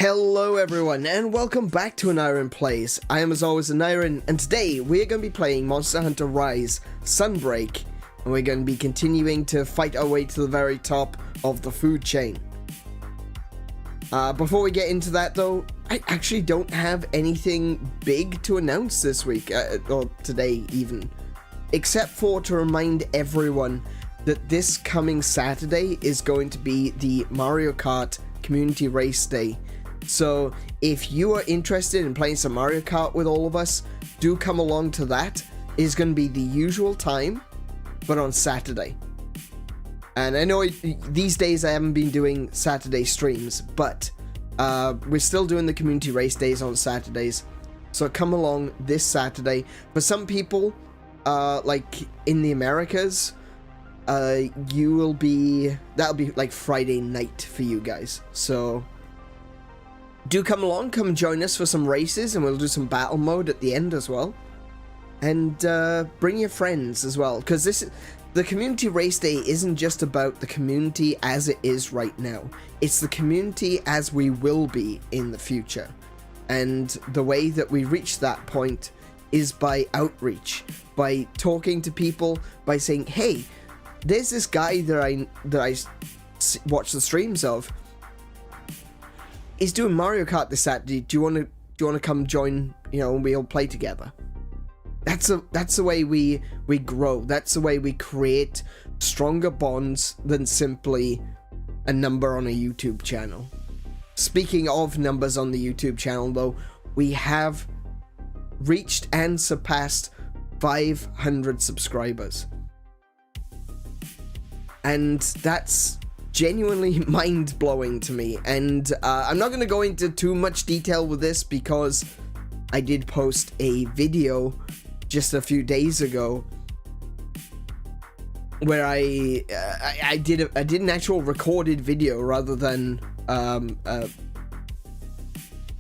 Hello everyone, and welcome back to Narwa Plays. I am as always Narwa, and today we're going to be playing Monster Hunter Rise Sunbreak, and we're going to be continuing to fight our way to the very top of the food chain. Before we get into that though, I actually don't have anything big to announce this week, or today even, except for to remind everyone that this coming Saturday is going to be the Mario Kart Community Race Day. So if you are interested in playing some Mario Kart with all of us, do come along to that. It's going to be the usual time, but on Saturday. And I know these days I haven't been doing Saturday streams, but we're still doing the community race days on Saturdays. So come along this Saturday. For some people, like in the Americas, that'll be like Friday night for you guys. So do come along, come join us for some races, and we'll do some battle mode at the end as well. And bring your friends as well, because the community race day isn't just about the community as it is right now. It's the community as we will be in the future. And the way that we reach that point is by outreach, by talking to people, by saying, hey, there's this guy that I watch the streams of. He's doing Mario Kart this Saturday. Do you want to come join? You know, and we all play together. That's the way we grow. That's the way we create stronger bonds than simply a number on a YouTube channel. Speaking of numbers on the YouTube channel, though, we have reached and surpassed 500 subscribers. And that's genuinely mind-blowing to me. And I'm not going to go into too much detail with this because I did post a video just a few days ago where I did an actual recorded video rather than a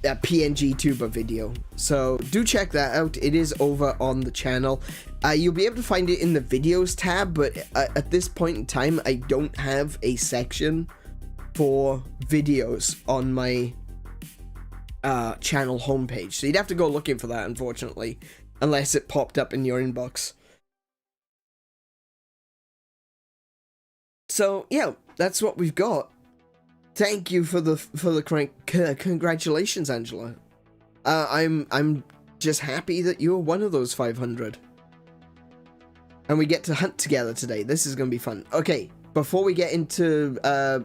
PNG tuber video. So do check that out. It is over on the channel. You'll be able to find it in the videos tab, but at this point in time, I don't have a section for videos on my channel homepage. So you'd have to go looking for that, unfortunately, unless it popped up in your inbox. So yeah, that's what we've got. Thank you for the congratulations, Angela. I'm just happy that you're one of those 500. And we get to hunt together today. This is going to be fun. Okay, before we get into blah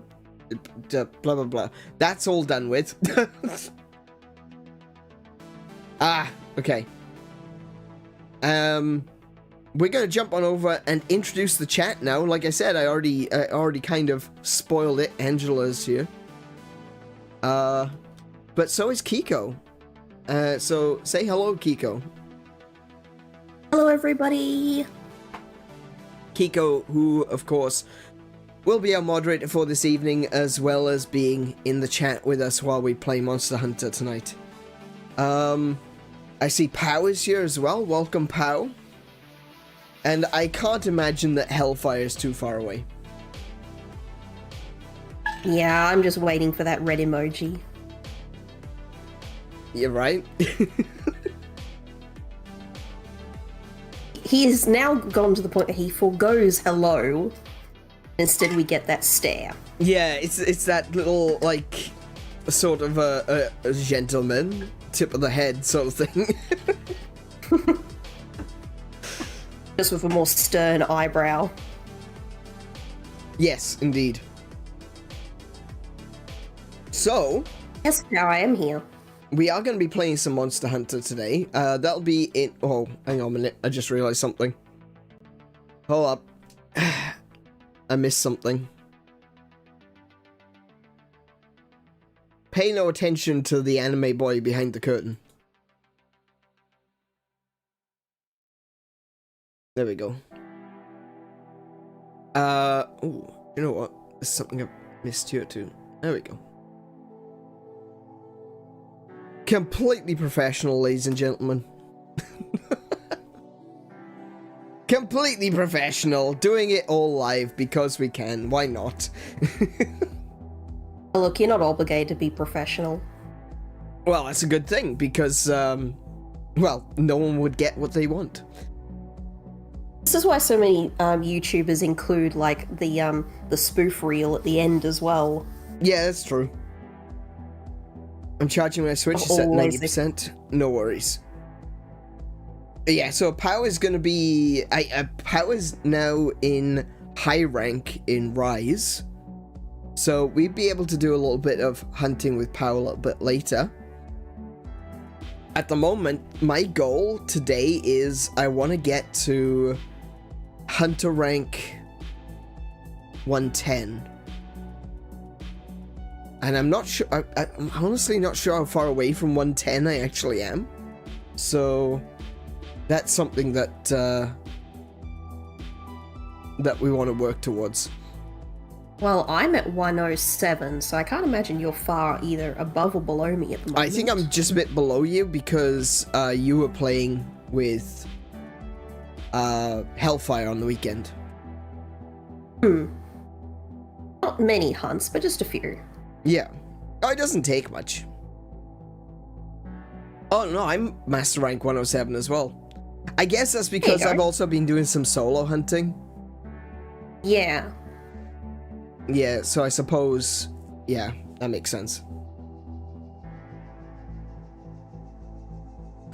blah blah. That's all done with. Okay. We're going to jump on over and introduce the chat now. Like I said, I already kind of spoiled it. Angela's here. But so is Kiko. So say hello, Kiko. Hello, everybody. Kiko, who, of course, will be our moderator for this evening, as well as being in the chat with us while we play Monster Hunter tonight. I see Pow is here as well. Welcome, Pow. And I can't imagine that Hellfire is too far away. Yeah, I'm just waiting for that red emoji. You're right. He has now gone to the point that he forgoes hello. Instead, we get that stare. Yeah, it's that little, like, sort of a gentleman, tip of the head sort of thing. Just with a more stern eyebrow. Yes, indeed. So, Yes, now I am here. we are going to be playing some Monster Hunter today. That'll be in... Oh, hang on a minute. I just realized something. Hold up. I missed something. Pay no attention to the anime boy behind the curtain. There we go. Oh, you know what? There's something I missed here too. There we go. Completely professional, ladies and gentlemen. Completely professional. Doing it all live because we can. Why not? Look, you're not obligated to be professional. Well, that's a good thing because, well, no one would get what they want. This is why so many YouTubers include like the spoof reel at the end as well. Yeah, that's true. I'm charging my Switch. It's at 90%. No worries. Yeah, so Power's going to be... Power's now in high rank in Rise. So we'd be able to do a little bit of hunting with Power a little bit later. At the moment, my goal today is I want to get to Hunter rank 110. And I'm not sure... I'm honestly not sure how far away from 110 I actually am. So... that's something that that we want to work towards. Well, I'm at 107, so I can't imagine you're far either above or below me at the moment. I think I'm just a bit below you because you were playing with Hellfire on the weekend. Not many hunts, but just a few. Yeah. Oh, it doesn't take much. Oh, no, I'm Master Rank 107 as well. I guess that's because I've also been doing some solo hunting. Yeah. Yeah, so I suppose... yeah, that makes sense.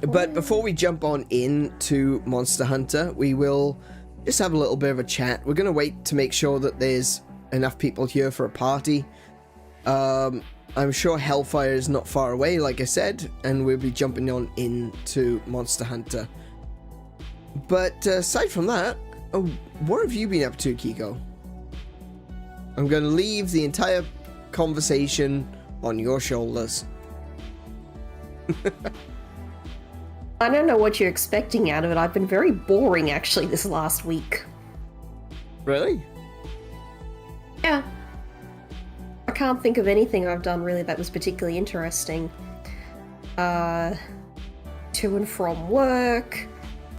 But before we jump on into Monster Hunter, we will just have a little bit of a chat. We're going to wait to make sure that there's enough people here for a party. I'm sure Hellfire is not far away, like I said, and we'll be jumping on into Monster Hunter. But aside from that, what have you been up to, Kiko? I'm going to leave the entire conversation on your shoulders. I don't know what you're expecting out of it. I've been very boring, actually, this last week. Really? Yeah. I can't think of anything I've done, really, that was particularly interesting. To and from work.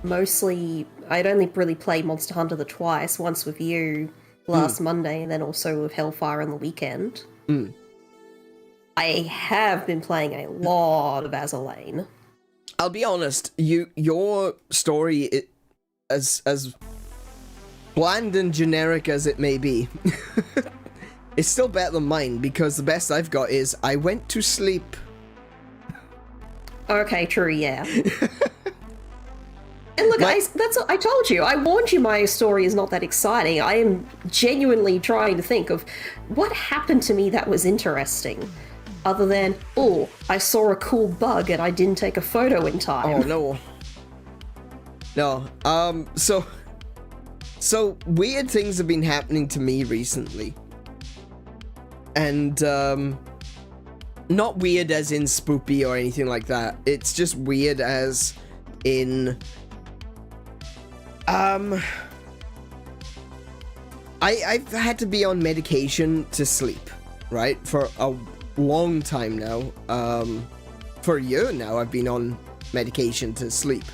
Mostly, I'd only really played Monster Hunter twice, once with you last Monday, and then also with Hellfire on the weekend. I have been playing a lot of Azalane. I'll be honest, your story, as bland and generic as it may be, it's still better than mine, because the best I've got is, I went to sleep. Okay, true, yeah. And look, I told you, I warned you my story is not that exciting. I am genuinely trying to think of what happened to me that was interesting. Other than, oh, I saw a cool bug and I didn't take a photo in time. Oh, no. No, so weird things have been happening to me recently. And, not weird as in spoopy or anything like that. It's just weird as in... I've had to be on medication to sleep, right? For a long time now. For a year now, I've been on medication to sleep.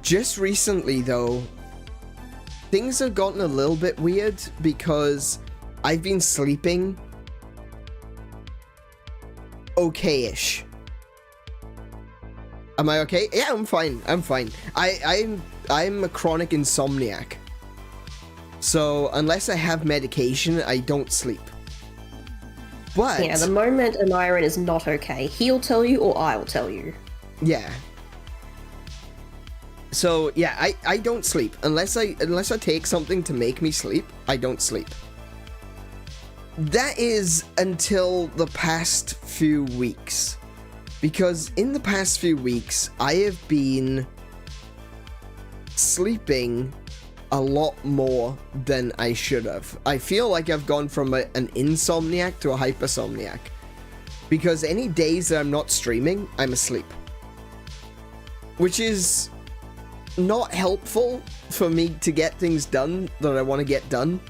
Just recently, though, things have gotten a little bit weird because I've been sleeping okay-ish. Am I okay? Yeah, I'm fine. I'm fine. I'm a chronic insomniac. So unless I have medication, I don't sleep. But yeah, the moment an Iron is not okay, he'll tell you or I'll tell you. Yeah. So yeah, I don't sleep unless I take something to make me sleep. I don't sleep. That is until the past few weeks. Because in the past few weeks, I have been sleeping a lot more than I should have. I feel like I've gone from an insomniac to a hypersomniac. Because any days that I'm not streaming, I'm asleep. Which is not helpful for me to get things done that I want to get done.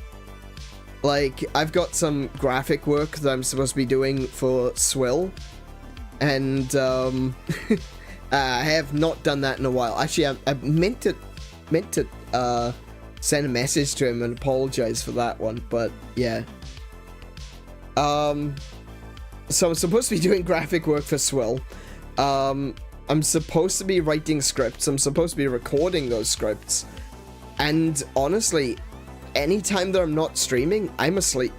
Like, I've got some graphic work that I'm supposed to be doing for Swill. And I have not done that in a while. Actually, I meant to send a message to him and apologize for that one. But yeah, so I'm supposed to be doing graphic work for Swill. I'm supposed to be writing scripts. I'm supposed to be recording those scripts. And honestly, anytime that I'm not streaming, I'm asleep.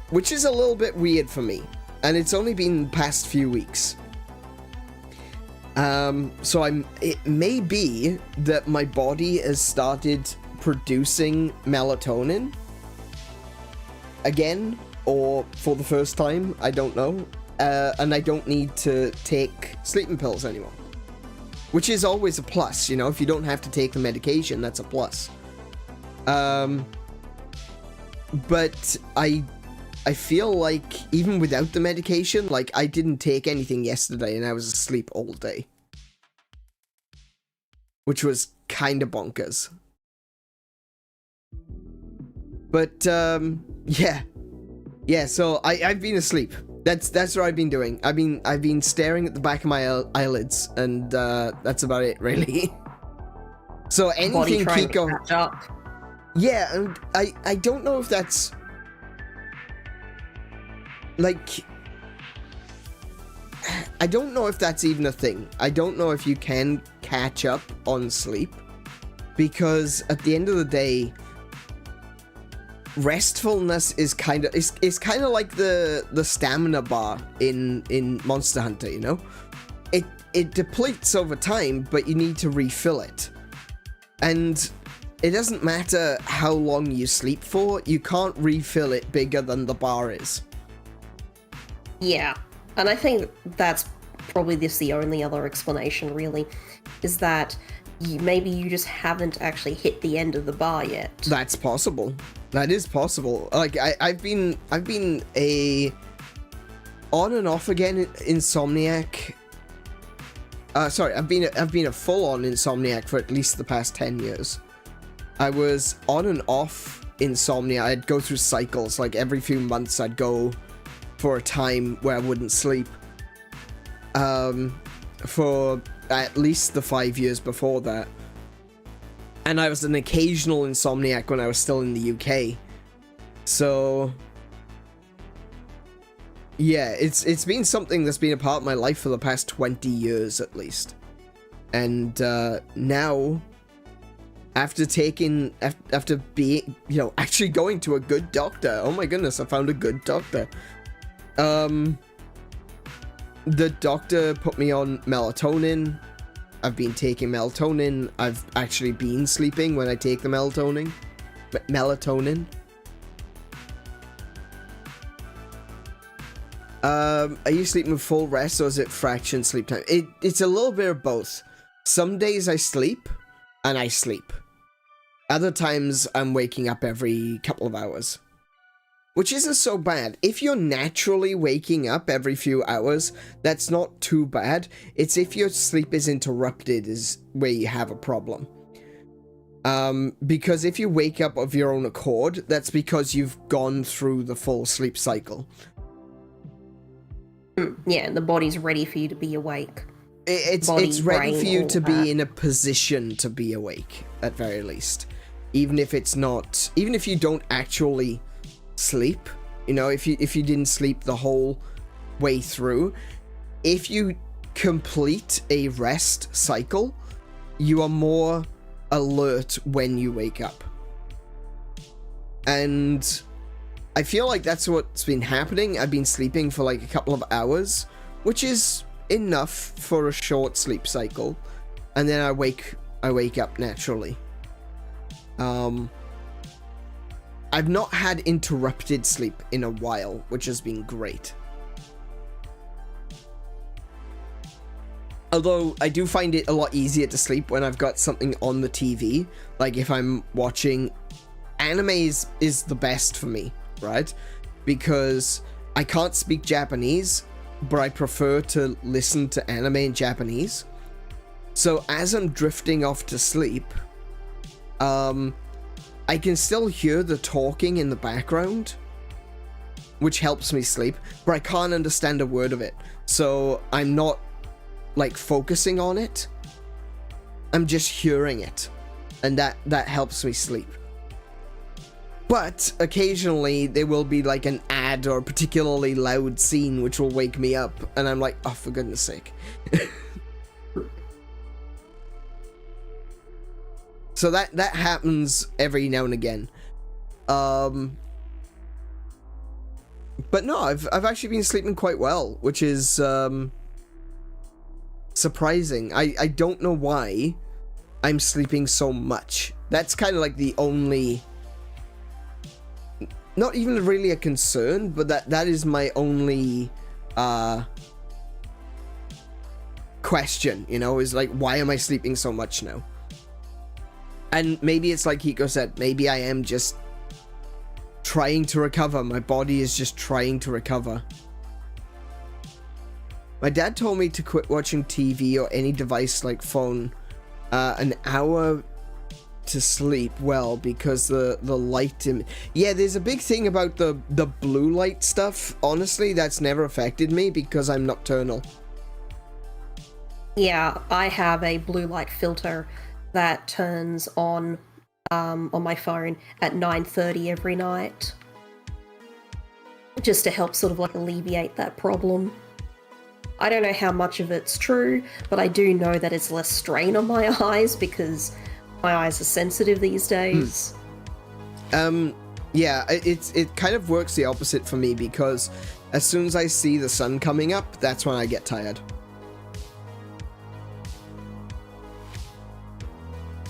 Which is a little bit weird for me. And it's only been the past few weeks. So it may be that my body has started producing melatonin again, or for the first time, I don't know. And I don't need to take sleeping pills anymore. Which is always a plus, you know, if you don't have to take the medication, that's a plus. But I feel like even without the medication, like I didn't take anything yesterday and I was asleep all day. Which was kind of bonkers. But, yeah. Yeah, so I've been asleep. That's what I've been doing. I've been staring at the back of my eyelids, and that's about it, really. So anything Kiko... to catch up. Yeah, and I don't know if that's... Like... I don't know if that's even a thing. I don't know if you can catch up on sleep. Because at the end of the day... Restfulness is kind of like the stamina bar in Monster Hunter, you know? It depletes over time, but you need to refill it. And it doesn't matter how long you sleep for, you can't refill it bigger than the bar is. Yeah, and I think that's probably just the only other explanation, really, is that maybe you just haven't actually hit the end of the bar yet. That's possible. That is possible. Like I've been a on and off again insomniac. Sorry, I've been a full-on insomniac for at least the past 10 years. I was on and off insomnia. I'd go through cycles. Like every few months, I'd go for a time where I wouldn't sleep. For at least the 5 years before that. And I was an occasional insomniac when I was still in the UK. So... yeah, it's been something that's been a part of my life for the past 20 years at least. And now, after being, you know, actually going to a good doctor. Oh my goodness, I found a good doctor. The doctor put me on melatonin. I've been taking melatonin. I've actually been sleeping when I take the melatonin. Are you sleeping with full rest or is it fraction sleep time? It's a little bit of both. Some days I sleep, and I sleep. Other times I'm waking up every couple of hours. Which isn't so bad. If you're naturally waking up every few hours, that's not too bad. It's if your sleep is interrupted is where you have a problem. Because if you wake up of your own accord, that's because you've gone through the full sleep cycle. Yeah, and the body's ready for you to be awake. It's ready for you to be in a position to be awake, at very least. Even if you don't actually sleep, you know, if you didn't sleep the whole way through, if you complete a rest cycle, you are more alert when you wake up. And I feel like that's what's been happening. I've been sleeping for like a couple of hours, which is enough for a short sleep cycle, and then I wake up naturally. I've not had interrupted sleep in a while, which has been great. Although I do find it a lot easier to sleep when I've got something on the TV. Like if I'm watching animes is the best for me, right? Because I can't speak Japanese, but I prefer to listen to anime in Japanese. So as I'm drifting off to sleep, I can still hear the talking in the background, which helps me sleep, but I can't understand a word of it. So I'm not like focusing on it. I'm just hearing it, and that helps me sleep. But occasionally there will be like an ad or a particularly loud scene which will wake me up, and I'm like, oh, for goodness sake. So that happens every now and again. But no, I've actually been sleeping quite well, which is surprising. I don't know why I'm sleeping so much. That's kind of like the only, not even really a concern, but that is my only question, you know, is like, why am I sleeping so much now? And maybe it's like Hiko said, maybe I am just trying to recover. My body is just trying to recover. My dad told me to quit watching TV or any device like phone an hour to sleep well because the light yeah, there's a big thing about the blue light stuff. Honestly, that's never affected me because I'm nocturnal. Yeah, I have a blue light filter that turns on my phone at 9:30 every night, just to help sort of like alleviate that problem. I don't know how much of it's true, but I do know that it's less strain on my eyes because my eyes are sensitive these days. Yeah, it kind of works the opposite for me because as soon as I see the sun coming up, that's when I get tired.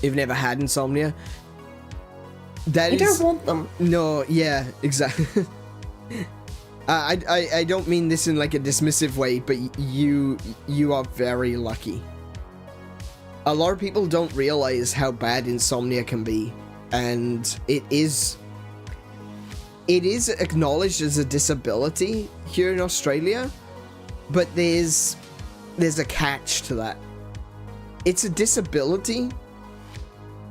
You've never had insomnia? That you don't want them. No, yeah, exactly. I don't mean this in like a dismissive way, but you are very lucky. A lot of people don't realize how bad insomnia can be, and it is acknowledged as a disability here in Australia, but there's a catch to that. It's a disability,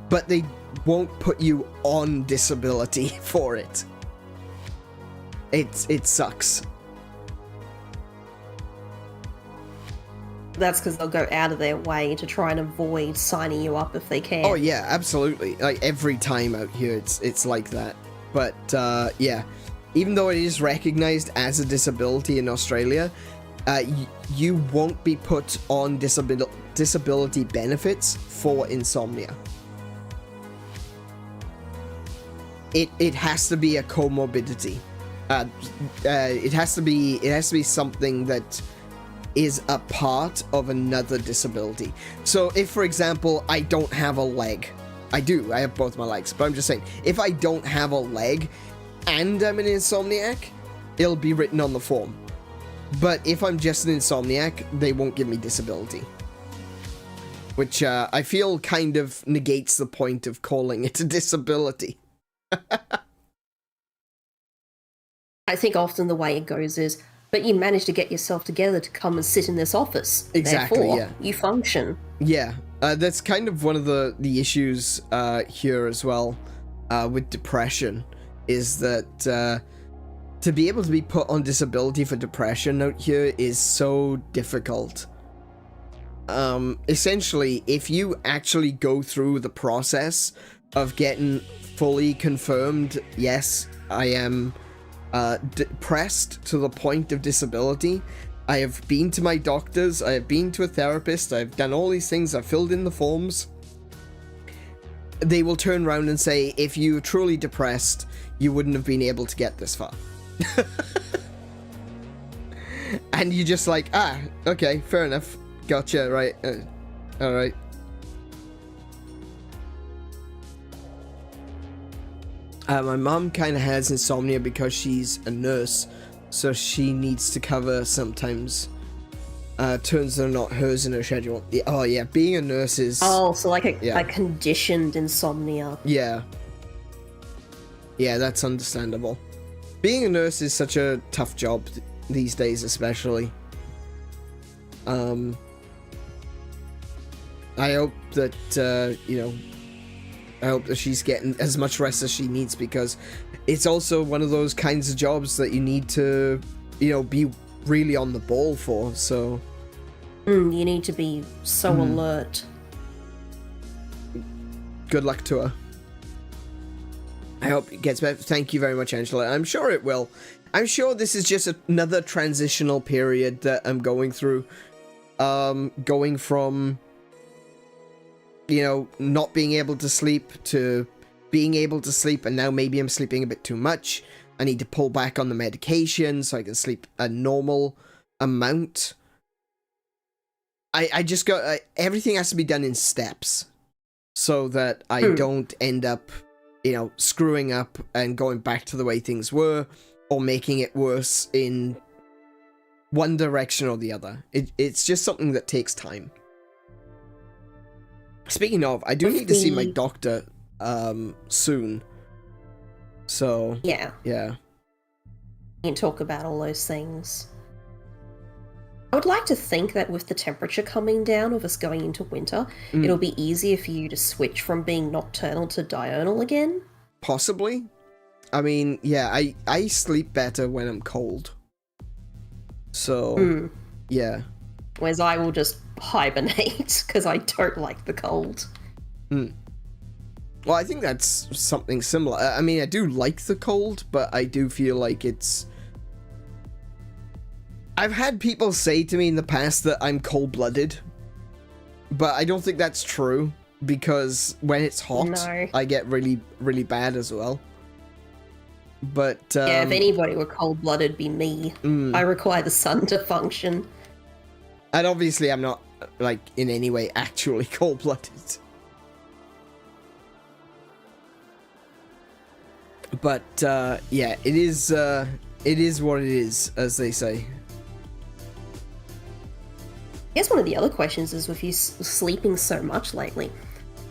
but they won't put you on disability for it. It sucks. That's because they'll go out of their way to try and avoid signing you up if they can. Oh yeah, absolutely. Like every time out here, it's like that. But yeah, even though it is recognized as a disability in Australia, you won't be put on disability benefits for insomnia. It has to be a comorbidity. It has to be something that is a part of another disability. So if, for example, I don't have a leg, I have both my legs, but I'm just saying, if I don't have a leg and I'm an insomniac, it'll be written on the form. But if I'm just an insomniac, they won't give me disability. Which I feel kind of negates the point of calling it a disability. I think often the way it goes is, but you managed to get yourself together to come and sit in this office. Exactly, therefore, yeah. You function. Yeah, that's kind of one of the issues here as well with depression, is that to be able to be put on disability for depression out here is so difficult. Essentially, if you actually go through the process of getting fully confirmed, yes, I am depressed to the point of disability. I have been to my doctors, I have been to a therapist, I've done all these things, I've filled in the forms. They will turn around and say, if you're truly depressed, you wouldn't have been able to get this far. And you're just like, okay, fair enough. Gotcha, right. Alright. My mom kind of has insomnia because she's a nurse, so she needs to cover sometimes turns that are not hers in her schedule. Yeah, oh yeah, being a nurse is... Oh, so like a conditioned insomnia. Yeah. Yeah, that's understandable. Being a nurse is such a tough job these days, especially. I hope that, I hope that she's getting as much rest as she needs, because it's also one of those kinds of jobs that you need to, be really on the ball for, so... you need to be so alert. Good luck to her. I hope it gets better. Thank you very much, Angela. I'm sure it will. I'm sure this is just another transitional period that I'm going through. Going from, you know, not being able to sleep to being able to sleep, and now maybe I'm sleeping a bit too much. I need to pull back on the medication so I can sleep a normal amount. I just got... everything has to be done in steps so that I don't end up, you know, screwing up and going back to the way things were, or making it worse in one direction or the other. It's just something that takes time. Speaking of, I do need to see my doctor soon. So yeah. You can talk about all those things. I would like to think that with the temperature coming down, with us going into winter, it'll be easier for you to switch from being nocturnal to diurnal again. Possibly. I mean, yeah, I sleep better when I'm cold. So, yeah. Whereas I will just hibernate, because I don't like the cold. Well, I think that's something similar. I mean, I do like the cold, but I do feel like it's... I've had people say to me in the past that I'm cold-blooded, but I don't think that's true, because when it's hot, I get really, really bad as well. But, yeah, if anybody were cold-blooded, it'd be me. I require the sun to function. And obviously I'm not, like, in any way actually cold-blooded. But, yeah, it is what it is, as they say. I guess one of the other questions is, with you sleeping so much lately,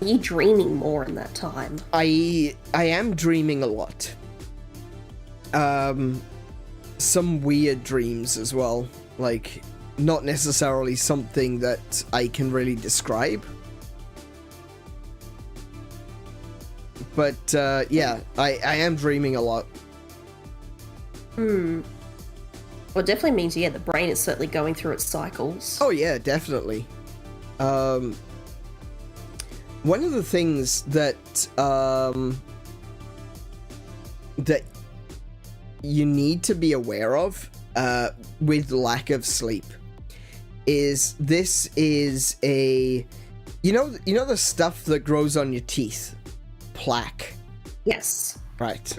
are you dreaming more in that time? I am dreaming a lot. Some weird dreams as well. Like, not necessarily something that I can really describe. But, yeah, I am dreaming a lot. Well, it definitely means, yeah, the brain is certainly going through its cycles. Oh, yeah, definitely. One of the things that, that you need to be aware of, with lack of sleep, is this is a... You know the stuff that grows on your teeth? Plaque. Yes. Right.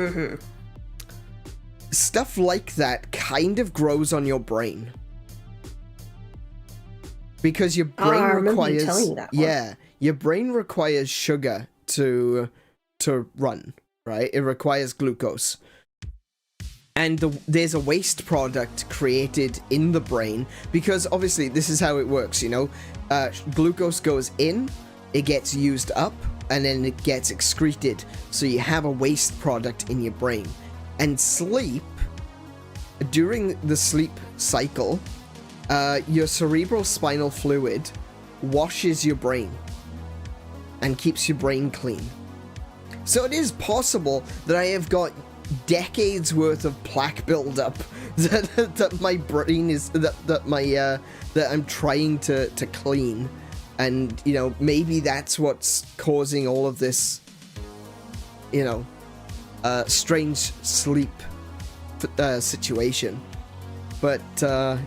Stuff like that kind of grows on your brain. Because your brain requires... You telling me that one. Yeah, your brain requires sugar to run, right? It requires glucose. And there's a waste product created in the brain, because obviously this is how it works, you know? Glucose goes in, it gets used up, and then it gets excreted. So you have a waste product in your brain. And sleep, during the sleep cycle, your cerebral spinal fluid washes your brain and keeps your brain clean. So it is possible that I have got decades worth of plaque buildup that my brain is that I'm trying to clean, and you know, maybe that's what's causing all of this, you know, strange sleep situation. But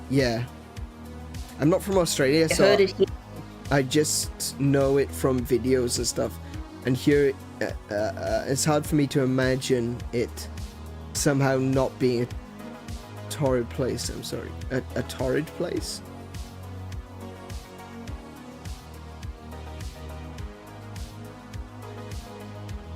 yeah, I'm not from Australia, so I just know it from videos and stuff, and here it's hard for me to imagine it somehow not being a torrid place. I'm sorry, a torrid place.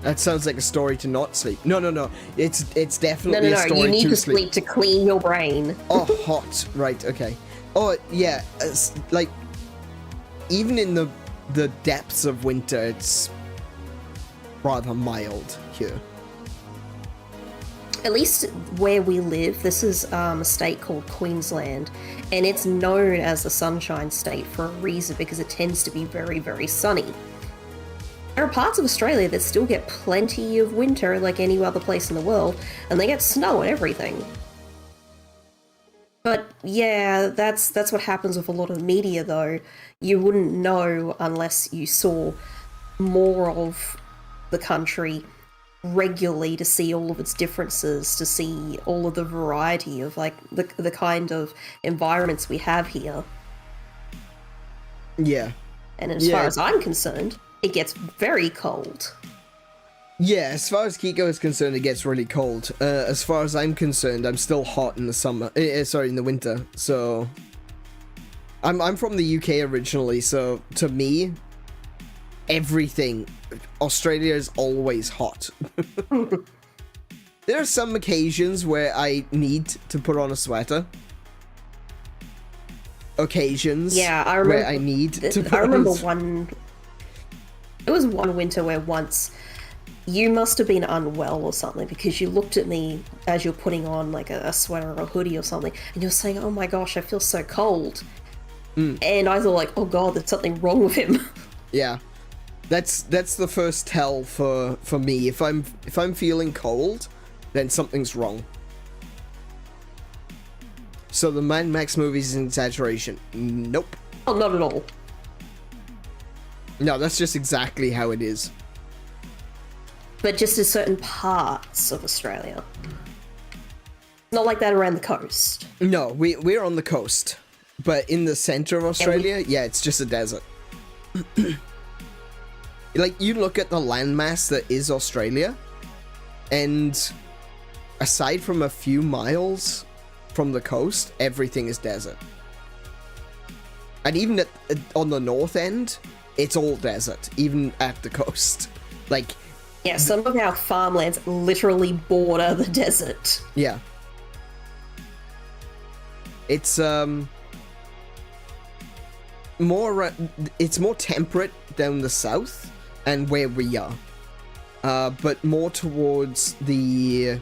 That sounds like a story to not sleep. No. It's definitely a story to sleep. You need to sleep to clean your brain. Oh, hot. Right, okay. Oh, yeah. It's like, even in the depths of winter, it's rather mild here. At least where we live, this is a state called Queensland, and it's known as the Sunshine State for a reason, because it tends to be very, very sunny. There are parts of Australia that still get plenty of winter, like any other place in the world, and they get snow and everything. But yeah, that's what happens with a lot of media, though. You wouldn't know unless you saw more of the country regularly to see all of its differences, to see all of the variety of like the kind of environments we have here. Yeah. And as far as I'm concerned, it gets very cold. Yeah, as far as Kiko is concerned, it gets really cold. As far as I'm concerned, I'm still hot in the summer. Sorry, in the winter. So, I'm from the UK originally, so to me, everything, Australia is always hot. There are some occasions where I need to put on a sweater. Occasions. Yeah, I remember. Where I need to put I remember on It was one winter where once you must have been unwell or something because you looked at me as you're putting on like a sweater or a hoodie or something, and you're saying, "Oh my gosh, I feel so cold." And I thought, like, "Oh god, there's something wrong with him." Yeah. That's the first tell for me. If I'm feeling cold, then something's wrong. So the Mad Max movie is an exaggeration. Nope. Oh, not at all. No, that's just exactly how it is. But just in certain parts of Australia. Not like that around the coast. No, we're on the coast, but in the center of Australia, yeah, it's just a desert. Like, you look at the landmass that is Australia, and aside from a few miles from the coast, everything is desert. And even on the north end, it's all desert, even at the coast. Like, yeah, some of our farmlands literally border the desert. Yeah. It's more temperate down the south and where we are. But more towards the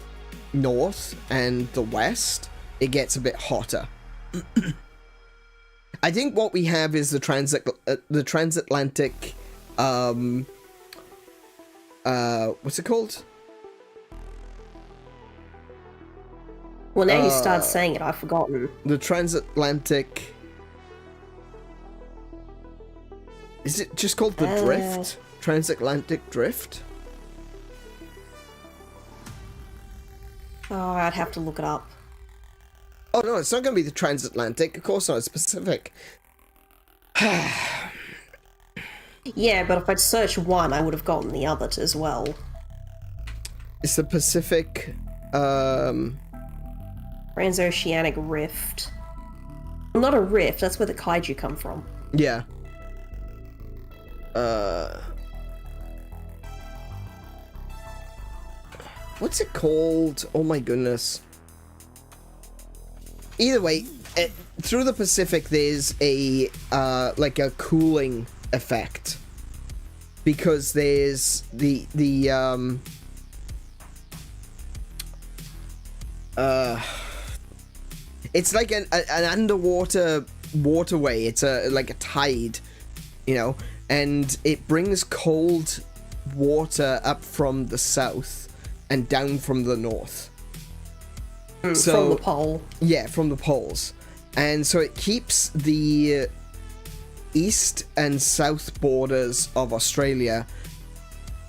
north and the west, it gets a bit hotter. I think what we have is the transatlantic, what's it called? Well, now you start saying it, I've forgotten. The transatlantic... Is it just called the drift? Transatlantic drift? Oh, I'd have to look it up. Oh no, it's not going to be the transatlantic. Of course not, it's Pacific. Yeah, but if I'd searched one, I would have gotten the other as well. It's the Pacific, Transoceanic rift. Well, not a rift, that's where the kaiju come from. Yeah. What's it called? Oh my goodness. Either way, through the Pacific, there's a, like a cooling effect. Because there's it's like an underwater waterway. It's like a tide, you know, and it brings cold water up from the south and down from the north. So, from the pole. Yeah, from the poles. And so it keeps the east and south borders of Australia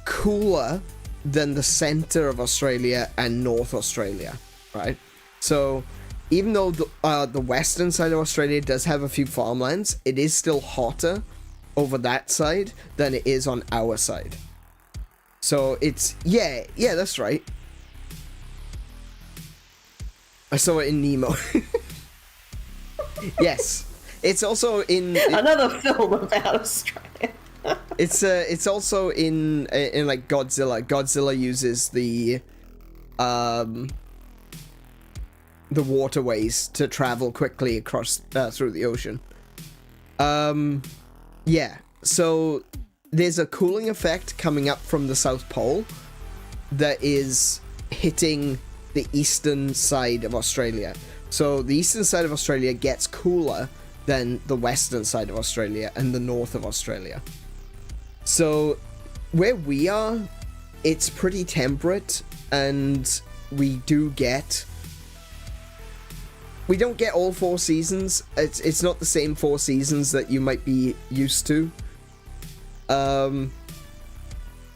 cooler than the center of Australia and North Australia, right? So even though the western side of Australia does have a few farmlands, it is still hotter over that side than it is on our side. So it's, yeah, that's right. I saw it in Nemo. Yes. It's also in... Another film about Australia. It's also in like Godzilla. Godzilla uses the waterways to travel quickly across through the ocean. Yeah. So there's a cooling effect coming up from the South Pole that is hitting the eastern side of Australia. So the eastern side of Australia gets cooler than the western side of Australia and the north of Australia. So where we are, it's pretty temperate, and we don't get all 4 seasons. It's not the same 4 seasons that you might be used to.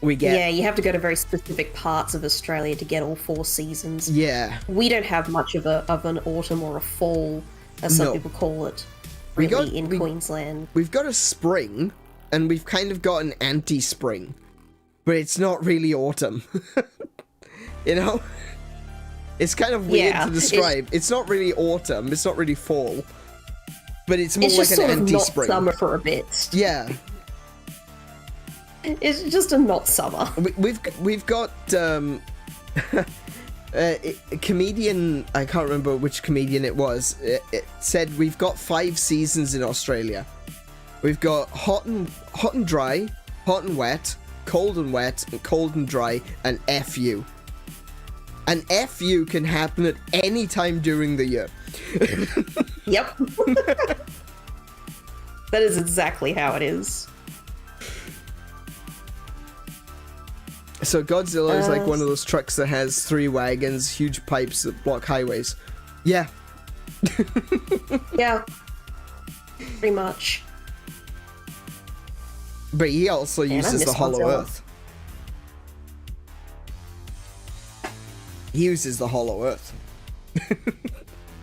we get... Yeah, you have to go to very specific parts of Australia to get all 4 seasons. Yeah. We don't have much of an autumn or a fall, as some people call it, really, in Queensland. We've got a spring, and we've kind of got an anti-spring, but it's not really autumn. You know? It's kind of weird to describe. It's not really autumn, it's not really fall, but it's more like an anti-spring. It's just sort of not summer for a bit. Yeah. It's just a not summer. We've got a comedian, I can't remember which comedian it was, it said we've got 5 seasons in Australia. We've got hot and dry, hot and wet, and cold and dry, and FU. And FU can happen at any time during the year. Yep. That is exactly how it is. So Godzilla is like one of those trucks that has 3 wagons, huge pipes that block highways. Yeah. Yeah. Pretty much. But he also uses the Hollow Earth. He uses the Hollow Earth.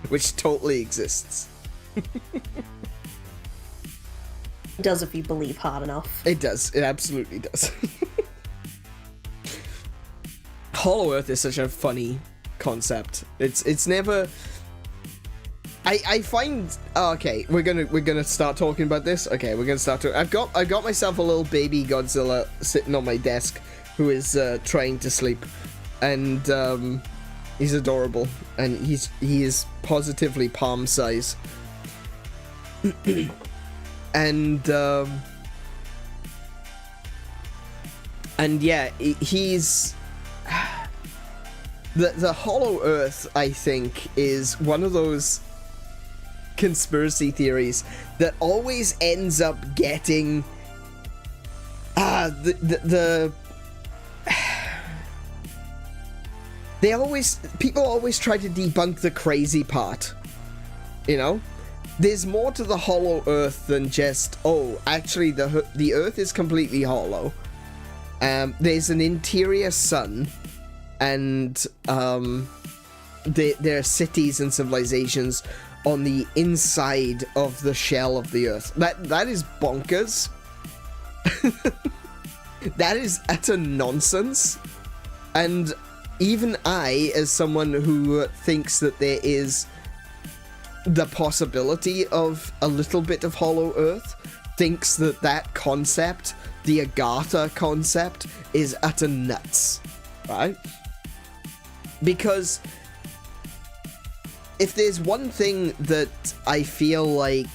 Which totally exists. It does if you believe hard enough. It does. It absolutely does. Hollow Earth is such a funny concept. It's never... I find... Oh, okay, we're gonna start talking about this. Okay, we're gonna start talking. I've got myself a little baby Godzilla sitting on my desk who is trying to sleep, and he's adorable, and he is positively palm size. And yeah, he's... The Hollow Earth, I think, is one of those conspiracy theories that always ends up getting people always try to debunk the crazy part, you know? There's more to the Hollow Earth than just, oh, actually the Earth is completely hollow. There's an interior sun, and there are cities and civilizations on the inside of the shell of the Earth. That is bonkers. That is utter nonsense. And even I, as someone who thinks that there is the possibility of a little bit of Hollow Earth, thinks that concept, the Agartha concept, is utter nuts, right? Because if there's one thing that I feel like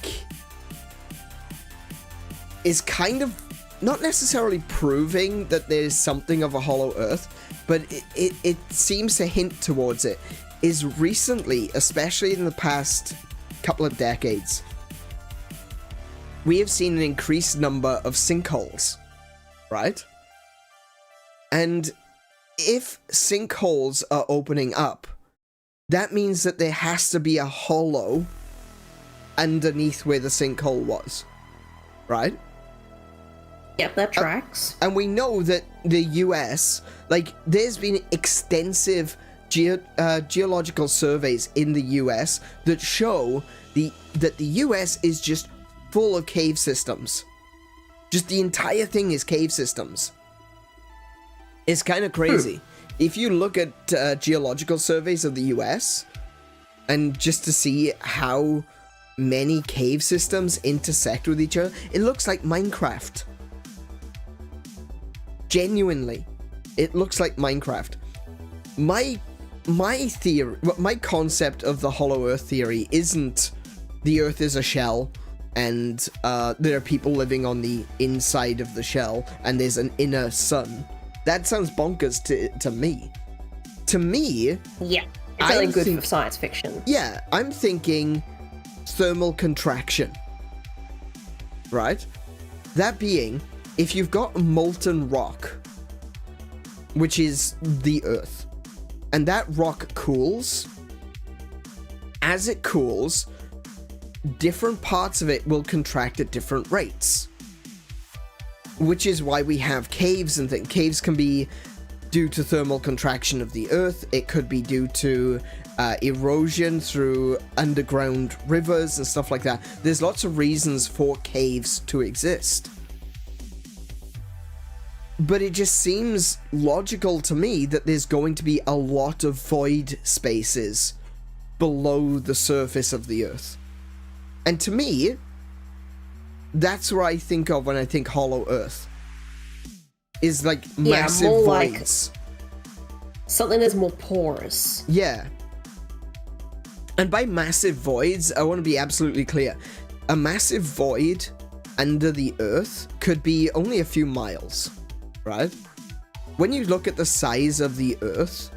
is kind of not necessarily proving that there's something of a Hollow Earth, but it seems to hint towards it, is recently, especially in the past couple of decades, we have seen an increased number of sinkholes, right? And if sinkholes are opening up, that means that there has to be a hollow underneath where the sinkhole was, right? Yep, that tracks. And we know that the US, like, there's been extensive geological surveys in the US that show that the US is just full of cave systems. Just the entire thing is cave systems. It's kind of crazy. If you look at geological surveys of the US, and just to see how many cave systems intersect with each other, it looks like Minecraft. Genuinely, it looks like Minecraft. My theory, my concept of the Hollow Earth theory isn't the Earth is a shell, and there are people living on the inside of the shell, and there's an inner sun. That sounds bonkers to me. To me... Yeah, it's really good for science fiction. Yeah, I'm thinking thermal contraction. Right? That being, if you've got molten rock, which is the Earth, and that rock cools, as it cools, different parts of it will contract at different rates. which is why we have caves and things. Caves can be due to thermal contraction of the earth. It could be due to erosion through underground rivers and stuff like that. There's lots of reasons for caves to exist. But it just seems logical to me that there's going to be a lot of void spaces below the surface of the earth. And to me, that's what I think of when I think Hollow Earth. Is like massive voids. Like something that's more porous. Yeah. And by massive voids, I want to be absolutely clear. A massive void under the earth could be only a few miles, right? When you look at the size of the earth,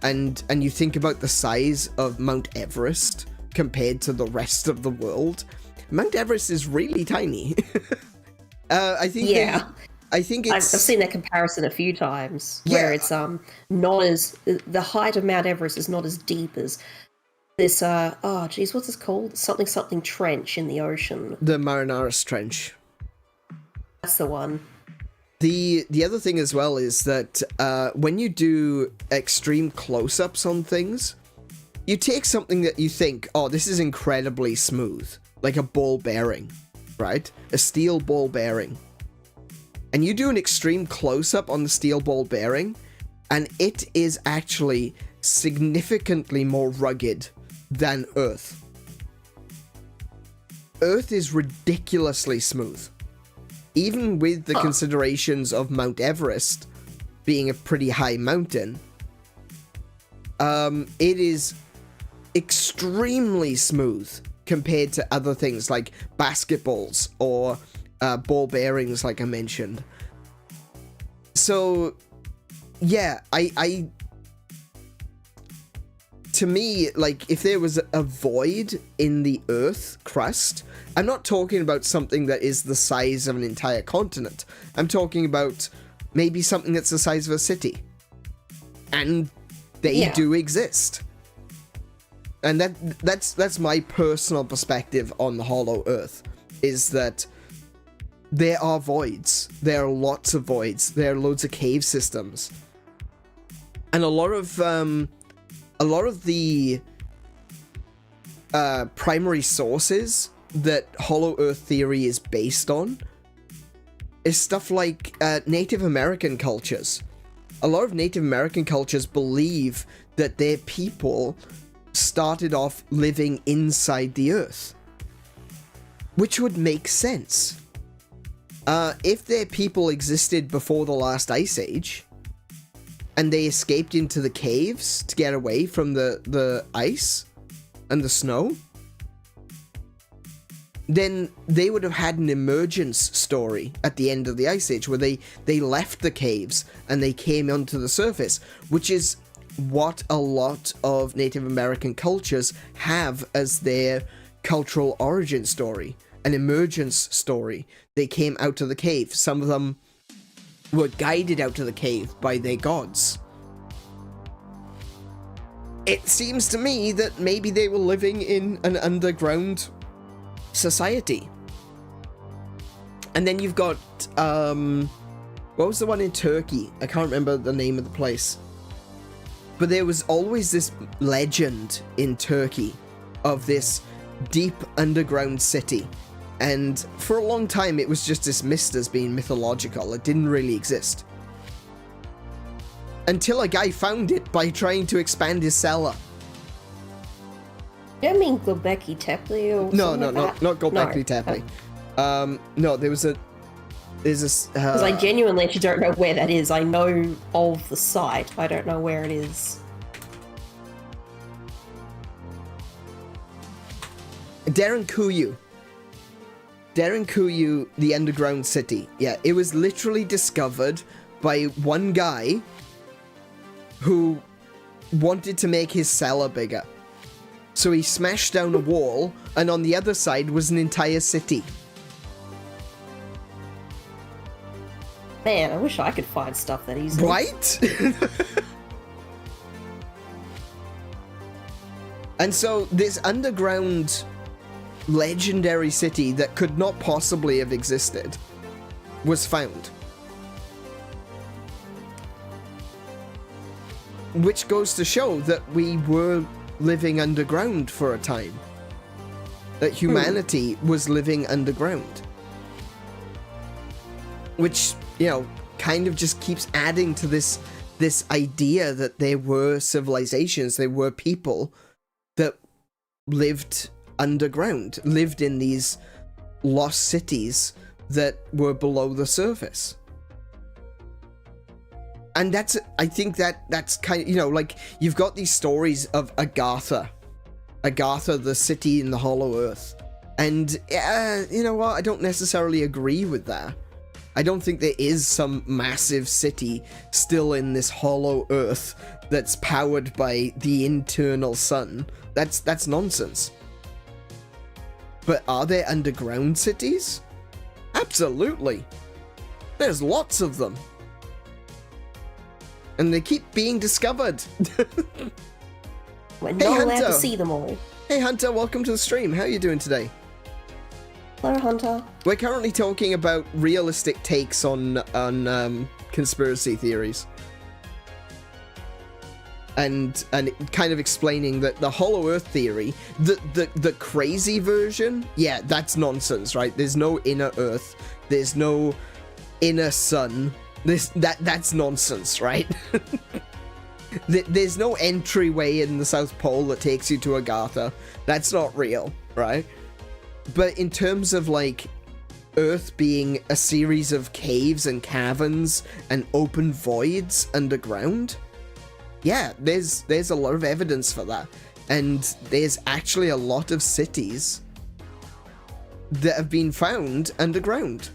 and you think about the size of Mount Everest compared to the rest of the world, Mount Everest is really tiny. I think it's... I've seen that comparison a few times, where it's not as... The height of Mount Everest is not as deep as this, what's this called? Something trench in the ocean. The Marianas Trench. That's the one. The other thing as well is that when you do extreme close-ups on things, you take something that you think, oh, this is incredibly smooth, like a ball bearing, right? A steel ball bearing. And you do an extreme close-up on the steel ball bearing, and it is actually significantly more rugged than Earth. Earth is ridiculously smooth. Even with the considerations of Mount Everest being a pretty high mountain, it is extremely smooth compared to other things like basketballs or ball bearings, like I mentioned. So, yeah, I to me, like, if there was a void in the Earth crust, I'm not talking about something that is the size of an entire continent. I'm talking about maybe something that's the size of a city. And they do exist. And that's my personal perspective on the Hollow Earth, is that there are voids. There are lots of voids. There are loads of cave systems. And a lot of the primary sources that Hollow Earth theory is based on is stuff like Native American cultures. A lot of Native American cultures believe that their people started off living inside the earth, which would make sense. If their people existed before the last ice age, and they escaped into the caves to get away from the ice and the snow, then they would have had an emergence story at the end of the Ice Age where they left the caves and they came onto the surface, which is what a lot of Native American cultures have as their cultural origin story, an emergence story. They came out of the cave. Some of them were guided out of the cave by their gods. It seems to me that maybe they were living in an underground society. And then you've got, what was the one in Turkey? I can't remember the name of the place. But there was always this legend in Turkey of this deep underground city. And for a long time, it was just dismissed as being mythological. It didn't really exist. Until a guy found it by trying to expand his cellar. You don't mean Göbekli Tepe or No, something like that? not Göbekli Tepe. No, there's a... Because I genuinely actually don't know where that is. I know of the site. I don't know where it is. Derinkuyu, the underground city. Yeah, it was literally discovered by one guy who wanted to make his cellar bigger. So he smashed down a wall, and on the other side was an entire city. Man, I wish I could find stuff that easily. Right? And so this underground legendary city that could not possibly have existed was found. Which goes to show that we were living underground for a time. That humanity was living underground. Which, you know, kind of just keeps adding to this idea that there were civilizations, there were people that lived underground, lived in these lost cities that were below the surface. And I think that's kind of, you know, like, you've got these stories of Agartha, the city in the Hollow Earth. And, you know what, I don't necessarily agree with that. I don't think there is some massive city still in this Hollow Earth that's powered by the internal sun. That's nonsense. But are there underground cities? Absolutely. There's lots of them. And they keep being discovered. We're not allowed to see them all. Hey Hunter, welcome to the stream. How are you doing today? Hello, Hunter. We're currently talking about realistic takes on conspiracy theories. And kind of explaining that the Hollow Earth theory, the crazy version, yeah, that's nonsense, right? There's no inner Earth. There's no inner sun. That's nonsense, right? There's no entryway in the South Pole that takes you to Agartha. That's not real, right? But in terms of, like, Earth being a series of caves and caverns and open voids underground, yeah, there's a lot of evidence for that. And there's actually a lot of cities that have been found underground.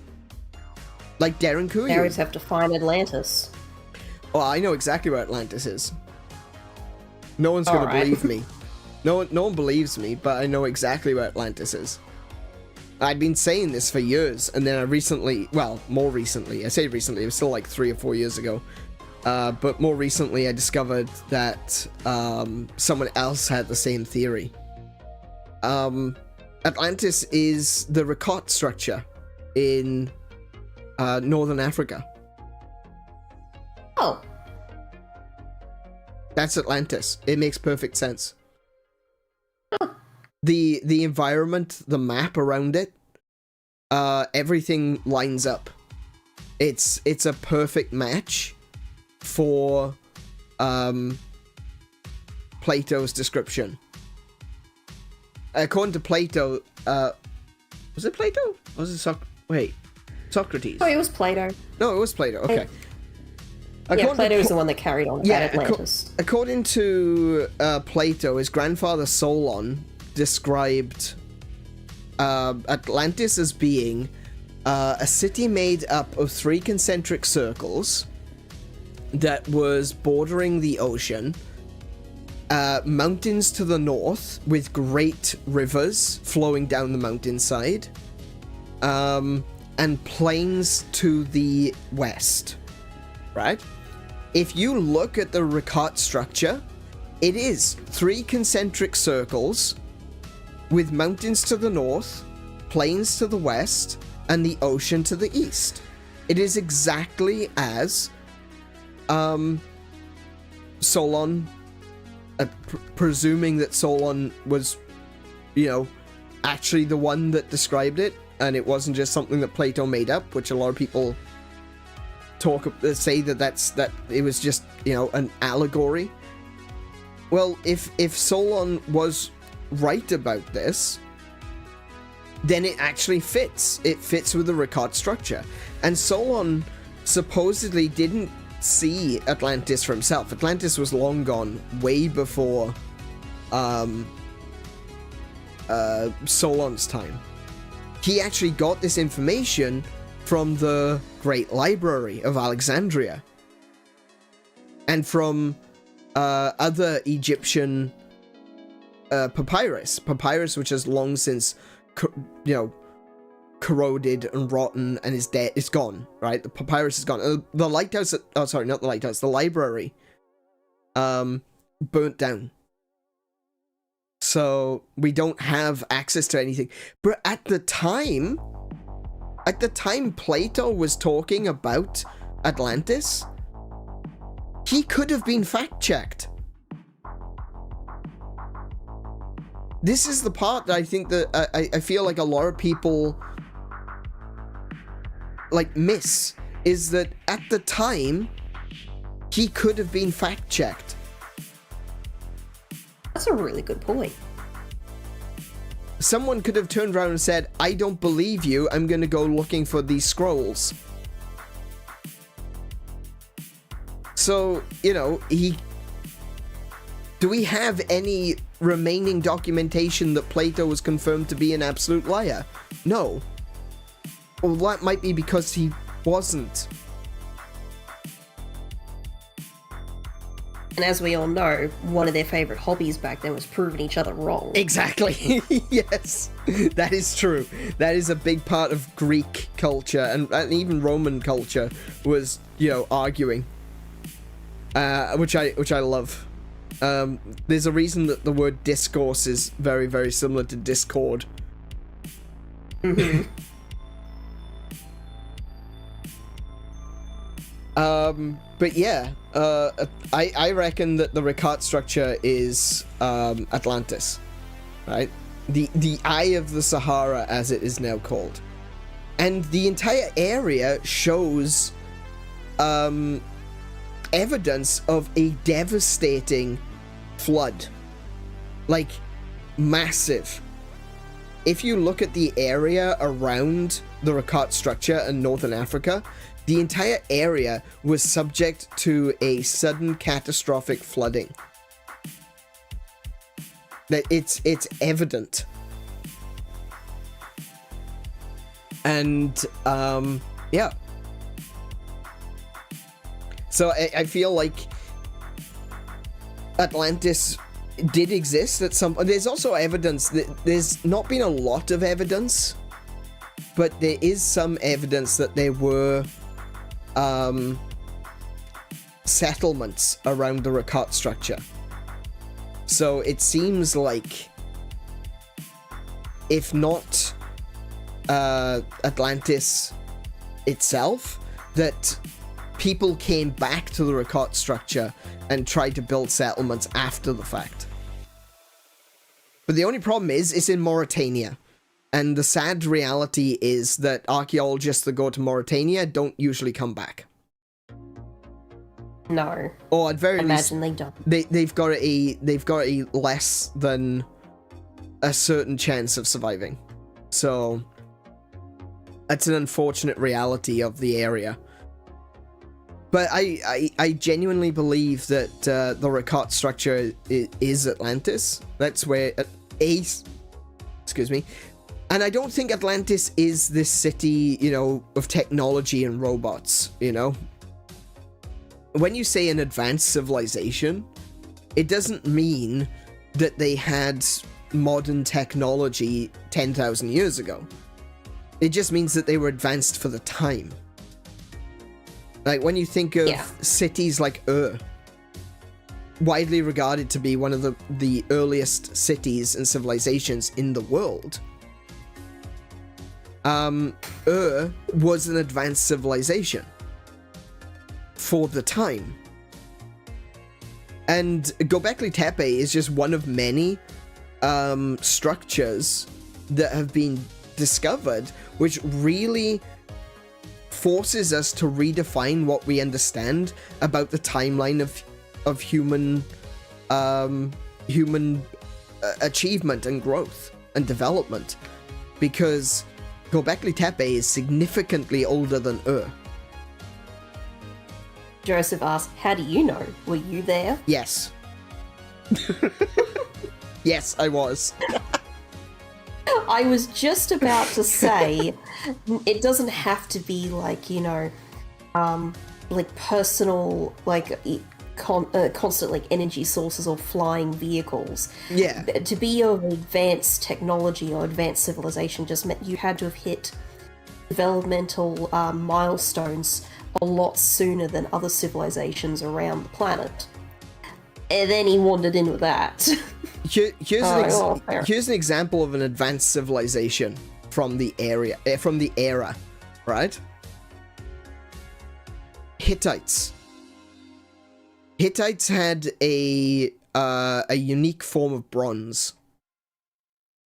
Like Derenkuyu. Now we just have to find Atlantis. Oh, I know exactly where Atlantis is. No one's going to believe me. No one believes me, but I know exactly where Atlantis is. I'd been saying this for years, and then I recently, well, more recently, I say recently, it was still like 3 or 4 years ago, but more recently I discovered that someone else had the same theory. Atlantis is the Rakot structure in Northern Africa. Oh. That's Atlantis. It makes perfect sense. The environment, the map around it, everything lines up. It's a perfect match for Plato's description. According to Plato, was it Plato? Or was it Socrates? Oh, it was Plato. No, it was Plato. Okay. Yeah, Plato was the one that carried on about Atlantis. According to Plato, his grandfather Solon described Atlantis as being a city made up of 3 concentric circles that was bordering the ocean, mountains to the north with great rivers flowing down the mountainside, and plains to the west, right? If you look at the Rakot structure, it is 3 concentric circles with mountains to the north, plains to the west, and the ocean to the east. It is exactly as Solon, presuming that Solon was, you know, actually the one that described it, and it wasn't just something that Plato made up, which a lot of people say that it was just, you know, an allegory. Well, if Solon was right about this, then it actually fits. It fits with the Rakot structure. And Solon supposedly didn't see Atlantis for himself. Atlantis was long gone, way before Solon's time. He actually got this information from the Great Library of Alexandria and from other Egyptian papyrus, which has long since, corroded and rotten and is dead. It's gone, right? The papyrus is gone. The lighthouse, not the lighthouse, the library, burnt down. So we don't have access to anything. But at the time, at the time Plato was talking about Atlantis, he could have been fact-checked. This is the part that I think that I feel like a lot of people like miss, is that at the time he could have been fact-checked. That's a really good point. Someone could have turned around and said, I don't believe you, I'm gonna go looking for these scrolls. So, you know, do we have any remaining documentation that Plato was confirmed to be an absolute liar? No. Well, that might be because he wasn't. And as we all know, one of their favorite hobbies back then was proving each other wrong. Exactly. Yes, that is true. That is a big part of Greek culture, and even Roman culture was, you know, arguing, which I love. There's a reason that the word discourse is very, very similar to discord. Mm-hmm. But yeah, I reckon that the Ricard structure is Atlantis, right? The Eye of the Sahara, as it is now called, and the entire area shows evidence of a devastating flood, like massive. If you look at the area around the Ricard structure in northern Africa, the entire area was subject to a sudden catastrophic flooding. That it's evident. And yeah. So I feel like Atlantis did exist at some. There's also evidence that there's not been a lot of evidence, but there is some evidence that there were settlements around the Ricard structure. So it seems like, if not Atlantis itself, that people came back to the Ricard structure and tried to build settlements after the fact. But the only problem is, it's in Mauritania. And the sad reality is that archaeologists that go to Mauritania don't usually come back. No. Or at very least, imagine they don't. They've got a less than a certain chance of surviving. So that's an unfortunate reality of the area. But I genuinely believe that the Ricard structure is Atlantis. That's where excuse me. And I don't think Atlantis is this city, you know, of technology and robots, you know? When you say an advanced civilization, it doesn't mean that they had modern technology 10,000 years ago. It just means that they were advanced for the time. Like, when you think of cities like widely regarded to be one of the earliest cities and civilizations in the world, was an advanced civilization for the time. And Göbekli Tepe is just one of many structures that have been discovered, which really forces us to redefine what we understand about the timeline of human achievement and growth and development, because Göbekli Tepe is significantly older than Joseph asked, how do you know? Were you there? Yes. Yes, I was. I was just about to say, it doesn't have to be like, you know, like personal, like constant like energy sources or flying vehicles. Yeah. To be of advanced technology or advanced civilization just meant you had to have hit developmental milestones a lot sooner than other civilizations around the planet. And then he wandered in with that. Here's an example of an advanced civilization from the era. right? Hittites. Hittites had a unique form of bronze,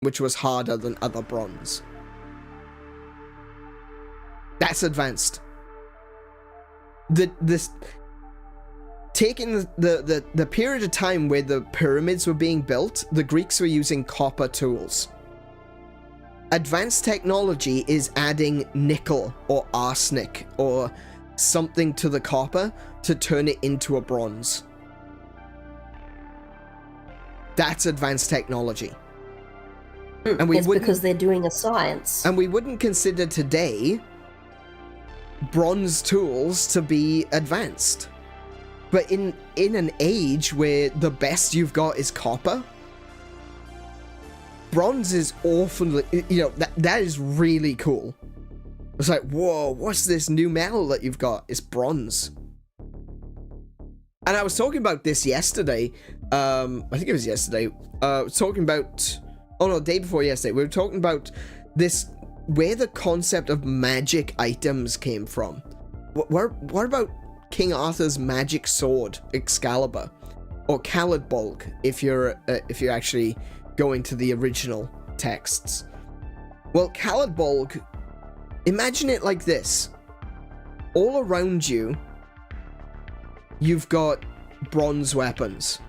which was harder than other bronze. That's advanced. Taking the period of time where the pyramids were being built, the Greeks were using copper tools. Advanced technology is adding nickel or arsenic or something to the copper to turn it into a bronze. That's advanced technology. And it's because they're doing a science. And we wouldn't consider today bronze tools to be advanced. But in an age where the best you've got is copper, bronze is awfully, that is really cool. It's like, whoa, what's this new metal that you've got? It's bronze. And I was talking about this yesterday. I think it was yesterday. Talking about, day before yesterday. We were talking about this, where the concept of magic items came from. What about King Arthur's magic sword, Excalibur, or Caladbolg, if you're actually going to the original texts? Well, Caladbolg, imagine it like this. All around you, you've got bronze weapons,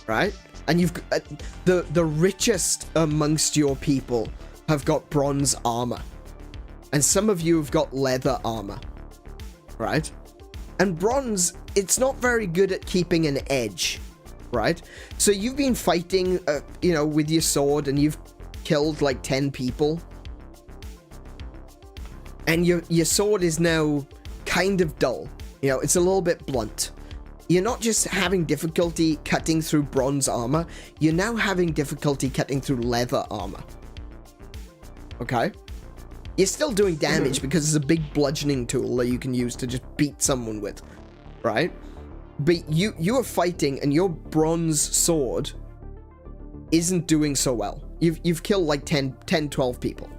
right? And you've the richest amongst your people have got bronze armor, and some of you have got leather armor, right? And bronze, it's not very good at keeping an edge, right? So you've been fighting, with your sword, and you've killed like 10 people, and your sword is now kind of dull. It's a little bit blunt. You're not just having difficulty cutting through bronze armor, you're now having difficulty cutting through leather armor. Okay? You're still doing damage because it's a big bludgeoning tool that you can use to just beat someone with, right? But you are fighting, and your bronze sword isn't doing so well. You've killed like 10, 12 people.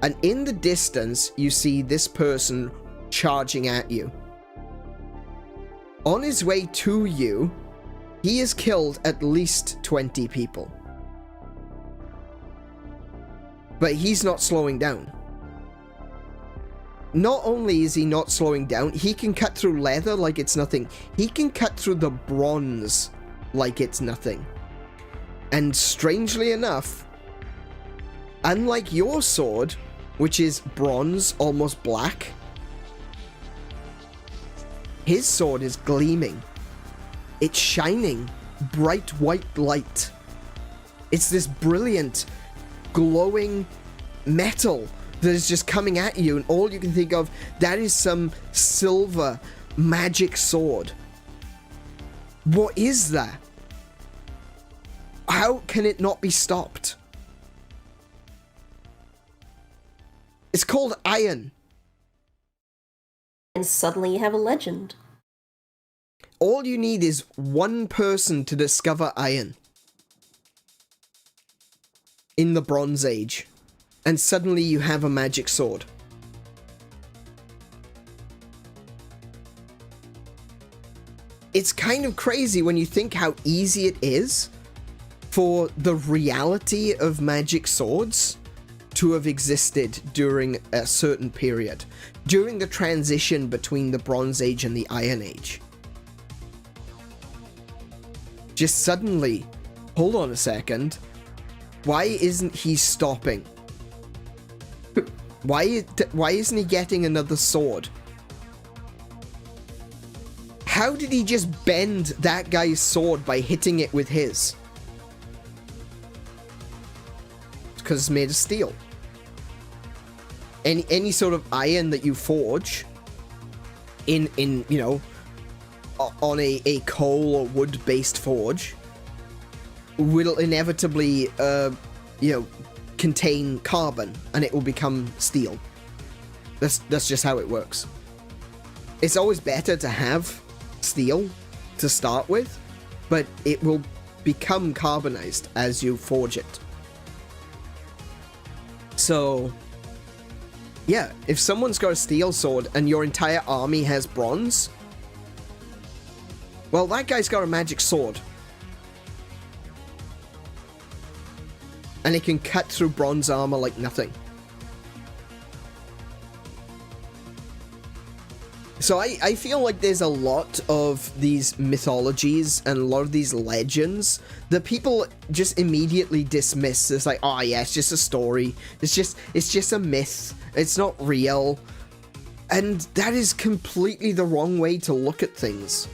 And in the distance, you see this person charging at you. On his way to you, he has killed at least 20 people. But he's not slowing down. Not only is he not slowing down, he can cut through leather like it's nothing. He can cut through the bronze like it's nothing. And strangely enough, unlike your sword, which is bronze, almost black, his sword is gleaming. It's shining bright white light. It's this brilliant, glowing metal that is just coming at you, and all you can think of, that is some silver magic sword. What is that? How can it not be stopped? It's called iron. And suddenly you have a legend. All you need is one person to discover iron in the Bronze Age, and suddenly you have a magic sword. It's kind of crazy when you think how easy it is for the reality of magic swords to have existed during a certain period, during the transition between the Bronze Age and the Iron Age. Just suddenly, hold on a second, why isn't he stopping? Why isn't he getting another sword? How did he just bend that guy's sword by hitting it with his? Because it's made of steel. Any sort of iron that you forge in on a coal or wood-based forge will inevitably contain carbon, and it will become steel. That's just how it works. It's always better to have steel to start with, but it will become carbonized as you forge it. So, yeah, if someone's got a steel sword and your entire army has bronze, well, that guy's got a magic sword. And it can cut through bronze armor like nothing. So I feel like there's a lot of these mythologies and a lot of these legends that people just immediately dismiss as like, oh yeah, it's just a story. It's just a myth. It's not real. And that is completely the wrong way to look at things.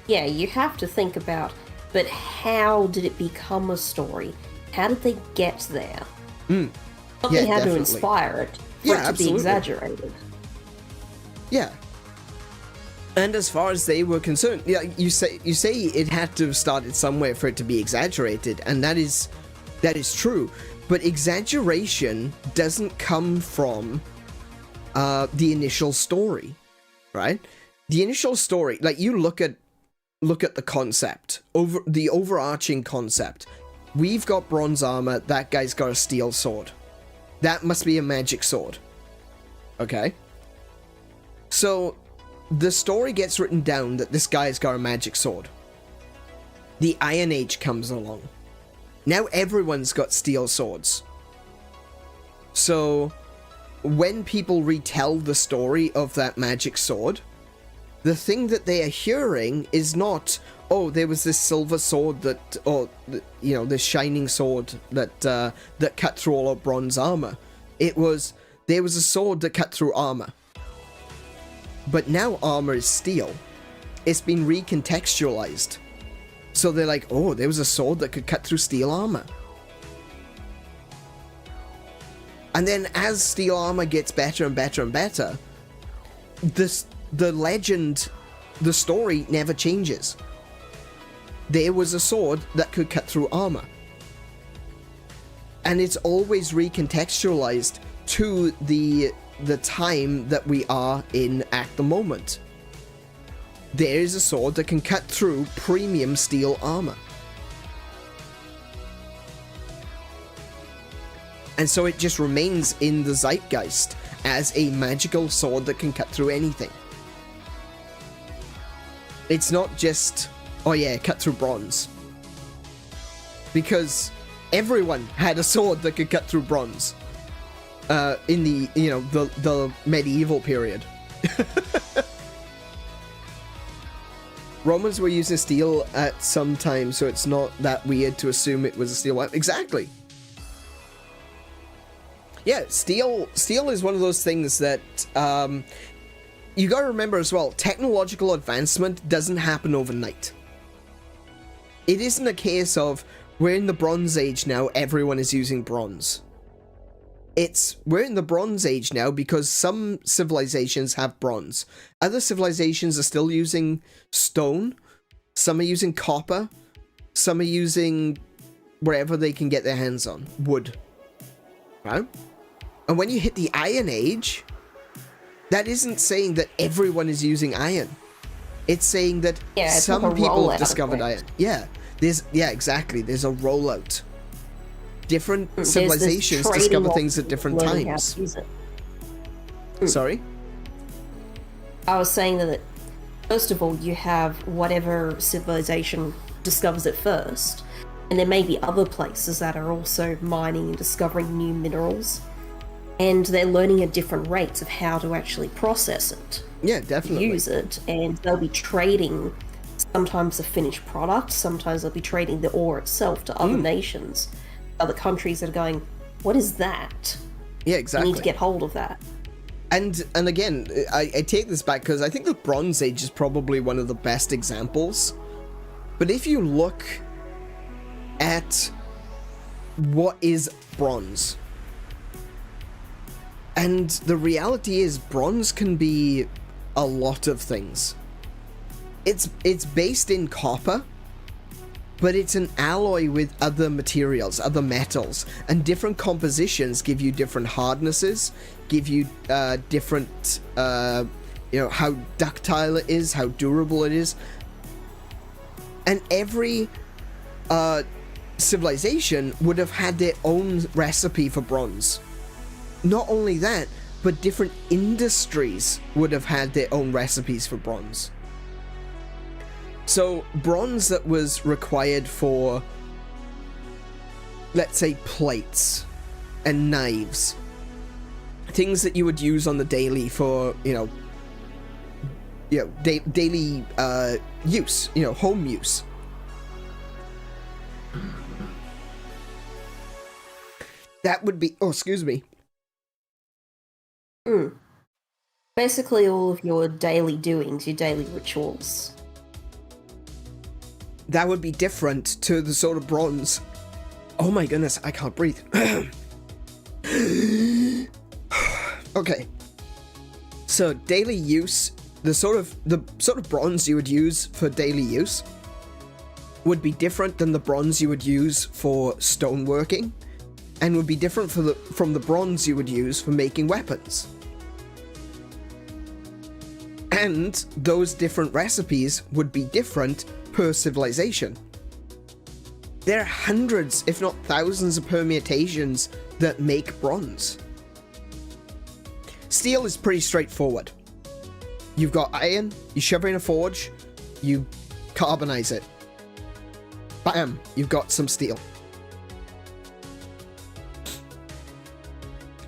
Yeah, you have to think about, but how did it become a story? How did they get there? Something had to inspire it for it to be exaggerated. Yeah. And as far as they were concerned, yeah, you say it had to have started somewhere for it to be exaggerated, and that is true. But exaggeration doesn't come from the initial story, right? The initial story, like you look at the concept, the overarching concept. We've got bronze armor, that guy's got a steel sword. That must be a magic sword. Okay? So, the story gets written down that this guy's got a magic sword. The Iron Age comes along. Now everyone's got steel swords. So, when people retell the story of that magic sword, the thing that they are hearing is not, oh, there was this silver sword that, or, you know, this shining sword that cut through all of bronze armor. It was, there was a sword that cut through armor. But now armor is steel. It's been recontextualized. So they're like, oh, there was a sword that could cut through steel armor. And then as steel armor gets better and better and better, the legend, the story never changes. There was a sword that could cut through armor. And it's always recontextualized to the time that we are in at the moment. There is a sword that can cut through premium steel armor. And so it just remains in the zeitgeist as a magical sword that can cut through anything. It's not just, oh yeah, cut through bronze. Because everyone had a sword that could cut through bronze. In the, you know, the medieval period. Romans were using steel at some time, so it's not that weird to assume it was a steel weapon. Exactly. Yeah, steel is one of those things that, you gotta remember as well, technological advancement doesn't happen overnight. It isn't a case of, we're in the Bronze Age now, everyone is using bronze. We're in the Bronze Age now because some civilizations have bronze. Other civilizations are still using stone. Some are using copper. Some are using wherever they can get their hands on. Wood. Right? And when you hit the Iron Age, that isn't saying that everyone is using iron. It's saying that some like people have discovered iron. Yeah. Exactly. There's a rollout. Different civilizations discover things at different times. Sorry? I was saying that, first of all, you have whatever civilization discovers it first, and there may be other places that are also mining and discovering new minerals, and they're learning at different rates of how to actually process it. Yeah, definitely. Use it, and they'll be trading sometimes the finished product, sometimes they'll be trading the ore itself to other nations. Other countries that are going, what is that? Yeah, exactly. You need to get hold of that. And again, I take this back because I think the Bronze Age is probably one of the best examples. But if you look at what is bronze, and the reality is bronze can be a lot of things. It's based in copper, but it's an alloy with other materials, other metals, and different compositions give you different hardnesses, give you different, you know, how ductile it is, how durable it is. And every civilization would have had their own recipe for bronze. Not only that, but different industries would have had their own recipes for bronze. So bronze that was required for, let's say, plates and knives, things that you would use on the daily for, daily use, home use. That would be, excuse me. Basically all of your daily doings, your daily rituals. That would be different to the sort of bronze. Oh my goodness, I can't breathe. Okay. So daily use, the sort of bronze you would use for daily use would be different than the bronze you would use for stoneworking, and would be different from the bronze you would use for making weapons. And those different recipes would be different per civilization. There are hundreds, if not thousands, of permutations that make bronze. Steel is pretty straightforward. You've got iron, you shove it in a forge, you carbonize it. Bam, you've got some steel.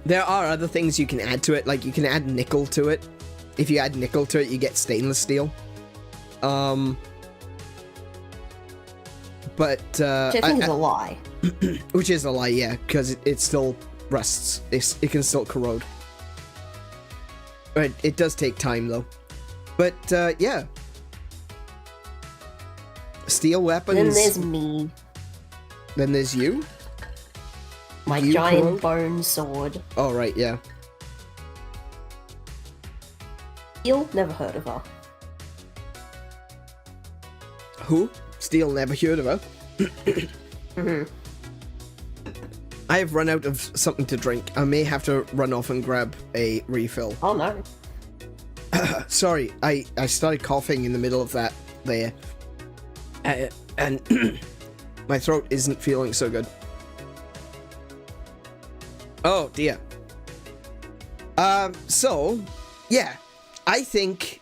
There are other things you can add to it, like you can add nickel to it. If you add nickel to it, you get stainless steel. But which I think is a lie. Which is a lie, yeah, because it still rusts. It can still corrode. It does take time, though. But, yeah. Steel weapons... Then there's me. Then there's you? My giant bone sword. Oh, right, yeah. Steel? Never heard of her. Who? Steel, never heard of her. I have run out of something to drink. I may have to run off and grab a refill. Oh no. Sorry, I started coughing in the middle of that there. And my throat isn't feeling so good. Oh dear. So, yeah. I think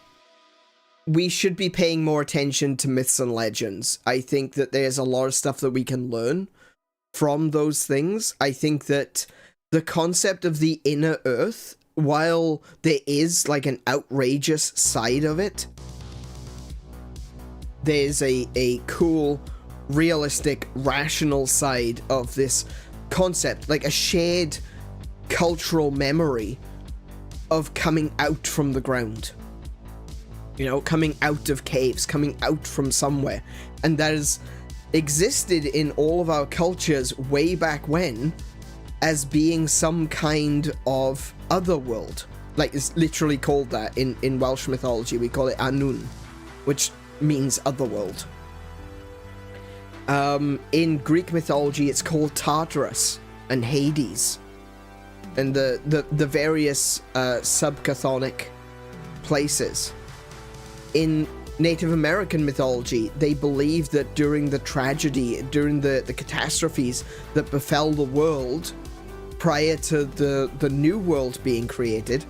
we should be paying more attention to myths and legends. I think that there's a lot of stuff that we can learn from those things. I think that the concept of the inner earth, while there is like an outrageous side of it, there's a cool, realistic, rational side of this concept, like a shared cultural memory of coming out from the ground. Coming out of caves, coming out from somewhere. And that has existed in all of our cultures way back when as being some kind of otherworld. Like, it's literally called that in Welsh mythology. We call it Annwn, which means otherworld. In Greek mythology, it's called Tartarus and Hades. And the various subchthonic places. In Native American mythology, they believe that during the tragedy, during the catastrophes that befell the world prior to the new world being created,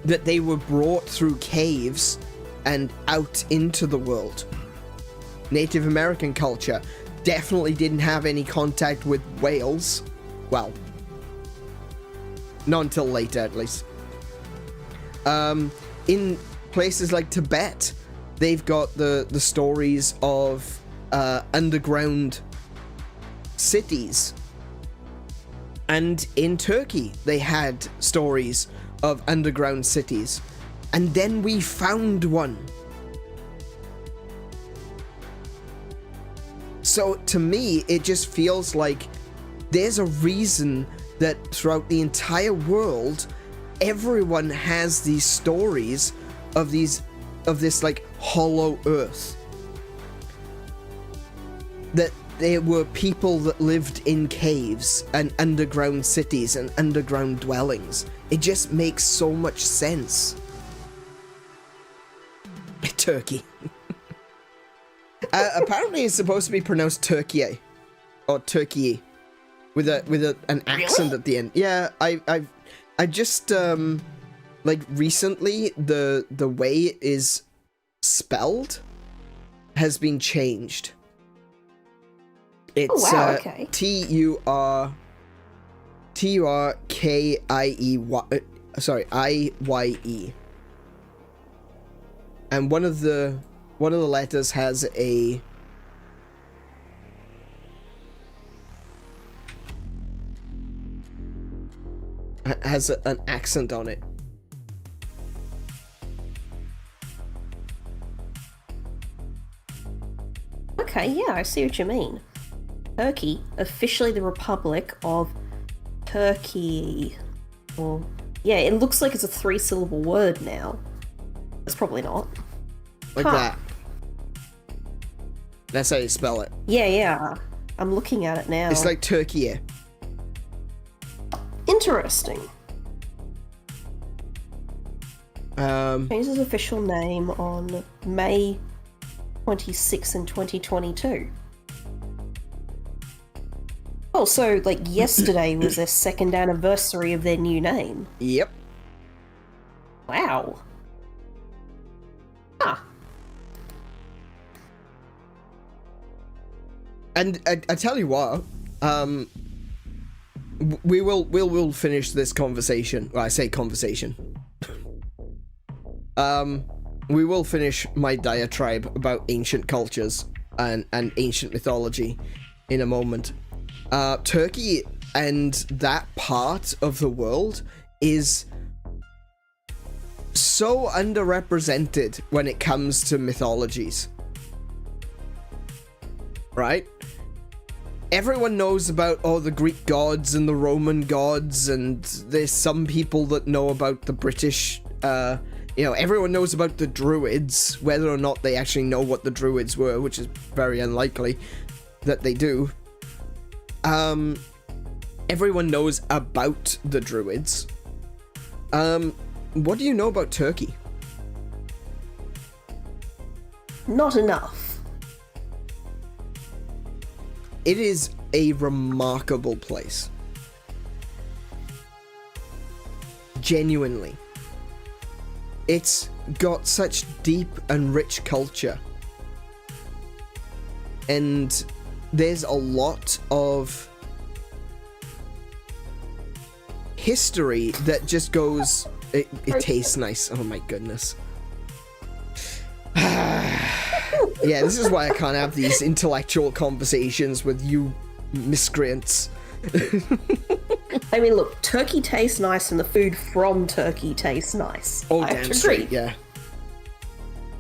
that they were brought through caves and out into the world. Native American culture definitely didn't have any contact with whales. Well, not until later, at least. In places like Tibet, they've got the stories of underground cities. And in Turkey, they had stories of underground cities. And then we found one. So to me, it just feels like there's a reason that throughout the entire world, everyone has these stories of this like hollow earth. That there were people that lived in caves and underground cities and underground dwellings. It just makes so much sense. Turkey. Apparently, it's supposed to be pronounced Turkey, or Turkey, with an accent at the end. Yeah, I just like recently the way it is spelled has been changed. It's okay. Turkieye. And one of the letters has an accent on it. Okay, yeah, I see what you mean. Turkey, officially the Republic of Turkey. Well, yeah, it looks like it's a 3-syllable word now. It's probably not. Like that. That's how you spell it. Yeah. I'm looking at it now. It's like Turkey. Interesting. Changed his official name on May 26 in 2022. Oh, so like yesterday was their 2nd anniversary of their new name. Yep. Wow. Huh. And I tell you what, we will finish this conversation. Well, I say conversation. We will finish my diatribe about ancient cultures and ancient mythology in a moment. Turkey and that part of the world is so underrepresented when it comes to mythologies. Right? Everyone knows about the Greek gods and the Roman gods, and there's some people that know about the British, everyone knows about the Druids, whether or not they actually know what the Druids were, which is very unlikely that they do. Everyone knows about the Druids. What do you know about Turkey? Not enough. It is a remarkable place. Genuinely. It's got such deep and rich culture. And there's a lot of history that just goes... It tastes nice. Oh my goodness. Yeah, this is why I can't have these intellectual conversations with you miscreants. I mean, look, turkey tastes nice and the food from turkey tastes nice. Oh, I have damn to straight, agree. yeah.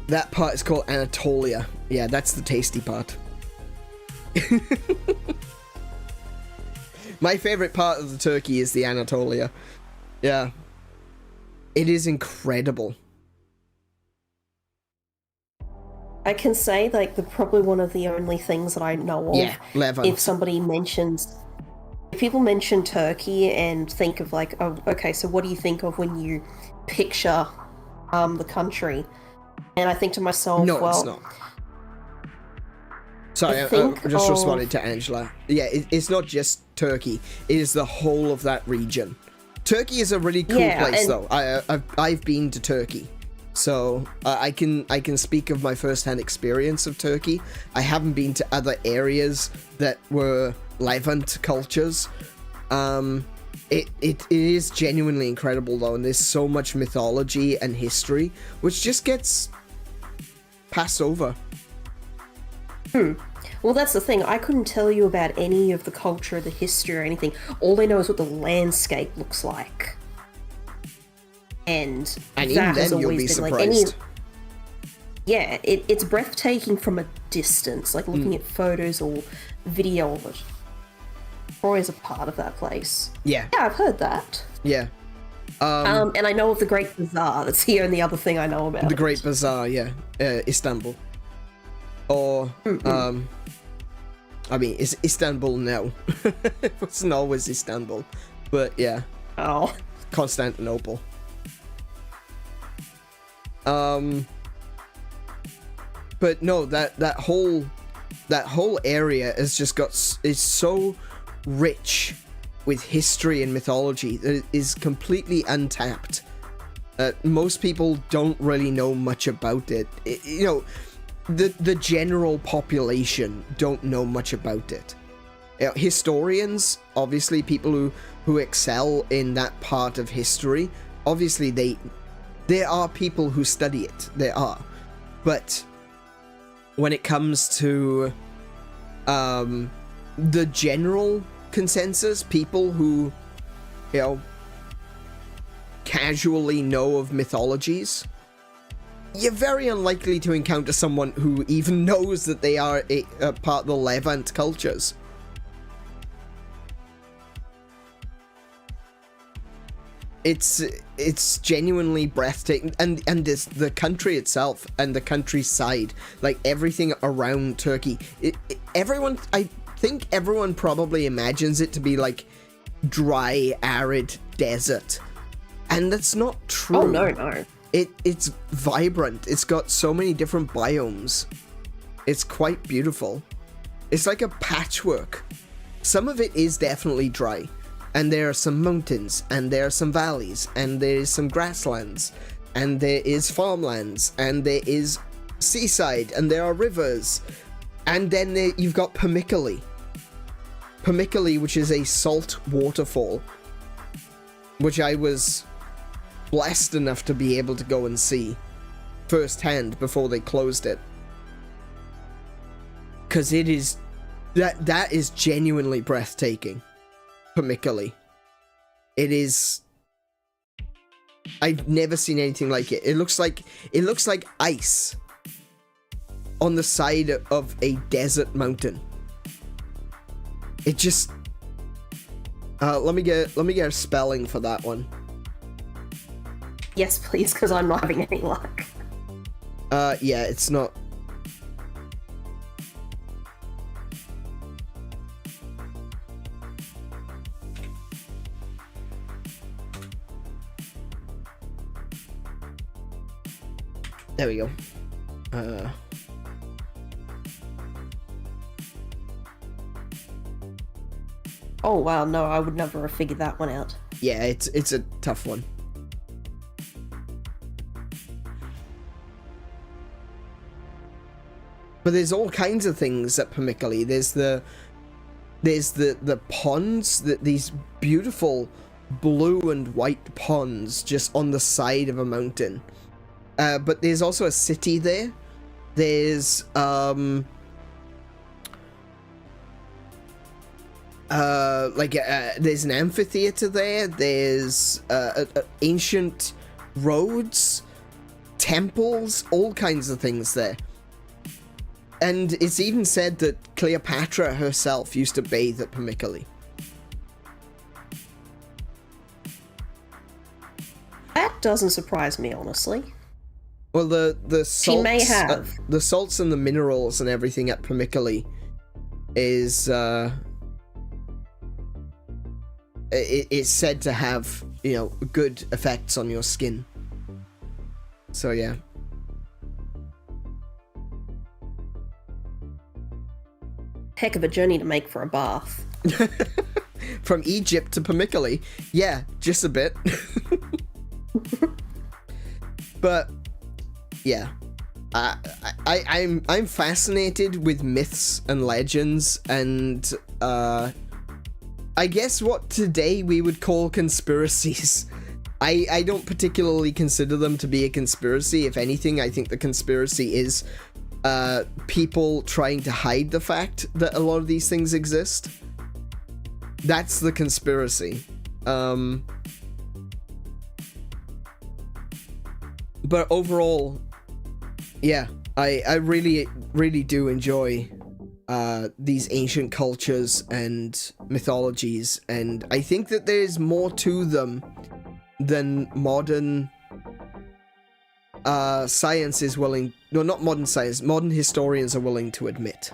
That part is called Anatolia. Yeah, that's the tasty part. My favorite part of the turkey is the Anatolia. Yeah. It is incredible. I can say, like, probably one of the only things that I know of, if people mention Turkey and think of, like, oh, okay, so what do you think of when you picture the country? And I think to myself, no, well... it's not. Sorry, I'm just responding to Angela. Yeah, it's not just Turkey. It is the whole of that region. Turkey is a really cool place, though. I've been to Turkey. So I can speak of my first-hand experience of Turkey. I haven't been to other areas that were Levant cultures. It is genuinely incredible though, and there's so much mythology and history which just gets passed over. Well, that's the thing. I couldn't tell you about any of the culture, the history, or anything. All I know is what the landscape looks like. And even that has then you'll be always been surprised. Yeah, it's breathtaking from a distance, like looking at photos or video of it. Always a part of that place. Yeah, I've heard that. Yeah. And I know of the Great Bazaar. That's the only other thing I know about. The Great Bazaar, yeah, Istanbul, or I mean, it's Istanbul now. It wasn't always Istanbul, but yeah. Oh, Constantinople. But no, that whole area has just is so rich with history and mythology that it is completely untapped. Most people don't really know much about it. You know, the general population don't know much about it. Historians, obviously, people who excel in that part of history, obviously there are people who study it. There are, but when it comes to the general consensus, people who, you know, casually know of mythologies, you're very unlikely to encounter someone who even knows that they are a part of the Levant cultures. It's genuinely breathtaking, and this, the country itself and the countryside, like everything around Turkey, I think everyone probably imagines it to be like dry, arid desert, and that's not true. Oh no. It's vibrant. It's got so many different biomes. It's quite beautiful. It's like a patchwork. Some of it is definitely dry, and there are some mountains, and there are some valleys, and there is some grasslands, and there is farmlands, and there is seaside, and there are rivers, and then you've got Pamukkale, which is a salt waterfall, which I was blessed enough to be able to go and see firsthand before they closed it, because it is that is genuinely breathtaking. Pamukkale. It is. I've never seen anything like it. It looks like ice on the side of a desert mountain. It just. Let me get a spelling for that one. Yes, please, because I'm not having any luck. Yeah, it's not. There we go. Oh wow, no, I would never have figured that one out. Yeah, it's a tough one. But there's all kinds of things at Pamukkale. There's the ponds, these beautiful blue and white ponds just on the side of a mountain. But there's also a city there. There's there's an amphitheater there. There's ancient roads, temples, all kinds of things there. And it's even said that Cleopatra herself used to bathe at Pamukkale. That doesn't surprise me, honestly. Well, the salts, she may have. The salts and the minerals and everything at Pamukkale is it's said to have, you know, good effects on your skin. So yeah. Heck of a journey to make for a bath. From Egypt to Pamukkale, yeah, just a bit. But yeah, I'm fascinated with myths and legends, and I guess what today we would call conspiracies. I don't particularly consider them to be a conspiracy. If anything, I think the conspiracy is people trying to hide the fact that a lot of these things exist. That's the conspiracy. But overall, yeah, I really, really do enjoy these ancient cultures and mythologies, and I think that there's more to them than modern science is willing... No, not modern science. Modern historians are willing to admit.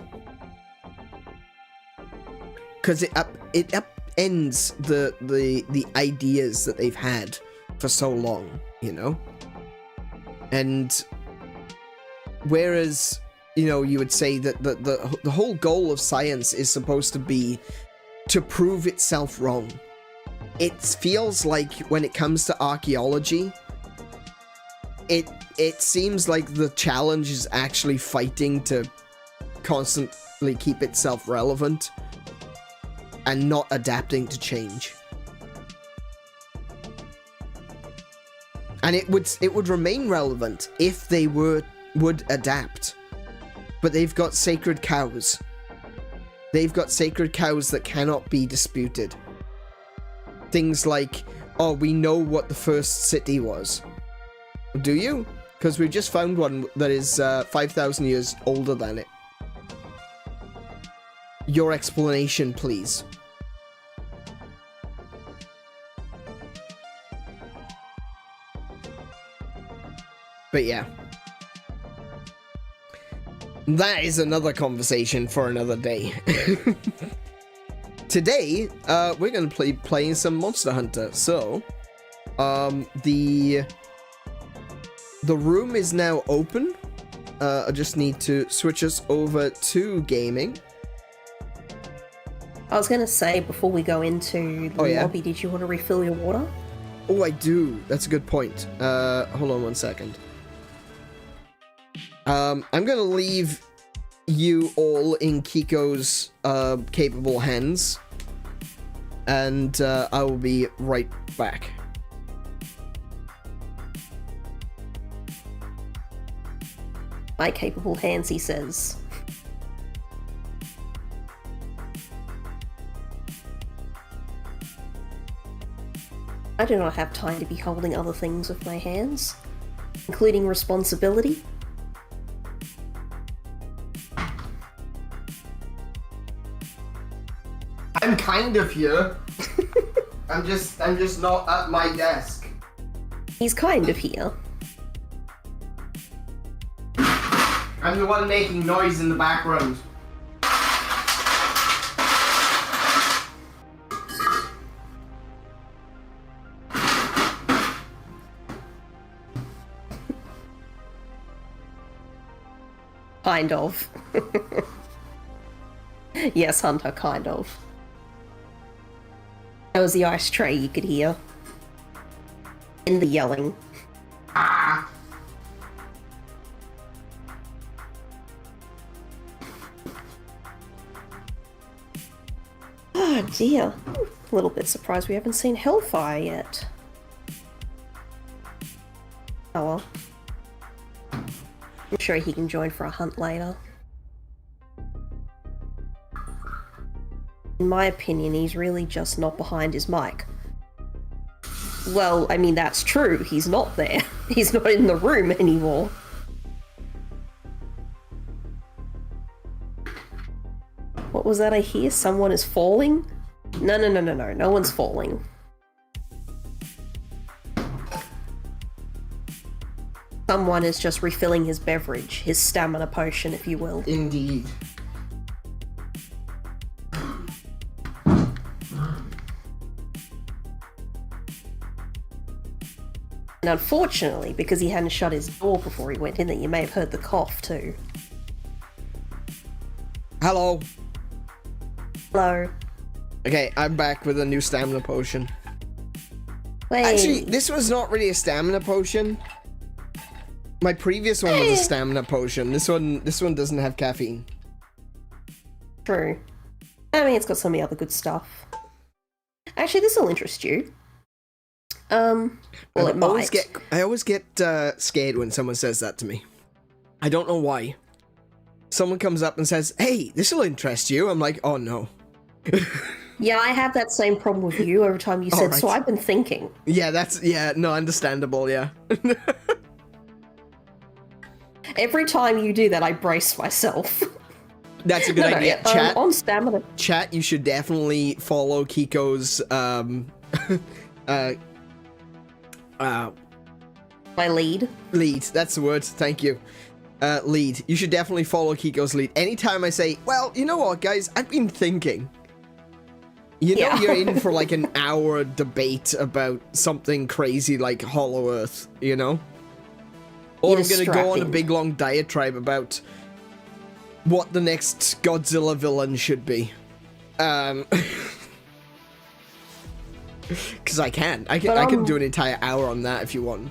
Because it upends the ideas that they've had for so long, you know? And whereas you know, you would say that the whole goal of science is supposed to be to prove itself wrong. It feels like when it comes to archaeology, it seems like the challenge is actually fighting to constantly keep itself relevant and not adapting to change. And it would remain relevant if they would adapt. But they've got sacred cows. They've got sacred cows that cannot be disputed. Things like, oh, we know what the first city was. Do you? Because we just found one that is 5,000 years older than it. Your explanation, please. But yeah. That is another conversation for another day. Today, we're going to be playing some Monster Hunter. So, the room is now open. I just need to switch us over to gaming. I was going to say, before we go into the lobby, did you want to refill your water? Oh, I do. That's a good point. Hold on one second. I'm going to leave you all in Kiko's capable hands. And I will be right back. My capable hands, he says. I do not have time to be holding other things with my hands, including responsibility. I'm kind of here. I'm just not at my desk. He's kind of here. I'm the one making noise in the background. Kind of. Yes, Hunter, kind of. That was the ice tray you could hear. And the yelling. Ah. Oh dear. A little bit surprised we haven't seen Hellfire yet. Oh well. I'm sure he can join for a hunt later. In my opinion, he's really just not behind his mic. Well, I mean, that's true. He's not there. He's not in the room anymore. What was that I hear? Someone is falling? No. No one's falling. Someone is just refilling his beverage. His stamina potion, if you will. Indeed. And unfortunately, because he hadn't shut his door before he went in there, you may have heard the cough too. Hello. Hello. Okay, I'm back with a new stamina potion. Wait. Actually, this was not really a stamina potion. My previous one was a stamina potion. This one doesn't have caffeine. True. I mean, it's got some of the other good stuff. Actually, this will interest you. Well, it might. I always get scared when someone says that to me. I don't know why. Someone comes up and says, "Hey, this will interest you." I'm like, "Oh no." Yeah, I have that same problem with you every time you said, right. So I've been thinking. Yeah, no, understandable, yeah. Every time you do that, I brace myself. That's a good idea. Chat, on stamina. Chat, you should definitely follow Kiko's, my lead. Lead, that's the word, thank you. Lead. You should definitely follow Kiko's lead. Anytime I say, well, you know what, guys, I've been thinking. You know, you're in for like an hour debate about something crazy like Hollow Earth, you know? Or I'm gonna go on a big long diatribe about what the next Godzilla villain should be. Because I can do an entire hour on that if you want.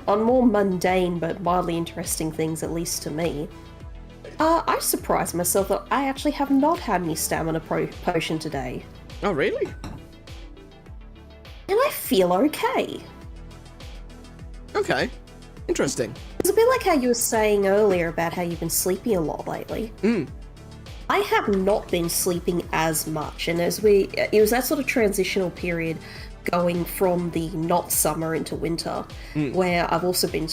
On more mundane but mildly interesting things, at least to me, I surprised myself that I actually have not had any stamina potion today. Oh, really? And I feel okay. Okay. Interesting. It's a bit like how you were saying earlier about how you've been sleeping a lot lately. I have not been sleeping as much, and it was that sort of transitional period going from the not summer into winter, where I've also been,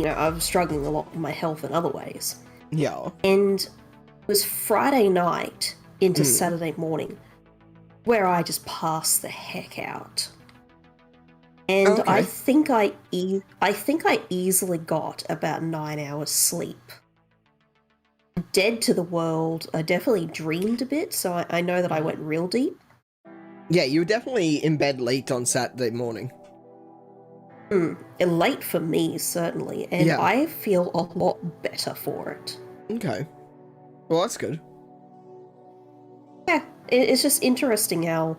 I'm struggling a lot with my health in other ways. Yeah. And it was Friday night into Saturday morning where I just passed the heck out. And Okay. I think I easily got about 9 hours sleep. Dead to the world. I definitely dreamed a bit, so I know that I went real deep. Yeah, you were definitely in bed late on Saturday morning. And late for me, certainly, and Yeah. I feel a lot better for it. Okay. Well, that's good. Yeah, it's just interesting how,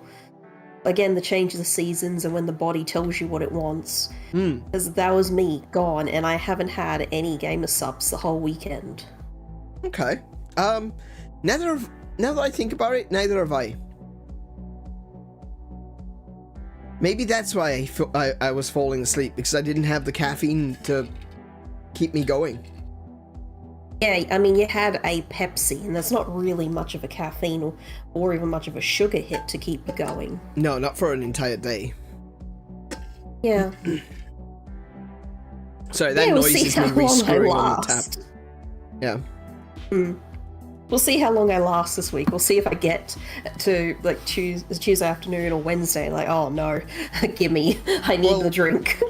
again, the change of the seasons and when the body tells you what it wants. Because that was me, gone, and I haven't had any gamer subs the whole weekend. Okay. Now that I think about it, neither have I. Maybe that's why I was falling asleep, because I didn't have the caffeine to keep me going. Yeah, I mean, you had a Pepsi, and that's not really much of a caffeine or even much of a sugar hit to keep you going. No, not for an entire day. Yeah. Sorry, that Yeah, we'll noise see is me how long I rescrewing on the tap. last. Yeah. We'll see how long I last this week. We'll see if I get to, like, Tuesday afternoon or Wednesday, like, oh no, gimme, I need the drink.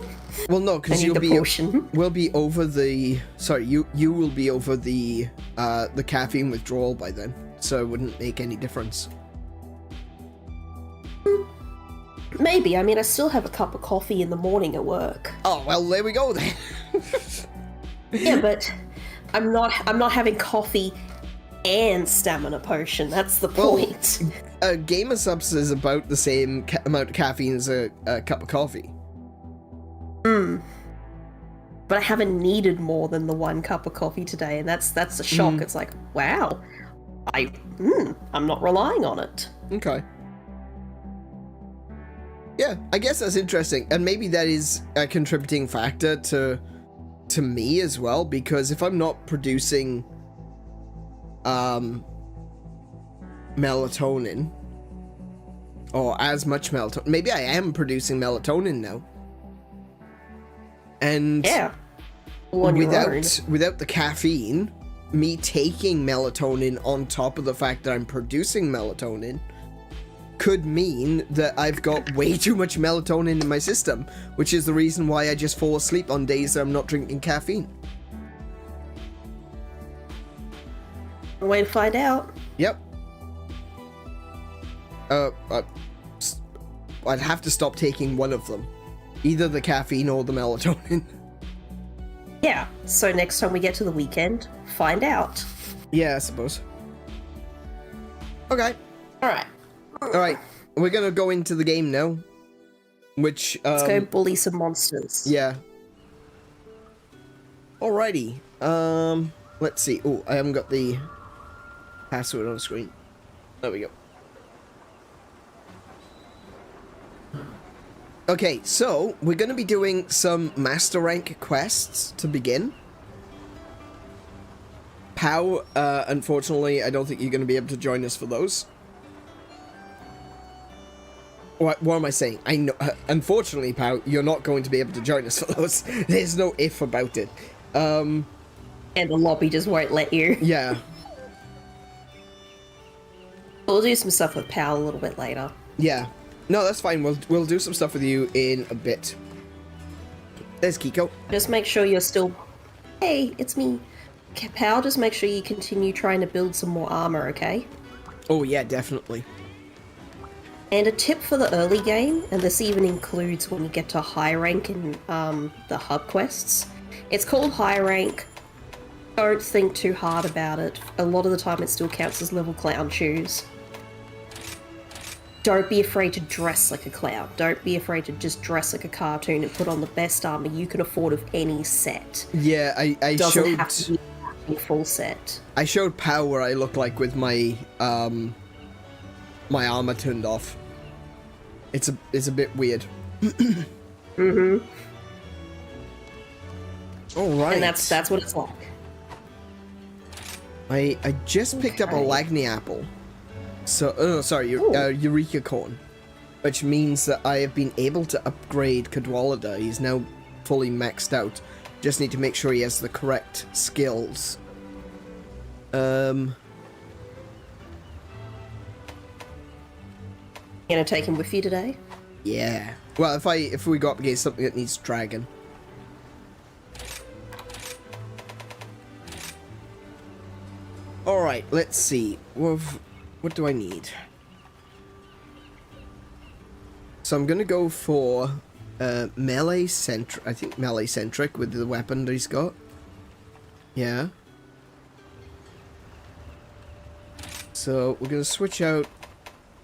Well, no, because I need the potion. we'll be over the. Sorry, you will be over the caffeine withdrawal by then, so it wouldn't make any difference. Maybe. I mean, I still have a cup of coffee in the morning at work. Oh well, there we go then. Yeah, but I'm not having coffee and stamina potion. That's the point. Gamer subs is about the same amount of caffeine as a cup of coffee. But I haven't needed more than the 1 cup of coffee today, and that's a shock. It's like, wow, I'm not relying on it. Okay. Yeah, I guess that's interesting, and maybe that is a contributing factor to me as well, because if I'm not producing melatonin or as much melatonin, maybe I am producing melatonin now. And Yeah. On your own. without the caffeine, me taking melatonin on top of the fact that I'm producing melatonin could mean that I've got way too much melatonin in my system, which is the reason why I just fall asleep on days that I'm not drinking caffeine. Way to find out. Yep. I'd have to stop taking one of them. Either the caffeine or the melatonin. Yeah, so next time we get to the weekend, find out. Yeah, I suppose. Okay. Alright. We're gonna go into the game now. Which, Let's go bully some monsters. Yeah. Alrighty. Let's see. Oh, I haven't got the password on the screen. There we go. Okay, so we're going to be doing some master rank quests to begin. Pow, unfortunately, I don't think you're going to be able to join us for those. What am I saying? I know. Unfortunately, Pow, you're not going to be able to join us for those. There's no if about it. And the lobby just won't let you. Yeah. We'll do some stuff with Pal a little bit later. Yeah. No, that's fine. We'll do some stuff with you in a bit. There's Kiko. Just make sure you're still... Hey, it's me. Pal, just make sure you continue trying to build some more armor, okay? Oh, yeah, definitely. And a tip for the early game, and this even includes when you get to high rank in the hub quests. It's called high rank Don't think too hard about it. A lot of the time it still counts as level clown shoes. Don't be afraid to dress like a clown. Don't be afraid to just dress like a cartoon and put on the best armor you can afford of any set. Yeah, I Doesn't showed... have to be a full set. I showed Pow what I look like with my, my armor turned off. It's a bit weird. Mm-hmm. Alright. And that's what it's like. I just picked up a Lagny apple. So, oh, sorry, Eureka corn. Which means that I have been able to upgrade Cadwallader. He's now fully maxed out. Just need to make sure he has the correct skills. You gonna take him with you today? Yeah. Well, if we go up against something that needs dragon. Alright, let's see. What do I need? So I'm gonna go for melee centric. I think melee centric with the weapon that he's got. Yeah. So we're gonna switch out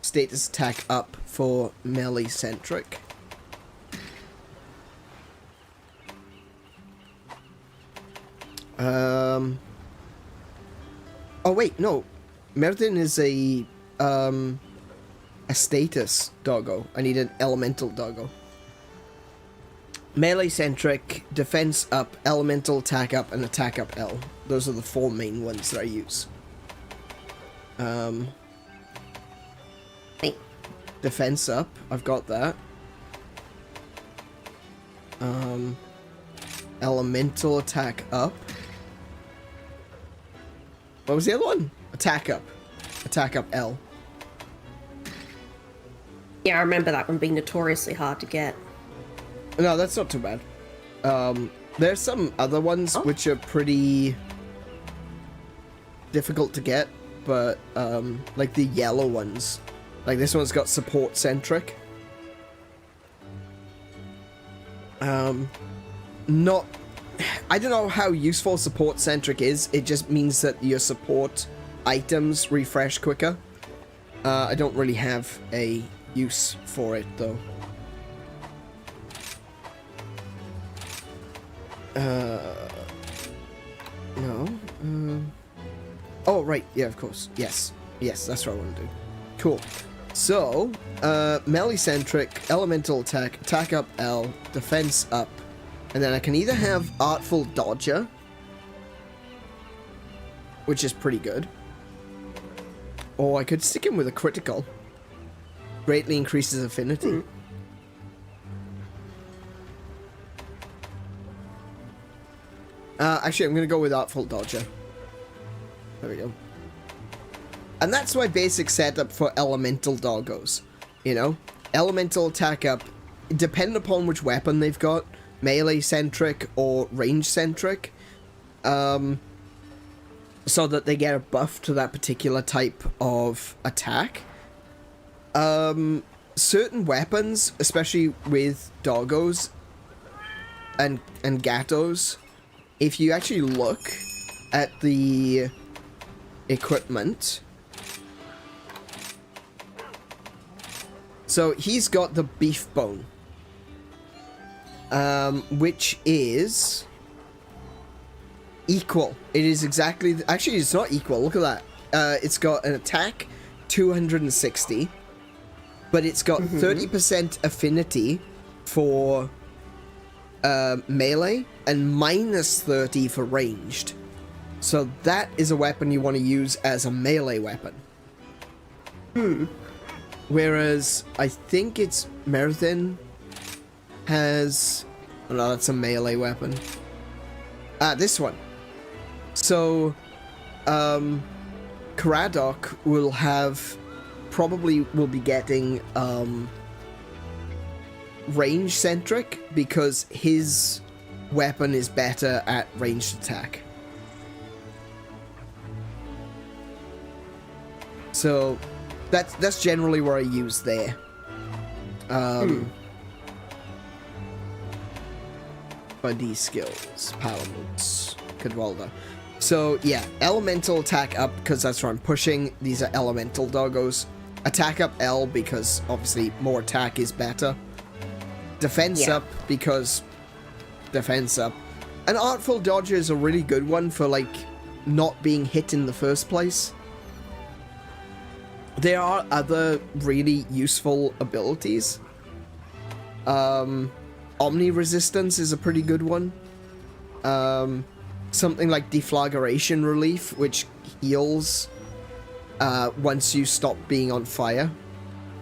status attack up for melee centric. Oh wait, no. Merdin is a status doggo. I need an elemental doggo. Melee centric, defense up, elemental attack up, and attack up L. Those are the 4 main ones that I use. Defense up, I've got that. Elemental attack up. What was the other one? Attack up. Attack up L. Yeah, I remember that one being notoriously hard to get. No, that's not too bad. There's some other ones which are pretty difficult to get, but like the yellow ones. Like this one's got support centric. Not... I don't know how useful support centric is. It just means that your support items refresh quicker. I don't really have a use for it though. No. Oh, right. Yeah, of course. Yes. Yes, that's what I want to do. Cool. So, melee-centric, elemental attack, attack up L, defense up, and then I can either have Artful Dodger, which is pretty good, or I could stick him with a critical. Greatly increases affinity. Actually, I'm going to go with Artful Dodger. There we go. And that's my basic setup for elemental doggos. You know? Elemental attack up, depending upon which weapon they've got, melee-centric or range-centric, so that they get a buff to that particular type of attack. Certain weapons, especially with doggos and gatos, if you actually look at the equipment, so he's got the beef bone, which is equal. It is exactly, actually it's not equal, look at that. It's got an attack 260, but it's got 30% affinity for melee and minus 30 for ranged. So that is a weapon you want to use as a melee weapon. Whereas I think it's Merdin has... Oh no, that's a melee weapon. This one. So, Karadok will have... Probably will be getting, range-centric, because his weapon is better at ranged attack. So, that's generally where I use there. By these skills, power moves, Cadwallader. So yeah, elemental attack up because that's where I'm pushing. These are elemental doggos. Attack up L because obviously more attack is better. Defense up because defense up. An Artful Dodger is a really good one for like not being hit in the first place. There are other really useful abilities. Omni Resistance is a pretty good one. Something like Deflagration Relief, which heals once you stop being on fire.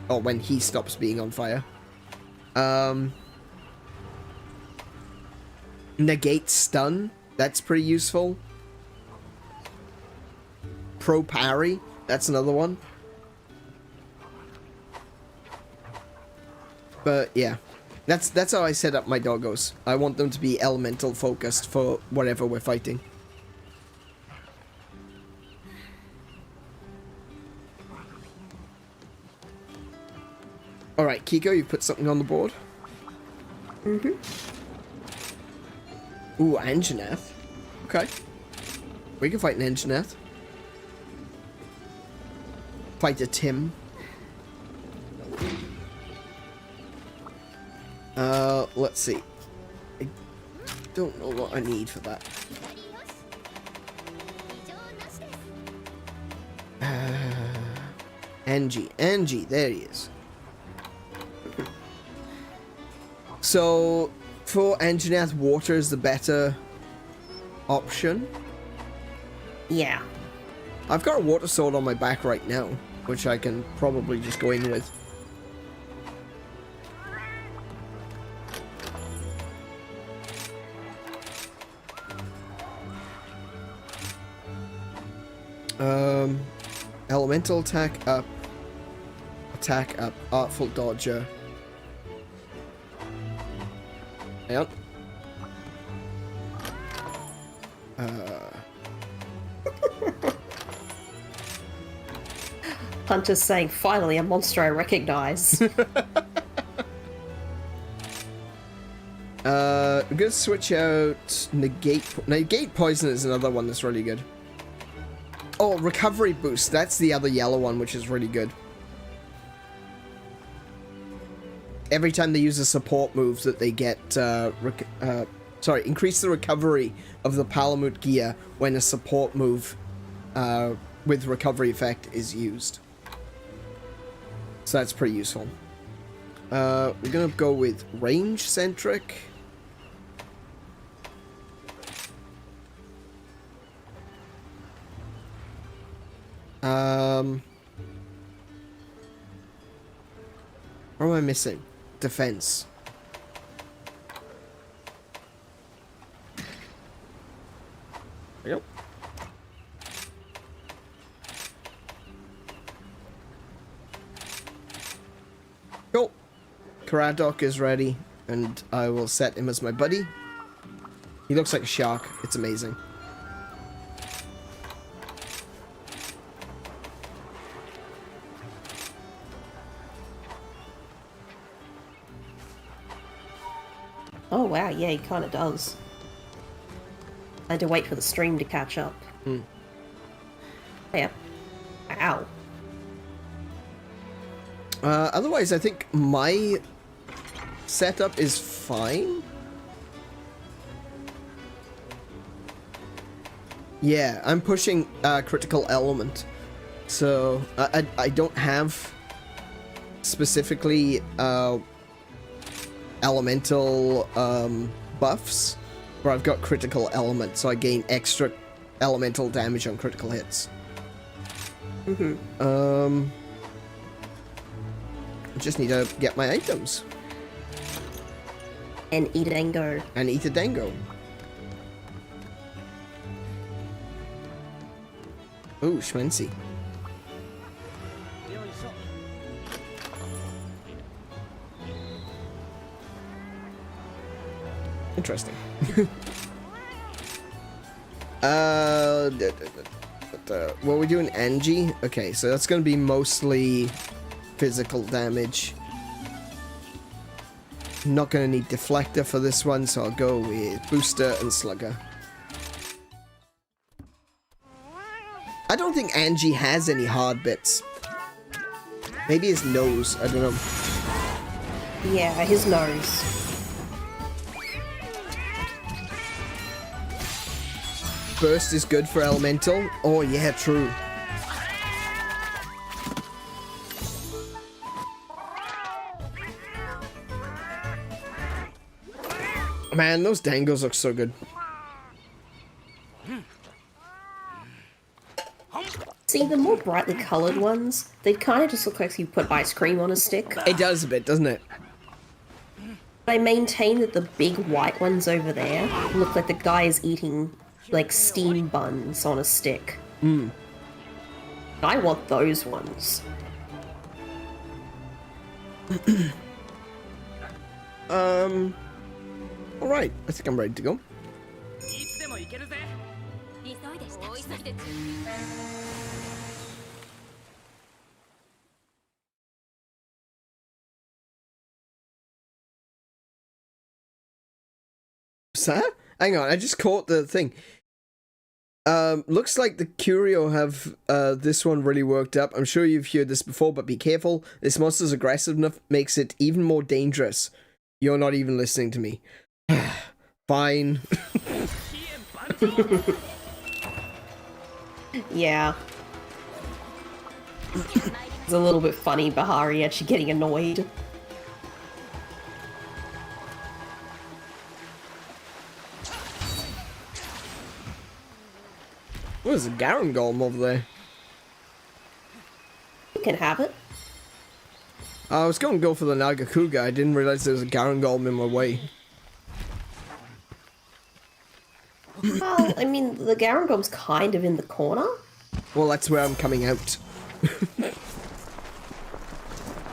Or when he stops being on fire. Negate Stun, that's pretty useful. Pro Parry, that's another one. But yeah, that's how I set up my doggos. I want them to be elemental focused for whatever we're fighting. Alright, Kiko, you put something on the board? Mm-hmm. Ooh, Anjanath. Okay. We can fight an Anjanath. Fight a Tim. Let's see. I don't know what I need for that. Angie, there he is. So, for Anjanath, water is the better option. Yeah. I've got a water sword on my back right now, which I can probably just go in with. Elemental attack up, Artful Dodger. Hang on. Hunter's saying, finally, a monster I recognize. I'm gonna switch out Negate Poison is another one that's really good. Oh, Recovery Boost, that's the other yellow one, which is really good. Every time they use a support move that they get, increase the recovery of the Palamute gear when a support move with recovery effect is used. So that's pretty useful. We're gonna go with range centric. What am I missing? Defense. There you go. Cool. Karadok is ready, and I will set him as my buddy. He looks like a shark. It's amazing. Oh wow, yeah, he kind of does. I had to wait for the stream to catch up. Yeah. Ow. Otherwise, I think my setup is fine. Yeah, I'm pushing critical element. So, I don't have specifically elemental buffs, where I've got critical element, so I gain extra elemental damage on critical hits. I just need to get my items. And eat a dango. And eat a dango. Ooh, schmancy. Interesting. What we're doing, Angie? Okay, so that's gonna be mostly physical damage. Not gonna need Deflector for this one, so I'll go with Booster and Slugger. I don't think Angie has any hard bits. Maybe his nose, I don't know. Yeah, his nose. Burst is good for elemental. Oh yeah, true. Man, those dangles look so good. See, the more brightly coloured ones, they kind of just look like you put ice cream on a stick. It does a bit, doesn't it? I maintain that the big white ones over there look like the guy is eating, like, steam buns on a stick. Mm. I want those ones. Alright, I think I'm ready to go. Sir? Hang on, I just caught the thing. Looks like the Curio have this one really worked up. I'm sure you've heard this before, but be careful. This monster's aggressiveness makes it even more dangerous. You're not even listening to me. Fine. Yeah. It's a little bit funny, Bahari actually getting annoyed. What is a Garangolm over there? You can have it. I was going to go for the Nagakuga. I didn't realize there was a Garangolm in my way. Well, I mean, the Garangolm's kind of in the corner. Well, that's where I'm coming out.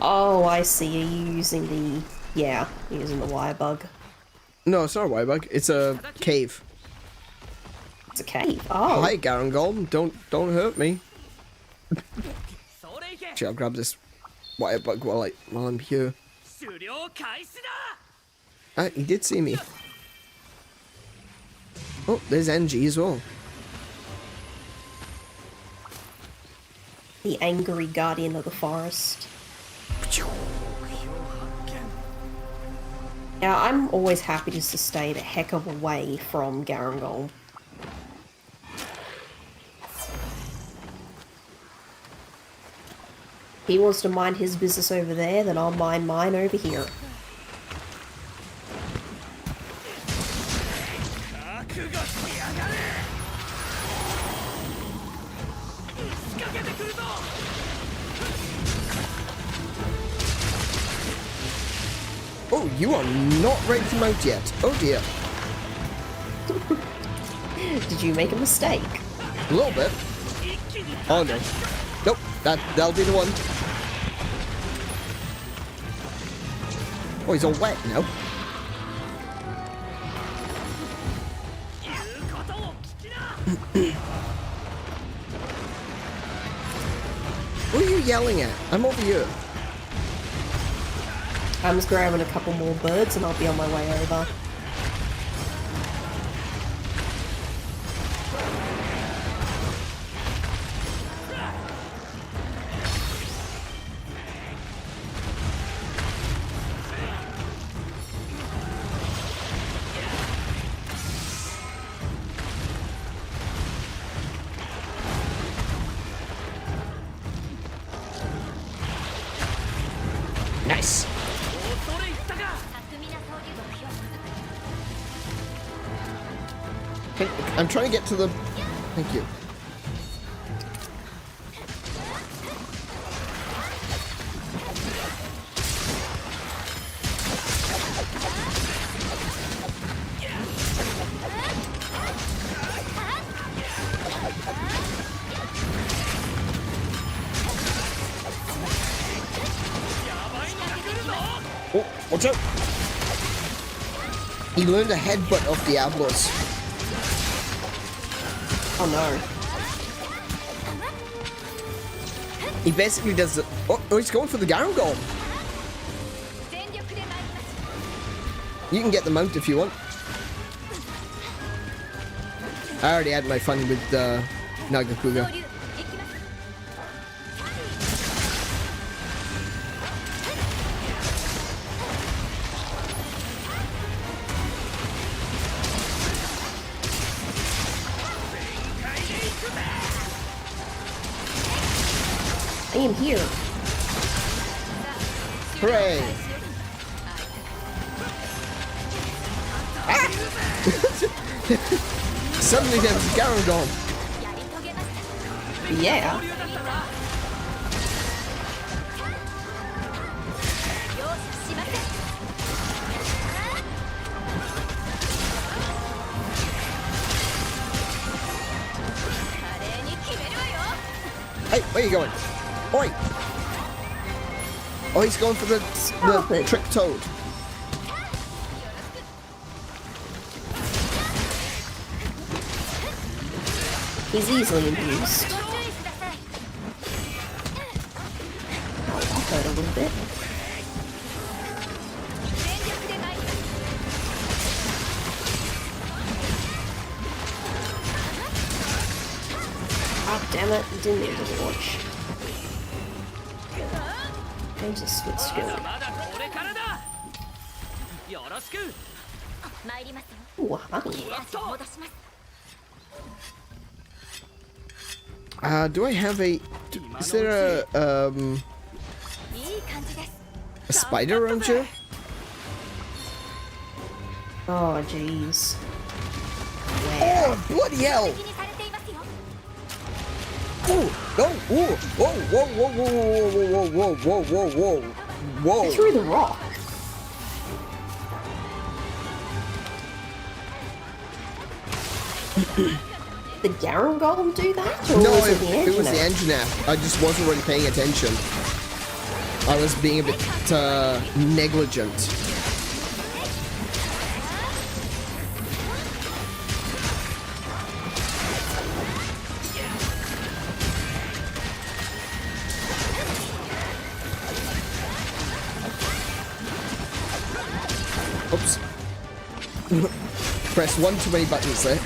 Oh, I see. Are you using the... Yeah, you're using the wire bug. No, it's not a Wybug. It's a cave. It's a cave. Oh. Hi, Garangolm. Don't hurt me. Actually, I'll grab this Wybug while I'm here. Ah, he did see me. Oh, there's NG as well. The angry guardian of the forest. Now, I'm always happy just to stay the heck of away from Garangolm. He wants to mind his business over there, then I'll mind mine over here. Oh, you are not ready to mount yet. Oh dear. Did you make a mistake? A little bit. Oh no. Nope, that'll be the one. Oh, he's all wet now. What are you yelling at? I'm over here. I'm just grabbing a couple more birds and I'll be on my way over. Nice. I'm trying to get to the... Thank you. Oh, watch out! He learned a headbutt of Diablos. Oh no. He basically does the... Oh, he's going for the Garangolm. You can get the mount if you want. I already had my fun with Nagakuga. am here. Hooray! Ah! Suddenly there was Garangol. Yeah. Hey, where are you going? Oi! Oh, he's going for the trick toad. He's easily abused. Oh, that hurt a little bit. Oh, damn it. Didn't mean to watch. There's a switch skill. Ooh, honey. Do I have a... Is there a spider around here? Oh, jeez. Oh, bloody hell! Oh, no, whoa, whoa, whoa, whoa, whoa, whoa, whoa, whoa, whoa, whoa. I threw the rock. Did Garangol do that? Or No, was it was the engine? engineer. I just wasn't really paying attention. I was being a bit negligent. Oops. Press one too many buttons there.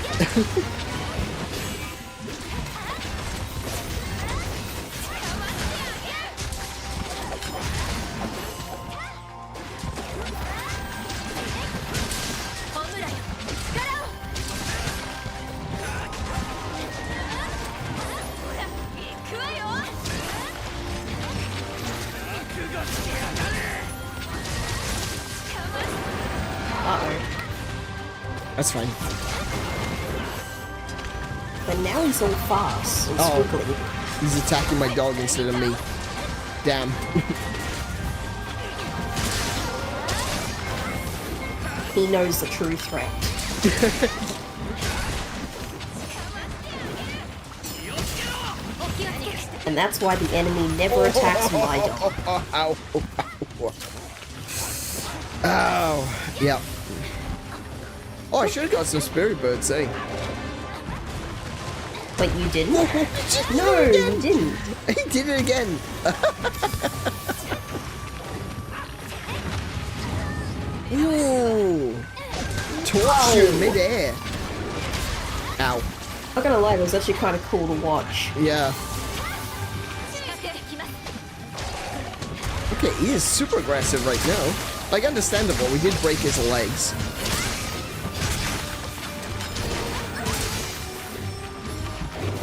That's fine. But now he's all fast and squiggly. He's attacking my dog instead of me. Damn. He knows the true threat. And that's why the enemy never attacks my dog. Ow. Ow. Yeah. Oh, I should have got some spirit birds, eh? But you didn't? No, you didn't. He did it again. Ooh. Torch you mid-air. Ow. Not gonna lie, it was actually kind of cool to watch. Yeah. Okay, he is super aggressive right now. Like, understandable. We did break his legs.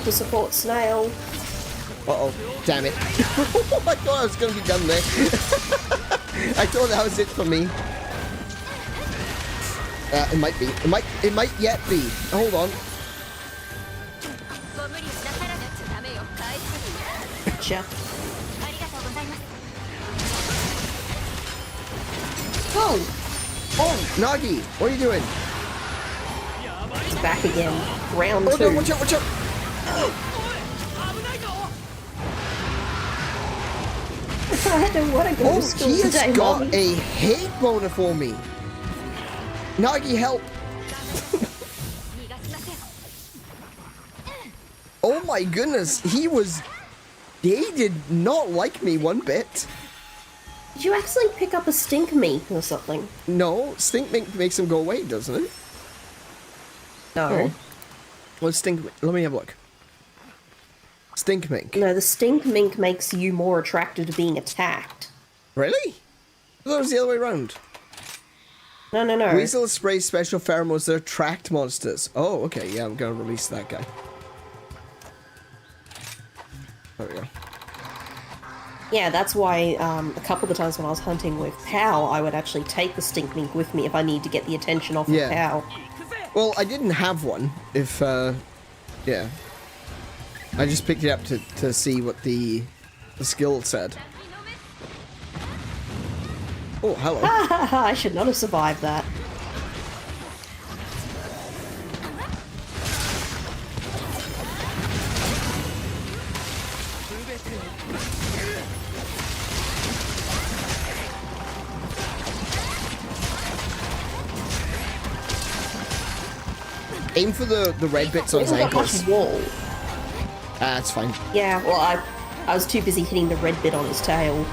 To support Snail. Uh-oh. Damn it. I thought I was going to be done there. I thought that was it for me. It might be. It might yet be. Hold on. Gotcha. Oh! Oh, Nagi, what are you doing? He's back again. Round Oh, two. no, watch out, watch out! I don't want to go Oh, to school he has today, got Mom. a hate boner for me. Nagi, help! Oh my goodness, he did not like me one bit. Did you actually pick up a stink meat or something? No, stink mink makes him go away, doesn't it? No. Oh. What's stink mink? Let me have a look. Stink mink. No, the stink mink makes you more attracted to being attacked. Really? I thought it was the other way around. No, no, no. Weasel sprays special pheromones that attract monsters. Oh, okay, yeah, I'm gonna release that guy. There we go. Yeah, that's why a couple of the times when I was hunting with Pow, I would actually take the stink mink with me if I need to get the attention off of Pow. Well, I didn't have one. If yeah, I just picked it up to see what the skill said. Oh, hello. I should not have survived that. Aim for the red bits on his ankles. Wall. Ah, that's fine. Yeah, well, I was too busy hitting the red bit on his tail.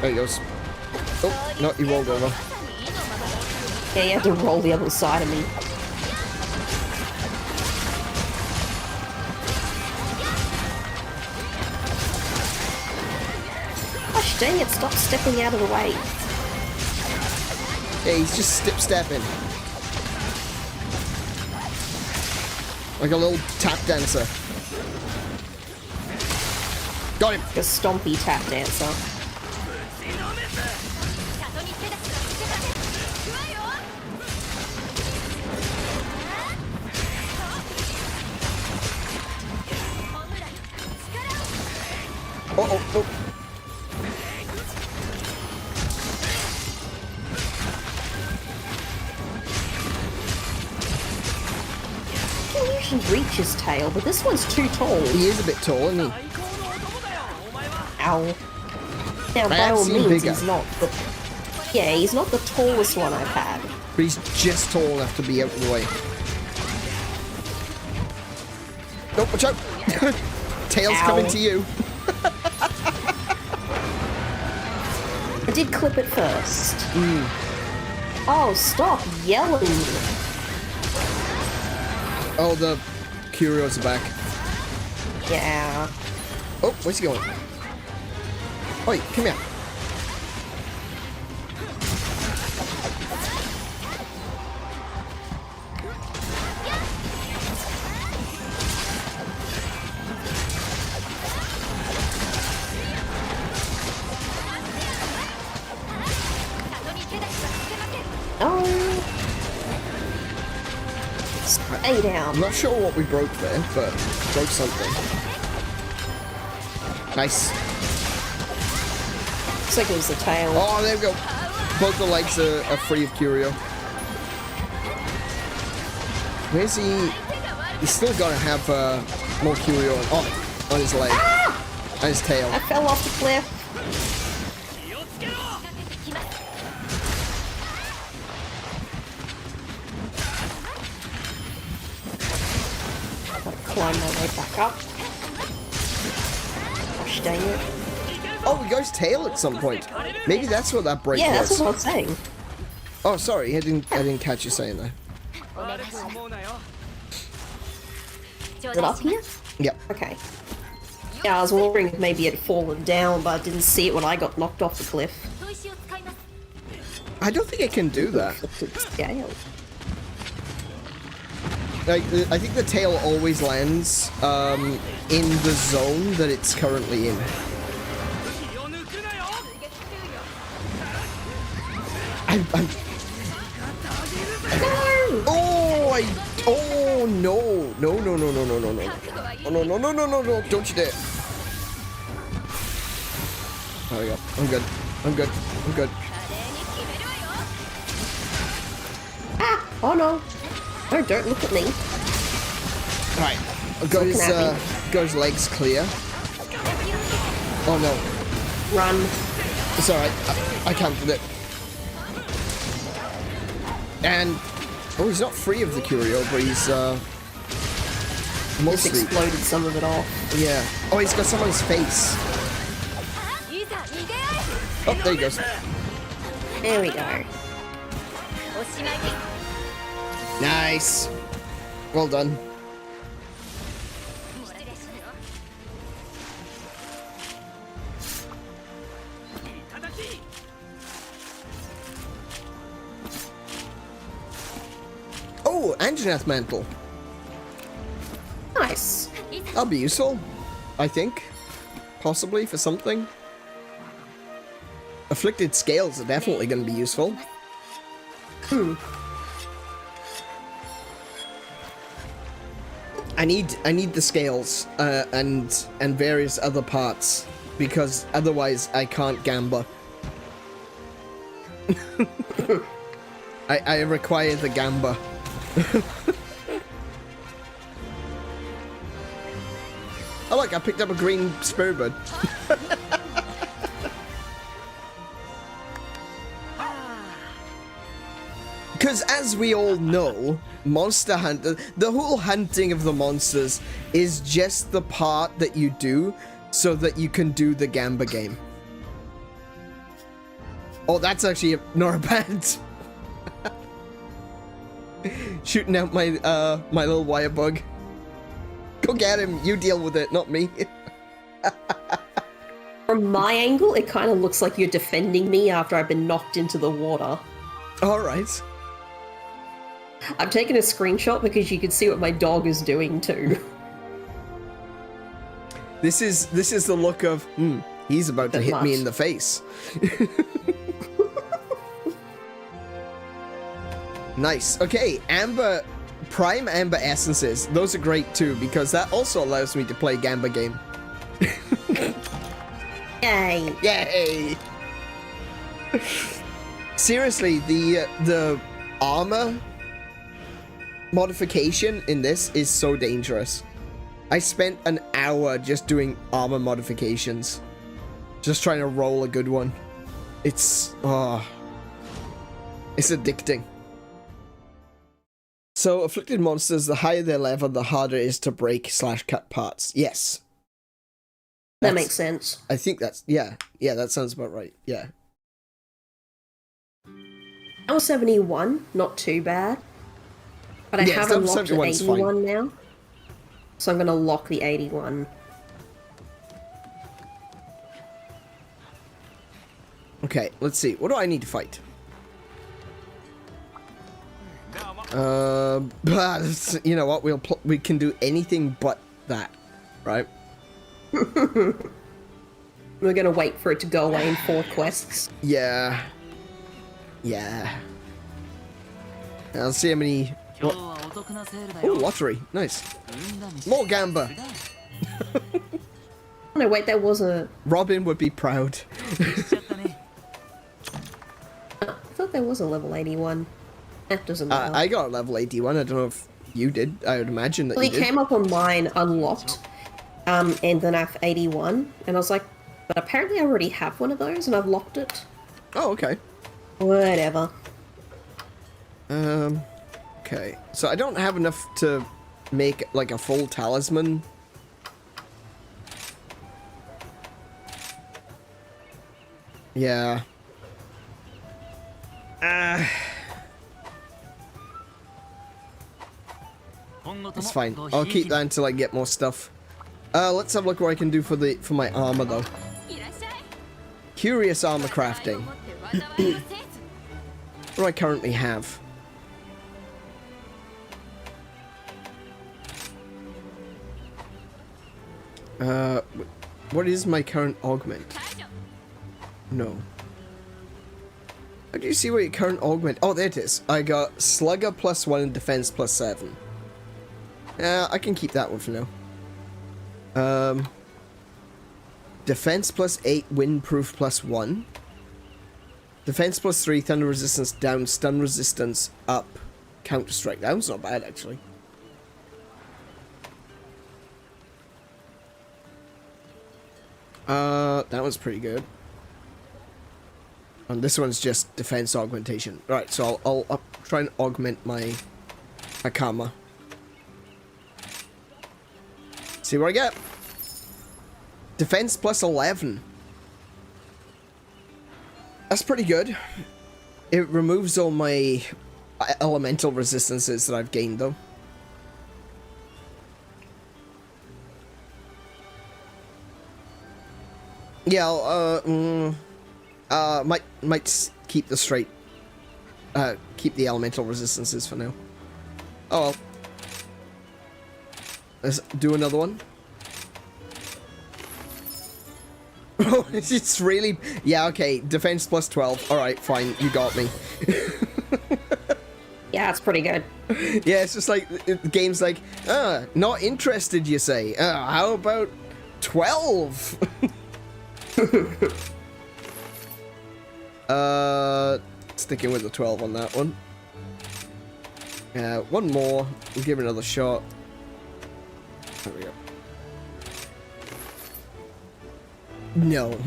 There he goes. Oh, no, he rolled over. Yeah, you have to roll the other side of me. Gosh dang it, stop stepping out of the way. Yeah, he's just stepping. Like a little tap dancer. Got him! A stompy tap dancer. Oh. I can usually reach his tail, but this one's too tall. He is a bit tall, isn't he? Ow. Now, by all means, he's not the... Yeah, he's not the tallest one I've had. But he's just tall enough to be out of the way. Nope, watch out! Tail's coming to you. I did clip it first. Oh, stop yelling. Oh, the Curios are back. Yeah. Oh, where's he going? Oi, come here. Oh. Stay down. I'm not sure what we broke there, but broke something. Nice. Looks like it was the tail. Oh, there we go. Both the legs are free of Curio. Where's he? He's still gotta have more Curio on his leg. Ah! And his tail. I fell off the cliff. Gotta climb my way back up. Gosh dang it. Oh, we got his tail at some point. Maybe that's what that break Yeah, was. that's what I was saying. Oh, sorry, I didn't catch you saying that. Is it up here? Yep. Okay. Yeah, I was wondering if maybe it had fallen down, but I didn't see it when I got knocked off the cliff. I don't think I can do that. Scale. Like, I think the tail always lands in the zone that it's currently in. I'm... Oh no! No! Don't you dare! There we go. I'm good. Ah! Oh no! No, don't look at me. Alright. I've got his legs clear. Oh no. Run. It's alright. I cancelled it. And... Oh, he's not free of the Curio, but he's, Just mostly... exploded some of it off. Yeah. Oh, he's got some on his face. Oh, there he goes. There we go. Nice. Well done. Oh, Anjanath Mantle. Nice. That'll be useful, I think. Possibly for something. Afflicted scales are definitely going to be useful. I need the scales and various other parts because otherwise I can't gamba. I require the gamba. Oh look, I picked up a green spirit bird. Because as we all know, Monster Hunter, the whole hunting of the monsters is just the part that you do so that you can do the gamba game. Oh, that's actually not a bad. Shooting out my my little wire bug. Go get him. You deal with it, not me. From my angle, it kind of looks like you're defending me after I've been knocked into the water. All right. I've taken a screenshot because you can see what my dog is doing too. This is the look of he's about to hit me in the face. Nice. Okay, amber, prime amber essences. Those are great too because that also allows me to play gamba game. Yay! Yay! Seriously, the armor modification in this is so dangerous. I spent an hour just doing armor modifications, just trying to roll a good one. It's addicting. So, afflicted monsters, the higher their level, the harder it is to break/cut parts. Yes. That makes sense. I think that's, yeah, that sounds about right, yeah. I was 71, not too bad. But I haven't locked the 81 now. So I'm going to lock the 81. Okay, let's see. What do I need to fight? You know what? We can do anything but that, right? We're gonna wait for it to go away in 4 quests. Yeah. Yeah. I'll see how many. Oh, lottery. Nice. More gamba. No, wait, there was a. Robin would be proud. I thought there was a level 81. That doesn't matter. I got a level 81. I don't know if you did. I would imagine that you did. It came up on mine unlocked, and then I have 81, and I was like, but apparently I already have one of those, and I've locked it. Oh, okay. Whatever. Okay. So I don't have enough to make like a full talisman. Yeah. That's fine. I'll keep that until I get more stuff. Let's have a look what I can do for my armor though. Curious armor crafting. What do I currently have? What is my current augment? No. How do you see what your current augment? Oh, there it is. I got Slugger +1 and Defense +7. I can keep that one for now. Defense +8, Windproof +1. Defense +3, Thunder Resistance down, Stun Resistance up, Counter Strike. That one's not bad, actually. That one's pretty good. And this one's just defense augmentation. Right, so I'll try and augment my Akama. See what I get. Defense +11. That's pretty good. It removes all my elemental resistances that I've gained, though. Yeah, might keep the straight, keep the elemental resistances for now. Oh well. Let's do another one. Oh, it's really... Yeah, okay, defense plus 12. Alright, fine, you got me. Yeah, it's pretty good. Yeah, it's just like, the game's like, not interested, you say. How about 12? Sticking with the 12 on that one. One more. We'll give it another shot. There we go. No.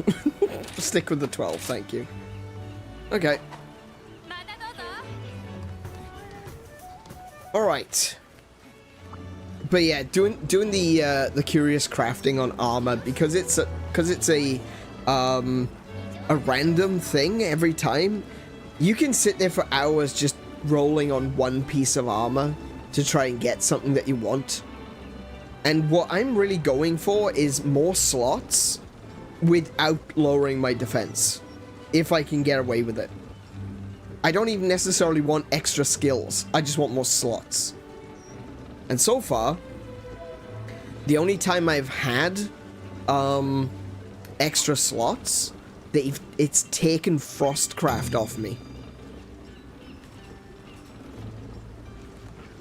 Stick with the 12, thank you. Okay. Alright. But yeah, doing the curious crafting on armor because it's a random thing every time. You can sit there for hours just rolling on one piece of armor to try and get something that you want. And what I'm really going for is more slots without lowering my defense, if I can get away with it. I don't even necessarily want extra skills, I just want more slots. And so far, the only time I've had extra slots, it's taken Frostcraft off me.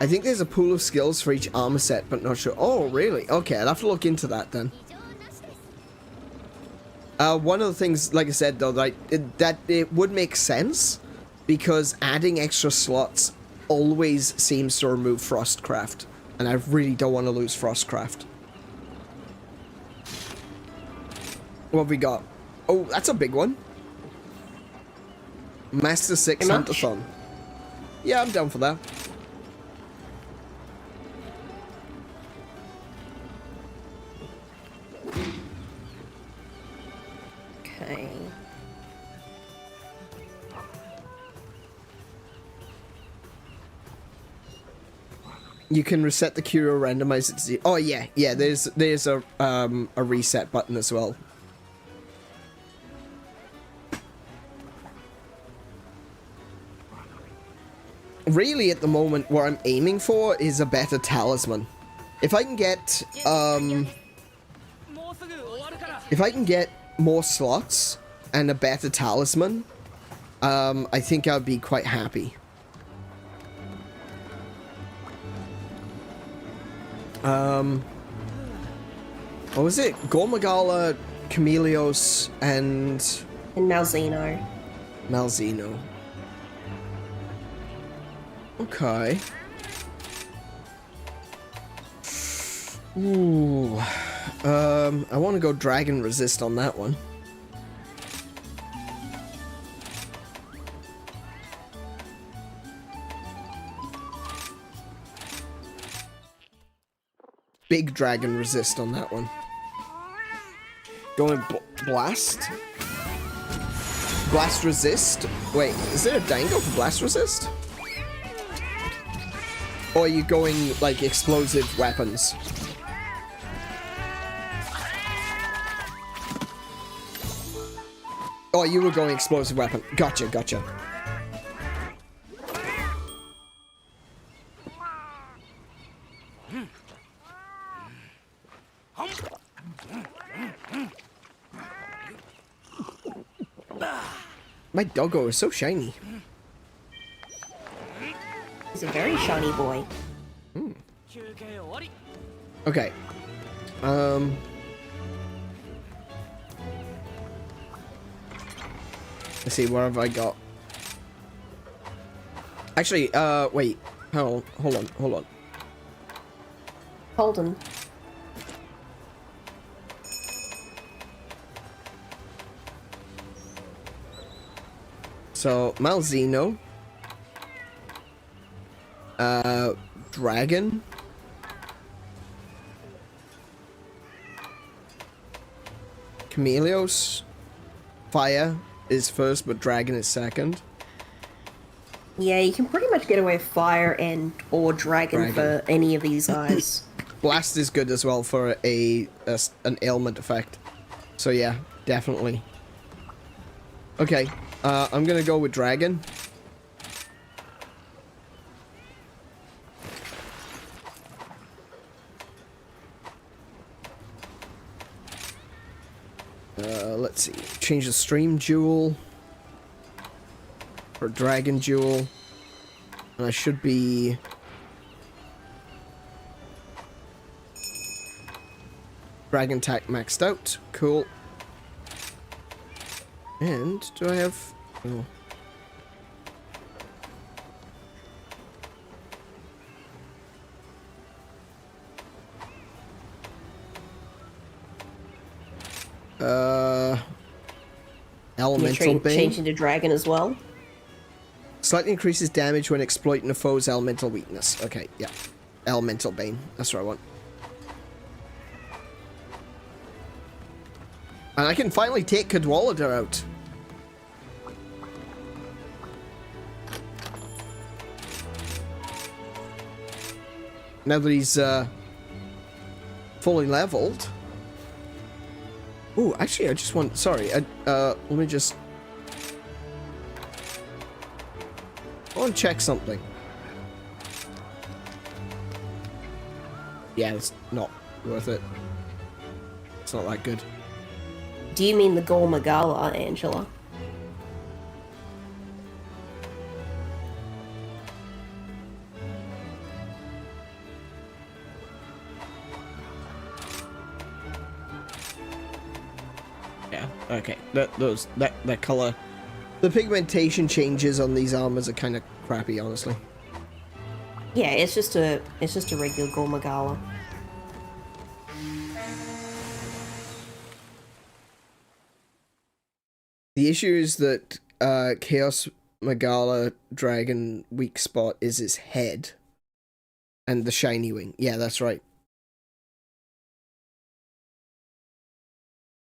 I think there's a pool of skills for each armor set, but not sure. Oh, really? Okay, I'll have to look into that then. One of the things, like I said, though, that it would make sense, because adding extra slots always seems to remove Frostcraft, and I really don't want to lose Frostcraft. What have we got? Oh, that's a big one. Master 6 Huntathon. Yeah, I'm down for that. Okay. You can reset the curio, randomize it to 0. Oh yeah, yeah. There's a reset button as well. Really, at the moment, what I'm aiming for is a better talisman. If I can get more slots and a better talisman, I think I'd be quite happy. What was it? Gormagala, Chameleos, and Malzeno. Malzeno. Okay. Ooh. I want to go Dragon Resist on that one. Big Dragon Resist on that one. Going Blast? Blast Resist? Wait, is there a dango for Blast Resist? Or are you going, like, explosive weapons? Oh, you were going explosive weapon. Gotcha, gotcha. My doggo is so shiny. He's a very shiny boy. Okay. Let's see, what have I got? Actually, wait. Hold on. Holden. So, Malzeno. Dragon. Chameleos. Fire is first, but Dragon is second. Yeah, you can pretty much get away with fire and or dragon for any of these guys. Blast is good as well for an ailment effect. So yeah, definitely. Okay, I'm gonna go with Dragon. Let's see. Change the stream jewel. Or dragon jewel. And I should be... Dragon tack maxed out. Cool. And do I have... Oh. Elemental Bane. Changing to dragon as well. Slightly increases damage when exploiting a foe's elemental weakness. Okay, yeah. Elemental Bane. That's what I want. And I can finally take Cadwallader out. Now that he's fully leveled. Ooh, actually I just want... Sorry, let me just... I want to check something. Yeah, it's not worth it. It's not that good. Do you mean the Gaismagorm, Angela? Yeah, okay. That color... The pigmentation changes on these armors are kind of crappy, honestly. Yeah, it's just a regular Gaismagorm. The issue is that Chaos Magala Dragon weak spot is his head. And the shiny wing. Yeah, that's right.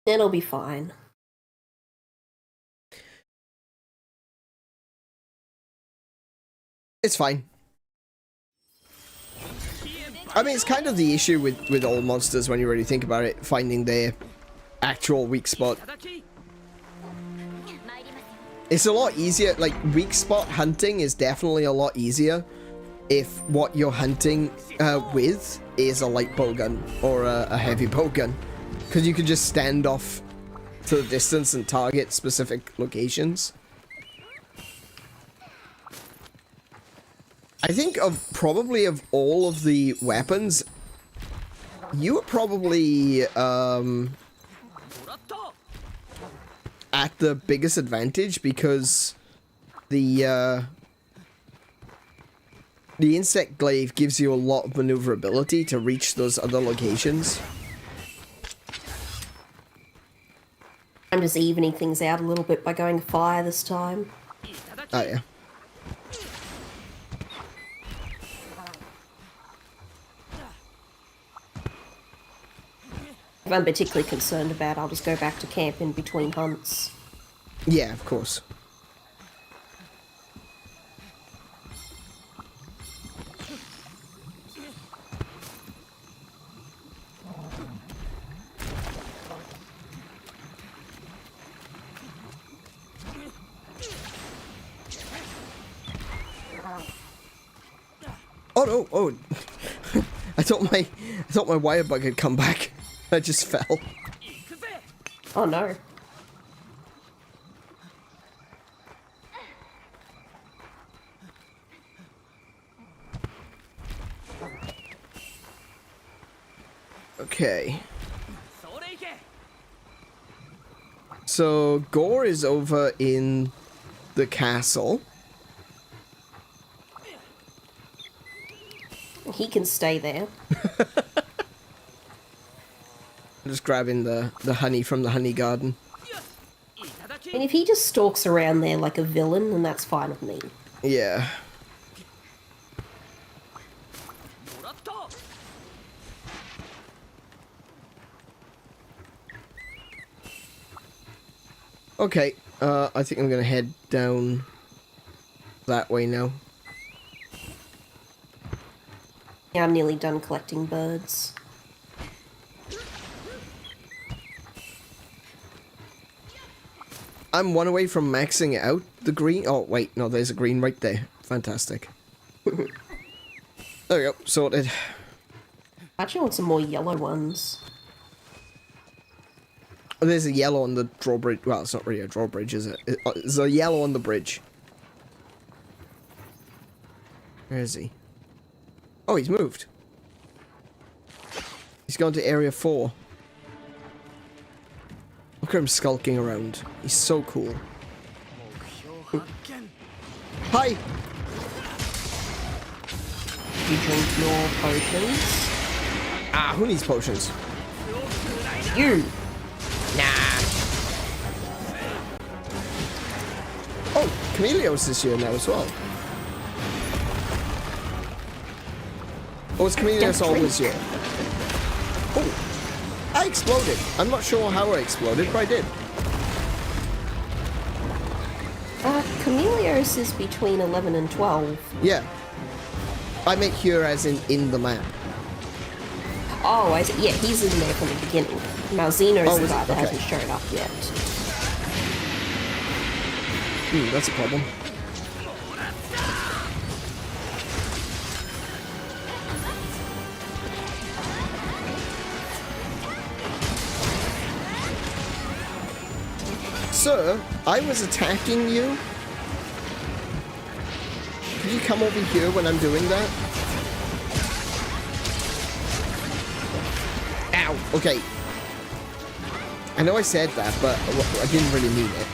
It'll be fine. It's fine. I mean, it's kind of the issue with all monsters when you really think about it, finding their actual weak spot. It's a lot easier, like, weak spot hunting is definitely a lot easier if what you're hunting with is a light bowgun or a heavy bowgun. Because you can just stand off to the distance and target specific locations. I think probably of all of the weapons, you were probably at the biggest advantage because the insect glaive gives you a lot of maneuverability to reach those other locations. I'm just evening things out a little bit by going fire this time. Oh yeah. If I'm particularly concerned about, I'll just go back to camp in between hunts. Yeah, of course. Oh no! Oh, I thought my wire bug had come back. I just fell. Oh no. Okay. So Gore is over in the castle. He can stay there. I'm just grabbing the honey from the honey garden. And if he just stalks around there like a villain, then that's fine with me. Yeah. Okay, I think I'm gonna head down that way now. Yeah, I'm nearly done collecting birds. I'm one away from maxing out the green. Oh, wait, no, there's a green right there. Fantastic. There we go, sorted. I actually want some more yellow ones. Oh, there's a yellow on the drawbridge. Well, it's not really a drawbridge, is it? There's a yellow on the bridge. Where is he? Oh, he's moved. He's gone to area 4. Look at him skulking around. He's so cool. Ooh. Hi! You drink your potions? Ah, who needs potions? You! Nah. Oh, Chameleos is here now as well. Oh, it's Chameleos always here. Oh, I exploded. I'm not sure how I exploded, but I did. Chameleos is between 11 and 12. Yeah. I meant here as in the map. Oh, I see. Yeah, he's in there from the beginning. Malzeno is the guy that hasn't showed up yet. That's a problem. Sir, I was attacking you. Could you come over here when I'm doing that? Ow, okay. I know I said that, but I didn't really mean it.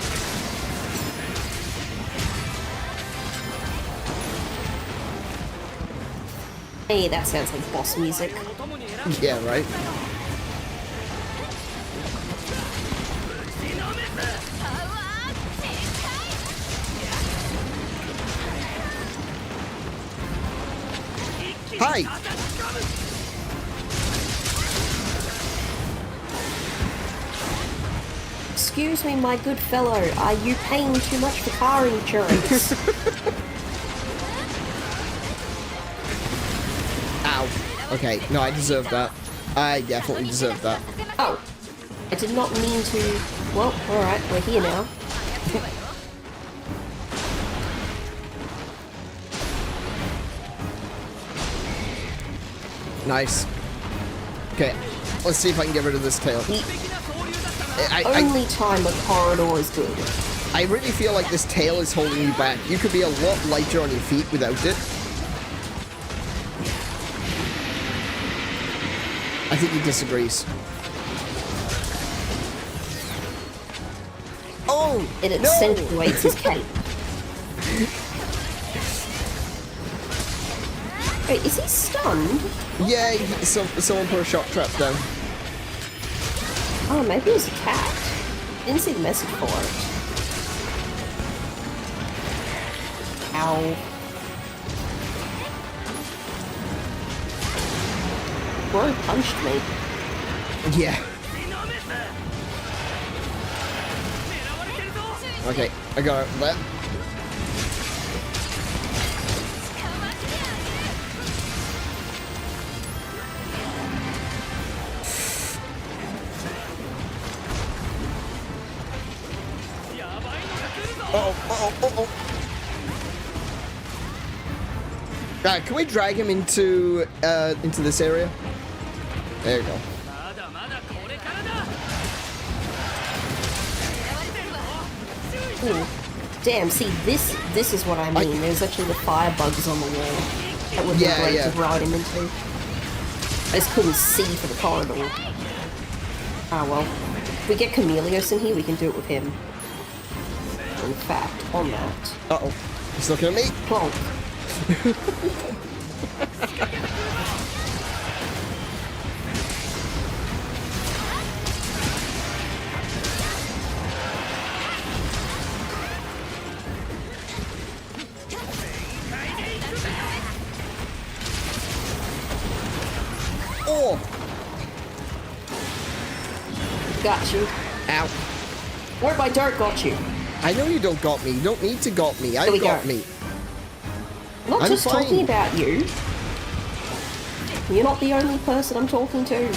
Hey, that sounds like boss music. Yeah, right? Hi! Excuse me, my good fellow, are you paying too much for car insurance? Ow. Okay, no, I deserve that. I definitely deserve that. Oh, I did not mean to... Well, alright, we're here now. Nice. Okay, let's see if I can get rid of this tail. Only time a corridor is good. I really feel like this tail is holding you back. You could be a lot lighter on your feet without it. I think he disagrees. Oh! It accentuates his cape. Wait, is he stunned? Yeah, someone put a shock trap down. Oh, maybe it was a cat. Didn't see the message for it. Ow. Bro punched me. Yeah. Okay, I got it. That. Uh-oh. Can we drag him into this area? There you go. Ooh. Damn, see, this is what I mean. There's actually the fire bugs on the wall. That would be great to ride him into. I just couldn't see for the corridor. Ah well. If we get Chameleos in here, we can do it with him. In fact, on that. Uh-oh. He's looking at me. Plonk. Oh! Got you. Ow. Where my dart got you? I know you don't got me. You don't need to got me. I got me. I'm not just talking about you. You're not the only person I'm talking to.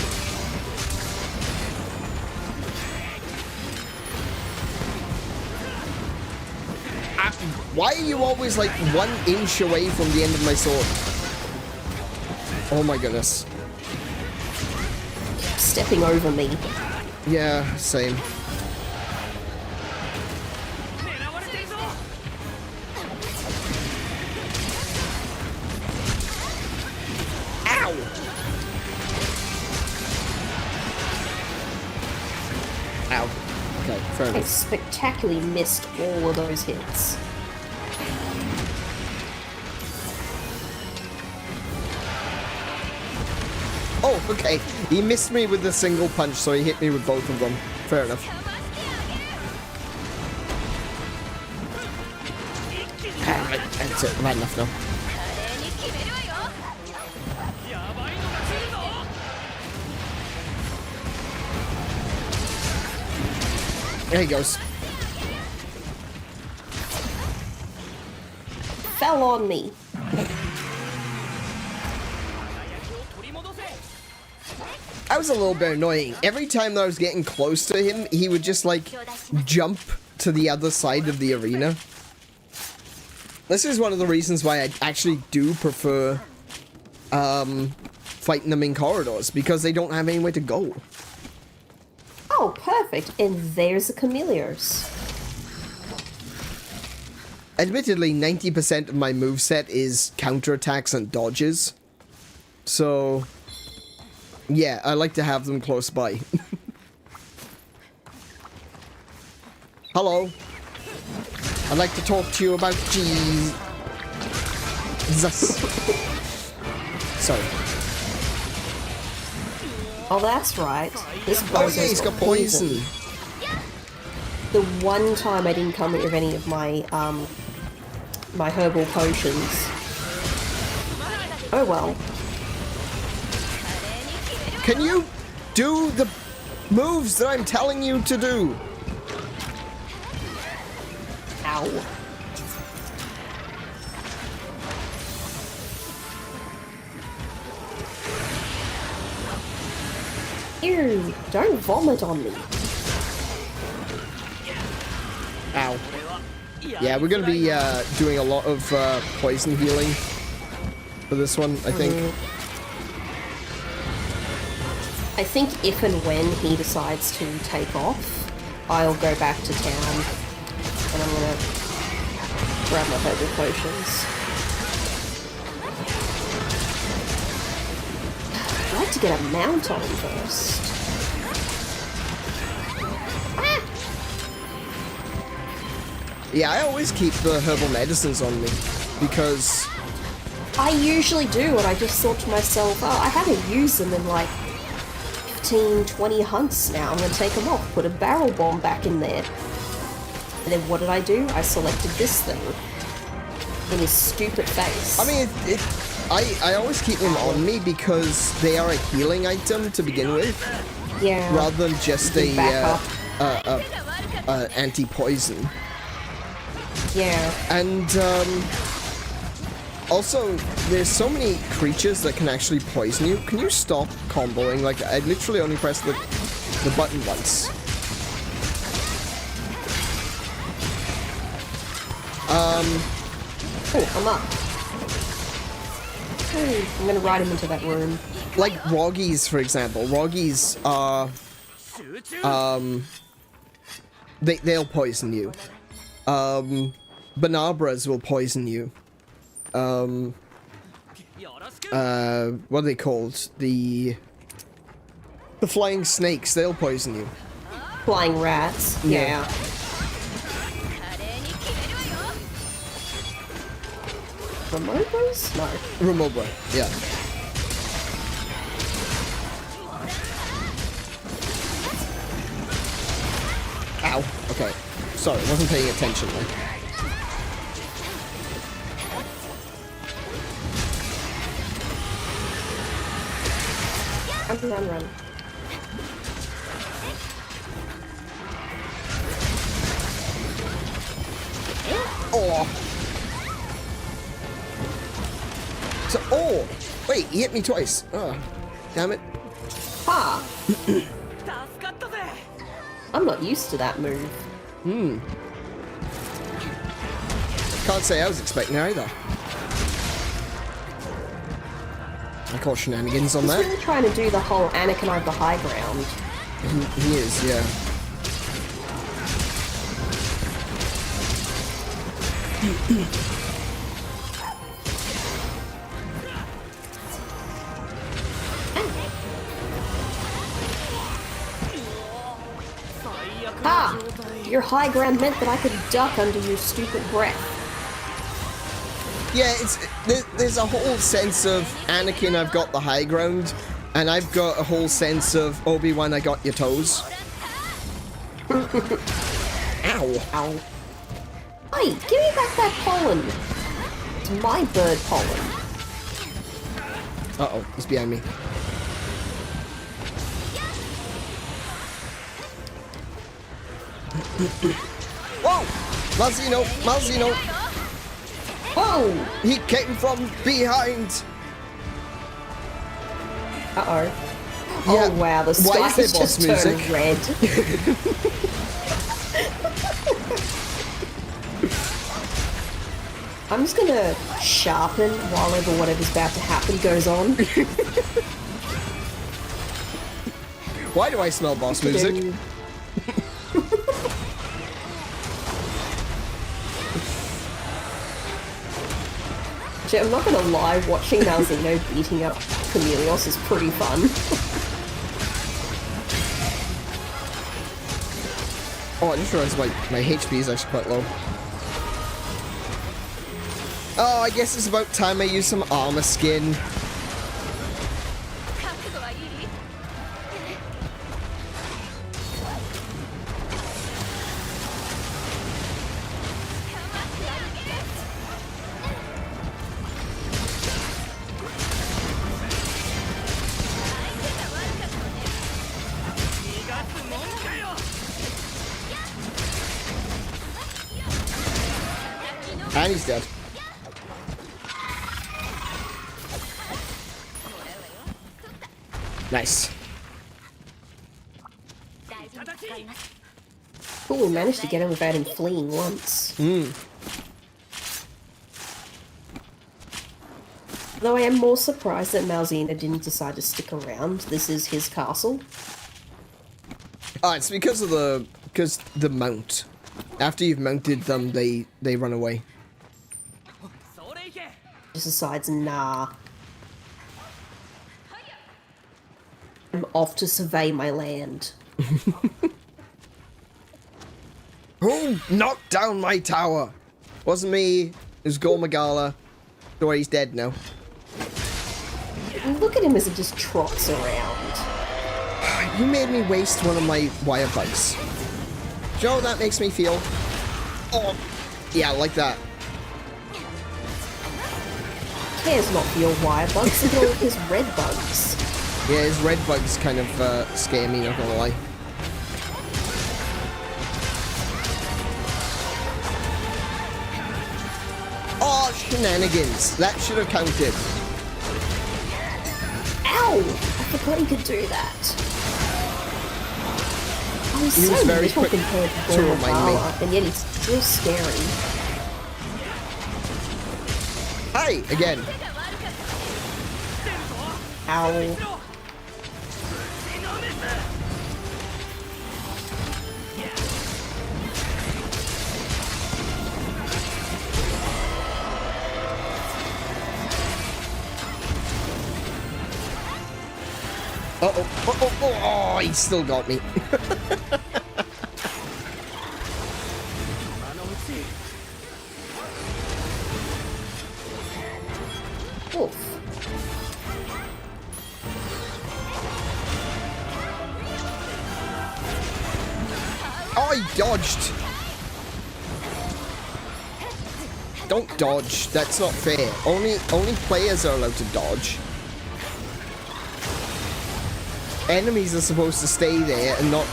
Why are you always like 1 inch away from the end of my sword? Oh my goodness. Stepping over me. Yeah, same. Ow! Ow. Okay, fair I enough. spectacularly missed all of those hits. Oh, okay. He missed me with a single punch, so he hit me with both of them. Fair enough. Alright, that's it. Right enough now. There he goes. Fell on me. That was a little bit annoying. Every time that I was getting close to him, he would just, like, jump to the other side of the arena. This is one of the reasons why I actually do prefer, fighting them in corridors, because they don't have anywhere to go. Oh, perfect. And there's the Camellios. Admittedly, 90% of my moveset is counterattacks and dodges. So, yeah, I like to have them close by. Hello. I'd like to talk to you about Jesus. Sorry. Oh, that's right. This Oh bozo's yeah, he's got poison. The one time I didn't come with any of my, my herbal potions. Oh well. Can you do the moves that I'm telling you to do? Ow. Ew, don't vomit on me. Ow. Yeah, we're gonna be doing a lot of poison healing for this one, I think. I think if and when he decides to take off, I'll go back to town and I'm gonna grab my herbal potions. I'd like to get a mount on him first. Yeah, I always keep the herbal medicines on me because I usually do, and I just thought to myself, oh, I haven't used them in like 15, 20 hunts now. I'm gonna take them off, put a barrel bomb back in there. And then what did I do? I selected this thing in his stupid face. I mean, I always keep them on me because they are a healing item to begin with, yeah. rather than just a anti-poison. Yeah. And also, there's so many creatures that can actually poison you. Can you stop comboing? Like, I literally only pressed the button once. Oh, I'm up. Hey, I'm gonna ride him into that room. Like Woggies, for example. Woggies are they'll poison you. Banabras will poison you. What are they called? The flying snakes, they'll poison you. Flying rats. Yeah. Remobos? No. Remoba, yeah. Ow. Okay. Sorry, wasn't paying attention there. Run. Oh. So, oh! Wait, he hit me twice. Oh, damn it. Ha! I'm not used to that move. Can't say I was expecting it either. I call shenanigans on He's that. really trying to do the whole Anakin over the high ground. He is, yeah. Ah! Your high ground meant that I could duck under your stupid breath. Yeah, there's a whole sense of Anakin, I've got the high ground, and I've got a whole sense of Obi-Wan, I got your toes. Ow. Ow. Hey, give me back that pollen. It's my bird pollen. Uh-oh, he's behind me. Whoa! Malzino! Malzino! Whoa! He came from behind! Uh-oh. Yeah. Oh wow, the Why sky is has there boss just turned music? red. I'm just gonna sharpen while whatever's about to happen goes on. Why do I smell boss music? I'm not gonna lie, watching Malzino beating up Chameleos is pretty fun. Oh, I just realized my HP is actually quite low. Oh, I guess it's about time I use some armor skin. And he's dead. Nice. Cool, we managed to get him without him fleeing once. Though I am more surprised that Malzino didn't decide to stick around. This is his castle. It's because of the mount. After you've mounted them, they run away. Just decides, nah. I'm off to survey my land. Who knocked down my tower? Wasn't me. It was Gormagala. So he's dead now. Look at him as he just trots around. You made me waste one of my wire bugs. Do you know how that makes me feel? Oh, yeah, like that. Cares not for your wire bugs, and all of his red bugs. Yeah, his red bugs kind of scare me, not gonna lie. Oh, shenanigans. That should have counted. Ow! I forgot he could do that. Oh, he's He so was very little quick compared to to remind me. Gormagala, and yet he's still scary. Hi, again. Ow. Oh, he still got me. Oof. Oh, he dodged. Don't dodge. That's not fair. Only players are allowed to dodge. Enemies are supposed to stay there and not,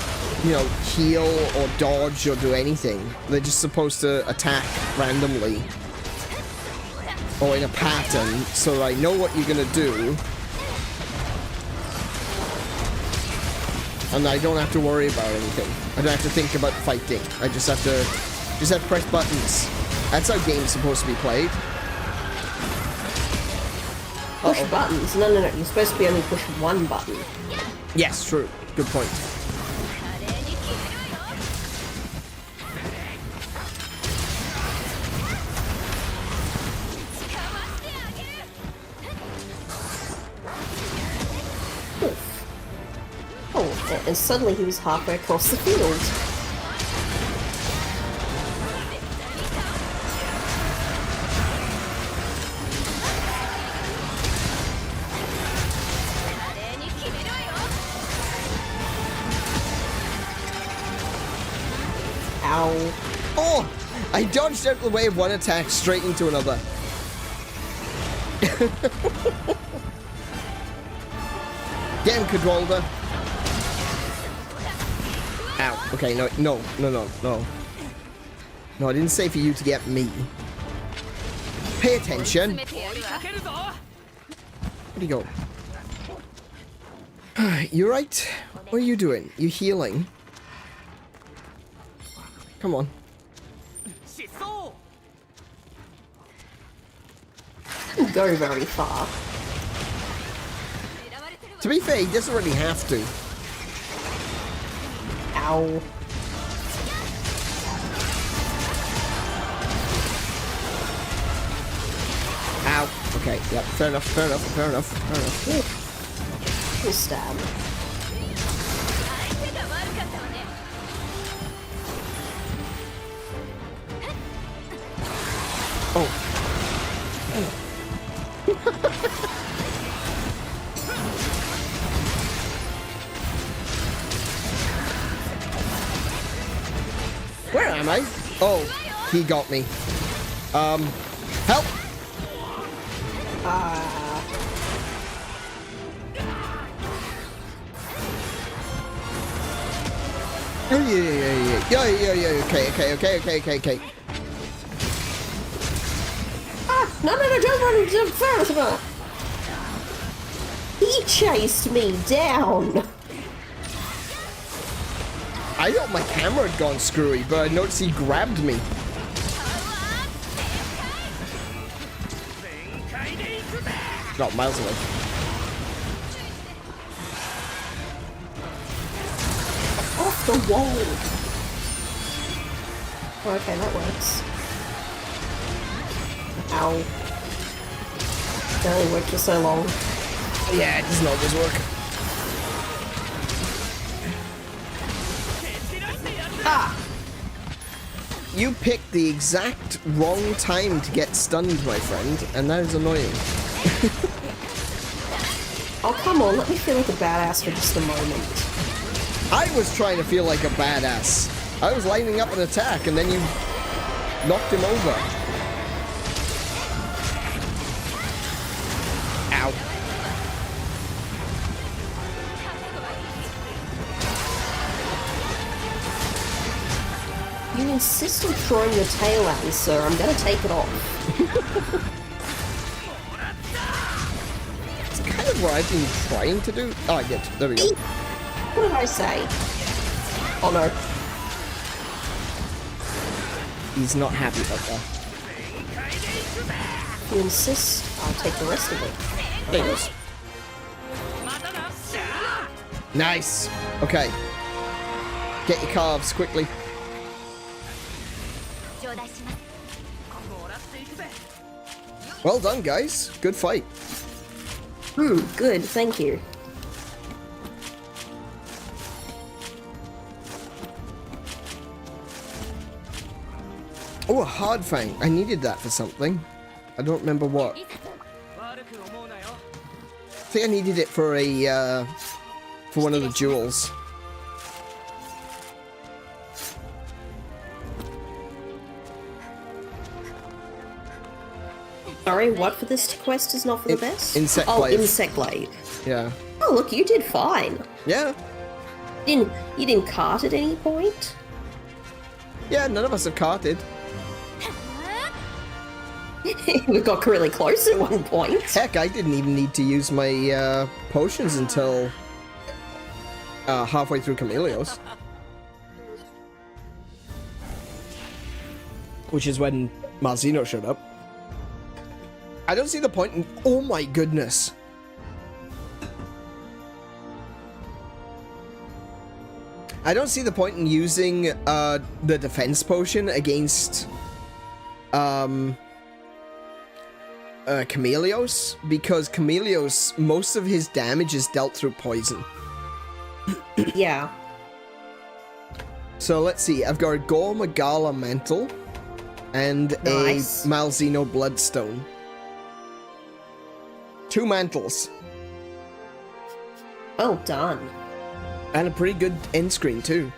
you know, heal or dodge or do anything. They're just supposed to attack randomly. Or in a pattern, so I know what you're gonna do. And I don't have to worry about anything. I don't have to think about fighting. I just have to press buttons. That's how game's supposed to be played. Push buttons? No, you're supposed to be only push one button. Yes, true. Good point. and suddenly he was halfway across the field. Ow. Oh! I dodged out of the way of one attack straight into another. Get him, Cadwalder. Ow. Okay, no. No, I didn't say for you to get me. Pay attention. Where'd he go? You right? What are you doing? You healing? Come on. Didn't go very far. To be fair, he doesn't really have to. Ow. Ow. Okay, yep, fair enough. Good stab. Oh. Where am I? Oh, he got me. Help! Oh, yeah. Okay. No, don't run. He chased me down. I thought my camera had gone screwy, but I noticed he grabbed me. Not miles away. Off the wall. Oh, okay, that works. Ow. It only worked for so long. Yeah, it doesn't always work. Ah! You picked the exact wrong time to get stunned, my friend, and that is annoying. Oh, come on, let me feel like a badass for just a moment. I was trying to feel like a badass. I was lining up an attack, and then you knocked him over. Ow. You insist on throwing your tail at me, sir. I'm gonna take it off. It's kind of what I've been trying to do. Oh, I get it. There we go. What did I say? Oh no. He's not happy about that. If you insist, I'll take the rest of it. There he goes. Nice. Okay. Get your calves quickly. Well done, guys. Good fight. Good, thank you. Oh, a hard fang. I needed that for something. I don't remember what. I think I needed it for a, for one of the jewels. Sorry, what for this quest is not for the best? Insect Oh, blade. insect blade. Yeah. Oh, look, you did fine. Yeah. You didn't cart at any point? Yeah, none of us have carted. We got really close at one point. Heck, I didn't even need to use my potions until halfway through Camellios. Which is when Marzino showed up. I don't see the point in... Oh my goodness. I don't see the point in using the defense potion against Camellios, because Camellios, most of his damage is dealt through poison. Yeah. So let's see. I've got a Gorm, a Gala Mantle, and Nice. a Malzeno Bloodstone. 2 mantles. Well done. And a pretty good end screen too.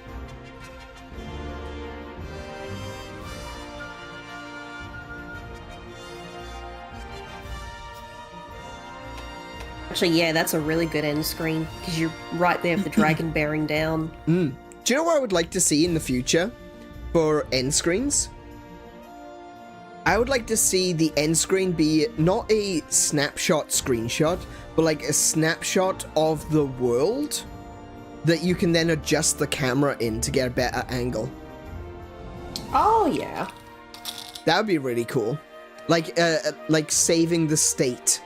Actually, yeah, that's a really good end screen, because you're right there with the dragon bearing down. Do you know what I would like to see in the future for end screens? I would like to see the end screen be not a snapshot screenshot, but like a snapshot of the world that you can then adjust the camera in to get a better angle. Oh, yeah. That would be really cool. Like saving the state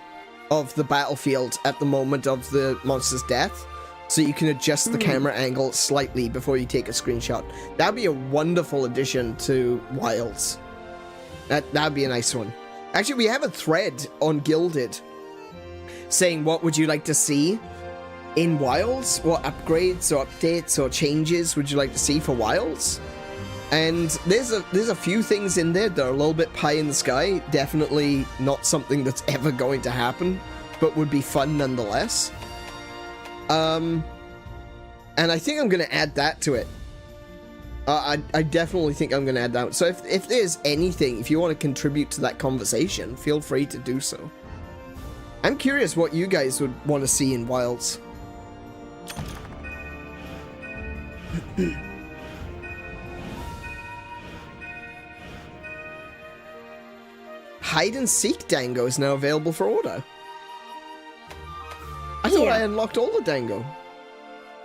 of the battlefield at the moment of the monster's death, so you can adjust the camera angle slightly before you take a screenshot. That'd be a wonderful addition to Wilds. That'd be a nice one. Actually, we have a thread on Gilded saying what would you like to see in Wilds? What upgrades or updates or changes would you like to see for Wilds? And there's a few things in there that are a little bit pie in the sky. Definitely not something that's ever going to happen, but would be fun nonetheless. And I think I'm going to add that to it. I definitely think I'm going to add that. So if there's anything, if you want to contribute to that conversation, feel free to do so. I'm curious what you guys would want to see in Wilds. Hide and Seek Dango is now available for order. I thought I unlocked all the Dango.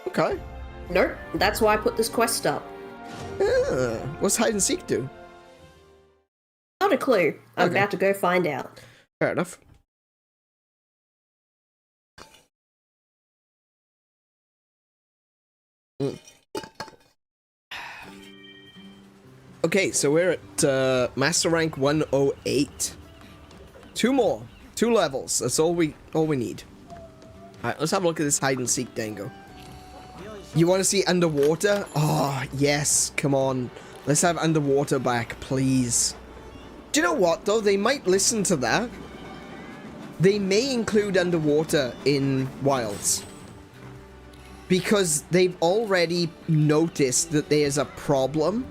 Okay. Nope, that's why I put this quest up. What's Hide and Seek do? Not a clue. I'm about to go find out. Fair enough. Okay, so we're at Master Rank 108. 2 more. 2 levels. That's all we need. Alright, let's have a look at this Hide and Seek Dango. You want to see underwater? Oh, yes. Come on. Let's have underwater back, please. Do you know what, though? They might listen to that. They may include underwater in Wilds. Because they've already noticed that there's a problem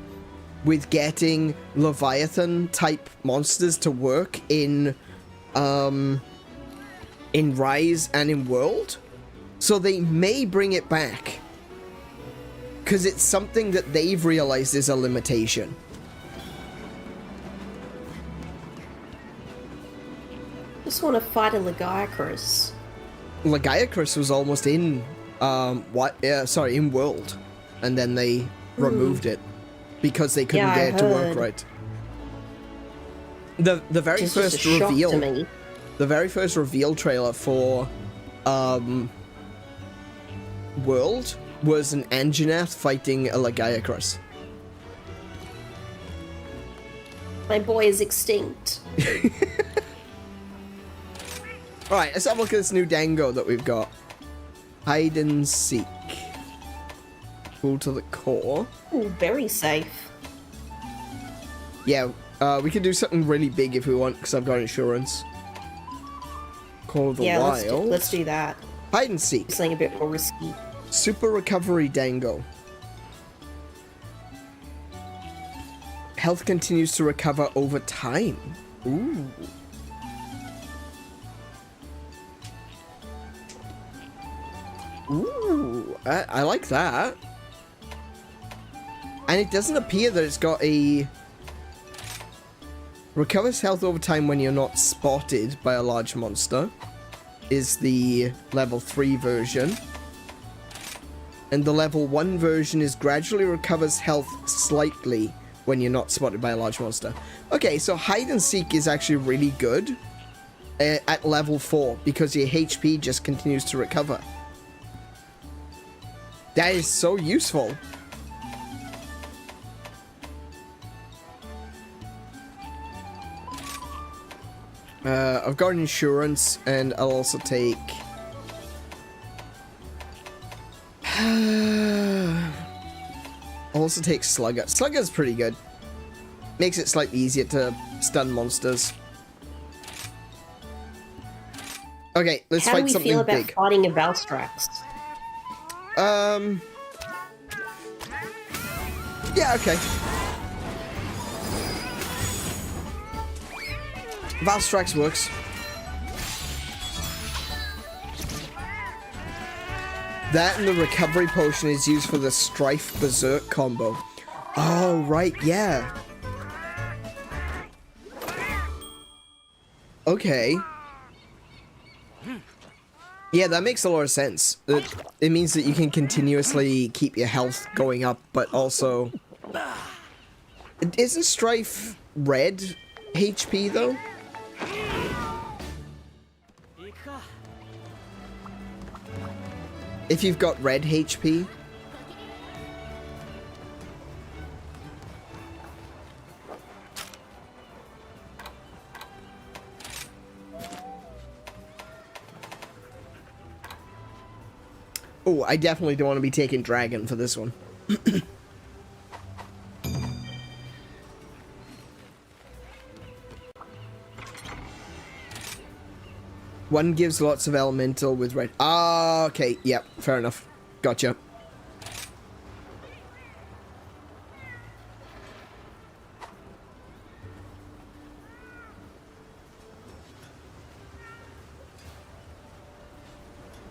with getting Leviathan-type monsters to work in Rise and in World. So they may bring it back. Because it's something that they've realized is a limitation. Just want to fight a Legiacrus. Legiacrus was almost in in World, and then they removed it because they couldn't get it to work right. The very first reveal, the very first reveal trailer for World was an Anjanath fighting a Legiacrus. My boy is extinct. Alright, let's have a look at this new Dango that we've got. Hide and Seek. Cool to the core. Ooh, very safe. Yeah, we could do something really big if we want, because I've got insurance. Call of the Wild. Let's do that. Hide and Seek. Something a bit more risky. Super Recovery Dango. Health continues to recover over time. Ooh. Ooh, I like that. And it doesn't appear that it's got a... Recovers health over time when you're not spotted by a large monster. Is the level 3 version. And the level 1 version is gradually recovers health slightly when you're not spotted by a large monster. Okay, so Hide and Seek is actually really good at level 4 because your HP just continues to recover. That is so useful. I've got insurance, and I'll also take... Also takes Slugger. Slugger's pretty good. Makes it slightly easier to stun monsters. Okay, let's How fight do we something feel about big. fighting a Valstrax? Yeah, okay. Valstrax works. That and the recovery potion is used for the Strife Berserk combo. Oh, right, yeah. Okay. Yeah, that makes a lot of sense. It means that you can continuously keep your health going up, but also... Isn't Strife red HP, though? If you've got red HP. Oh, I definitely don't want to be taking Dragon for this one. One gives lots of elemental with red. Ah, okay. Yep, fair enough. Gotcha.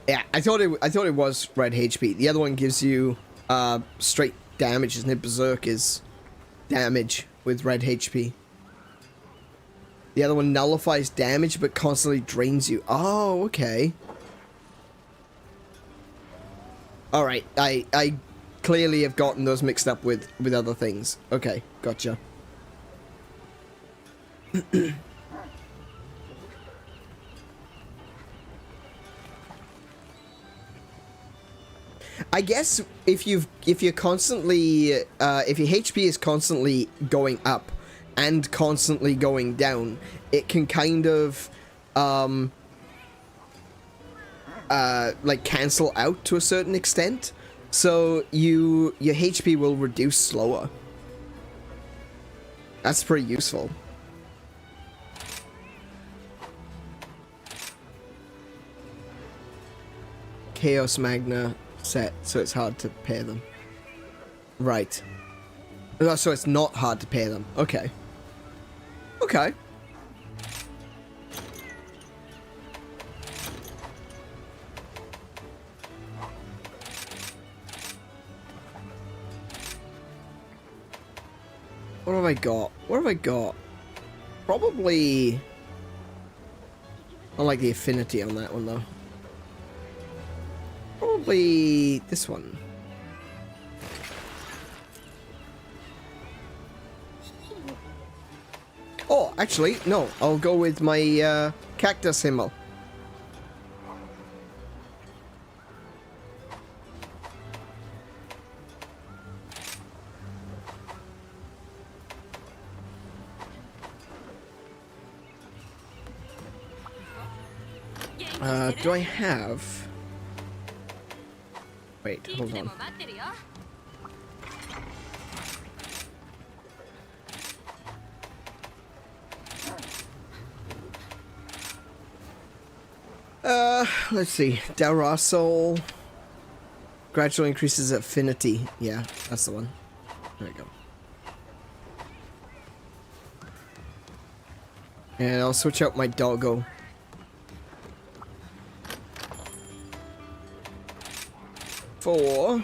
Yeah, I thought it was red HP. The other one gives you straight damage, isn't it? Berserk is damage with red HP. The other one nullifies damage but constantly drains you. Oh, okay. Alright, I clearly have gotten those mixed up with other things. Okay, gotcha. I guess if you're constantly if your HP is constantly going up and constantly going down, it can kind of like cancel out to a certain extent. So your HP will reduce slower. That's pretty useful. Chaos Magna set, so it's hard to pair them. Right. Oh, so it's not hard to pair them. Okay. Okay. What have I got? What have I got? Probably... I like the affinity on that one, though. Probably this one. Oh, actually, no. I'll go with my cactus symbol. Do I have... Wait, hold on. Let's see. Darasol gradually increases affinity. Yeah, that's the one. There we go. And I'll switch out my doggo. For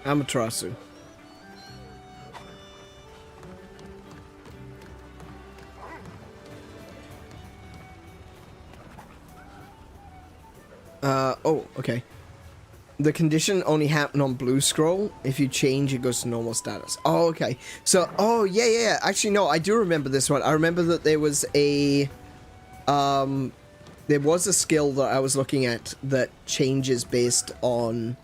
Amaterasu. Oh, okay. The condition only happened on blue scroll. If you change, it goes to normal status. Oh, okay. So, oh, yeah. Actually, no, I do remember this one. I remember that there was a, skill that I was looking at that changes based on,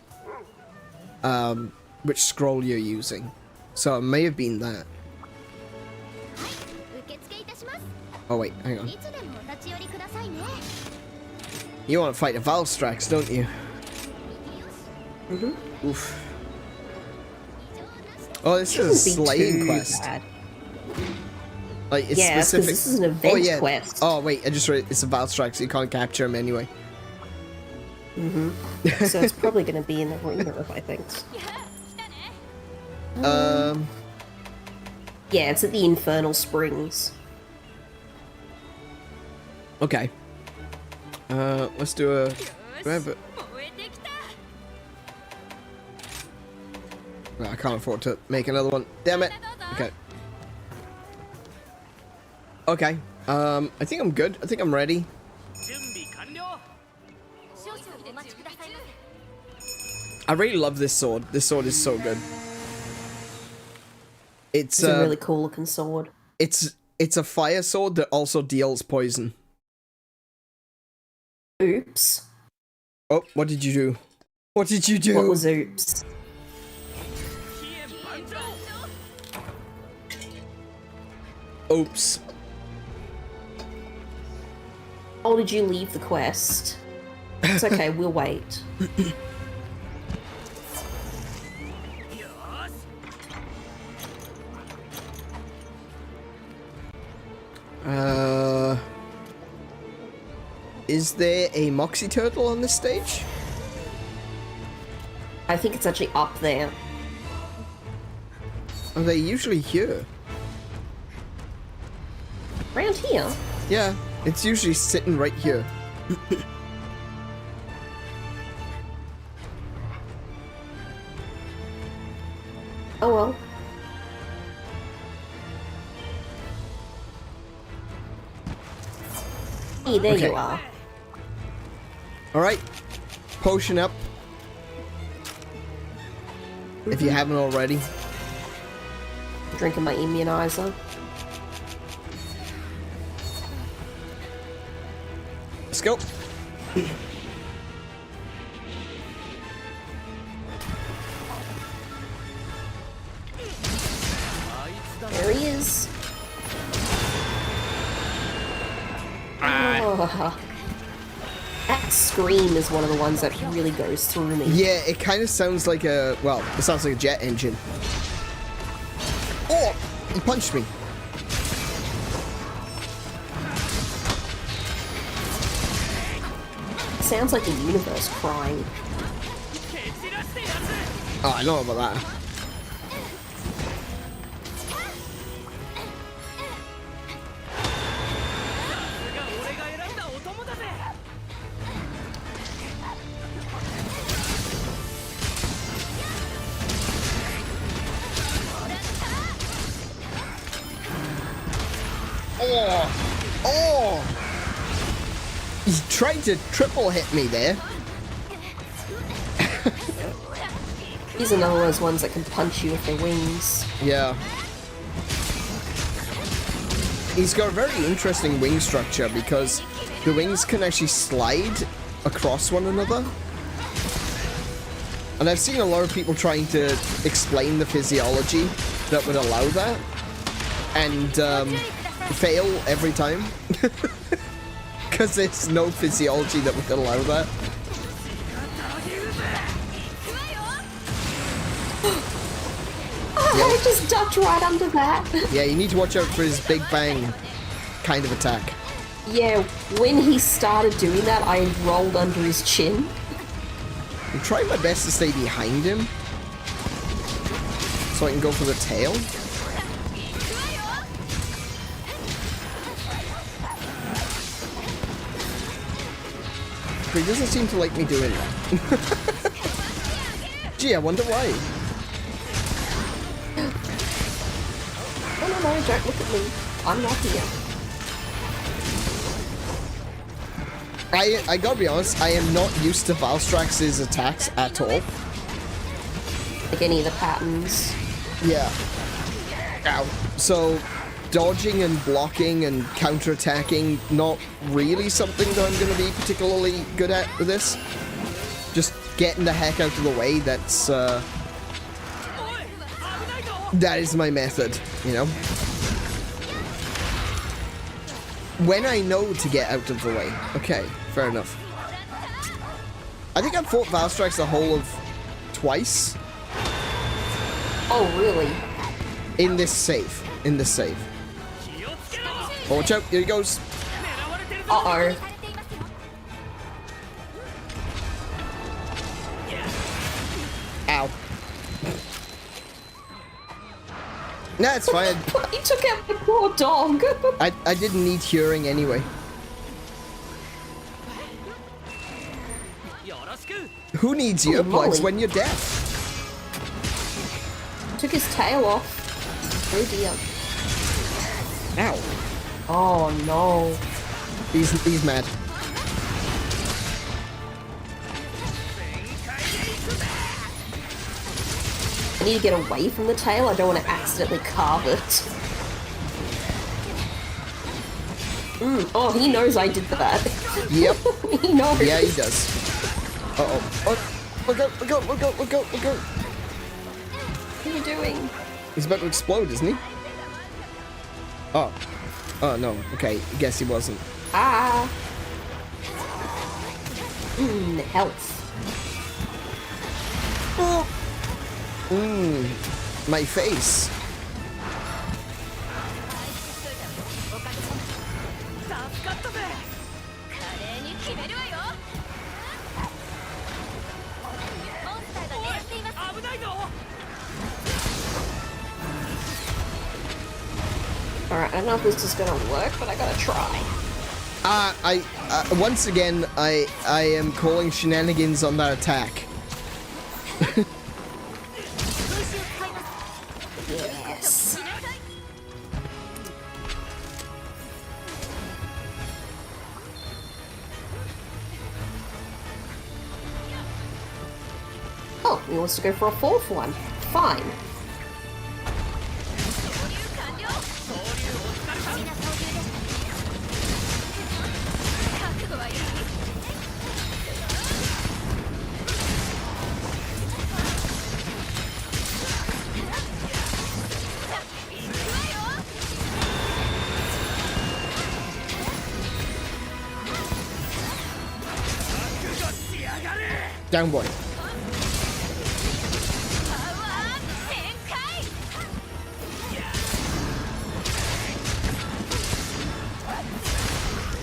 which scroll you're using. So it may have been that. Oh wait, hang on. You want to fight a Valstrax, don't you? Mm-hmm. Oof. Oh, this is a slaying quest. Bad. Like, it's Yeah, specific. this is an event quest. Oh wait, I just read it's a Valstrax, so you can't capture him anyway. Mm-hmm. So it's probably going to be in the arena, I think. Yeah, it's at the Infernal Springs. Okay. Let's do a... Well, I can't afford to make another one. Damn it. Okay. Okay. I think I'm good. I think I'm ready. I really love this sword. This sword is so good. It's a really cool looking sword. It's a fire sword that also deals poison. Oops. Oh, what did you do? What did you do? What was oops? Oops. Oh, did you leave the quest? It's okay, we'll wait. Is there a Moxie Turtle on this stage? I think it's actually up there. Are they usually here? Around here? Yeah, it's usually sitting right here. Oh well. Hey, there you are. Alright. Potion up. If you haven't already. Drinking my immunizer. Let's go. There he is. Oh. That scream is one of the ones that really goes through me. Yeah, it kind of sounds like a... Well, it sounds like a jet engine. Oh! He punched me. Sounds like the universe crying. Oh, I know about that. Oh! Oh! He tried to triple hit me there. He's another one of those ones that can punch you with their wings. Yeah. He's got a very interesting wing structure because the wings can actually slide across one another. And I've seen a lot of people trying to explain the physiology that would allow that. And fail every time. Because there's no physiology that would allow that. Oh, I just ducked right under that. Yeah, you need to watch out for his Big Bang kind of attack. Yeah, when he started doing that, I rolled under his chin. I'm trying my best to stay behind him. So I can go for the tail. But he doesn't seem to like me doing that. Gee, I wonder why. Oh no, no, don't look at me. I'm not here. I gotta be honest, I am not used to Valstrax's attacks at all. Like any of the patterns. Yeah. Ow. So, dodging and blocking and counterattacking, not really something that I'm going to be particularly good at with this. Just getting the heck out of the way, that's That is my method, you know? When I know to get out of the way. Okay, fair enough. I think I've fought Valstrax the whole of twice. Oh, really? In this save. In this save. Oh, watch out. Here he goes. Uh-oh. Ow. Nah, it's fine. He took out the poor dog. I didn't need hearing anyway. Who needs earplugs when you're deaf? Took his tail off. Oh dear. Ow. Oh no. He's mad. I need to get away from the tail. I don't want to accidentally carve it. Oh, he knows I did that. Yep. He knows. Yeah, he does. Uh-oh. Oh, look out, look out, look out, look out, look out. What are you doing? He's about to explode, isn't he? Oh. Oh, no. Okay, guess he wasn't. Ah. Health. Oh. My face. Alright, I don't know if this is gonna work, but I gotta try. Once again, I am calling shenanigans on that attack. Yes. Oh, he wants to go for a fourth one. Fine. Down boy.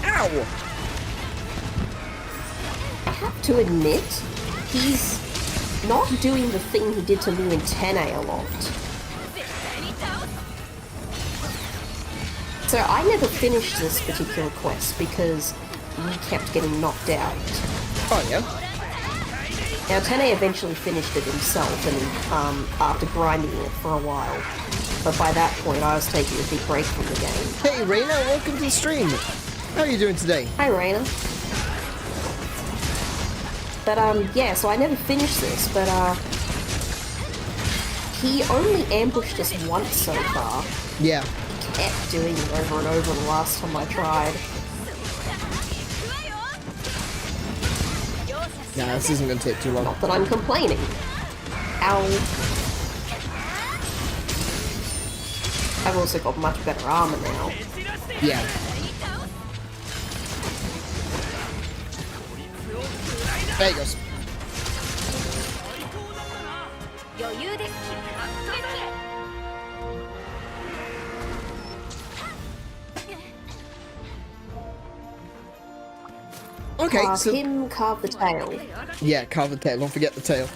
Ow! I have to admit, he's not doing the thing he did to me in 10A a lot. So I never finished this particular quest because he kept getting knocked out. Oh, yeah? Now, 10A eventually finished it himself, and after grinding it for a while. But by that point, I was taking a big break from the game. Hey, Reina, welcome to the stream. How are you doing today? Hi, Raina. But, yeah, so I never finished this, but, he only ambushed us once so far. Yeah. He kept doing it over and over the last time I tried. Nah, this isn't gonna take too long. Not that I'm complaining. Ow. I've also got much better armor now. Yeah. There he goes. Okay, Carve so him, carve the tail. yeah, carve the tail. Don't forget the tail.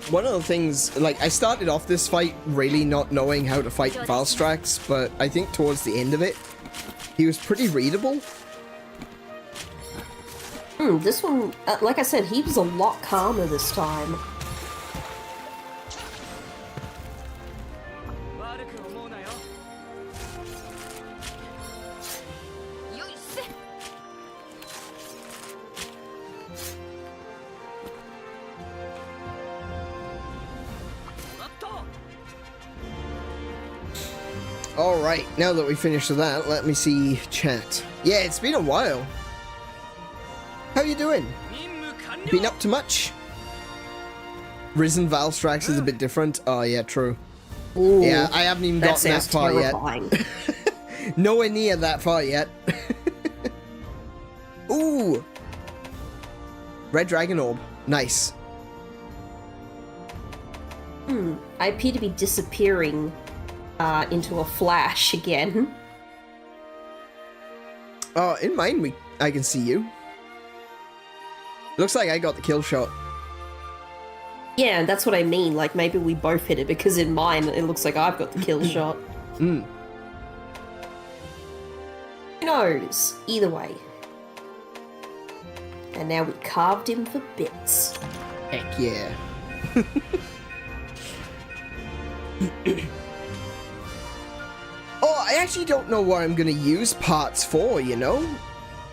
One of the things, like, I started off this fight really not knowing how to fight Valstrax, but I think towards the end of it, he was pretty readable. This one, like I said, he was a lot calmer this time. Alright, now that we finished with that, let me see chat. Yeah, it's been a while. How you doing? Been up to much? Risen Valstrax is a bit different. Oh, yeah, true. Ooh, Yeah, I haven't even gotten that far terrifying. yet. Nowhere near that far yet. Ooh! Red Dragon Orb. Nice. I appear to be disappearing into a flash again. Oh, in mine, I can see you. Looks like I got the kill shot. Yeah, that's what I mean. Like, maybe we both hit it, because in mine, it looks like I've got the kill shot. Hmm. Who knows? Either way. And now we carved him for bits. Heck yeah. Oh, I actually don't know what I'm gonna use parts for, you know?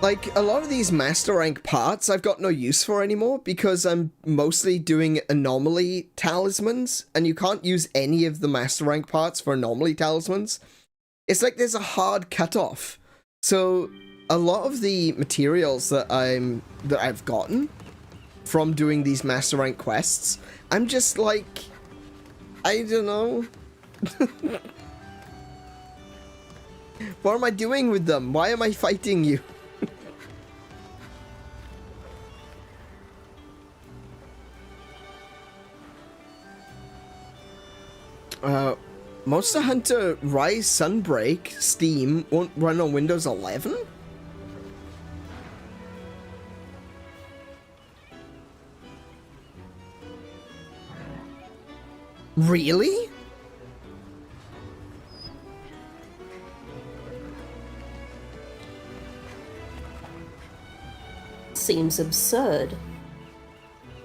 Like, a lot of these master rank parts I've got no use for anymore because I'm mostly doing anomaly talismans, and you can't use any of the master rank parts for anomaly talismans. It's like there's a hard cutoff. So a lot of the materials that I've gotten from doing these master rank quests, I'm just like, I don't know. What am I doing with them? Why am I fighting you? Monster Hunter Rise Sunbreak Steam won't run on Windows 11? Really? Seems absurd.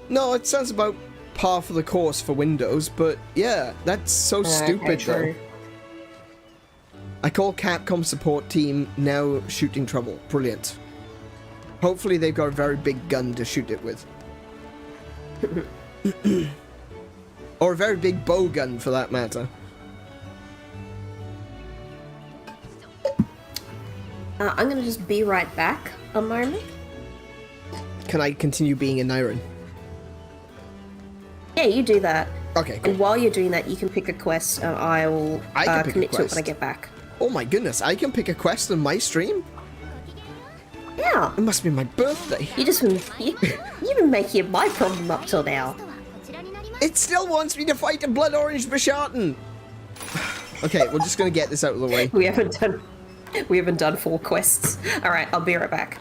No, it sounds about par for the course for Windows, but yeah, that's so stupid though. I call Capcom support team, now shooting trouble. Brilliant. Hopefully they've got a very big gun to shoot it with. Or a very big bow gun for that matter. I'm gonna just be right back a moment. Can I continue being an iron? Yeah, you do that. Okay, cool. And while you're doing that, you can pick a quest, and I will commit to it when I get back. Oh my goodness, I can pick a quest on my stream? Yeah. It must be my birthday. You've been making my problem up till now. It still wants me to fight a blood orange Bashartan. Okay, we're just gonna get this out of the way. We haven't done 4 quests. All right, I'll be right back.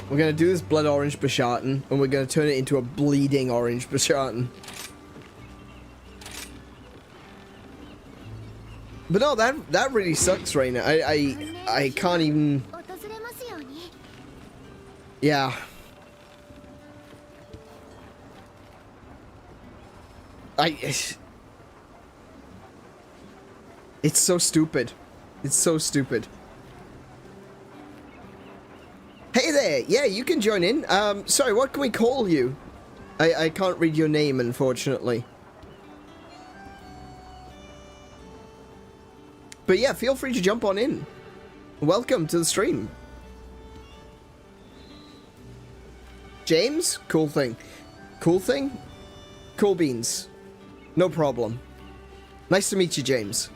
We're gonna do this blood orange Bashartan, and we're gonna turn it into a bleeding orange Bashartan. But no, that really sucks right now. I can't even. Yeah. It's so stupid. It's so stupid. Hey there! Yeah, you can join in. Sorry, what can we call you? I can't read your name, unfortunately. But yeah, feel free to jump on in. Welcome to the stream. James? Cool thing. Cool thing? Cool beans. No problem. Nice to meet you, James.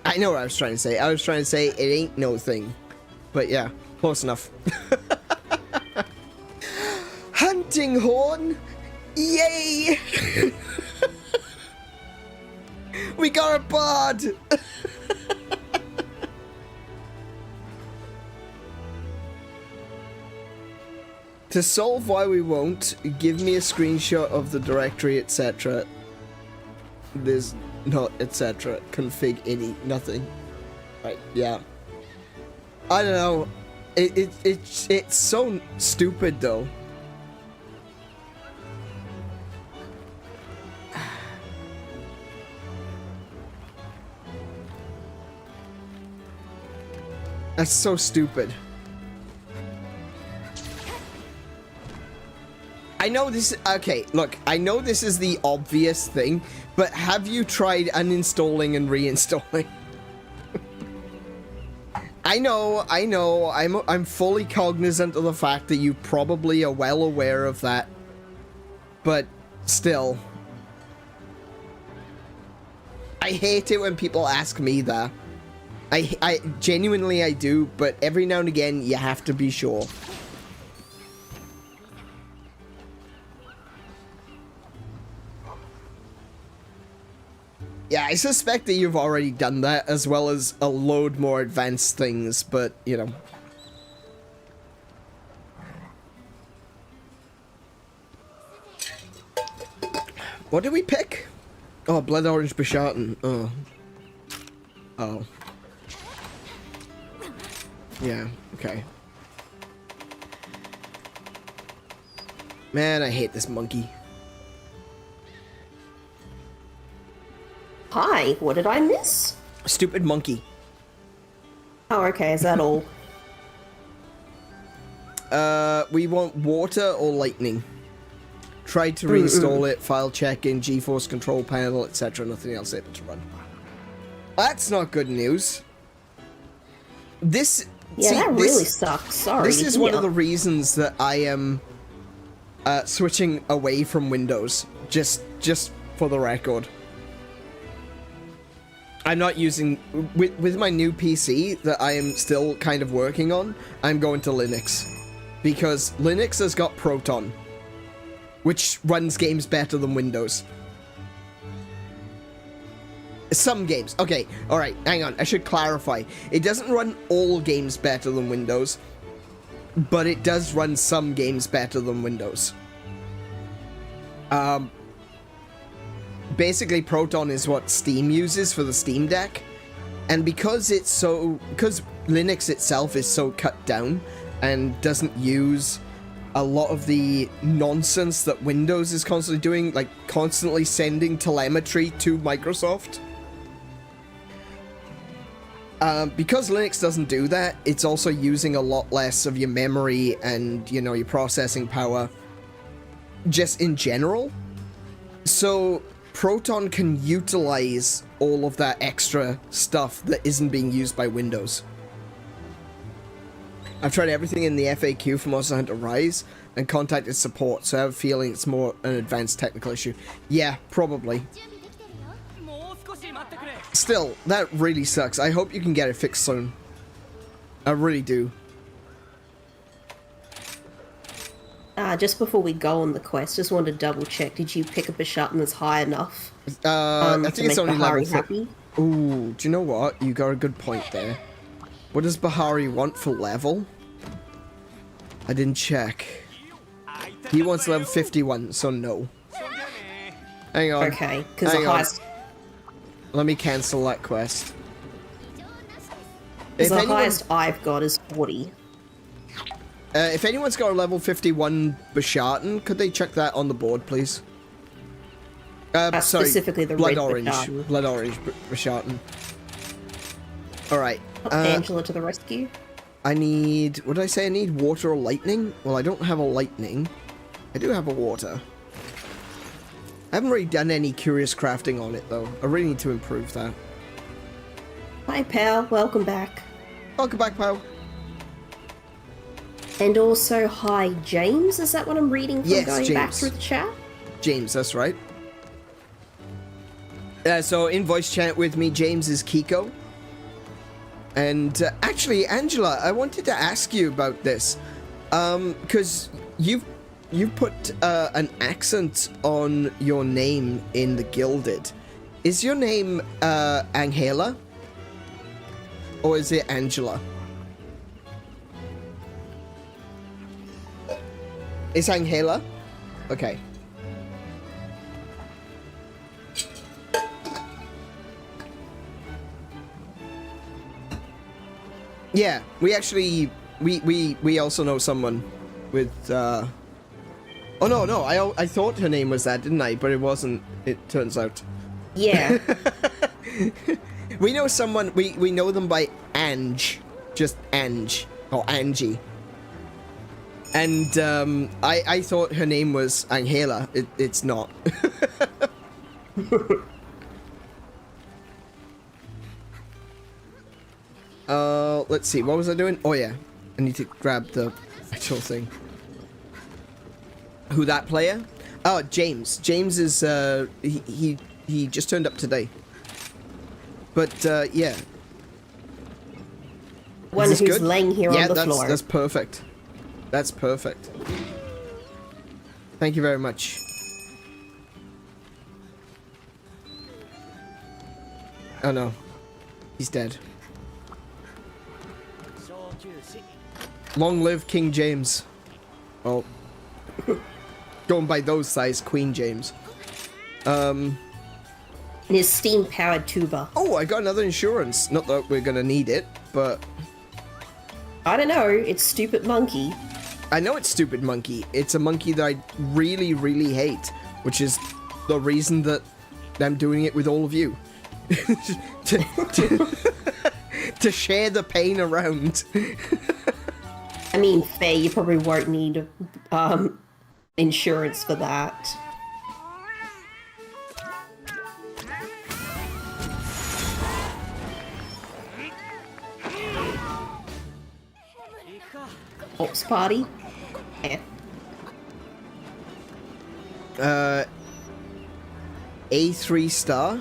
I know what I was trying to say. I was trying to say it ain't no thing. But yeah, close enough. Hunting horn! Yay! We got a bard! To solve why we won't, give me a screenshot of the directory, etc. There's not etc. Config any nothing. Right, yeah. I don't know. It's so stupid though. That's so stupid. I know this. Okay, look, I know this is the obvious thing, but have you tried uninstalling and reinstalling? I know. I'm fully cognizant of the fact that you probably are well aware of that, but still, I hate it when people ask me that. I genuinely I do, but every now and again you have to be sure. Yeah, I suspect that you've already done that, as well as a load more advanced things, but, you know. What did we pick? Oh, Blood Orange Bashartan. Oh. Oh. Yeah, okay. Man, I hate this monkey. Hi, what did I miss? Stupid monkey. Oh, okay, is that all? We want water or lightning. Tried to reinstall it, file check in, GeForce control panel, etc. Nothing else able to run. That's not good news. This... Yeah, see, that really sucks. Sorry. This is one of the reasons that I am switching away from Windows. Just for the record. I'm not using... With my new PC that I am still kind of working on, I'm going to Linux. Because Linux has got Proton, which runs games better than Windows. Some games. Okay, alright, hang on. I should clarify. It doesn't run all games better than Windows, but it does run some games better than Windows. Basically, Proton is what Steam uses for the Steam Deck, and because Linux itself is so cut down and doesn't use a lot of the nonsense that Windows is constantly doing, like constantly sending telemetry to Microsoft. Because Linux doesn't do that, it's also using a lot less of your memory and, you know, your processing power just in general. So Proton can utilize all of that extra stuff that isn't being used by Windows. I've tried everything in the FAQ for Monster Hunter Rise and contacted support, so I have a feeling it's more an advanced technical issue. Yeah, probably. Still, that really sucks. I hope you can get it fixed soon. I really do. Just before we go on the quest, just wanted to double check. Did you pick up a Bashartan that's high enough? I think it's only level 3. Happy? Ooh, do you know what? You got a good point there. What does Bahari want for level? I didn't check. He wants level 51, so no. Hang on. Okay, because the highest... Let me cancel that quest. The highest I've got is 40. If anyone's got a level 51 Bashartan, could they check that on the board, please? Sorry, specifically the Blood red Orange. Bashartan. Blood Orange Bashartan. Alright. Angela to the rescue. I need... What did I say? I need water or lightning? Well, I don't have a lightning. I do have a water. I haven't really done any curious crafting on it, though. I really need to improve that. Hi, pal. Welcome back. Welcome back, pal. And also, hi, James. Is that what I'm reading from going James. back through the chat? James, that's right. So, in voice chat with me, James is Kiko. And, actually, Angela, I wanted to ask you about this. Because you've put an accent on your name in the Gilded. Is your name Angela? Or is it Angela? It's Angela? Okay. Yeah, we actually we also know someone with oh no, I thought her name was that, didn't I? But it wasn't, it turns out. Yeah. We know someone, we know them by Ange. Just Ange. Or Angie. And I thought her name was Angela. It's not. Let's see. What was I doing? Oh yeah, I need to grab the actual thing. Who that player? Oh, James. James is he just turned up today. But yeah. One who's good? Laying here on the floor. That's perfect. That's perfect. Thank you very much. Oh no. He's dead. Long live King James. Oh. Going by those size, Queen James. And his steam-powered tuba. Oh, I got another insurance. Not that we're gonna need it, but... I don't know, it's Stupid Monkey. I know it's Stupid Monkey. It's a monkey that I really, really hate, which is the reason that I'm doing it with all of you. to share the pain around. I mean, Faye, you probably won't need insurance for that. Ops party? Yeah. A3 star?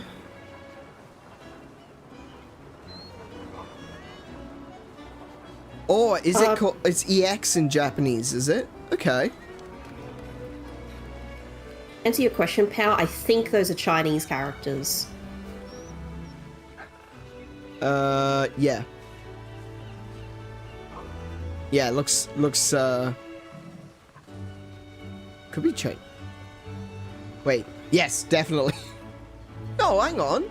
Or is it called... It's EX in Japanese, is it? Okay. Answer your question, pal. I think those are Chinese characters. Yeah. Yeah, looks, could be Chinese. Wait, yes, definitely. No, hang on.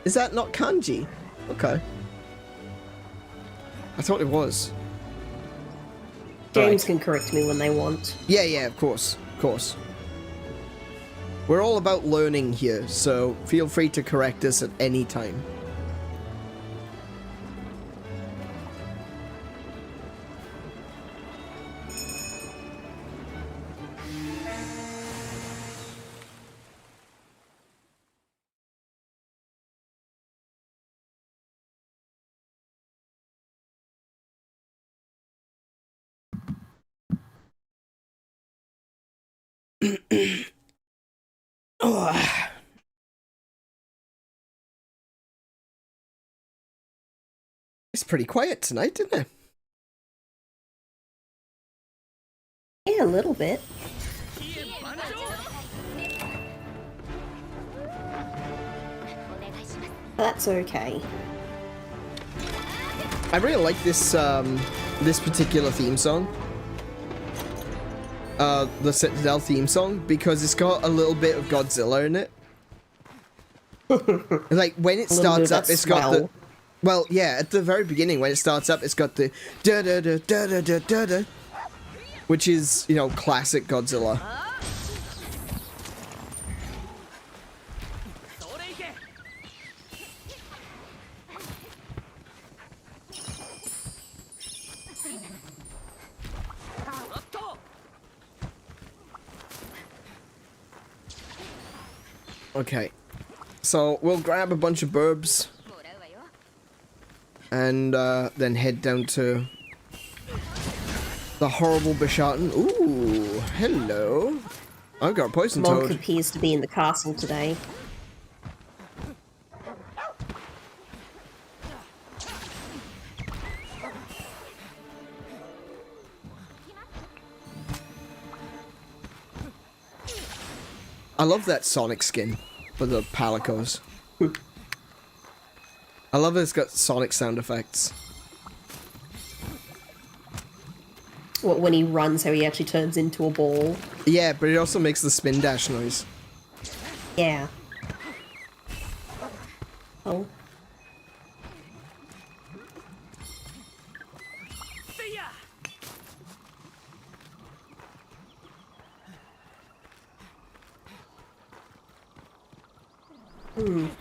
Is that not kanji? Okay. I thought it was. James can correct me when they want. Yeah, yeah, of course. Of course. We're all about learning here, so feel free to correct us at any time. Oh. It's pretty quiet tonight, didn't it? Yeah, a little bit. That's okay. I really like this this particular theme song. The Citadel theme song, because it's got a little bit of Godzilla in it. Like, when it starts up, it's got the... Well, yeah, at the very beginning, when it starts up, it's got the da-da-da-da-da-da-da, which is, you know, classic Godzilla. Okay, so we'll grab a bunch of burbs and then head down to the horrible Bishartan. Ooh, hello. I've got a poison toad. Monk appears to be in the castle today. I love that Sonic skin for the Palicos. I love that it's got Sonic sound effects. What, when he runs, how he actually turns into a ball? Yeah, but it also makes the spin dash noise. Yeah. Oh.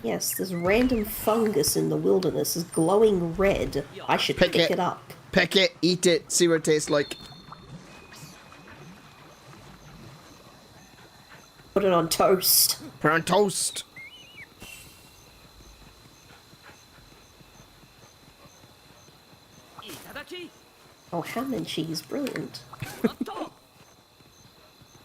Yes, this random fungus in the wilderness is glowing red. I should pick it up. Peck it, eat it, see what it tastes like. Put it on toast. Put it on toast. Oh, ham and cheese, brilliant.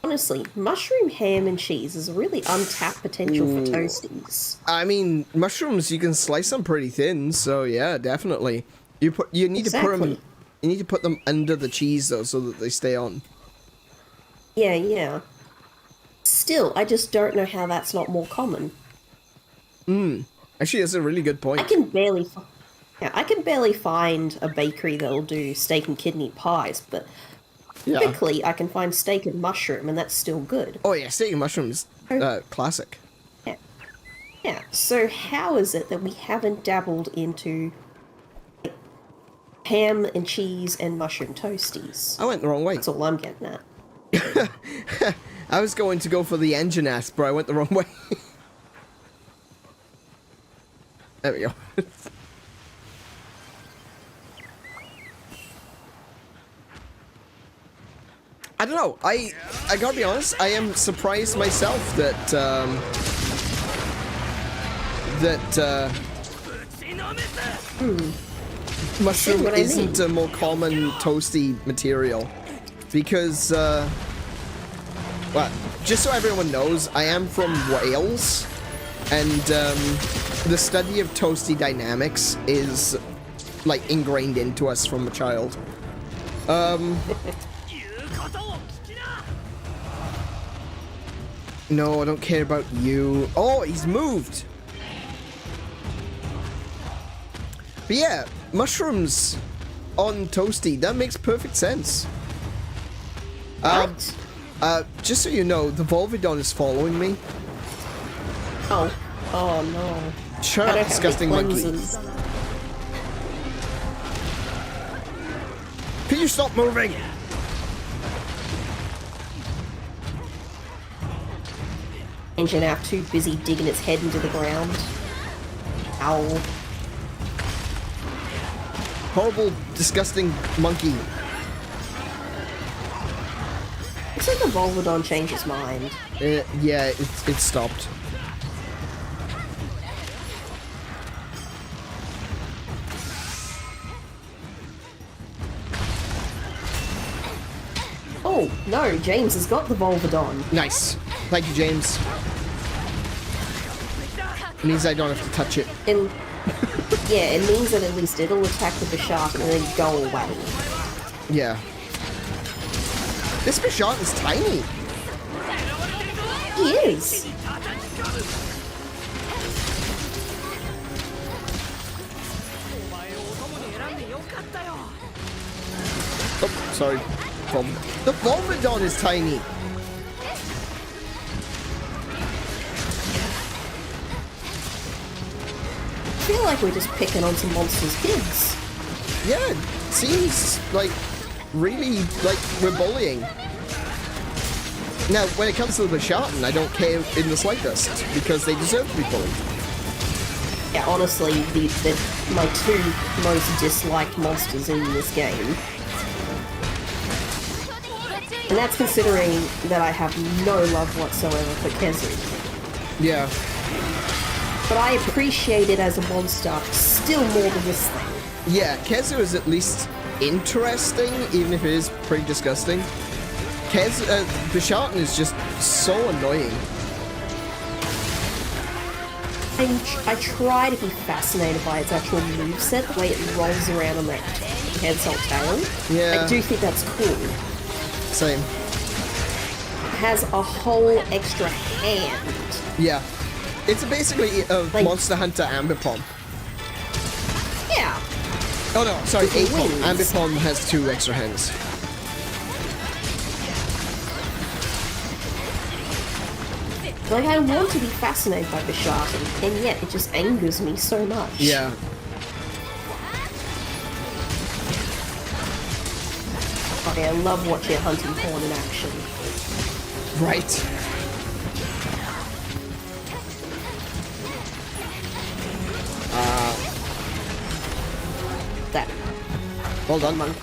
Honestly, mushroom ham and cheese is a really untapped potential for toasties. I mean, mushrooms, you can slice them pretty thin, so yeah, definitely. You need to put them. You need to put them under the cheese though, so that they stay on. Yeah, yeah. Still, I just don't know how that's not more common. Actually, that's a really good point. I can barely find a bakery that'll do steak and kidney pies, but typically I can find steak and mushroom, and that's still good. Oh yeah, steak and mushroom is classic. Yeah. Yeah. So how is it that we haven't dabbled into ham and cheese and mushroom toasties? I went the wrong way. That's all I'm getting at. I was going to go for the engine ass, but I went the wrong way. There we go. I don't know. I gotta be honest. I am surprised myself that mushroom isn't a more common toasty material, because well, just so everyone knows, I am from Wales, and the study of toasty dynamics is like ingrained into us from a child. No, I don't care about you. Oh, he's moved. But yeah, mushrooms on toasty, that makes perfect sense. What? Just so you know, the Volvidon is following me. Oh. Oh no. Shut up, disgusting monkey. Can you stop moving? Engine out too busy digging its head into the ground. Ow. Horrible, disgusting monkey. Looks like the Volvidon changed its mind. Yeah, it stopped. Oh, no, James has got the Volvidon. Nice. Thank you, James. It means I don't have to touch it. Yeah, it means that at least it'll attack the Bisharp and then go away. Yeah. This Bisharp is tiny. He is. Oh, sorry. The Volvidon is tiny. I feel like we're just picking on some monsters' kids. Yeah, it seems like really like we're bullying. Now, when it comes to the Bisharp, I don't care in the slightest, because they deserve to be bullied. Yeah, honestly, my two most disliked monsters in this game. And that's considering that I have no love whatsoever for Kezu. Yeah. But I appreciate it as a monster still more than this thing. Yeah, Kezu is at least interesting, even if it is pretty disgusting. Bisharp is just so annoying. I try to be fascinated by its actual moveset, the way it rolls around on that headset tail. Yeah. I do think that's cool. Same. It has a whole extra hand. Yeah. It's basically a Like- Monster Hunter Ambipom. Yeah. Oh no, sorry, With Apom. wings. Ambipom has 2 extra hands. Like, I want to be fascinated by Bisharp, and yet it just angers me so much. Yeah. Okay, I love watching hunting porn in action. Right. That. Well done, man.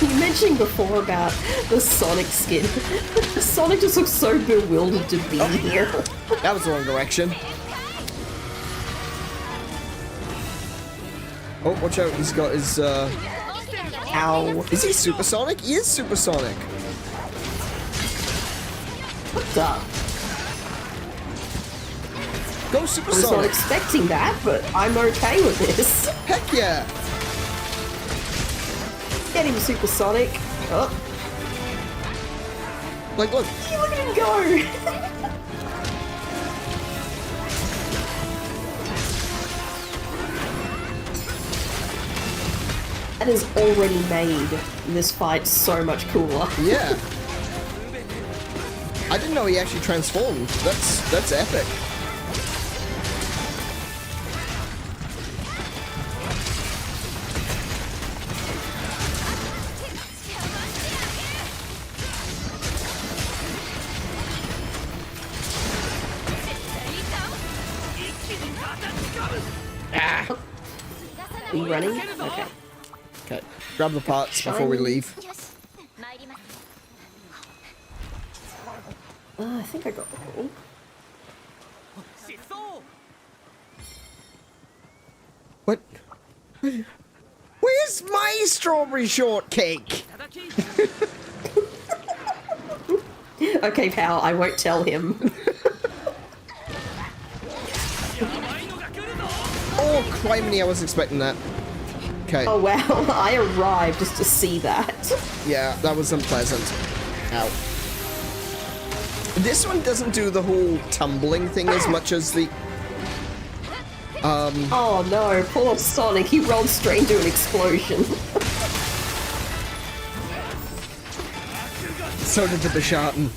You mentioned before about the Sonic skin. Sonic just looks so bewildered to be here. That was the wrong direction. Oh, watch out, he's got his, Ow. Is he supersonic? He is supersonic. What's up? Go I was not supersonic. expecting that, but I'm okay with this. Heck yeah. Get him, Supersonic. Oh, Like, look. look at him go! That has already made this fight so much cooler. Yeah. I didn't know he actually transformed. That's epic. Ah. Are you running? Okay. Okay. Grab the parts before we leave. I think I got the ball. What? Where's my strawberry shortcake? Okay, pal, I won't tell him. Oh, criminy, I wasn't expecting that. Okay. Oh wow, I arrived just to see that. Yeah, that was unpleasant. Ow. This one doesn't do the whole tumbling thing as much as the... Oh no, poor Sonic, he rolled straight into an explosion. So did the Bisharton.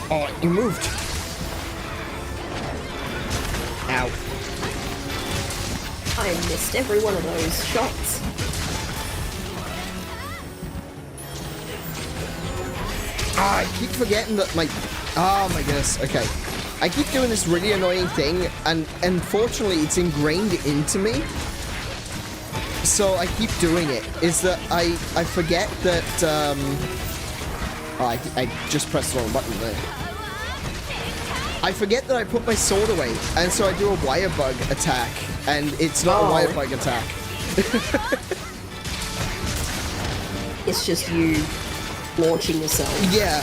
Oh, you moved. Ow. I missed every one of those shots. Ah, I keep forgetting that my... Oh my goodness, okay. I keep doing this really annoying thing, and unfortunately it's ingrained into me. So I keep doing it, is that I forget that, Oh, I just pressed the wrong button there. I forget that I put my sword away, and so I do a wire bug attack, and it's not a wire bug attack. It's just you launching yourself. Yeah.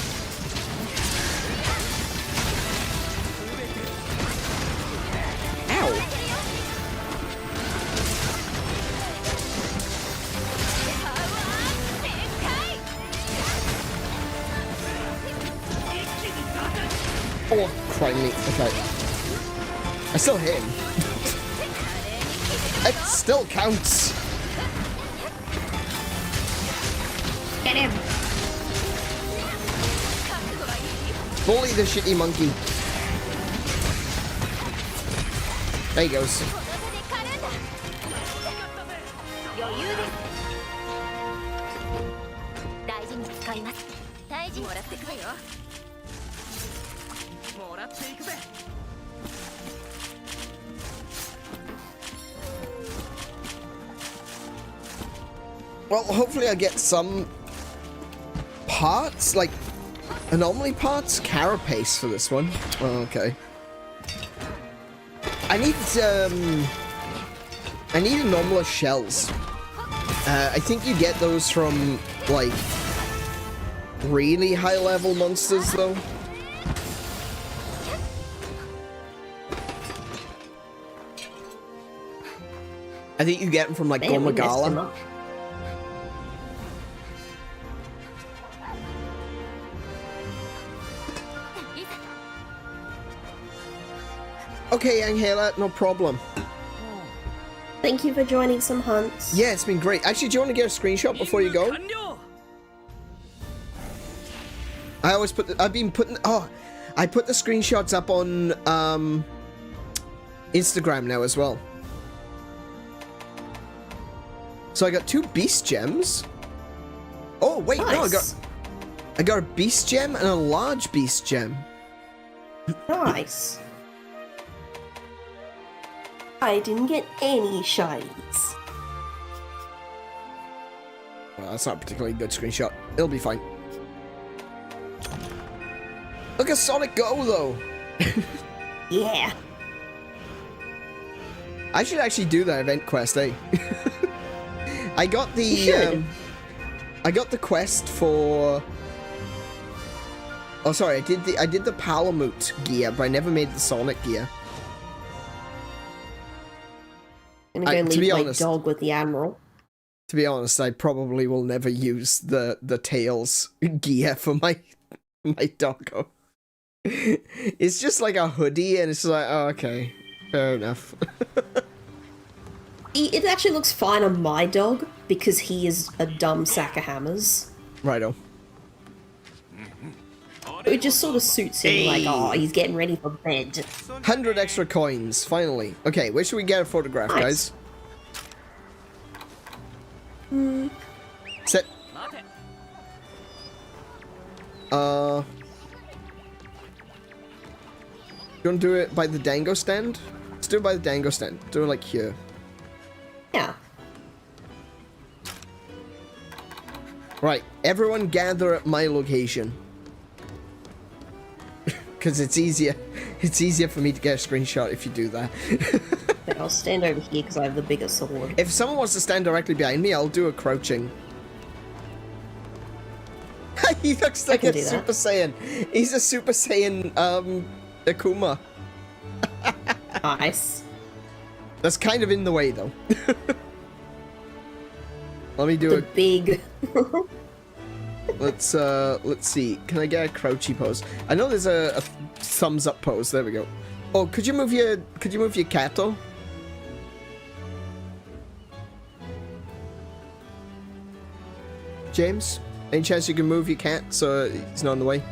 Ow. Oh, criminy. Okay. I still hit him. It still counts. Get him! Bully the shitty monkey. There he goes. Well, hopefully I get some parts, like anomaly parts, carapace for this one. Oh, okay. I need anomalous shells. I think you get those from like really high level monsters though. I think you get them from like Man, we messed him Gomagala. up. Okay, Angela, no problem. Thank you for joining some hunts. Yeah, it's been great. Actually, do you want to get a screenshot before you go? I always put I put the screenshots up on Instagram now as well. So I got 2 beast gems. Oh wait, Nice. no, I got a beast gem and a large beast gem. Nice. I didn't get any shinies. Well, that's not a particularly good screenshot. It'll be fine. Look at Sonic Go though. Yeah. I should actually do that event quest, eh? I got the You should. I got the quest for. Oh, sorry, I did the Palamute gear, but I never made the Sonic gear. I'm gonna go to be leave my honest- dog with the Admiral. To be honest, I probably will never use the Tails gear for my doggo. It's just like a hoodie, and it's like, oh, okay, fair enough. It actually looks fine on my dog because he is a dumb sack of hammers. Righto. It just sort of suits him, like, oh, he's getting ready for bed. 100 extra coins, finally. Okay, where should we get a photograph, Nice. guys? Sit. You want to do it by the Dango stand? Let's do it by the Dango stand. Do it like here. Yeah. Right, everyone gather at my location. Because it's easier. It's easier for me to get a screenshot if you do that. Okay, I'll stand over here because I have the bigger sword. If someone wants to stand directly behind me, I'll do a crouching. He looks like can a do that. Super Saiyan. He's a Super Saiyan, Akuma. Nice. That's kind of in the way, though. Let me do The it. big... Let's see. Can I get a crouchy pose? I know there's a thumbs up pose. There we go. Oh, could you move your catto? James? Any chance you can move your cat so he's not in the way?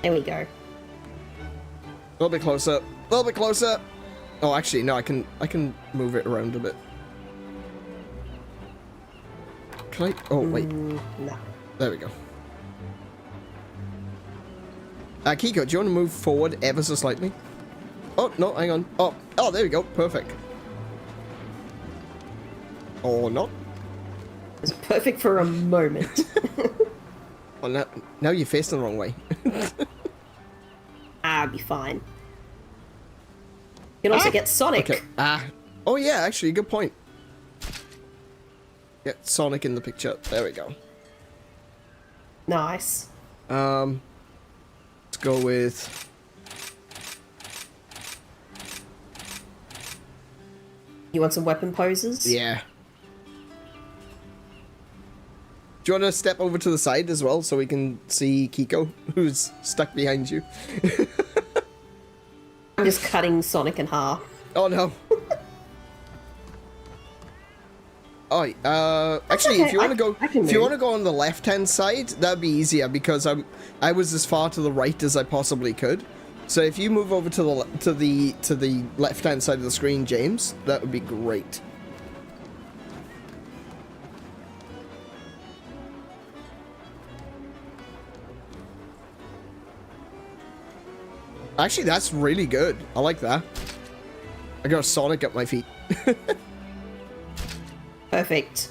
There we go. A little bit closer. A little bit closer. Oh, actually, no. I can move it around a bit. Can I? Oh, wait. No. There we go. Kiko, do you want to move forward ever so slightly? Oh, no, hang on. Oh, there we go. Perfect. Or not. It's perfect for a moment. Oh, now you're facing the wrong way. I'll be fine. You can also get Sonic. Okay. Oh, yeah, actually, good point. Get Sonic in the picture. There we go. Nice. Let's go with... You want some weapon poses? Yeah. Do you want to step over to the side as well so we can see Kiko, who's stuck behind you? I'm just cutting Sonic in half. Oh no. Oh, actually, okay. if you want to go, I can if you move. want to go on the left-hand side, that'd be easier because I was as far to the right as I possibly could. So if you move over to the left-hand side of the screen, James, that would be great. Actually, that's really good. I like that. I got a Sonic at my feet. Perfect.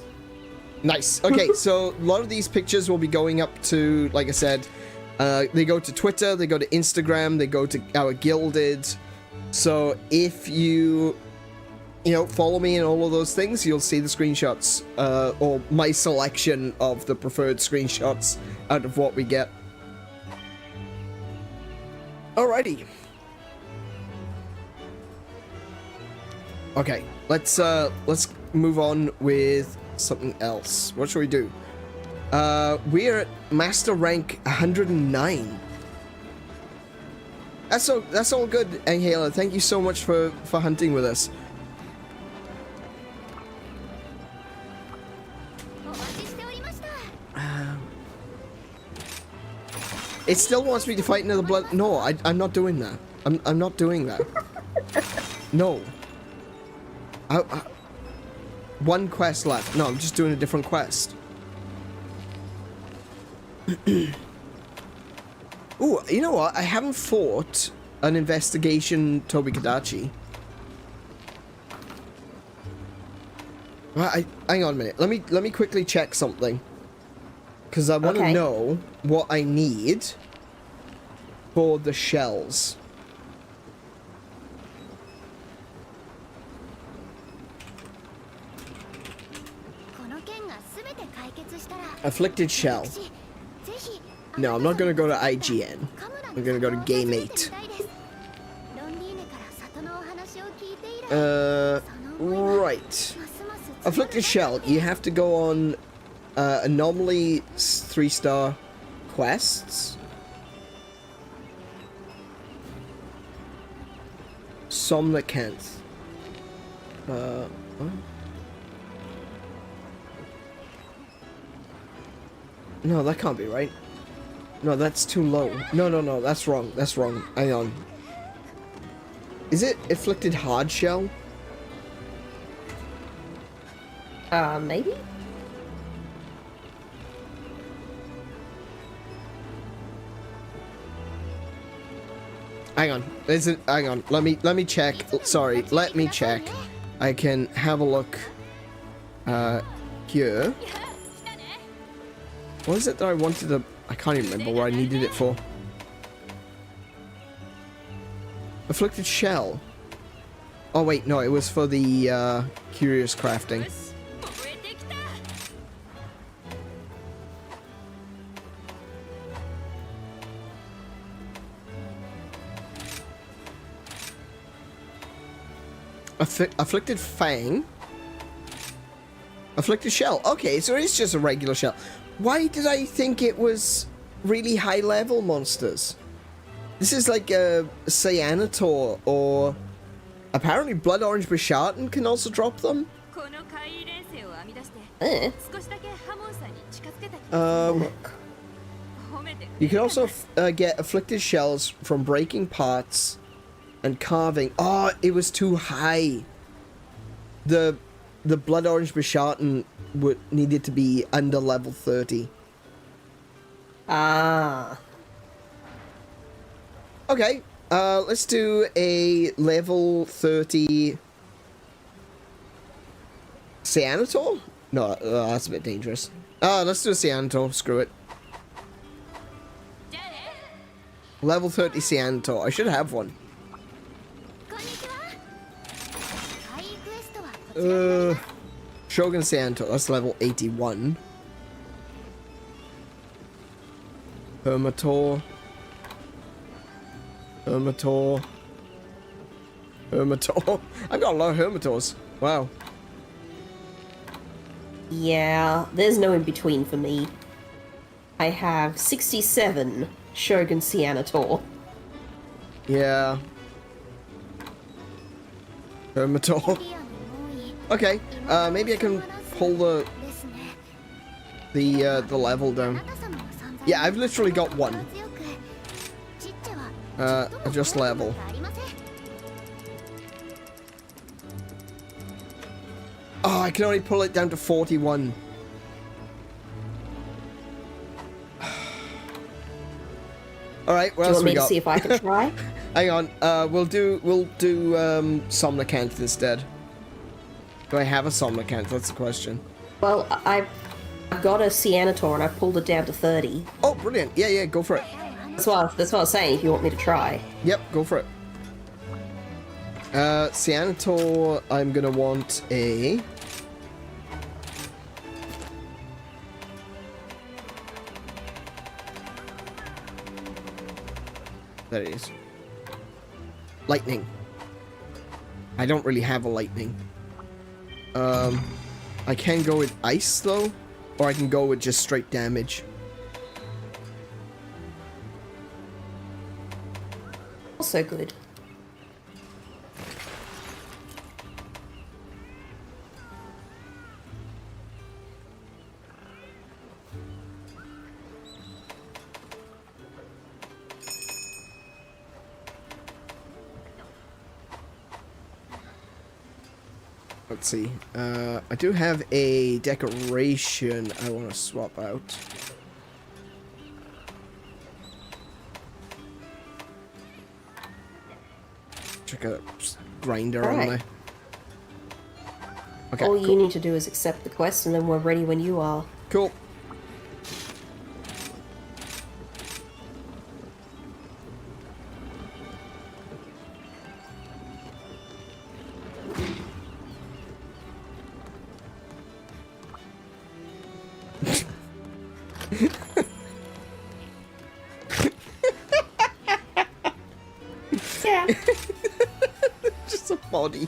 Nice. Okay, so a lot of these pictures will be going up to, like I said, they go to Twitter, they go to Instagram, they go to our Gilded. So if you follow me in all of those things, you'll see the screenshots, or my selection of the preferred screenshots out of what we get. Alrighty. Okay, let's move on with something else. What should we do? We're at master rank 109. That's all good, Angela. Thank you so much for hunting with us. It still wants me to fight another blood. No, I'm not doing that. I'm not doing that. No. One quest left. No, I'm just doing a different quest. Ooh, you know what? I haven't fought an investigation Tobikadachi. Well, hang on a minute. Let me quickly check something. Because I want to know what I need for the shells. Afflicted shell. No, I'm not going to go to IGN. I'm going to go to Game 8. Right. Afflicted shell. You have to go on Anomaly 3-star quests. Somnicanth. What? No, that can't be right. No, that's too low. No, that's wrong. That's wrong. Hang on. Is it Afflicted Hard Shell? Maybe? Hang on. Hang on. Let me check. Sorry. Let me check. I can have a look. Here. What is it that I wanted to... I can't even remember what I needed it for. Afflicted Shell. Oh wait, no, it was for the Curious Crafting. Afflicted Fang. Afflicted Shell. Okay, so it's just a regular shell. Why did I think it was really high level monsters? This is like a Cyanotor, or apparently Blood Orange Bishartan can also drop them. You can also get Afflicted Shells from breaking parts and carving. Oh, it was too high. The Blood Orange Bishartan needed to be under level 30. Ah. Okay, let's do a level 30 Cyanotor? No, that's a bit dangerous. Let's do a Cyanotor, screw it. Level 30 Cyanotor, I should have one. Shogun Cyanotor, that's level 81. Hermator. Hermator. I've got a lot of Hermators. Wow. Yeah, there's no in between for me. I have 67 Shogun Cyanotor. Yeah. Hermator. Okay, maybe I can pull the level down. Yeah, I've literally got one. Adjust level. Oh, I can only pull it down to 41. Alright, what else we got? Do you want me to see if I can try? Hang on, we'll do Somnicanth instead. Do I have a Somnicanth? That's the question. Well, I've got a Cyanotor and I've pulled it down to 30. Oh, brilliant. Yeah, go for it. That's what I was saying, if you want me to try. Yep, go for it. Cyanotor, I'm gonna want a... There it is. Lightning. I don't really have a lightning. I can go with ice though, or I can go with just straight damage. Also good. Let's see. I do have a decoration I want to swap out. Check out grinder on Alright. there. Okay, All cool. you need to do is accept the quest, and then we're ready when you are. Cool. Yeah. Just a body.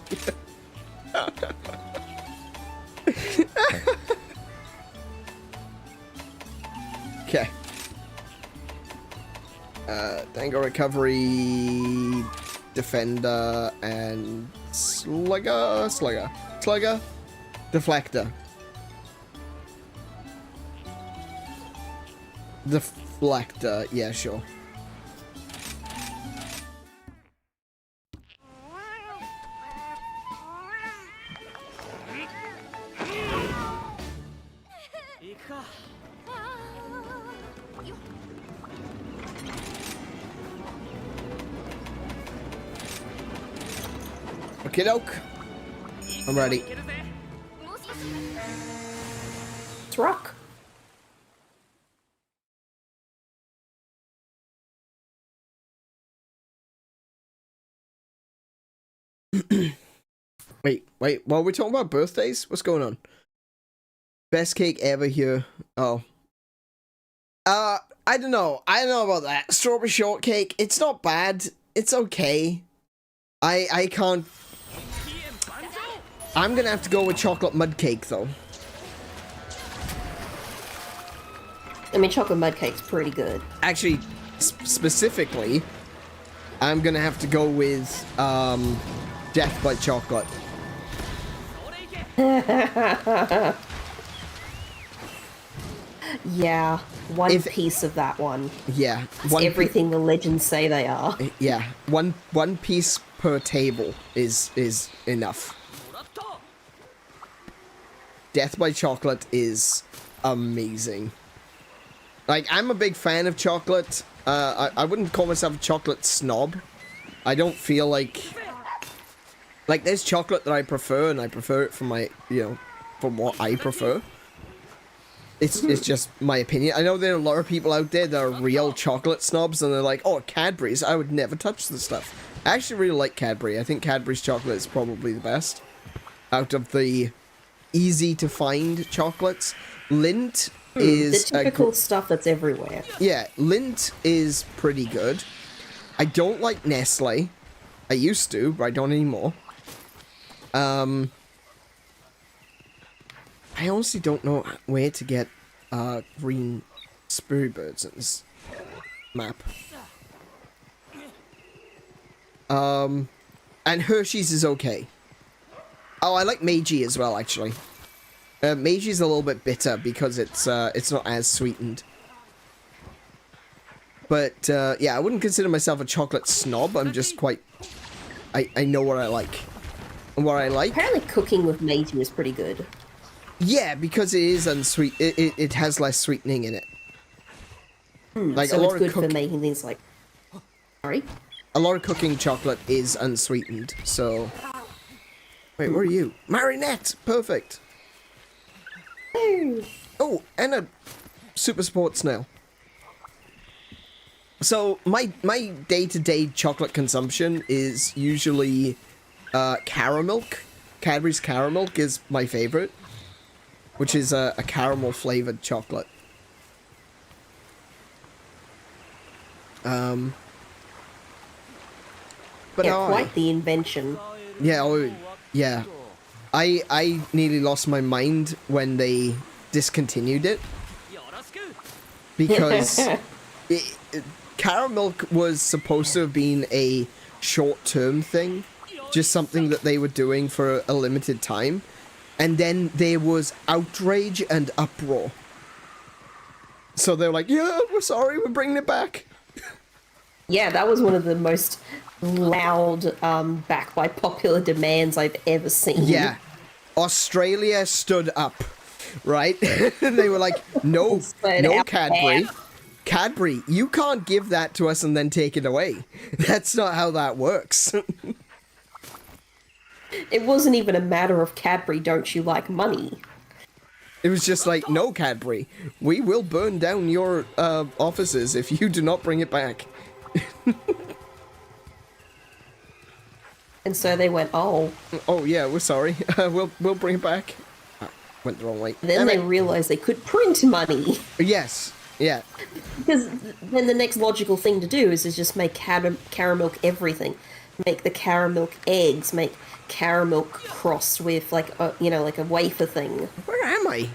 Okay. Dango recovery, defender, and slugger, deflector. Deflector, yeah, sure. Okay, doke. I'm ready. Let's rock. Wait, while we're talking about birthdays, what's going on? Best cake ever here. Oh. I don't know. I don't know about that. Strawberry shortcake, it's not bad. It's okay. I can't... I'm gonna have to go with chocolate mud cake, though. I mean, chocolate mud cake's pretty good. Actually, specifically, I'm gonna have to go with, Death by Chocolate. Yeah, one piece of that one. Yeah. It's everything the legends say they are. Yeah. One piece per table is enough. Death by Chocolate is amazing. Like, I'm a big fan of chocolate. I wouldn't call myself a chocolate snob. I don't feel like... Like, there's chocolate that I prefer, and I prefer it from my, you know, from what I prefer. It's just my opinion. I know there are a lot of people out there that are real chocolate snobs, and they're like, oh, Cadbury's, I would never touch this stuff. I actually really like Cadbury. I think Cadbury's chocolate is probably the best. Out of the easy-to-find chocolates. Lindt is... The typical stuff that's everywhere. Yeah, Lindt is pretty good. I don't like Nestle. I used to, but I don't anymore. I honestly don't know where to get green Spurry birds in this map. And Hershey's is okay. Oh, I like Meiji as well, actually. Meiji's a little bit bitter because it's not as sweetened. But yeah, I wouldn't consider myself a chocolate snob. I'm just quite... I know what I like. And what I like... Apparently cooking with Meiji is pretty good. Yeah, because it is unsweet. It has less sweetening in it. Like, so it's good for making things like... Sorry? A lot of cooking chocolate is unsweetened, so... Wait, where are you? Marinette! Perfect! Oh, and a super sport snail. So, my day-to-day chocolate consumption is usually Caramilk. Cadbury's Caramilk is my favorite, which is a caramel-flavored chocolate. But yeah, quite the invention. Yeah, oh, yeah. I nearly lost my mind when they discontinued it. Because Caramilk was supposed to have been a short-term thing. Just something that they were doing for a limited time. And then there was outrage and uproar. So they were like, yeah, we're sorry, we're bringing it back. Yeah, that was one of the most loud, back by popular demands I've ever seen. Yeah. Australia stood up, right? And they were like, no Cadbury. Cadbury, you can't give that to us and then take it away. That's not how that works. It wasn't even a matter of Cadbury, don't you like money? It was just like, no, Cadbury, we will burn down your offices if you do not bring it back. And so they went, oh. Oh yeah, we're sorry. We'll bring it back. Went the wrong way. Then they realized they could print money. Yes. Yeah. Because then the next logical thing to do is just make caramel everything. Make the caramel eggs, make caramel crossed with like a wafer thing. Where am I?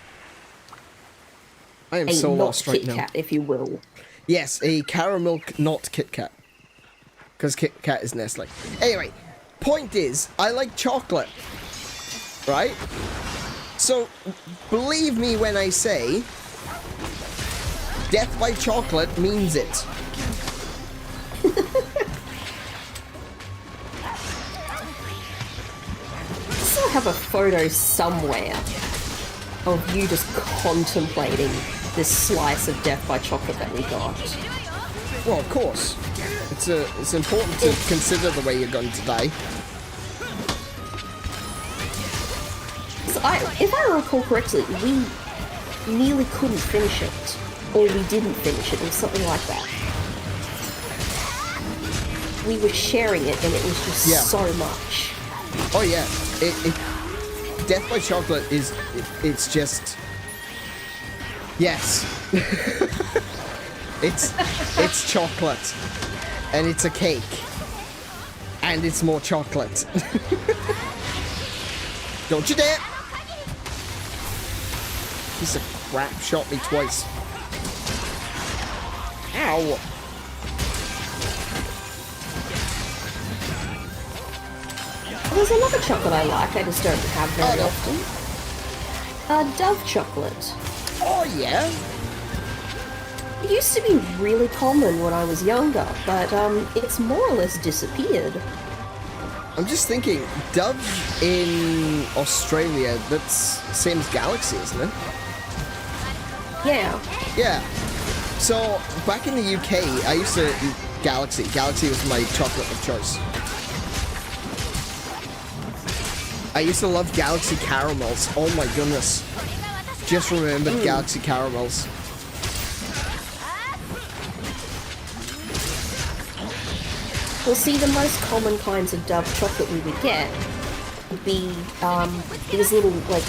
I am so lost right now. Kit Kat, if you will. Yes, a caramel not Kit Kat. Because Kit Kat is Nestle. Anyway, point is, I like chocolate. Right? So, believe me when I say, death by chocolate means it. I still have a photo somewhere of you just contemplating this slice of death by chocolate that we got. Well, of course. It's important to consider the way you're going to die. So if I recall correctly, we nearly couldn't finish it. Or we didn't finish it, or something like that. We were sharing it, and it was just so much. Oh yeah, Death by Chocolate is, it's just, yes. it's chocolate, and it's a cake, and it's more chocolate. Don't you dare! Piece of crap shot me twice. Ow! There's another chocolate I like, I just don't have very often. Dove chocolate. Oh yeah? It used to be really common when I was younger, but it's more or less disappeared. I'm just thinking, Dove in Australia, that's same as Galaxy, isn't it? Yeah. Yeah. So, back in the UK, I used to eat Galaxy. Galaxy was my chocolate of choice. I used to love Galaxy caramels. Oh my goodness. Just remembered Galaxy caramels. Well, see, the most common kinds of Dove chocolate we would get would be these little, like,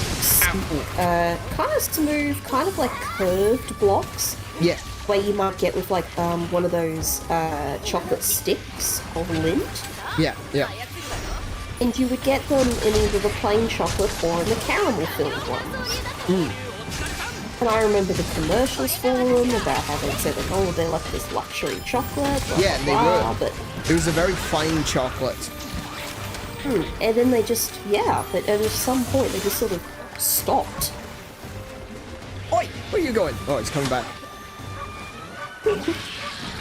kind of smooth, kind of like curved blocks. Yeah. Where you might get with, like, one of those chocolate sticks of Lindt. Yeah, yeah. And you would get them in either the plain chocolate or in the caramel-filled ones. And I remember the commercials for them about how they said, like, oh, they're like this luxury chocolate. Blah, Yeah, blah, they blah, were. But it was a very fine chocolate. And then they just, but at some point they just sort of stopped. Oi! Where are you going? Oh, it's coming back.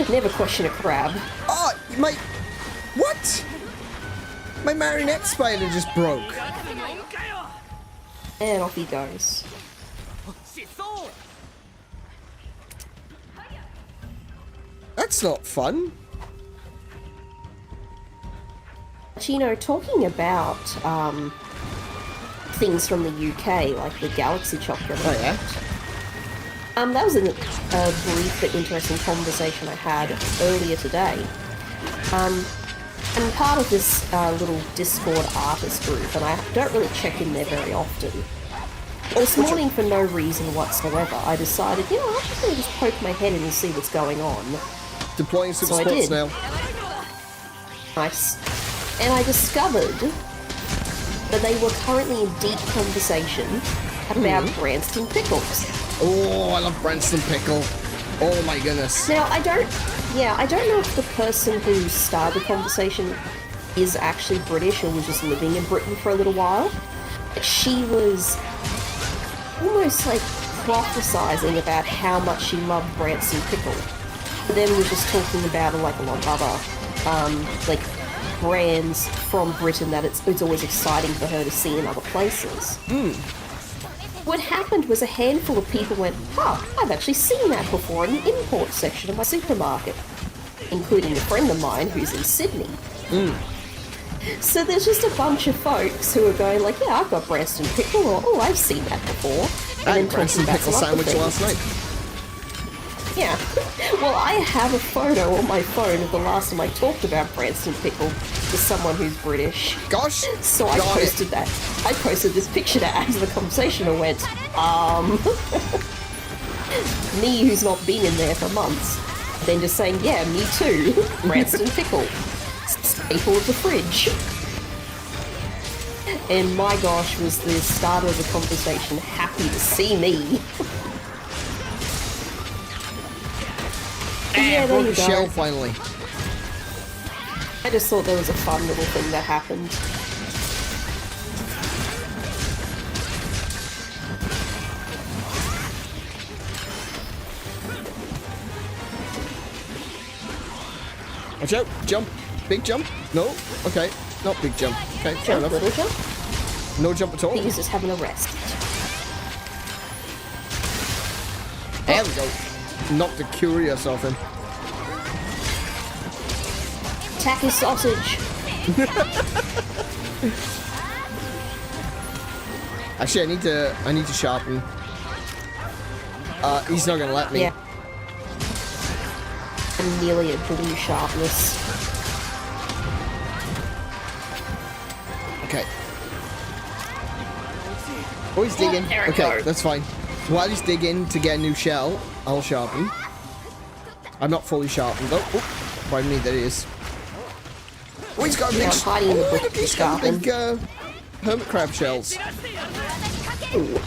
Never question a crab. Oh, my... What? My marionette spider just broke. And off he goes. That's not fun. But, you know, talking about things from the UK, like the Galaxy chocolate. Oh, yeah? That was a brief but interesting conversation I had earlier today. I'm part of this little Discord artist group, and I don't really check in there very often. This morning, for no reason whatsoever, I decided, you know, I'm just going to poke my head in and see what's going on. Deploying super So I sports did. now. Nice. And I discovered that they were currently in deep conversation about Branston pickles. Oh, I love Branston pickle. Oh my goodness. Now, I don't know if the person who started the conversation is actually British or was just living in Britain for a little while. But she was almost like prophesizing about how much she loved Branston pickle. But then we were just talking about like a lot of other, like brands from Britain that it's always exciting for her to see in other places. What happened was a handful of people went, I've actually seen that before in the import section of my supermarket, including a friend of mine who's in Sydney. So there's just a bunch of folks who are going like, yeah, I've got Branston pickle, or oh, I've seen that before. I had Branston pickle sandwich last night. Yeah. Well, I have a photo on my phone of the last time I talked about Branston pickle to someone who's British. Gosh! So I posted that. I posted this picture to add to the conversation and went, me who's not been in there for months. Then just saying, yeah, me too. Branston pickle. Staple of the fridge. And my gosh, was the starter of the conversation happy to see me. Yeah, there you go. Shell finally. I just thought there was a fun little thing that happened. Watch out! Jump! Big jump? No? Okay. Not big jump. Okay, fair enough. Little jump? No jump at all? He's just having a rest. There we go. Knocked the curious off him. Attack his sausage! Actually, I need to sharpen. He's not gonna let me. Yeah. I'm nearly at blue sharpness. Okay. Oh, he's digging. There we Okay, go. that's fine. While he's digging to get a new shell, I'll sharpen. I'm not fully sharpened though. Oh, pardon me, there he is. Oh, he's got a big... Yeah, I'm hiding in the bush look, to he's got sharpen. big hermit crab shells. Ooh.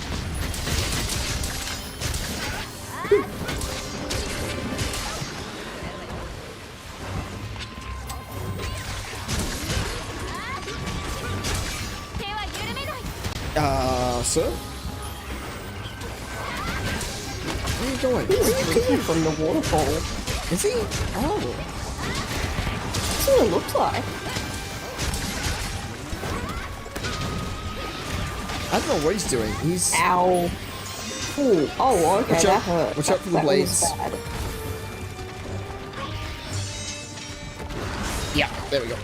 Sir? Where are you going? He's drinking from the waterfall. Is he? Oh. That's what it looks like. I don't know what he's doing. He's... Ow. Ooh. Oh, okay, Watch that out. hurt. Watch out for the that blades. was bad. Yeah, there we go.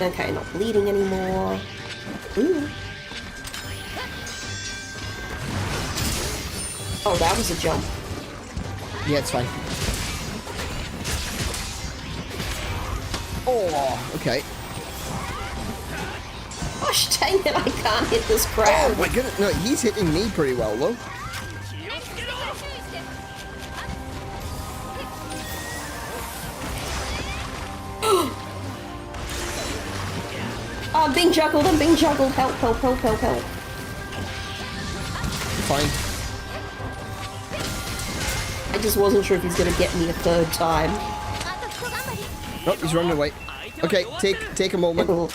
Okay, not bleeding anymore. Ooh. Oh, that was a jump. Yeah, it's fine. Oh, okay. Gosh dang it, I can't hit this crab. Oh my goodness. No, he's hitting me pretty well, though. Oh, I'm being juggled, I'm being juggled. Help, help, help, help, help. Fine. I just wasn't sure if he's gonna get me a third time. Oh, he's running away. Okay, take a moment.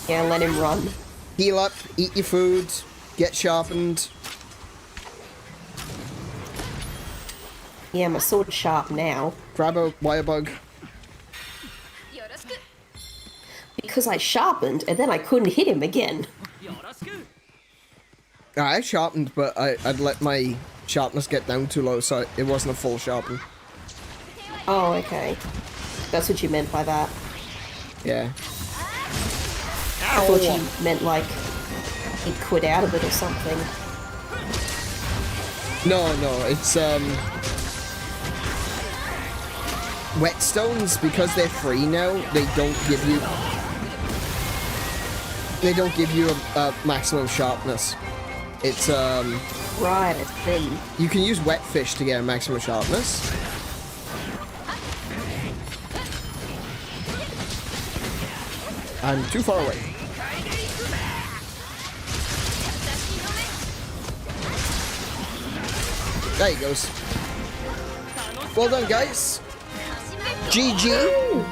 Yeah, let him run. Heal up, eat your food, get sharpened. Yeah, my sword's sharp now. Grab a wire bug. Because I sharpened, and then I couldn't hit him again. I sharpened, but I'd let my sharpness get down too low, so it wasn't a full sharpen. Oh, okay. That's what you meant by that. Yeah. I thought you meant, like, he quit out of it or something. No, it's, whetstones, because they're free now, they don't give you a maximum sharpness. It's, Right, I see. you can use wet fish to get a maximum sharpness. I'm too far away. There he goes. Well done, guys. GG.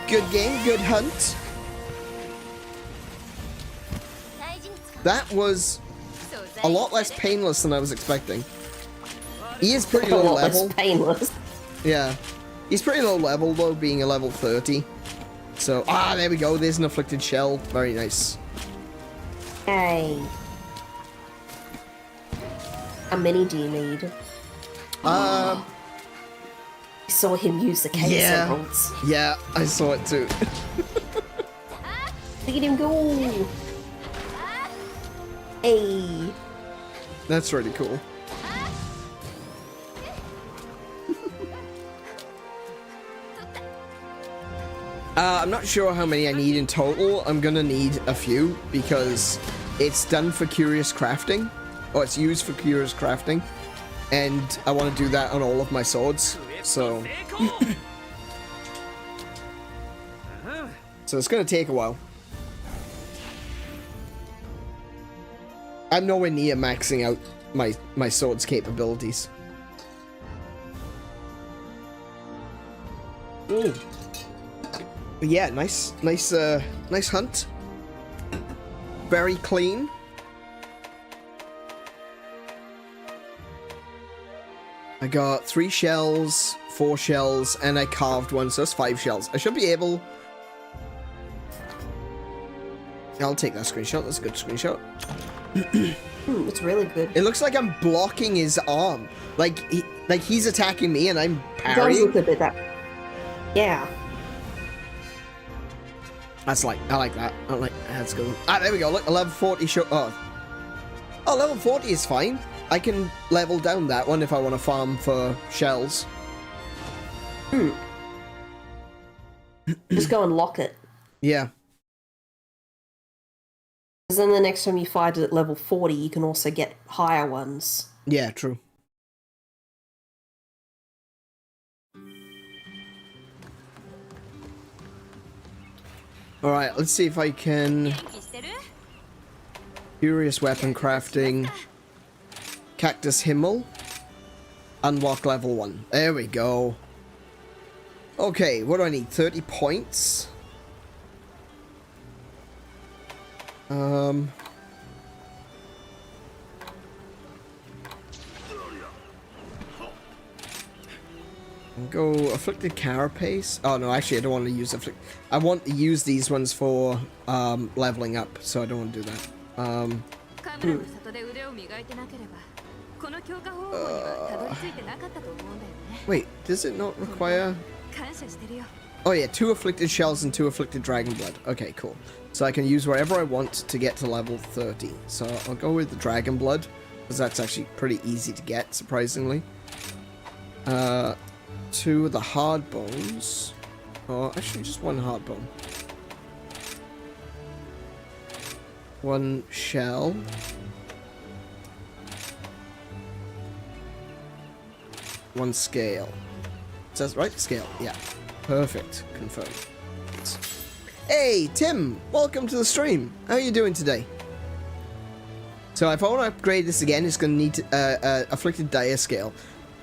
Good game, good hunt. a lot less painless than I was expecting. He is pretty low a lot level. less painless. Yeah. He's pretty low level though, being a level 30. So, there we go. There's an afflicted shell. Very nice. Hey. How many do you need? I saw him use the case emeralds. Yeah, I saw it too. Look at him go! Hey! That's really cool. I'm not sure how many I need in total. I'm gonna need a few because it's done for curious crafting, or it's used for curious crafting, and I want to do that on all of my swords. So, so it's gonna take a while. I'm nowhere near maxing out my sword's capabilities. Ooh. But yeah, nice hunt. Very clean. I got 3 shells, 4 shells, and I carved one, so that's 5 shells. I should be able... I'll take that screenshot. That's a good screenshot. It's really good. It looks like I'm blocking his arm. Like he's attacking me and I'm It does parrying. look a bit that... Yeah. I like that. That's good. There we go. Look, a level 40 show. Oh, level 40 is fine. I can level down that one if I want to farm for shells. Just go and lock it. Yeah. Because then the next time you fight it at level 40, you can also get higher ones. Yeah, true. Alright, let's see if I can... Curious weapon crafting. Cactus Himmel. Unlock level 1. There we go. Okay, what do I need? 30 points? Go Afflicted Carapace. Oh no, actually I don't want to use I want to use these ones for leveling up, so I don't want to do that. Wait, does it not require... Oh yeah, 2 afflicted shells and 2 afflicted dragon blood. Okay, cool. So I can use wherever I want to get to level 30. So I'll go with the dragon blood, because that's actually pretty easy to get, surprisingly. 2 of the hard bones. Oh, actually just 1 hard bone. 1 shell. One scale. It says right? Scale. Yeah. Perfect. Confirmed. Hey, Tim! Welcome to the stream. How are you doing today? So if I want to upgrade this again, it's going to need Afflicted Dire Scale.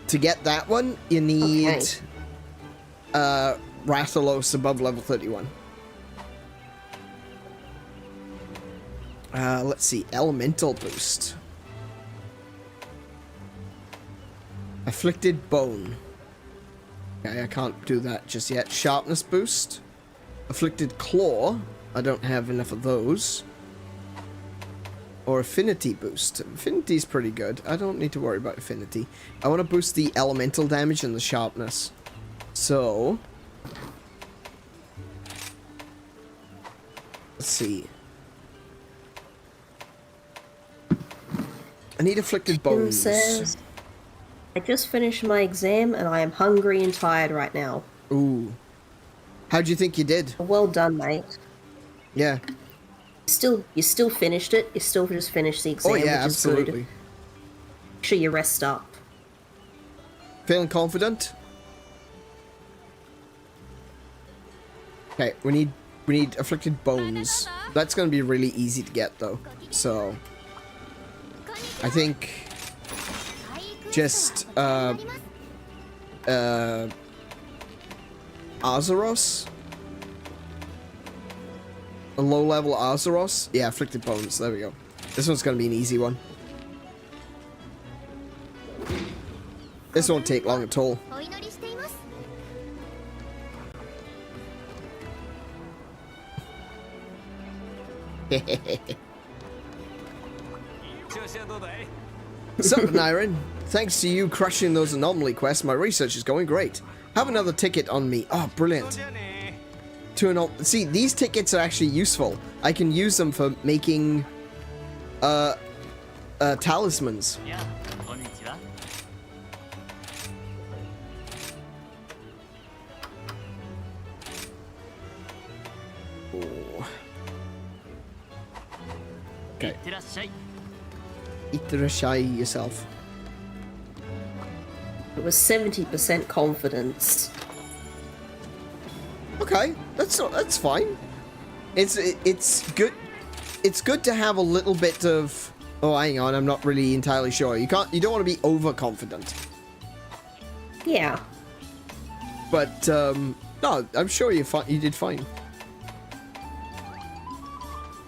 To get that one, you need Rathalos above level 31. Let's see. Elemental boost. Afflicted Bone. Okay, I can't do that just yet. Sharpness boost. Afflicted Claw. I don't have enough of those. Or Affinity boost. Affinity's pretty good. I don't need to worry about Affinity. I want to boost the elemental damage and the sharpness. So... let's see. I need Afflicted Bones. Says, I just finished my exam and I am hungry and tired right now. Ooh. How'd you think you did? Well done, mate. Yeah. You still finished it. You still just finished the exam, Oh yeah, which is absolutely. good. Make sure you rest up. Feeling confident? Okay, we need Afflicted Bones. That's gonna be really easy to get though. So I think just Azeros? A low level Azeros? Yeah, Afflicted Bones, there we go. This one's gonna be an easy one. This won't take long at all. Sup, Nyrin? Thanks to you crushing those anomaly quests, my research is going great. Have another ticket on me. Oh, brilliant. See, these tickets are actually useful. I can use them for making talismans. Oh. Okay. Itterashai yourself. It was 70% confidence. Okay, that's fine. It's good. It's good to have a little bit of. Oh, hang on, I'm not really entirely sure. You don't want to be overconfident. Yeah. But no, I'm sure you did fine.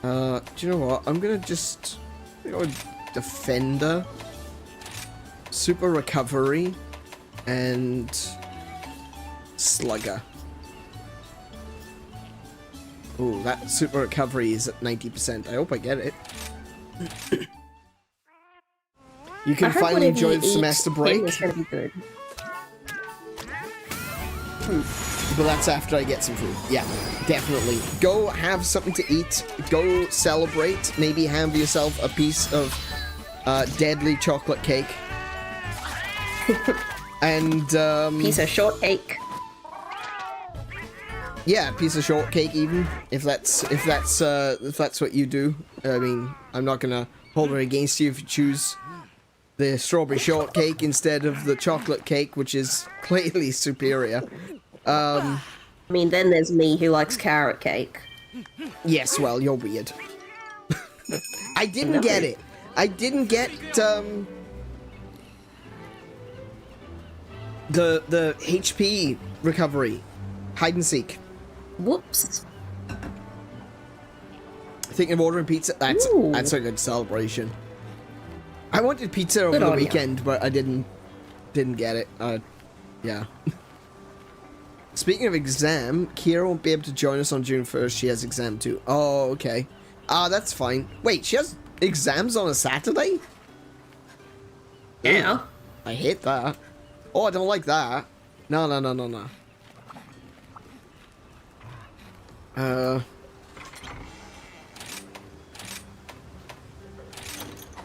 Do you know what? I'm gonna just Defender, Super Recovery, and Slugger. Ooh, that Super Recovery is at 90%. I hope I get it. You can finally enjoy the semester break. It's gonna be good. But that's after I get some food. Yeah, definitely. Go have something to eat. Go celebrate. Maybe have yourself a piece of deadly chocolate cake. And piece of shortcake. Yeah, piece of shortcake even. If that's what you do. I mean, I'm not gonna hold it against you if you choose the strawberry shortcake instead of the chocolate cake, which is clearly superior. I mean, then there's me who likes carrot cake. Yes, well, you're weird. I didn't get it. I didn't get the HP recovery. Hide and seek. Whoops. Thinking of ordering pizza? That's a good celebration. I wanted pizza over the weekend, but I didn't get it. Yeah. Speaking of exam, Kira won't be able to join us on June 1st. She has exam too. Oh, okay. that's fine. Wait, she has exams on a Saturday? Yeah. I hate that. Oh, I don't like that. No.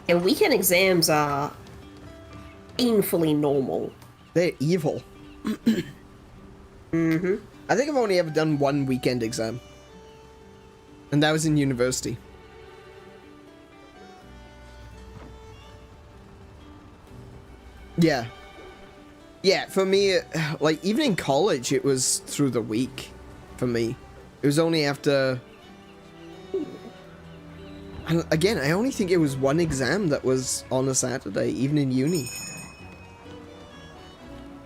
Yeah, weekend exams are painfully normal. They're evil. Mm-hmm. I think I've only ever done one weekend exam. And that was in university. Yeah. Yeah, for me, like, even in college, it was through the week for me. It was only after... And again, I only think it was one exam that was on a Saturday, even in uni.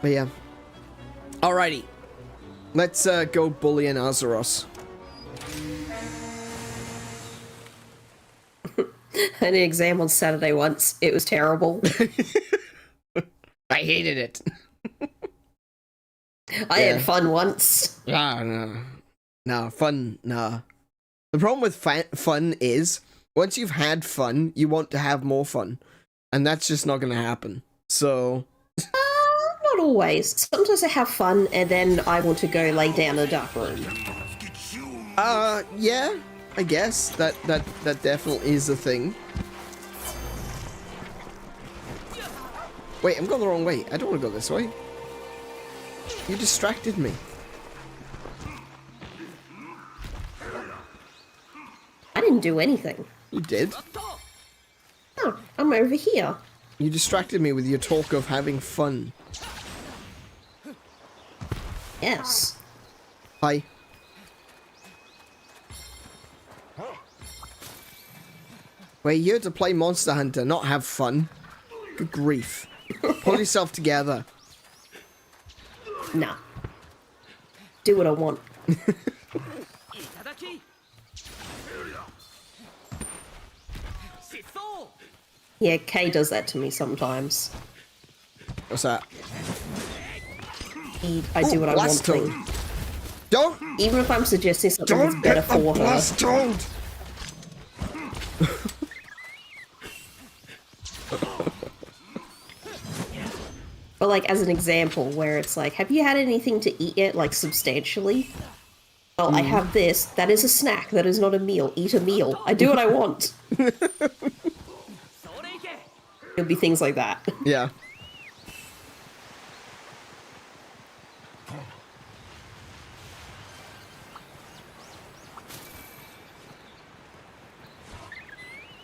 But yeah. Alrighty. Let's go bully an Azeroth. I had an exam on Saturday once. It was terrible. I hated it. I had fun once. Nah, fun, nah. The problem with fun is, once you've had fun, you want to have more fun. And that's just not going to happen. So... not always. Sometimes I have fun, and then I want to go lay down in a dark room. Yeah. I guess. That definitely is a thing. Wait, I'm going the wrong way. I don't want to go this way. You distracted me. I didn't do anything. You did. Oh, I'm over here. You distracted me with your talk of having fun. Yes. Hi. We're here to play Monster Hunter, not have fun. Good grief. Pull yourself together. Nah. Do what I want. Yeah, Kay does that to me sometimes. What's that? I do what I want blast thing. toad. Don't Even if I'm suggesting something that's better hit the for her. blast toad. But like as an example, where it's like, have you had anything to eat yet? Like substantially? Well, I have this. That is a snack. That is not a meal. Eat a meal. I do what I want. It'll be things like that. Yeah.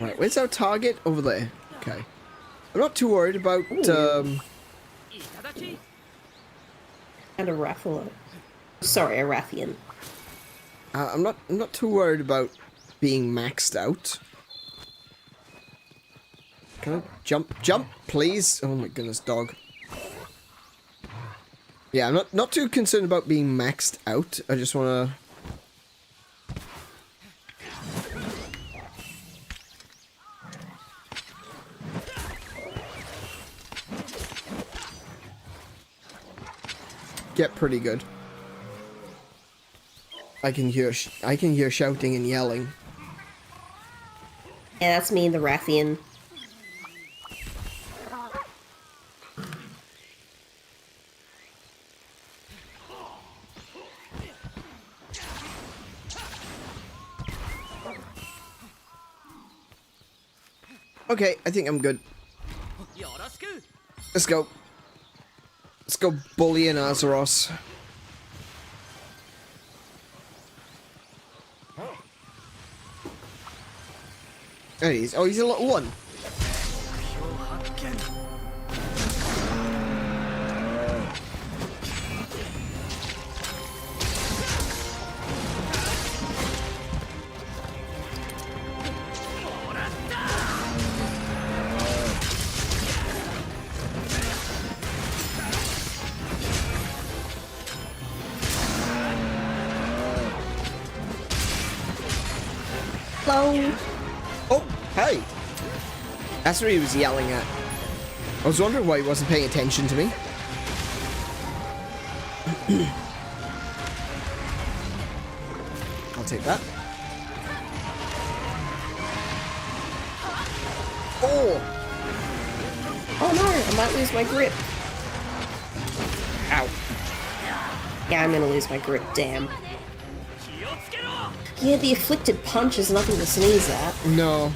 Right, where's our target? Over there. Okay. I'm not too worried about, And a Raffalo. Sorry, a Rathian. I'm not too worried about being maxed out. Can I jump, please? Oh my goodness, dog. Yeah, I'm not too concerned about being maxed out. I just wanna... get pretty good. I can hear shouting and yelling. Yeah, that's me, the Rathian. Okay, I think I'm good. Let's go. Let's go bully an Azeroth. There he is. Oh, he's a little one. Hello. Oh, hey. That's what he was yelling at. I was wondering why he wasn't paying attention to me. I'll take that. Oh! Oh no, I might lose my grip. Ow. Yeah, I'm gonna lose my grip, damn. Yeah, the afflicted punch is nothing to sneeze at. No.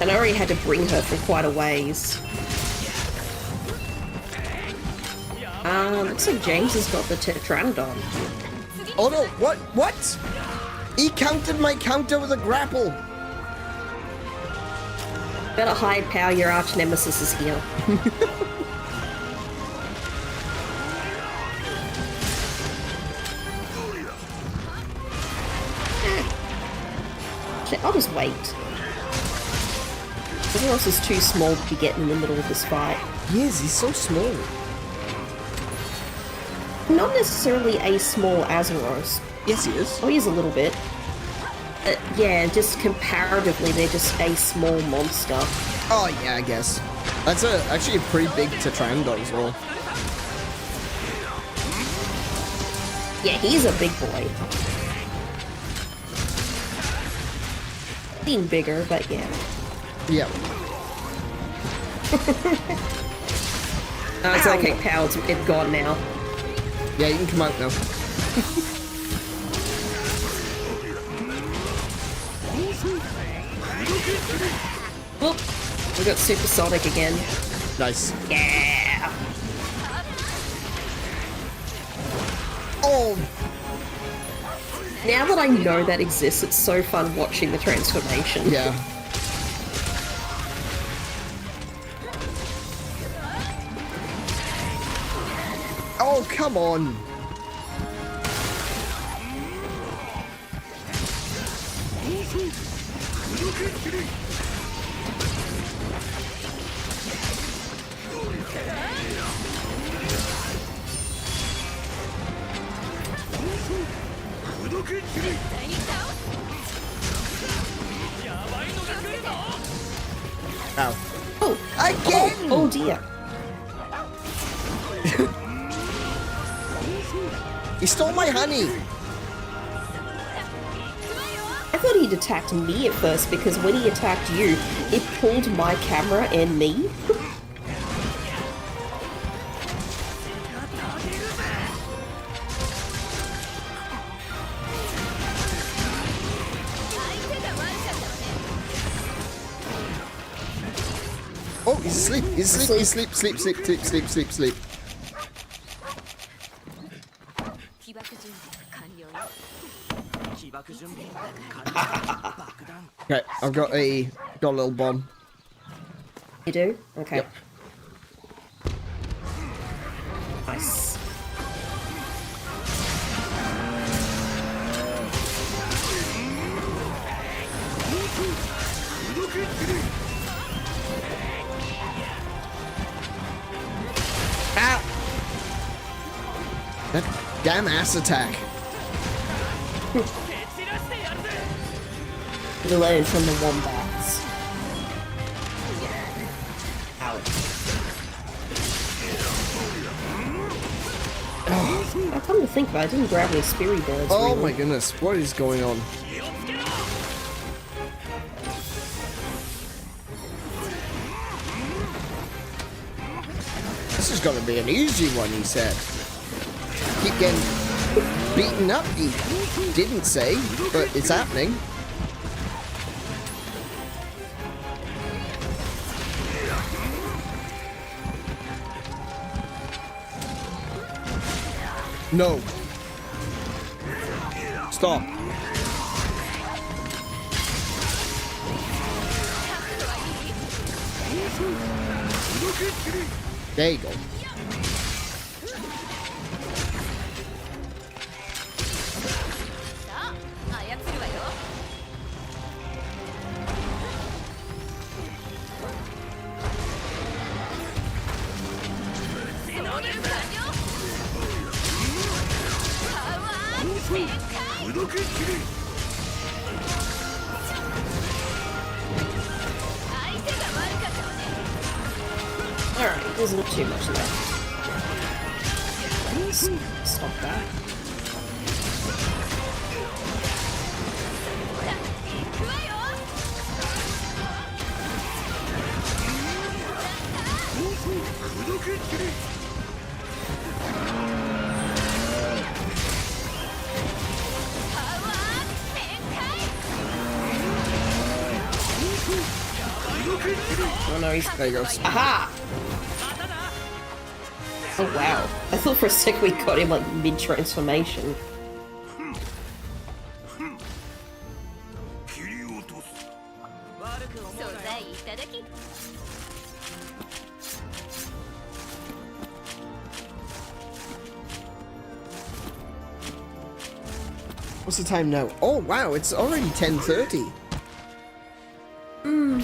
And I already had to bring her from quite a ways. Looks like James has got the Pteranodon. Oh no, what? What? He countered my counter with a grapple. Better hide, pal, your arch nemesis is here. Shit, I'll just wait. Everyone else is too small to be getting in the middle of this fight. He is, he's so small. Not necessarily a small Azeroth. Yes, he is. Oh, he is a little bit. Yeah, just comparatively, they're just a small monster. Oh yeah, I guess. That's actually a pretty big Pteranodon as well. Yeah, he's a big boy. Being bigger, but yeah. Yep. It's okay, pal, it's gone now. Yeah, you can come out now. Whoop! We got supersonic again. Nice. Yeah! Oh! Now that I know that exists, it's so fun watching the transformation. Yeah. Oh, come on! Ow. Oh! Again! Oh dear. He stole my honey! I thought he'd attacked me at first because when he attacked you, it pulled my camera and me. Oh, he's asleep. He's asleep. He's asleep. Sleep, sleep, sleep, sleep, sleep, sleep. Okay, I've got a little bomb. You do? Okay. Yep. Nice. Ow! That damn ass attack. You learn from the wombats. I come to think of it, I didn't grab any spirit birds. Oh really. my goodness, what is going on? This is gonna be an easy one, he said. Keep getting beaten up, he didn't say, but it's happening. No. Stop. There you go. Alright, there's not too much left. Stop that. Oh no, he's... There you go. Aha! Oh wow. I thought for a sec we got him like mid-transformation. What's the time now? Oh wow, it's already 10:30.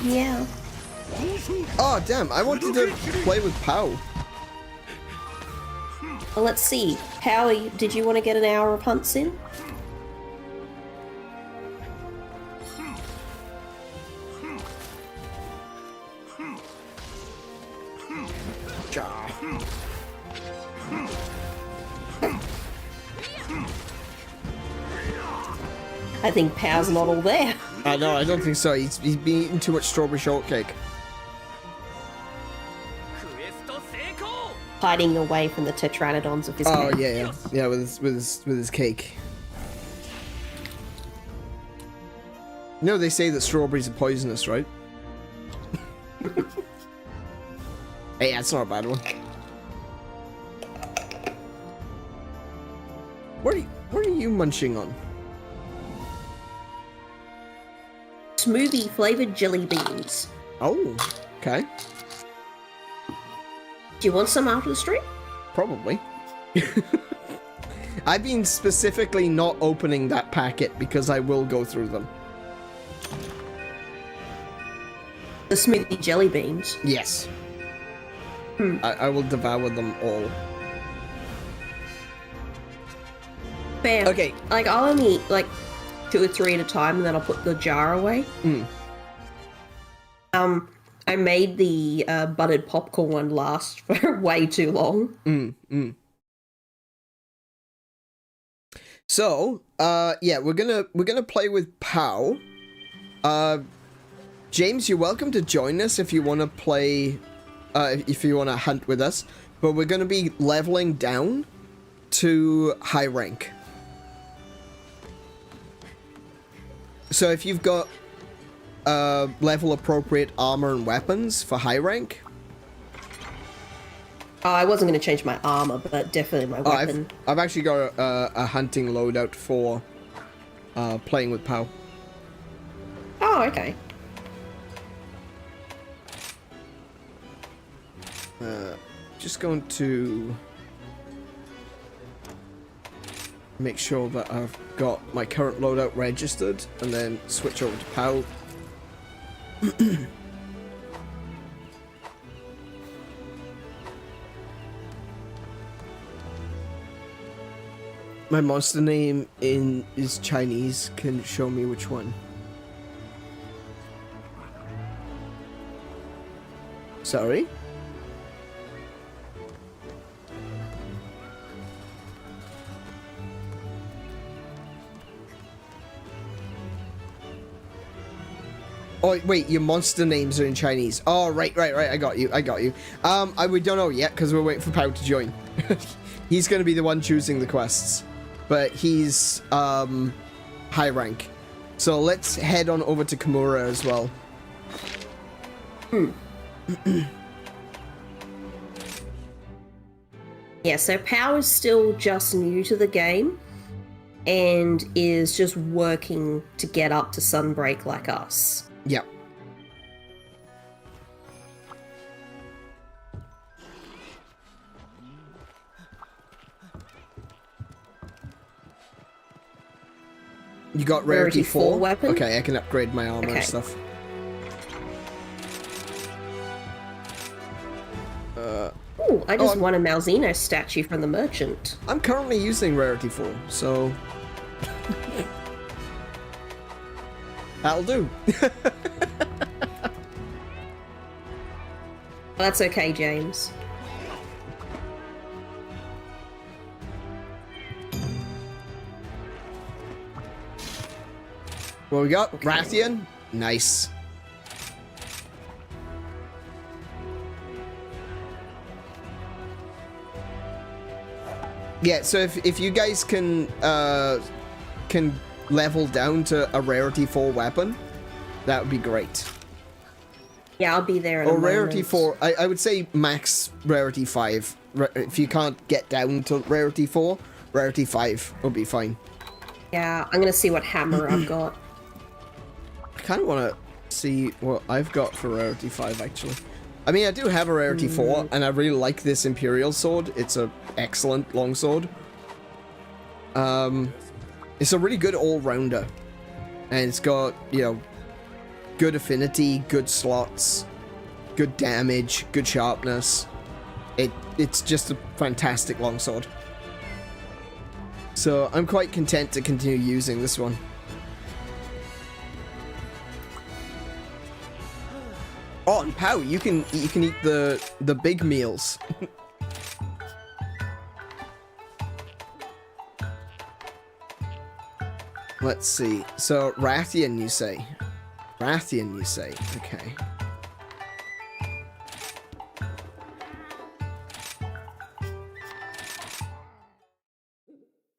Yeah. Oh damn, I wanted to play with Pow. Well, let's see. Howie, did you want to get an hour of hunts in? I think Pow's not all there. No, I don't think so. He's been eating too much strawberry shortcake. Hiding away from the Tetranodons of his Oh cave. yeah, with his cake. You know they say that strawberries are poisonous, right? Hey, that's not a bad one. What are you munching on? Smoothie flavored jelly beans. Oh, okay. Do you want some after the stream? Probably. I've been specifically not opening that packet because I will go through them. The smoothie jelly beans. Yes. I will devour them all. Fair. Okay. Like, I'll only eat, like, 2 or 3 at a time, and then I'll put the jar away. I made the buttered popcorn one last for way too long. So, yeah, we're gonna play with Pow. James, you're welcome to join us if you want to play, if you want to hunt with us. But we're gonna be leveling down to high rank. So if you've got level appropriate armor and weapons for high rank. Oh, I wasn't going to change my armor, but definitely my weapon. I've actually got a hunting loadout for playing with Pow. Oh, okay. Just going to make sure that I've got my current loadout registered and then switch over to Pow. My monster name is Chinese. Can show me which one. Sorry? Oh, wait, your monster names are in Chinese. Oh, right, I got you. We don't know yet, because we're waiting for Pow to join. He's going to be the one choosing the quests. But he's, high rank. So let's head on over to Kimura as well. Yeah, so Pow is still just new to the game and is just working to get up to Sunbreak like us. Yep. You got Rarity 4 weapon? Okay, I can upgrade my armor and stuff. Ooh, I just won a Malzeno statue from the merchant. I'm currently using Rarity 4, so... That'll do. That's okay, James. What we got? Okay. Rathian? Nice. Yeah, so if you guys can level down to a Rarity 4 weapon, that would be great. Yeah, I'll be there in a moment. Rarity 4, I would say max Rarity 5. If you can't get down to Rarity 4, Rarity 5 will be fine. Yeah, I'm gonna see what hammer I've got. I kind of want to see what I've got for Rarity 5, actually. I mean, I do have a Rarity 4, and I really like this Imperial sword. It's an excellent longsword. It's a really good all-rounder. And it's got, you know, good affinity, good slots, good damage, good sharpness. It's just a fantastic longsword. So I'm quite content to continue using this one. Oh, and Pow, you can eat the big meals. Let's see. So Rathian, you say? Rathian, you say? Okay.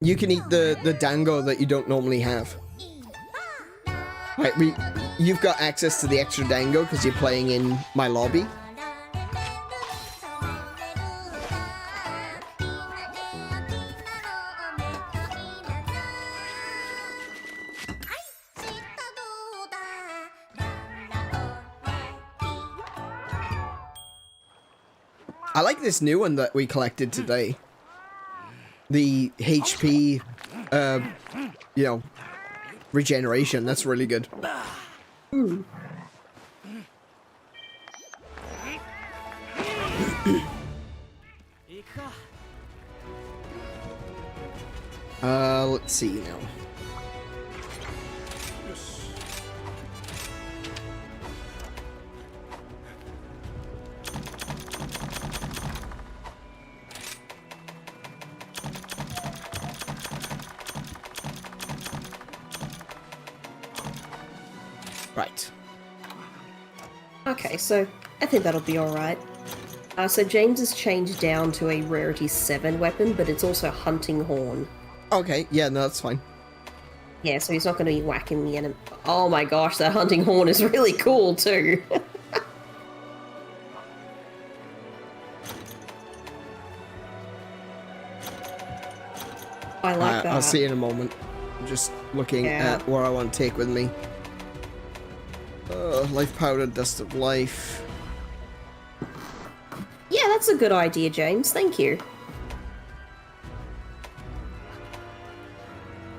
You can eat the dango that you don't normally have. Right, you've got access to the extra dango because you're playing in my lobby. I like this new one that we collected today. The HP, you know, regeneration. That's really good. Let's see now. Right. Okay, so I think that'll be alright. So James has changed down to a Rarity 7 weapon, but it's also Hunting Horn. Okay, yeah, no, that's fine. Yeah, so he's not going to be whacking the enemy. Oh my gosh, that Hunting Horn is really cool too. I like that. I'll see you in a moment. I'm just looking at what I want to take with me. Life powder, dust of life. Yeah, that's a good idea, James. Thank you.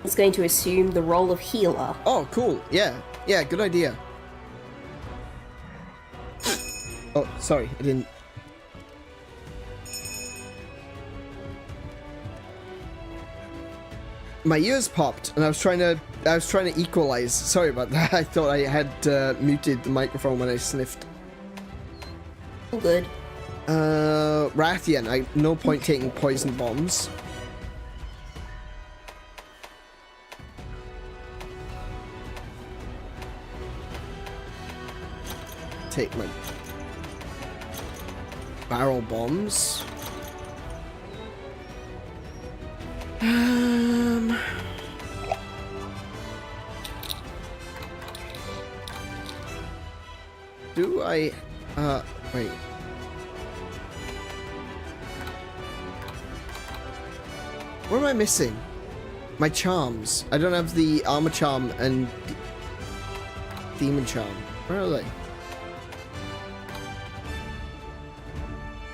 It's going to assume the role of healer. Oh, cool. Yeah. Yeah, good idea. Oh, sorry. I didn't... My ears popped, and I was trying to equalize. Sorry about that. I thought I had muted the microphone when I sniffed. All good. Rathian, no point taking poison bombs. Take my barrel bombs. Do I wait. What am I missing? My charms. I don't have the armor charm and demon charm. Where are they?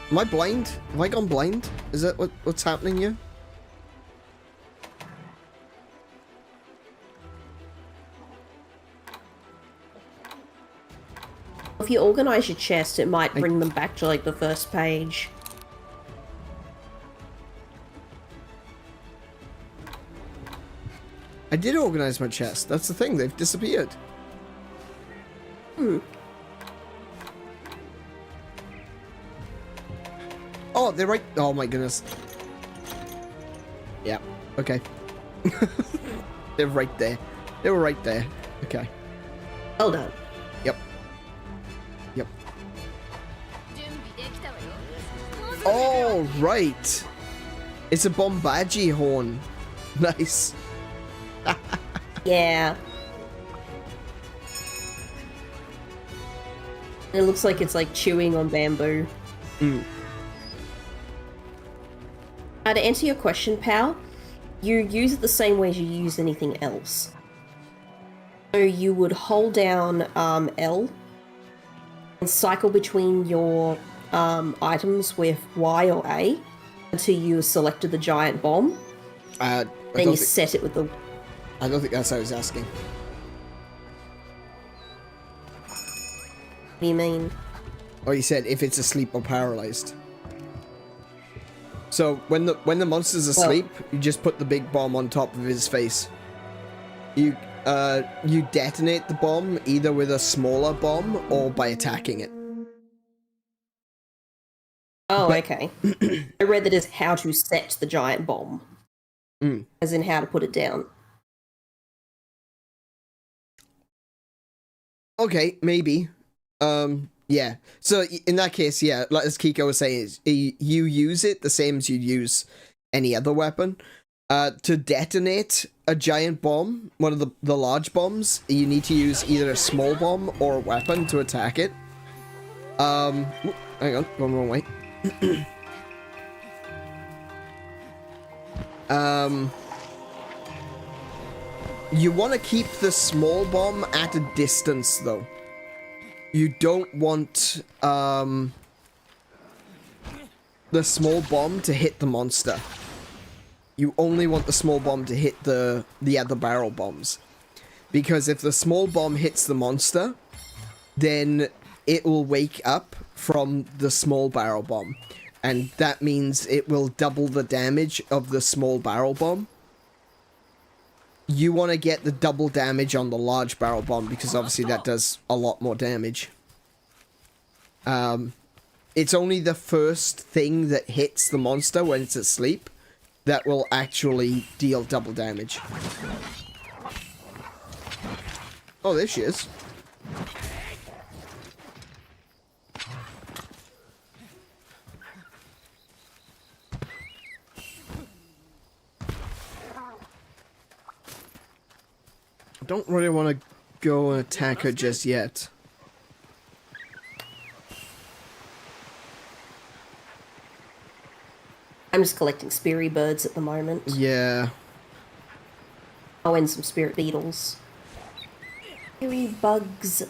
Am I blind? Have I gone blind? Is that what's happening here? If you organize your chest, it might bring them back to like the first page. I did organize my chest. That's the thing. They've disappeared. Oh, they're right. Oh my goodness. Yeah. Okay. They're right there. They were right there. Okay. Well done. Yep. Yep. Oh, right. It's a Bombaji horn. Nice. Yeah. It looks like it's like chewing on bamboo. Mm. To answer your question, pal, you use it the same way as you use anything else. So you would hold down L and cycle between your items with Y or A until you selected the giant bomb. Then you set it with the... I don't think that's what I was asking. What do you mean? Oh, you said if it's asleep or paralyzed. So when the monster's asleep, you just put the big bomb on top of his face. You detonate the bomb either with a smaller bomb or by attacking it. Oh, okay. I read that as how to set the giant bomb. As in how to put it down. Okay, maybe. Yeah. So in that case, yeah, like as Kiko was saying, is you use it the same as you'd use any other weapon. To detonate a giant bomb, one of the large bombs, you need to use either a small bomb or a weapon to attack it. Hang on, going the wrong way. You want to keep the small bomb at a distance, though. You don't want the small bomb to hit the monster. You only want the small bomb to hit the other barrel bombs. Because if the small bomb hits the monster, then it will wake up from the small barrel bomb. And that means it will double the damage of the small barrel bomb. You want to get the double damage on the large barrel bomb because obviously that does a lot more damage. It's only the first thing that hits the monster when it's asleep that will actually deal double damage. Oh, there she is. I don't really want to go and attack her just yet. I'm just collecting speary birds at the moment. Yeah. Oh, and some spirit beetles. Speary bugs.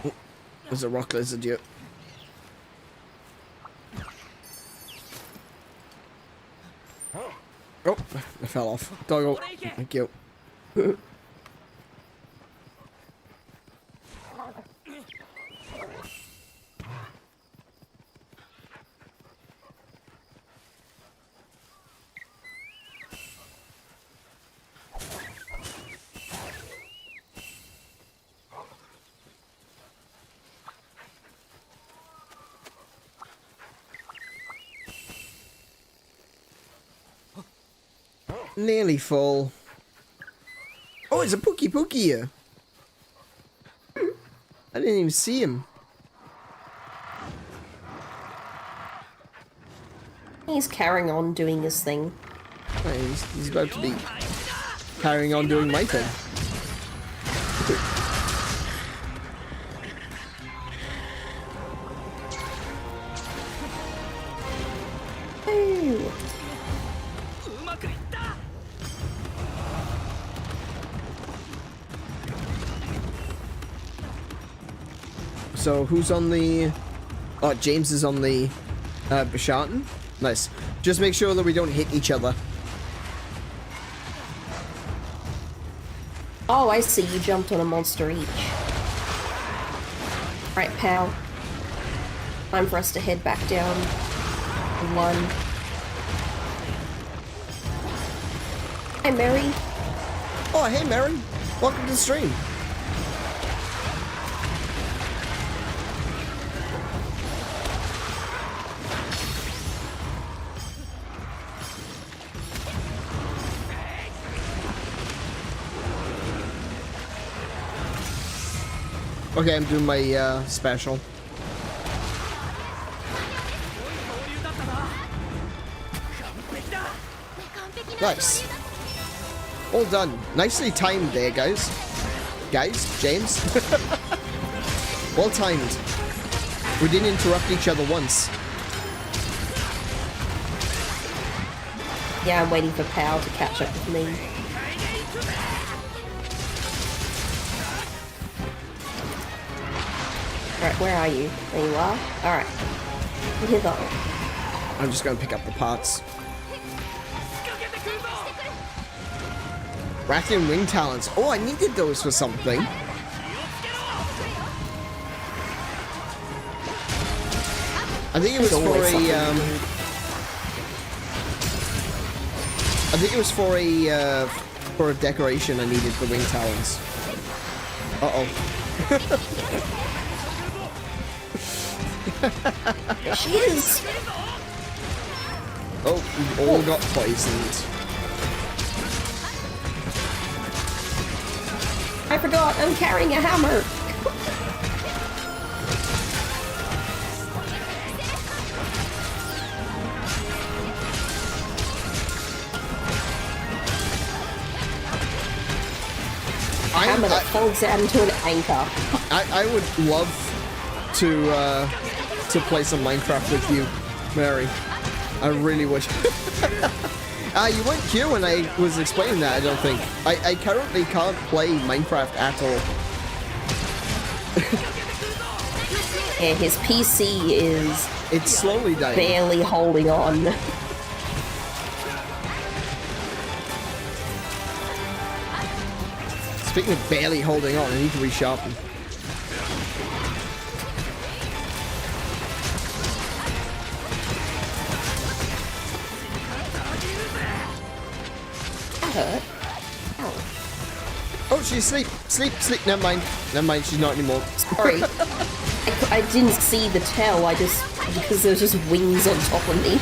Oh, there's a rock lizard here. Oh, I fell off. Doggo. Thank you. Nearly full. Oh, it's a Pookie here. I didn't even see him. He's carrying on doing his thing. Oh, he's about to be carrying on doing my thing. Ooh. So who's on the... Oh, James is on the Bishartan. Nice. Just make sure that we don't hit each other. Oh, I see. You jumped on a monster each. Right, pal. Time for us to head back down. One. Hi, Mary. Oh, hey, Mary. Welcome to the stream. Okay, I'm doing my special. Nice. All done. Nicely timed there, guys. James. Well timed. We didn't interrupt each other once. Yeah, I'm waiting for Pal to catch up with me. Alright, where are you? There you are. Alright. Hither. I'm just gonna pick up the parts. Rarity and wing talents. Oh, I needed those for something. I think it was for a I think it was for a decoration I needed the wing talons. Uh-oh. There she is! Oh, we've all got poisoned. I forgot, I'm carrying a hammer! Hammer that folds out into an anchor. I would love to play some Minecraft with you, Mary. I really would. You weren't here when I was explaining that, I don't think. I currently can't play Minecraft at all. Yeah, his PC is... It's slowly dying. Barely holding on. Speaking of barely holding on, I need to resharpen. Hurt. Oh, she's asleep. Sleep. Never mind, she's not anymore. Sorry. I didn't see the tail, because there was just wings on top of me.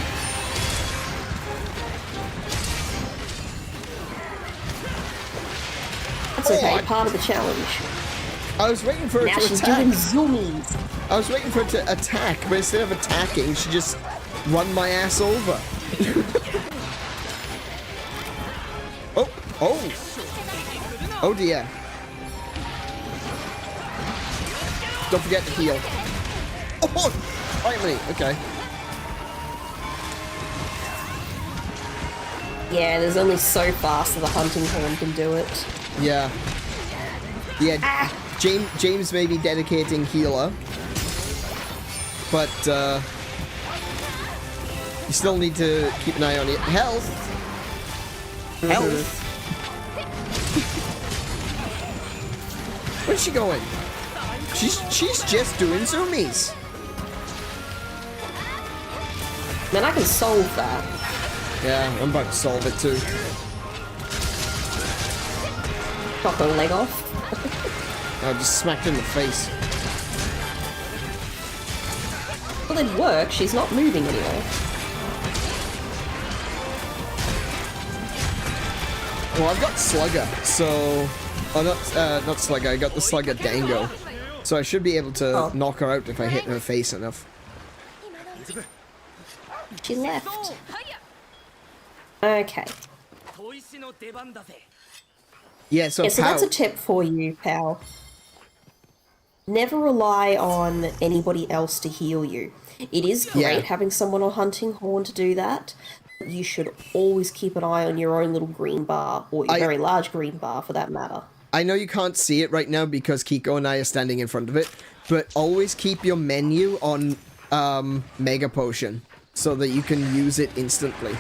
It's okay, part of the challenge. I was waiting for her Now to she's attack. doing zoomies. I was waiting for her to attack, but instead of attacking, she just run my ass over. Oh, oh. Oh dear. Don't forget to heal. Oh, finally, okay. Yeah, there's only so fast that the hunting horn can do it. Yeah. Yeah, James may be dedicating healer, but you still need to keep an eye on it. Health! Health! Where's she going? She's just doing zoomies. Man, I can solve that. Yeah, I'm about to solve it too. Chop her leg off. I just smacked her in the face. Well, it worked. She's not moving anymore. Well, I've got Slugger, so... Oh, not Slugger, I got the Slugger Dango. So I should be able to knock her out if I hit her face enough. She left. Okay. Yeah, so, Yeah, so that's a tip for you, pal. Never rely on anybody else to heal you. It is great having someone on Hunting Horn to do that. But you should always keep an eye on your own little green bar, or your very large green bar for that matter. I know you can't see it right now because Kiko and I are standing in front of it, but always keep your menu on Mega Potion so that you can use it instantly.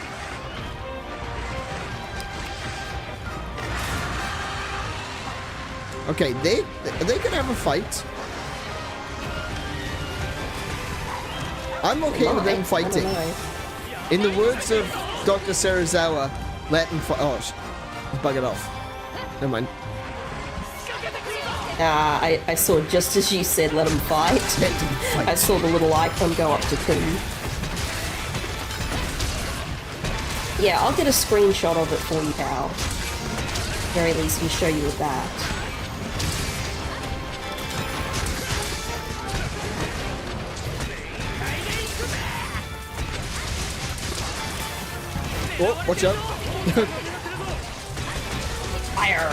Okay, they can have a fight. I'm okay with them fighting. In the words of Dr. Serizawa, let them fight. Oh, bug it off. Never mind. I saw just as you said, let them fight. Let them fight. I saw the little icon go up to Kun. Yeah, I'll get a screenshot of it for you, pal. Very least can show you with that. Oh, watch out. Fire!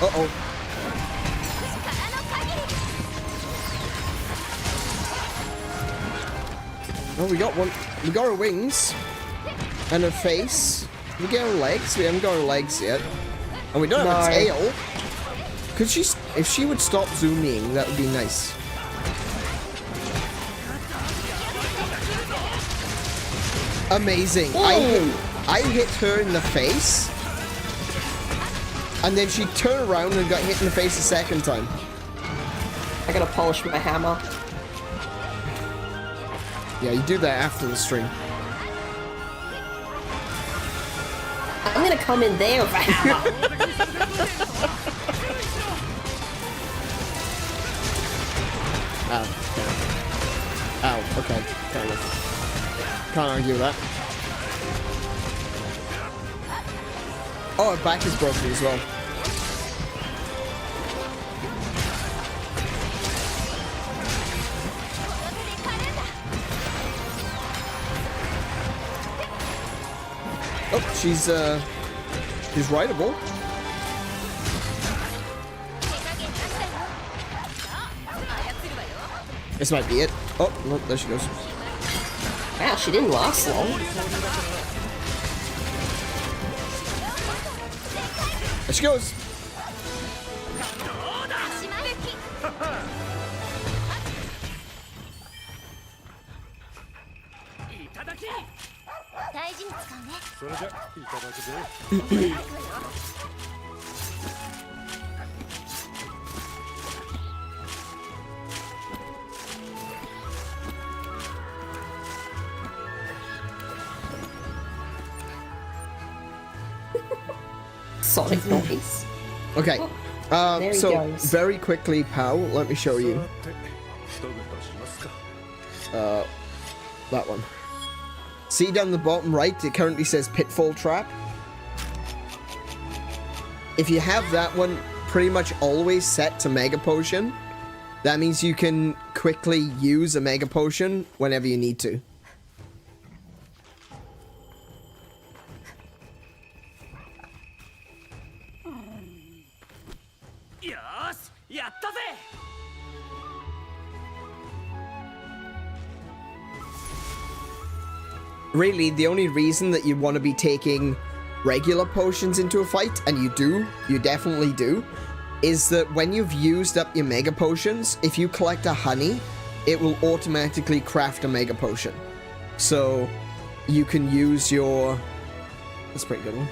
Uh-oh. Oh, we got one. We got her wings. And her face. We get her legs. We haven't got her legs yet. And we don't have a tail. Could she... If she would stop zooming, that would be nice. Amazing. I hit her in the face. And then she turned around and got hit in the face a second time. I gotta polish my hammer. Yeah, you do that after the stream. I'm gonna come in there with a hammer. Ow. Okay. Ow, okay. Fair enough. Can't argue with that. Oh, her back is broken as well. Oh, she's rideable. This might be it. Oh, no, there she goes. Wow, she didn't last long. There she goes. Sonic noise. Okay, There he So goes. very quickly, pal, let me show you. That one. See down the bottom right, it currently says Pitfall Trap. If you have that one pretty much always set to Mega Potion, that means you can quickly use a Mega Potion whenever you need to. Really, the only reason that you want to be taking regular potions into a fight, and you definitely do, is that when you've used up your Mega Potions, if you collect a honey, it will automatically craft a Mega Potion. So, you can use your... That's a pretty good one.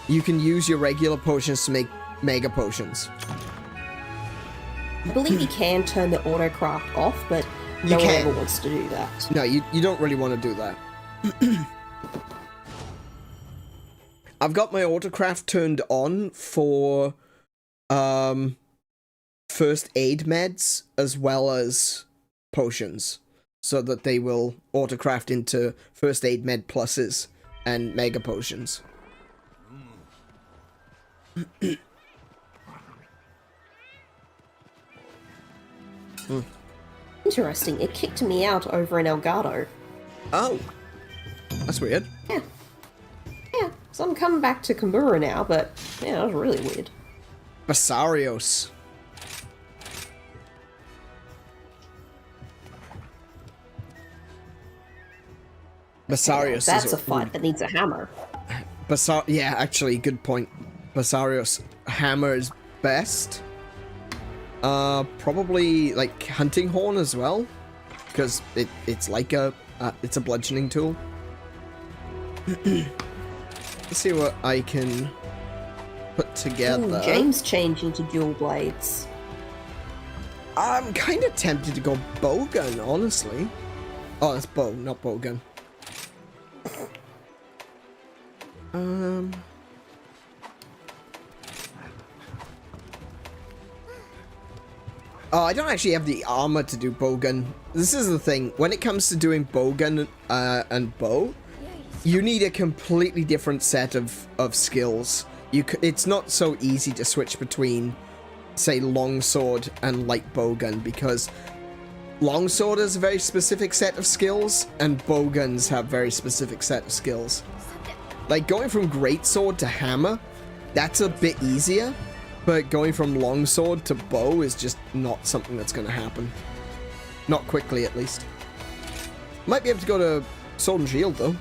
You can use your regular potions to make Mega Potions. I believe you can turn the autocraft off, but no one ever wants to do that. No, you don't really want to do that. I've got my autocraft turned on for first aid meds as well as potions, so that they will autocraft into first aid med pluses and mega potions. Interesting, it kicked me out over in Elgato. Oh, that's weird. Yeah. Yeah, so I'm coming back to Komura now, but yeah, that was really weird. Basarios. Basarios. Yeah, that's a fight that needs a hammer. Yeah, actually, good point. Basarios hammer is best. Probably like hunting horn as well, because it's like it's a bludgeoning tool. Let's see what I can put together. Ooh, James changing to dual blades. I'm kind of tempted to go bowgun, honestly. Oh, that's bow, not bowgun. Oh, I don't actually have the armor to do bowgun. This is the thing. When it comes to doing bowgun and bow, you need a completely different set of skills. It's not so easy to switch between, say, longsword and light bowgun, because longsword has a very specific set of skills, and bowguns have very specific set of skills. Like, going from greatsword to hammer, that's a bit easier, but going from longsword to bow is just not something that's going to happen. Not quickly, at least. Might be able to go to sword and shield, though.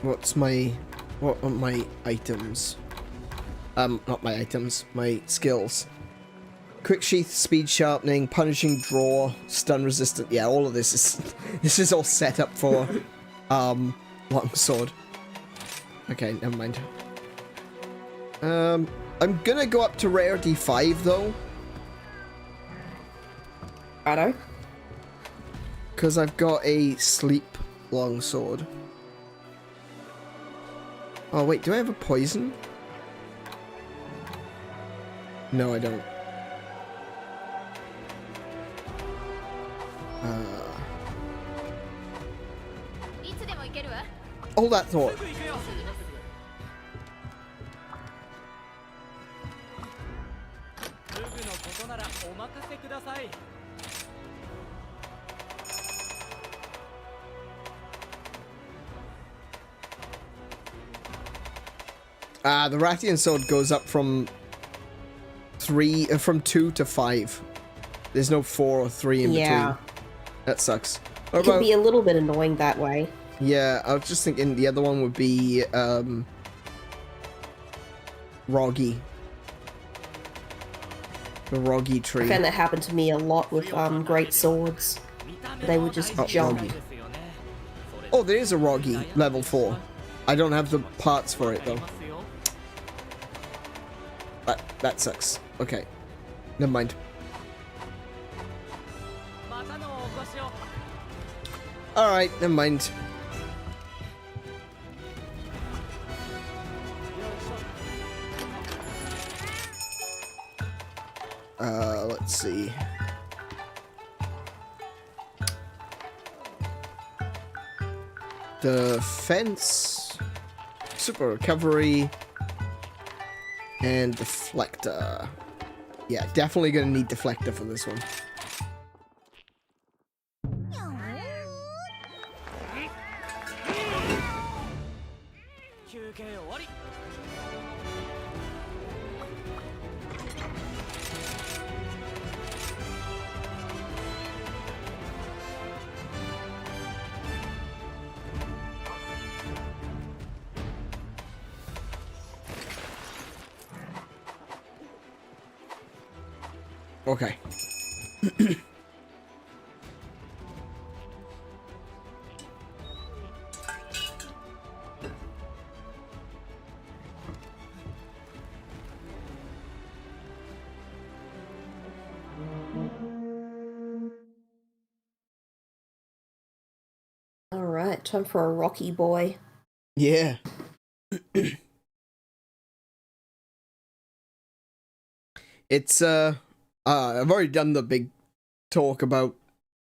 What are my items? Not my items, my skills. Quick sheath, speed sharpening, punishing draw, stun resistant. Yeah, all of this is all set up for longsword. Okay, never mind. I'm gonna go up to rarity 5 though. Righto. Because I've got a sleep longsword. Oh wait, do I have a poison? No, I don't. Hold that thought. The Ratian sword goes up from 2 to 5. There's no 4 or 3 in between. That sucks. It can be a little bit annoying that way. Yeah, I was just thinking the other one would be Roggy. The Roggy tree. I found that happened to me a lot with great swords. They would just jump. Roggy. Oh, there is a Roggy level 4. I don't have the parts for it though. That sucks. Okay. Never mind. Alright, never mind. Let's see. Defense, super recovery, and deflector. Yeah, definitely gonna need deflector for this one. Okay. All right, time for a Rocky boy. Yeah. It's I've already done the big talk about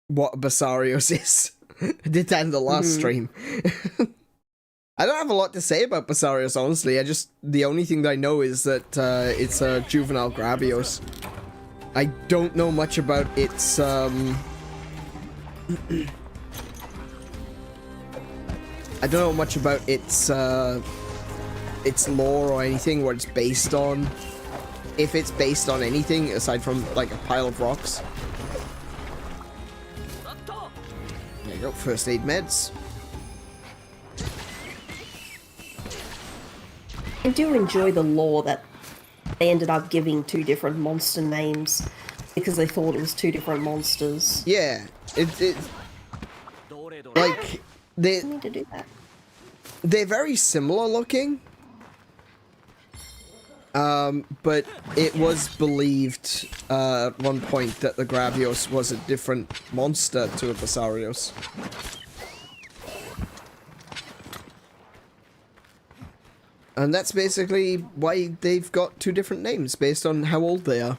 what Basarios is. I did that in the last stream. I don't have a lot to say about Basarios, honestly. The only thing that I know is that it's a juvenile Gravios. I don't know much about its I don't know much about its lore or anything, what it's based on. If it's based on anything aside from like a pile of rocks. There you go, first aid meds. I do enjoy the lore that they ended up giving two different monster names because they thought it was two different monsters. Yeah, it like I need to do that. they're very similar looking. But it was believed at one point that the Gravios was a different monster to a Basarios. And that's basically why they've got two different names based on how old they are.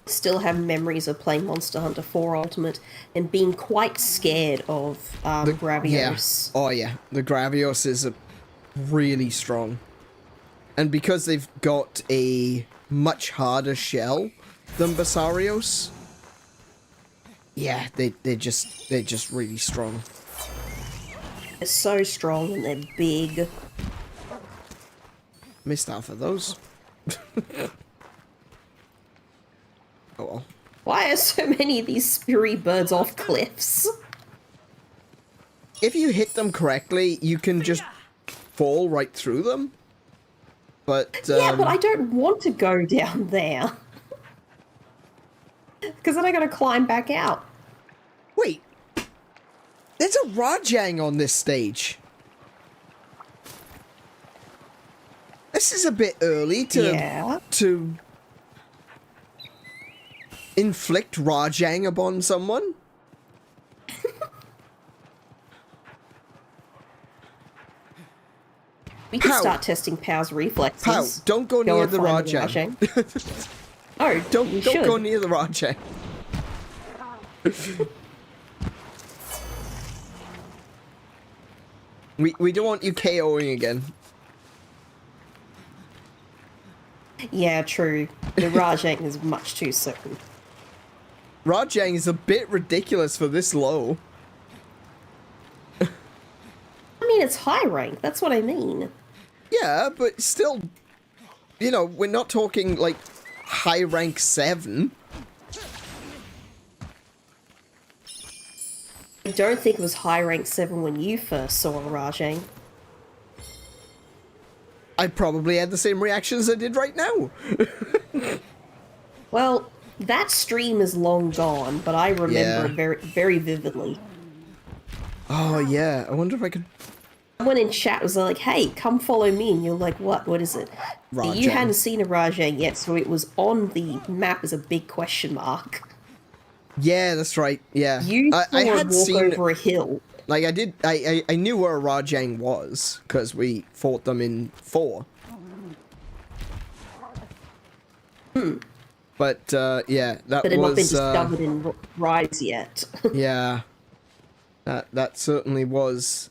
Still have memories of playing Monster Hunter 4 Ultimate and being quite scared of Gravios. Yeah. Oh yeah, the Gravios is really strong. And because they've got a much harder shell than Basarios, yeah, they're just really strong. They're so strong and they're big. Missed half of those. Oh well. Why are so many of these speary birds off cliffs? If you hit them correctly, you can just fall right through them. But yeah, but I don't want to go down there. Because then I gotta climb back out. Wait. There's a Rajang on this stage. This is a bit early to inflict Rajang upon someone. We can start testing Pow's reflexes. Pow, don't go near the Rajang. Oh, don't go near the Rajang. we don't want you KOing again. Yeah, true. The Rajang is much too soon. Rajang is a bit ridiculous for this low. I mean, it's high rank. That's what I mean. Yeah, but still, you know, we're not talking like high rank 7. I don't think it was high rank 7 when you first saw a Rajang. I probably had the same reactions I did right now. Well, that stream is long gone, but I remember it very, very vividly. Oh yeah, I wonder if I could Someone in chat was like, hey, come follow me. And you're like, what? What is it? Rajang. You hadn't seen a Rajang yet, so it was on the map as a big question mark. Yeah, that's right. Yeah. You saw I it had walk seen over a hill. Like, I knew where a Rajang was, because we fought them in 4. But, yeah, that But it had not been was, discovered in Rise yet. yeah. That certainly was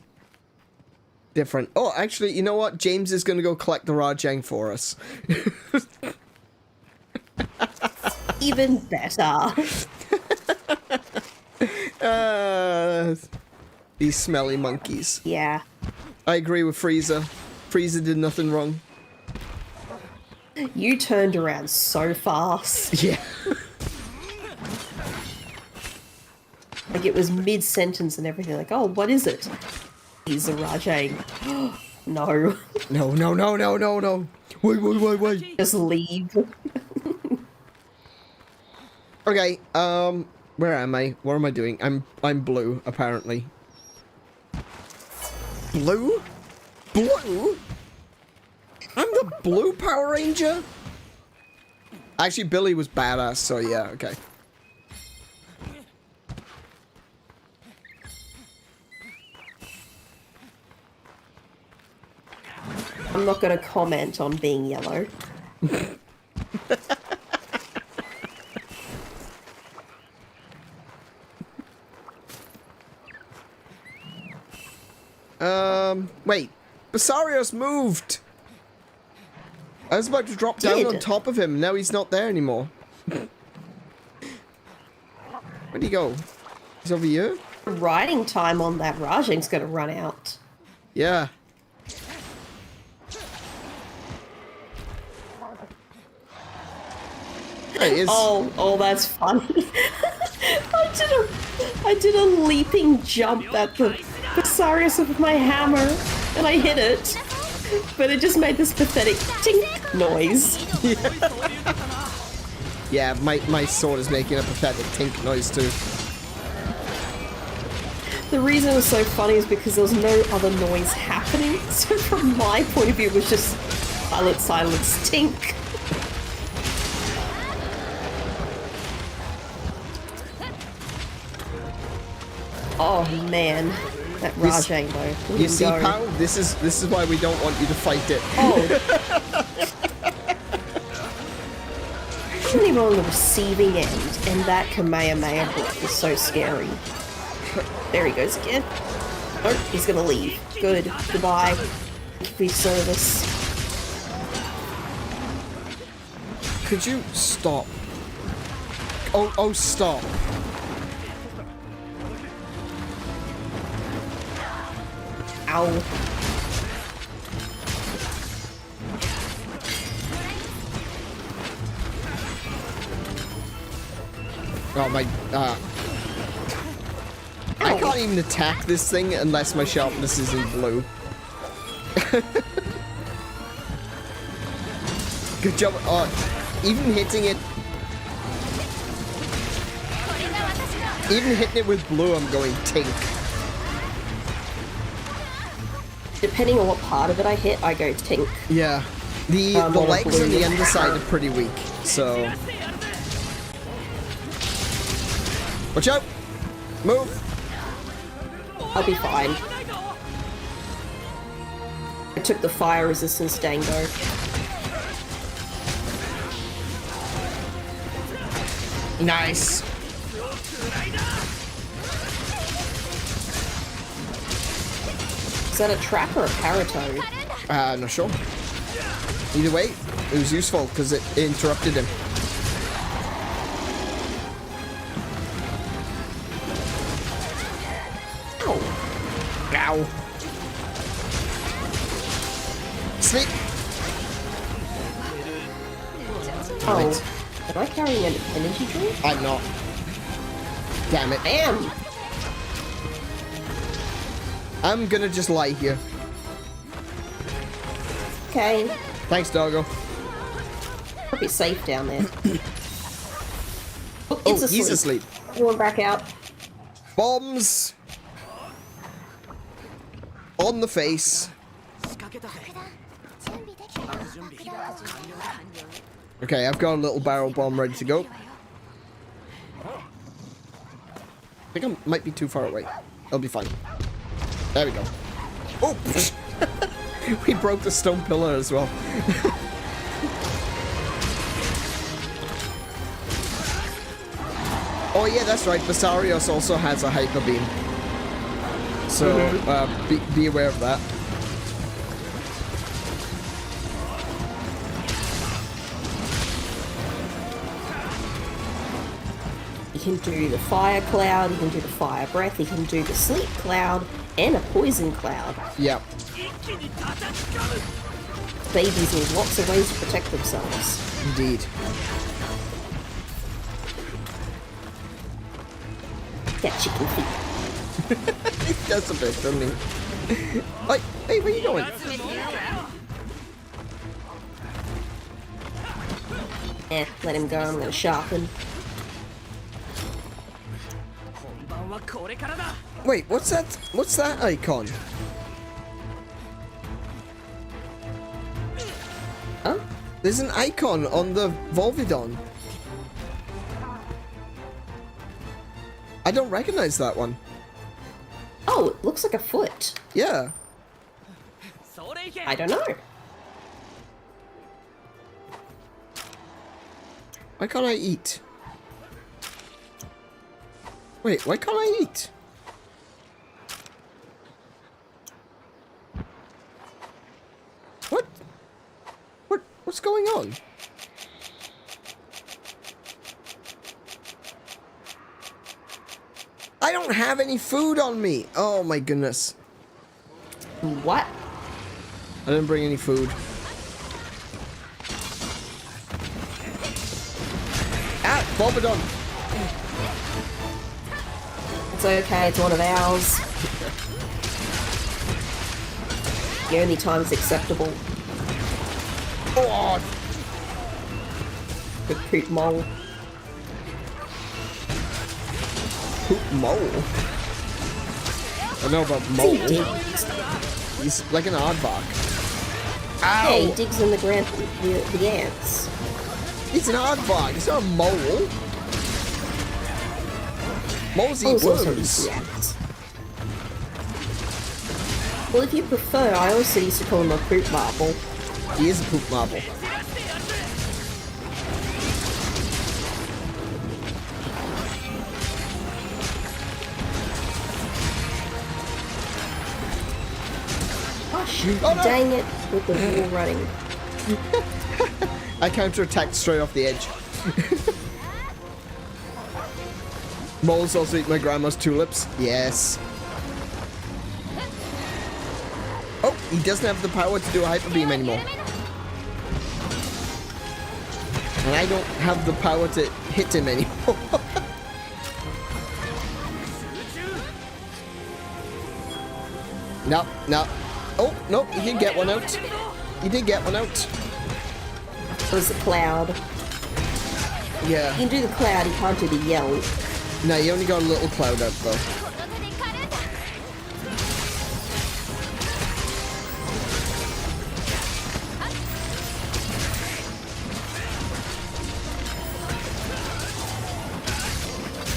different. Oh, actually, you know what? James is gonna go collect the Rajang for us. Even better. These smelly monkeys. Yeah. I agree with Frieza. Frieza did nothing wrong. You turned around so fast. Yeah. Like, it was mid-sentence and everything. Like, oh, what is it? He's a Rajang. No. No. Wait. Just leave. Okay, where am I? What am I doing? I'm blue, apparently. Blue? Blue? I'm the blue Power Ranger? Actually, Billy was badass, so yeah, okay. I'm not going to comment on being yellow. Wait. Basarios moved! I was about to drop down on top of him, now he's not there anymore. Where'd he go? He's over here? Riding time on that Rajang's going to run out. Yeah. There he is. Oh, that's funny. I did a leaping jump at the Basarius with my hammer, and I hit it, but it just made this pathetic tink noise. Yeah, my sword is making a pathetic tink noise too. The reason it was so funny is because there was no other noise happening, so from my point of view it was just silence, tink. Oh man, that Rajang though. You see, pal, this is why we don't want you to fight it. Oh. I'm not even on the receiving end, and that Kamehameha block is so scary. There he goes again. Oh, he's gonna leave. Good. Goodbye. Thank you for your service. Could you stop? Oh, stop. Ow. Oh my, I can't even attack this thing unless my sharpness is in blue. Good job. Even hitting it with blue, I'm going tink. Depending on what part of it I hit, I go tink. Yeah. The legs on the underside are pretty weak, so... Watch out! Move! I'll be fine. I took the fire resistance dango. Nice! Is that a trap or a paratoad? Not sure. Either way, it was useful because it interrupted him. Ow. Sweet. Oh. Am I carrying an energy drink? I'm not. Damn it. I am. I'm gonna just lie here. Okay. Thanks, doggo. I'll be safe down there. Oh, Oh, he's asleep. Going back out. Bombs! On the face. Okay, I've got a little barrel bomb ready to go. I think I might be too far away. I'll be fine. There we go. Oh! We broke the stone pillar as well. Oh yeah, that's right. Basarios also has a hyper beam. So, be aware of that. You can do the fire cloud, you can do the fire breath, you can do the sleep cloud, and a poison cloud. Yep. Babies need lots of ways to protect themselves. Indeed. That chicken feet. He does a bit, doesn't he? Like, hey, where are you going? Let him go, I'm gonna sharpen. Wait, what's that? What's that icon? Huh? There's an icon on the Volvidon. I don't recognize that one. Oh, it looks like a foot. Yeah. I don't know. Why can't I eat? Wait, why can't I eat? What? What's going on? I don't have any food on me. Oh my goodness. What? I didn't bring any food. Ah, Bobadon. It's okay, it's one of ours. The only time it's acceptable. Oh, The poop mole. poop mole. I know about mole. He digs. He's like an aardvark. Yeah, he Ow! digs in the ground with the ants. He's an aardvark. He's not a mole. Moles eat Also worms. eats the ants. Well, if you prefer, I also used to call him a poop marble. He is a poop marble. Gosh, Oh, no. dang it, with the wall running. I counterattacked straight off the edge. Moles also eat my grandma's tulips. Yes. Oh, he doesn't have the power to do a hyper beam anymore. And I don't have the power to hit him anymore. No, no. Oh, no, he did get one out. He did get one out. It was a cloud. You Yeah. can do the cloud, you can't do the yell. No, you only got a little cloud out though.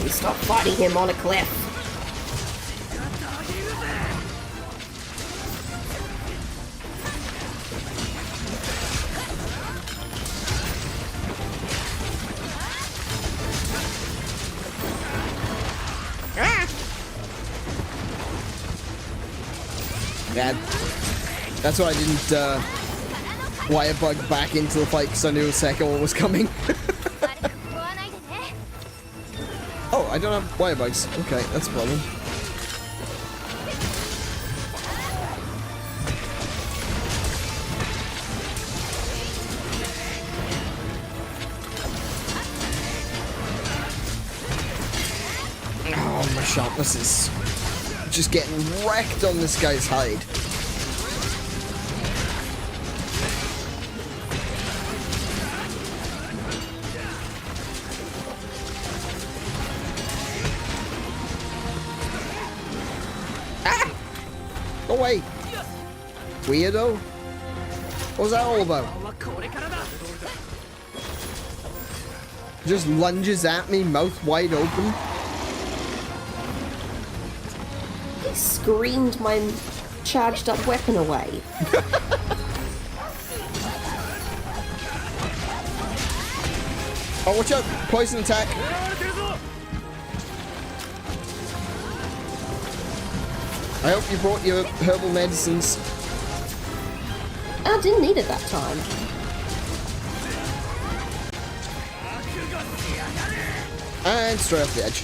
You stop fighting him on a cliff. Yeah, that's why I didn't wire bug back into the fight because I knew the second one was coming. Oh, I don't have wire bugs. Okay, that's a problem. Oh, my sharpness is just getting wrecked on this guy's hide. Ah! Go away! weirdo? What was that all about? Just lunges at me, mouth wide open. He screamed my charged up weapon away. Oh, watch out! Poison attack! I hope you brought your herbal medicines. I didn't need it that time. And straight off the edge.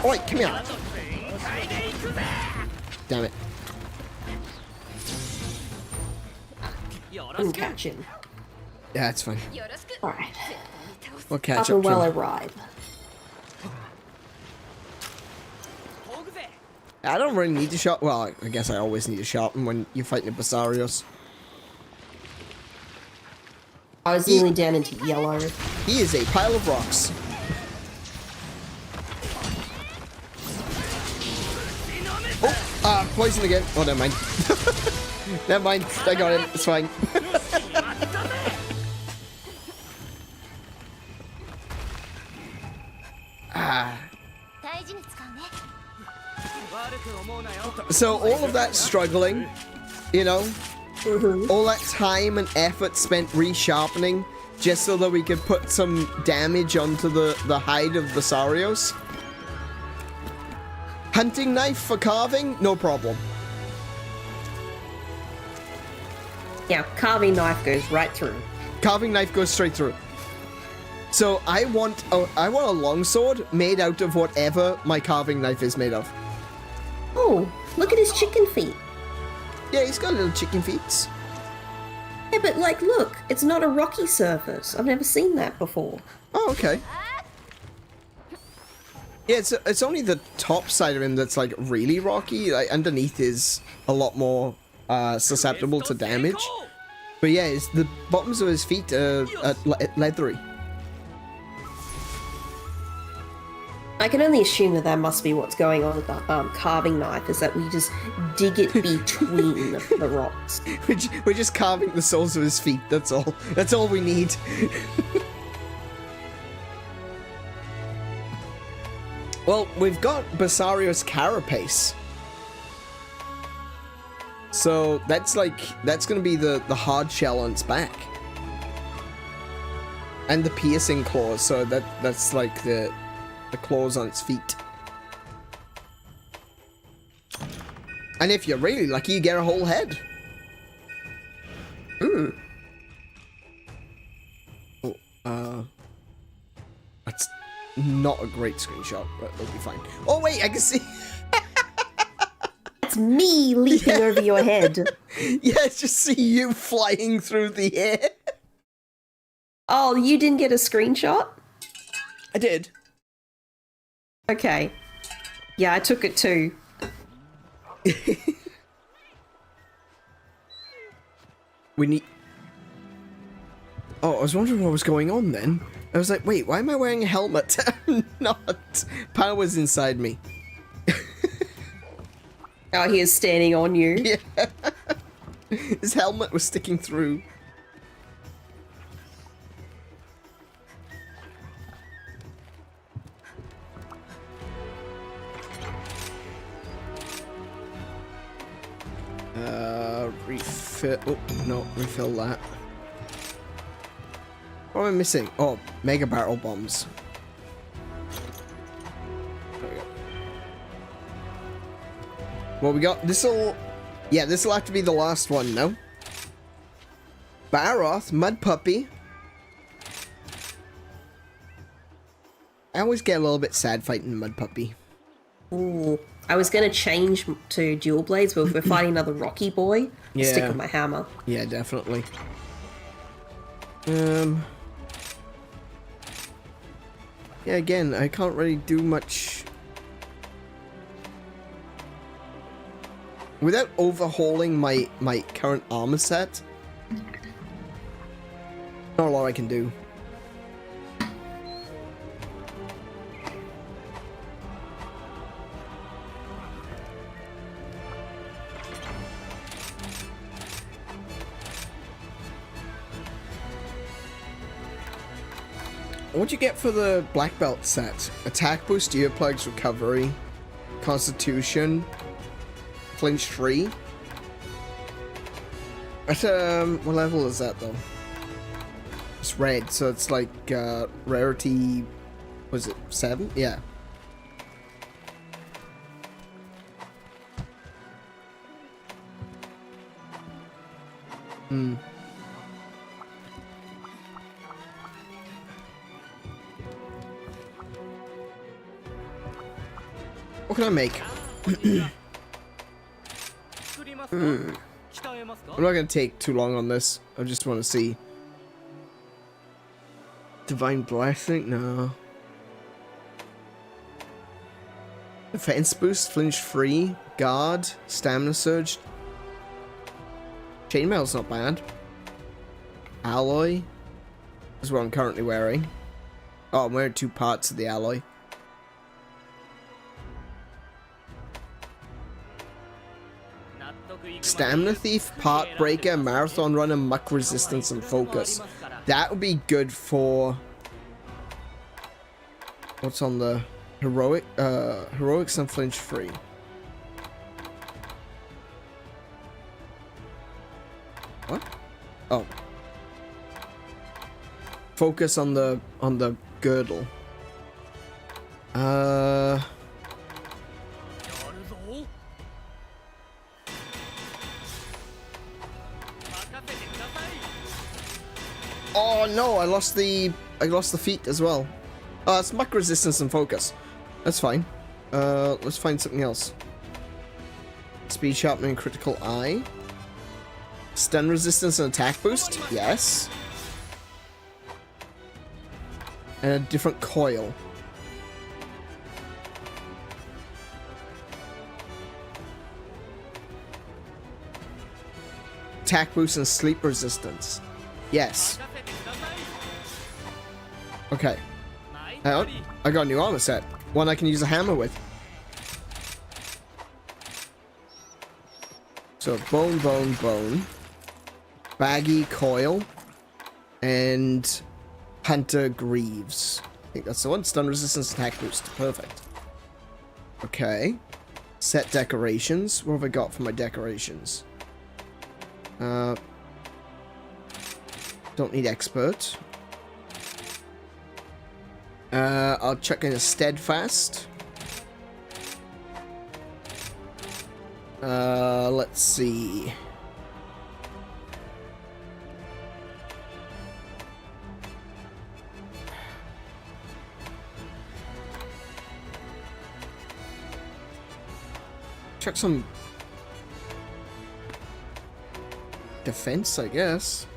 Oi, come here. Damn it. I'm catching. Yeah, it's fine. Alright. We'll catch Up up and well to I him. ride. I don't really need to sharpen. Well, I guess I always need to sharpen when you're fighting a Basarios. I was nearly down into yellow. He is a pile of rocks. Oh, poison again. Oh, never mind. Never mind. I got it. It's fine. So all of that struggling, you know, all that time and effort spent resharpening just so that we could put some damage onto the hide of Basarios. Hunting knife for carving, no problem. Yeah, carving knife goes right through. Carving knife goes straight through. So I want a longsword made out of whatever my carving knife is made of. Oh, look at his chicken feet. Yeah, he's got little chicken feet. Yeah, but like, look, it's not a rocky surface. I've never seen that before. Oh, okay. Yeah, it's only the top side of him that's like really rocky. Like underneath is a lot more susceptible to damage. But yeah, it's the bottoms of his feet are leathery. I can only assume that must be what's going on with the carving knife, is that we just dig it between the rocks. We're just carving the soles of his feet, that's all. That's all we need. Well, we've got Basario's carapace. So that's gonna be the hard shell on its back. And the piercing claws, so that's like the claws on its feet. And if you're really lucky, you get a whole head. Ooh. Oh, that's not a great screenshot, but it'll be fine. Oh wait, I can see. That's me leaping over your head. Yeah, just see you flying through the air. Oh, you didn't get a screenshot? I did. Okay. Yeah, I took it too. We need... Oh, I was wondering what was going on then. I was like, wait, why am I wearing a helmet? I'm not. Power's inside me. Oh, he is standing on you. Yeah. His helmet was sticking through. Refill. Oh, no, refill that. What am I missing? Oh, mega barrel bombs. There we go. Well, we got this'll. Yeah, this'll have to be the last one now. Baroth, Mud Puppy. I always get a little bit sad fighting Mud Puppy. Ooh. I was going to change to dual blades, but if we're fighting another Rocky boy, Yeah. stick with my hammer. Yeah, definitely. Yeah, again, I can't really do much without overhauling my current armor set, not a lot I can do. What'd you get for the black belt set? Attack boost, earplugs, recovery, constitution, flinch free. At what level is that though? It's red, so it's like rarity. Was it 7? Yeah. Hmm. What can I make? I'm not gonna take too long on this. I just want to see. Divine Blessing? No. Defense boost, flinch free, guard, stamina surge. Chainmail's not bad. Alloy is what I'm currently wearing. Oh, I'm wearing 2 parts of the alloy. Stamina Thief, Part Breaker, Marathon Runner, Muck Resistance, and Focus. That would be good for... What's on the heroic? Heroics and flinch free. What? Oh. Focus on the girdle. Oh no, I lost the feat as well. It's muck resistance and focus. That's fine. Let's find something else. Speed sharpening, critical eye. Stun resistance and attack boost. Yes. And a different coil. Attack boost and sleep resistance. Yes. Okay. Hang on. I got a new armor set. One I can use a hammer with. So bone, bone, bone. Baggy coil. And Hunter Greaves. I think that's the one. Stun resistance, attack boost. Perfect. Okay. Set decorations. What have I got for my decorations? Don't need expert. I'll chuck in a steadfast. Let's see. Chuck some defense, I guess.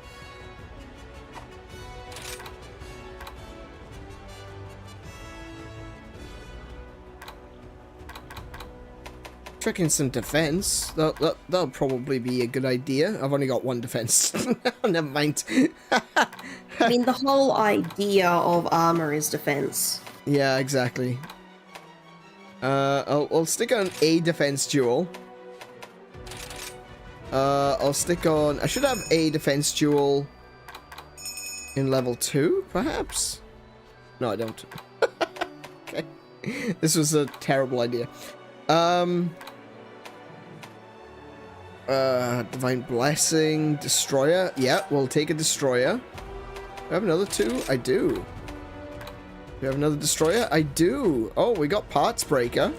Chuck in some defense. That'll probably be a good idea. I've only got 1 defense. Never mind. I mean, the whole idea of armor is defense. Yeah, exactly. I'll stick on a defense jewel. I'll stick on... I should have a defense jewel in level 2, perhaps? No, I don't. Okay. This was a terrible idea. Divine Blessing, Destroyer. Yeah, we'll take a Destroyer. Do I have another 2? I do. Do we have another Destroyer? I do. Oh, we got Parts Breaker.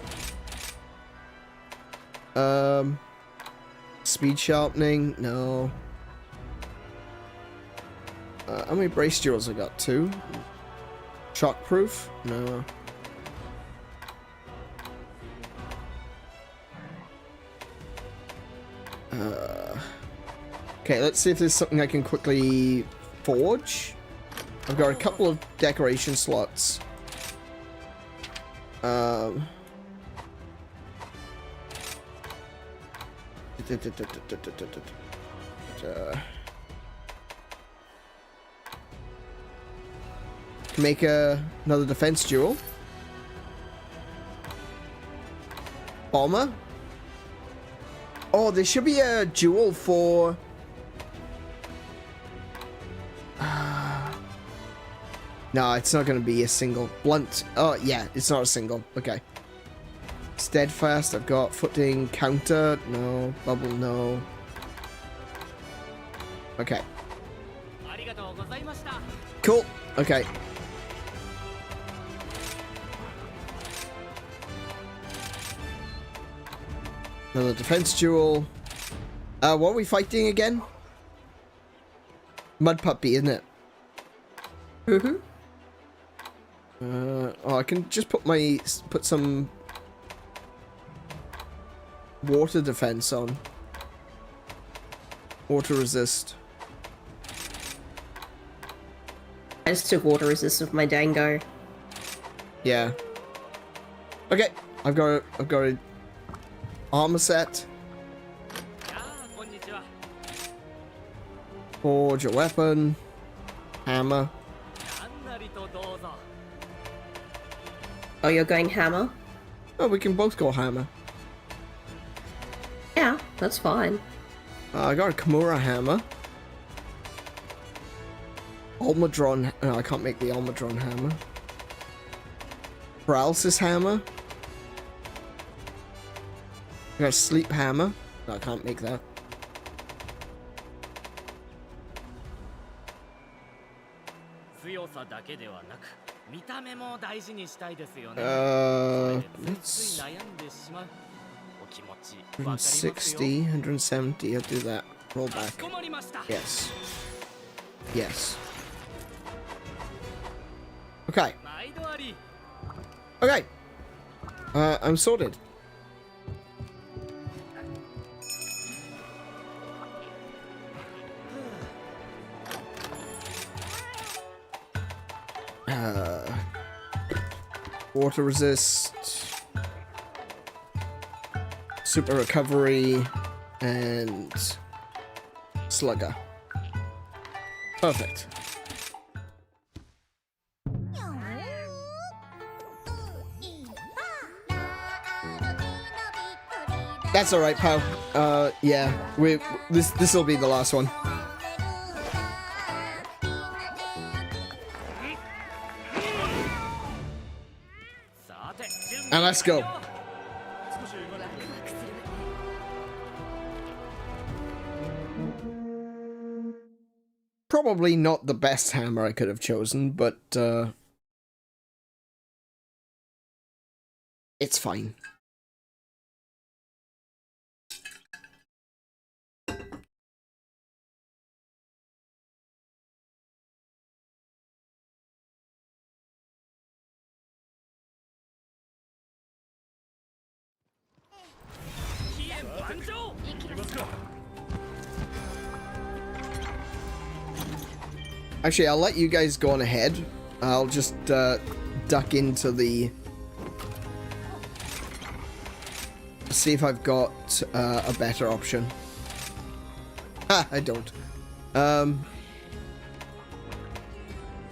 Speed Sharpening. No. How many Brace Jewels I got? 2. Shockproof? No. Okay, let's see if there's something I can quickly forge. I've got a couple of decoration slots. Make another defense duel. Bomber. Oh, there should be a duel for... No, it's not going to be a single. Blunt. Oh, yeah, it's not a single. Okay. Steadfast, I've got footing, counter, no. Bubble, no. Okay. Cool. Okay. Another defense duel. What are we fighting again? Mud puppy, isn't it? Mm-hmm. Oh, I can just put some water defense on. Water resist. I just took water resist with my Dango. Yeah. Okay, I've got a armor set. Forge a weapon. Hammer. Oh, you're going hammer? Oh, we can both go hammer. Yeah, that's fine. I got a Kimura hammer. Almadron. No, I can't make the Almadron hammer. Paralysis hammer. I got a sleep hammer. No, I can't make that. Let's 160, 170, I'll do that. Roll back. Yes. Yes. Okay. Okay. I'm sorted. Water resist, super recovery, and slugger. Perfect. That's all right, pal. Yeah, this will be the last one. And let's go. Probably not the best hammer I could have chosen, but it's fine. Actually, I'll let you guys go on ahead. I'll just duck into the... See if I've got a better option. Ah, I don't. Don't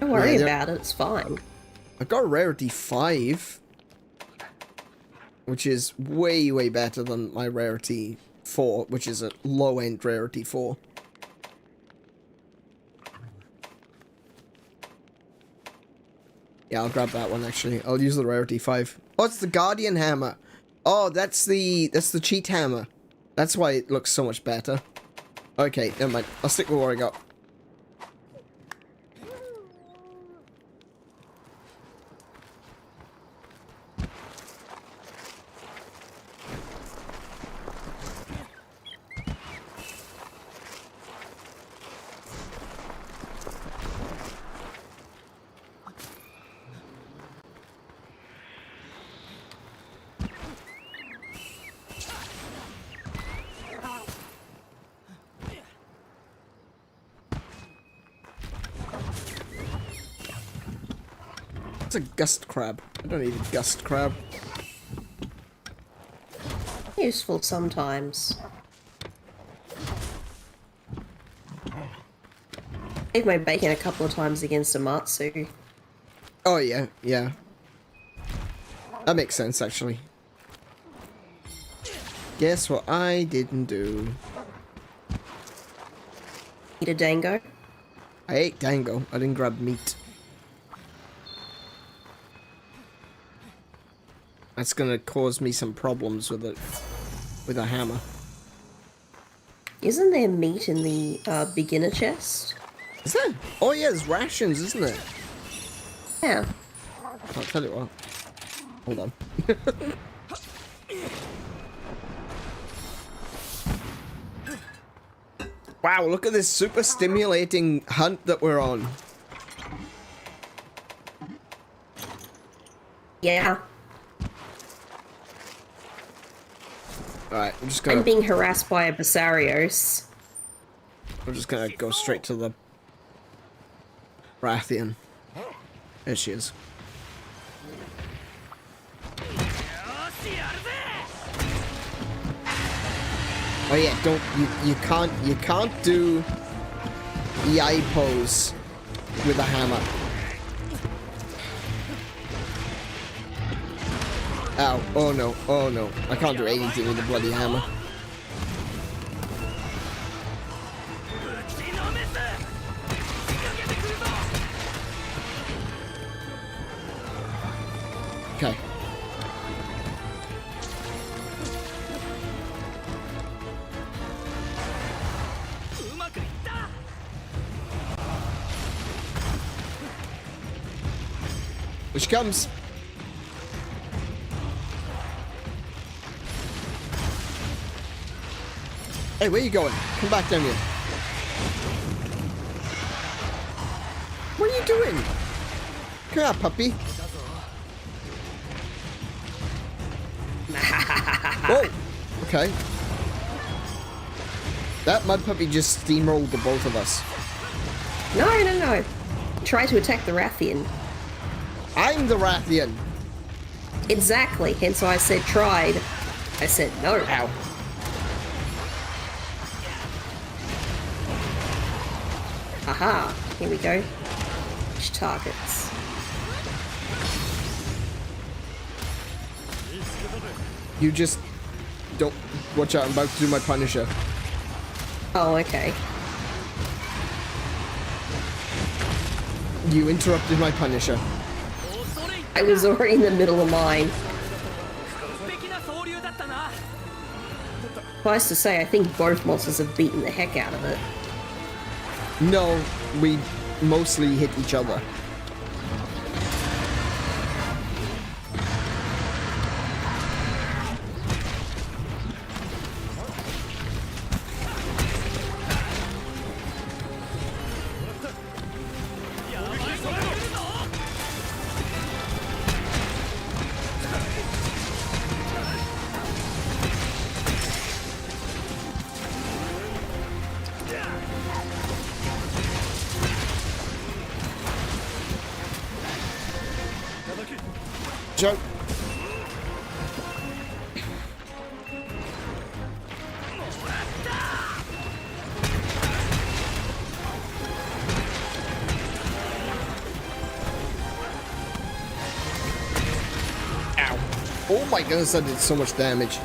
worry about it, it's fine. I've got a Rarity 5. Which is way, way better than my Rarity 4, which is a low-end Rarity 4. Yeah, I'll grab that one, actually. I'll use the Rarity 5. Oh, it's the Guardian Hammer. Oh, that's the cheat hammer. That's why it looks so much better. Okay, never mind. I'll stick with what I got. It's a gust crab. I don't need a gust crab. Useful sometimes. Saved my bacon a couple of times against Amatsu. Oh yeah, yeah. That makes sense actually. Guess what I didn't do? Eat a dango. I ate dango. I didn't grab meat. That's gonna cause me some problems with it. With a hammer. Isn't there meat in the beginner chest? Is there? Oh yeah, there's rations, isn't it? Yeah. I'll tell you what. Hold on. Wow, look at this super stimulating hunt that we're on. Yeah. Alright, I'm just gonna... I'm being harassed by a Basarios. I'm just gonna go straight to the... Rathian. There she is. Oh yeah, don't... You can't do... EI pose with a hammer. Ow. Oh no. Oh no. I can't do anything with the bloody hammer. Okay. Here she comes. Hey, where you going? Come back down here. What are you doing? Come here, puppy. Whoa. Okay. That mud puppy just steamrolled the both of us. No. Try to attack the Rathian. I'm the Rathian. Exactly. Hence why I said tried. I said no. Ow. Aha. Here we go. Which targets? You just don't... Watch out, I'm about to do my Punisher. Oh, okay. You interrupted my Punisher. I was already in the middle of mine. Suffice to say, I think both monsters have beaten the heck out of it. No, we mostly hit each other. Joke. Ow. Oh my goodness, that did so much damage.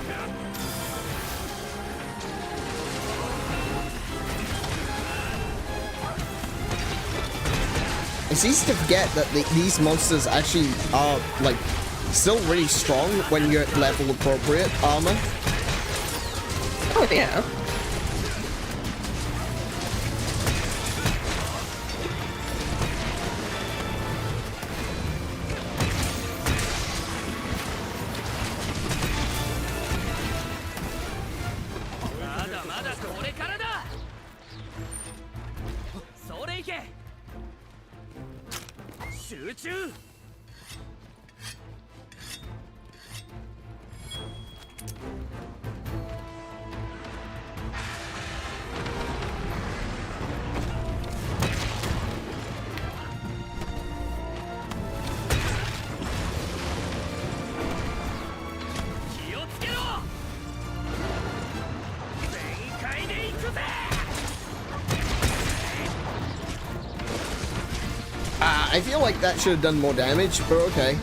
It's easy to forget that these monsters actually are, like, still really strong when you're at level appropriate armor. Oh, yeah. I feel like that should have done more damage, but okay.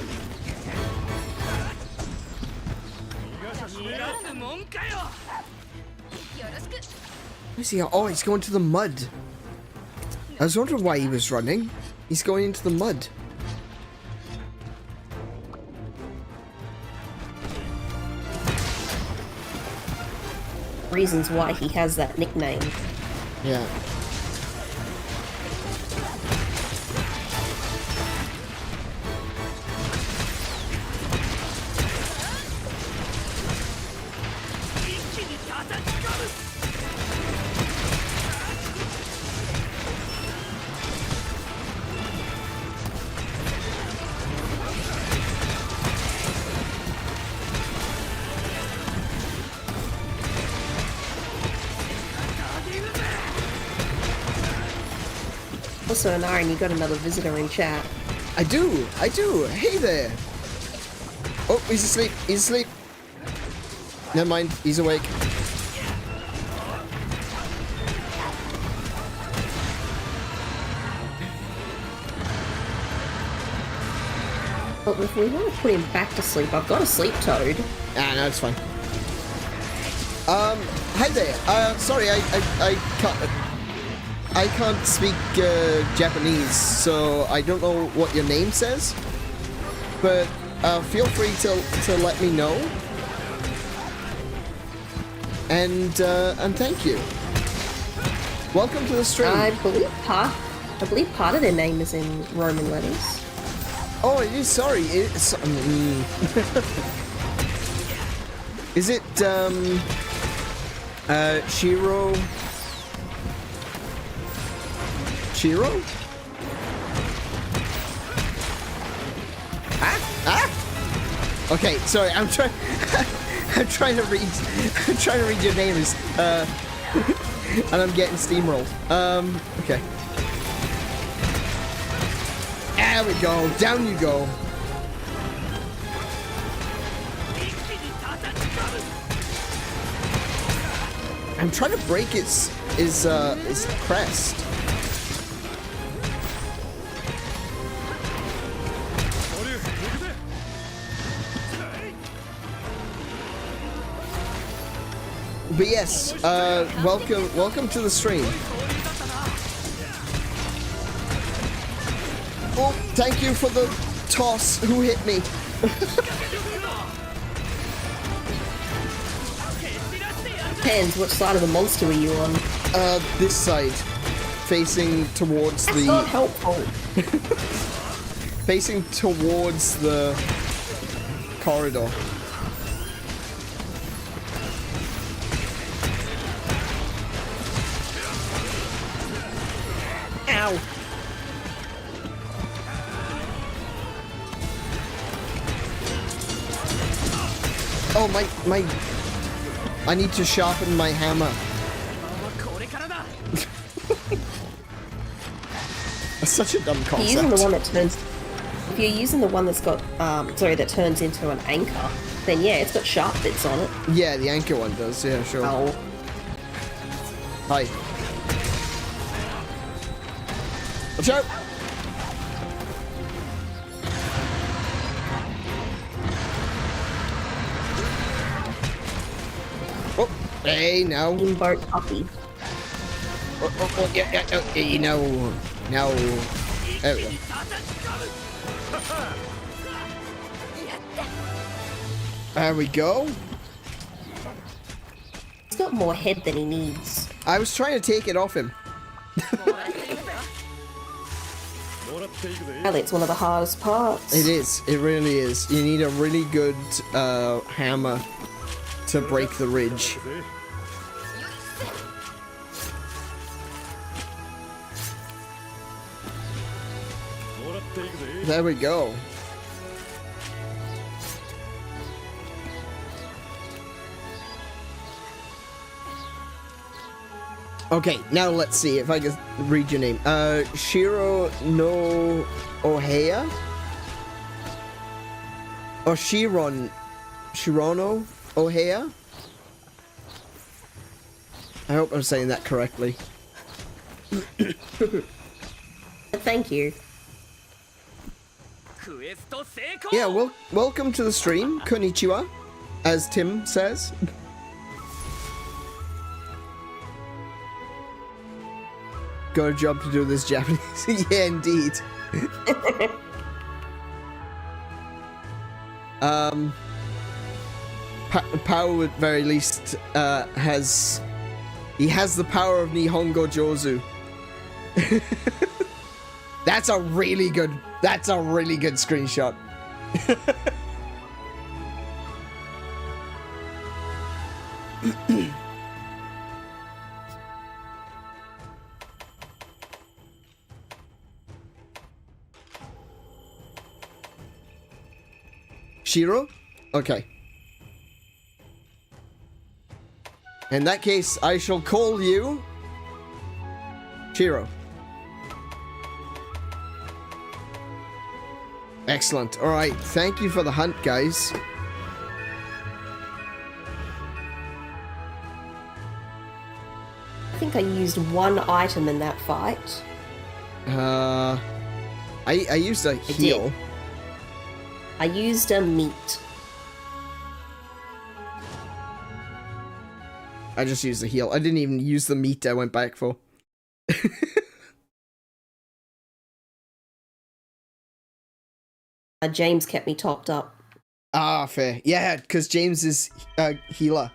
Where's he? Oh, he's going to the mud. I was wondering why he was running. He's going into the mud. Reasons why he has that nickname. Yeah. Also, Anarin, you got another visitor in chat. I do. Hey there. Oh, he's asleep. He's asleep. Never mind. He's awake. But if we want to put him back to sleep, I've got a sleep toad. Ah, no, it's fine. Hi there. Sorry, I can't speak Japanese, so I don't know what your name says. But feel free to let me know. And thank you. Welcome to the stream. I believe part of their name is in Roman letters. Oh, it is. Sorry. It's, is it Shiro? Shiro? Ah! Okay, sorry. I'm trying. I'm trying to read your name as and I'm getting steamrolled. Okay. There we go. Down you go. I'm trying to break his crest. But yes, welcome to the stream. Oh, thank you for the toss. Who hit me? Depends, which side of the monster were you on? This side. Facing towards That's not helpful. Facing towards the corridor. Ow. Oh, my... I need to sharpen my hammer. That's such a dumb concept. If you're using the one that turns... If you're using the one that's got... that turns into an anchor, then yeah, it's got sharp bits on it. Yeah, the anchor one does. Yeah, sure. Oh. Hi. Watch out! Oh, hey, no. Steamboat puppy. Oh, yeah, hey, no. No. There we go. There we go. He's got more head than he needs. I was trying to take it off him. Apparently it's one of the hardest parts. It is. It really is. You need a really good hammer to break the ridge. There we go. Okay, now let's see if I can read your name. Shiro no Ohea? Or Shirono Ohea? I hope I'm saying that correctly. Thank you. Yeah, well, welcome to the stream, konnichiwa, as Tim says. Got a job to do this Japanese. Yeah, indeed. Power at very least has the power of Nihongo Jozu. That's a really good screenshot. Shiro? Okay. In that case, I shall call you Shiro. Excellent. Alright, thank you for the hunt, guys. I think I used one item in that fight. I used a heal. I used a meat. I just used the heal. I didn't even use the meat I went back for. James kept me topped up. Ah, fair. Yeah, because James is healer.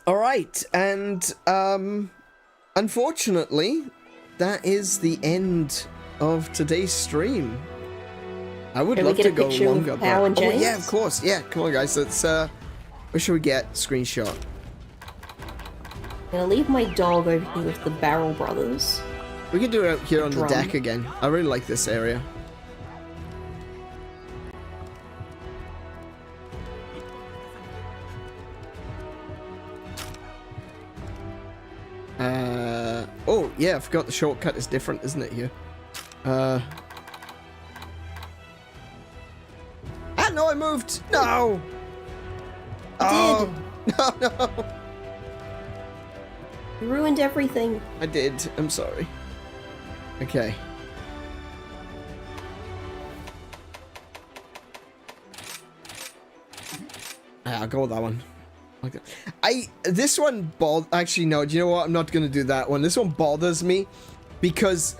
Alright, and unfortunately, that is the end of today's stream. I would love to go longer, but... Oh, yeah, of course. Yeah, come on, guys. Let's, where should we get? Screenshot. I'm gonna leave my dog over here with the Barrel Brothers. We can do it out here on the deck again. I really like this area. Oh, yeah, I forgot the shortcut is different, isn't it, here? Ah, no, I moved! No! Oh! No, no! You ruined everything. I did. I'm sorry. Okay. I'll go with that one. Okay. This one actually, no, do you know what? I'm not gonna do that one. This one bothers me because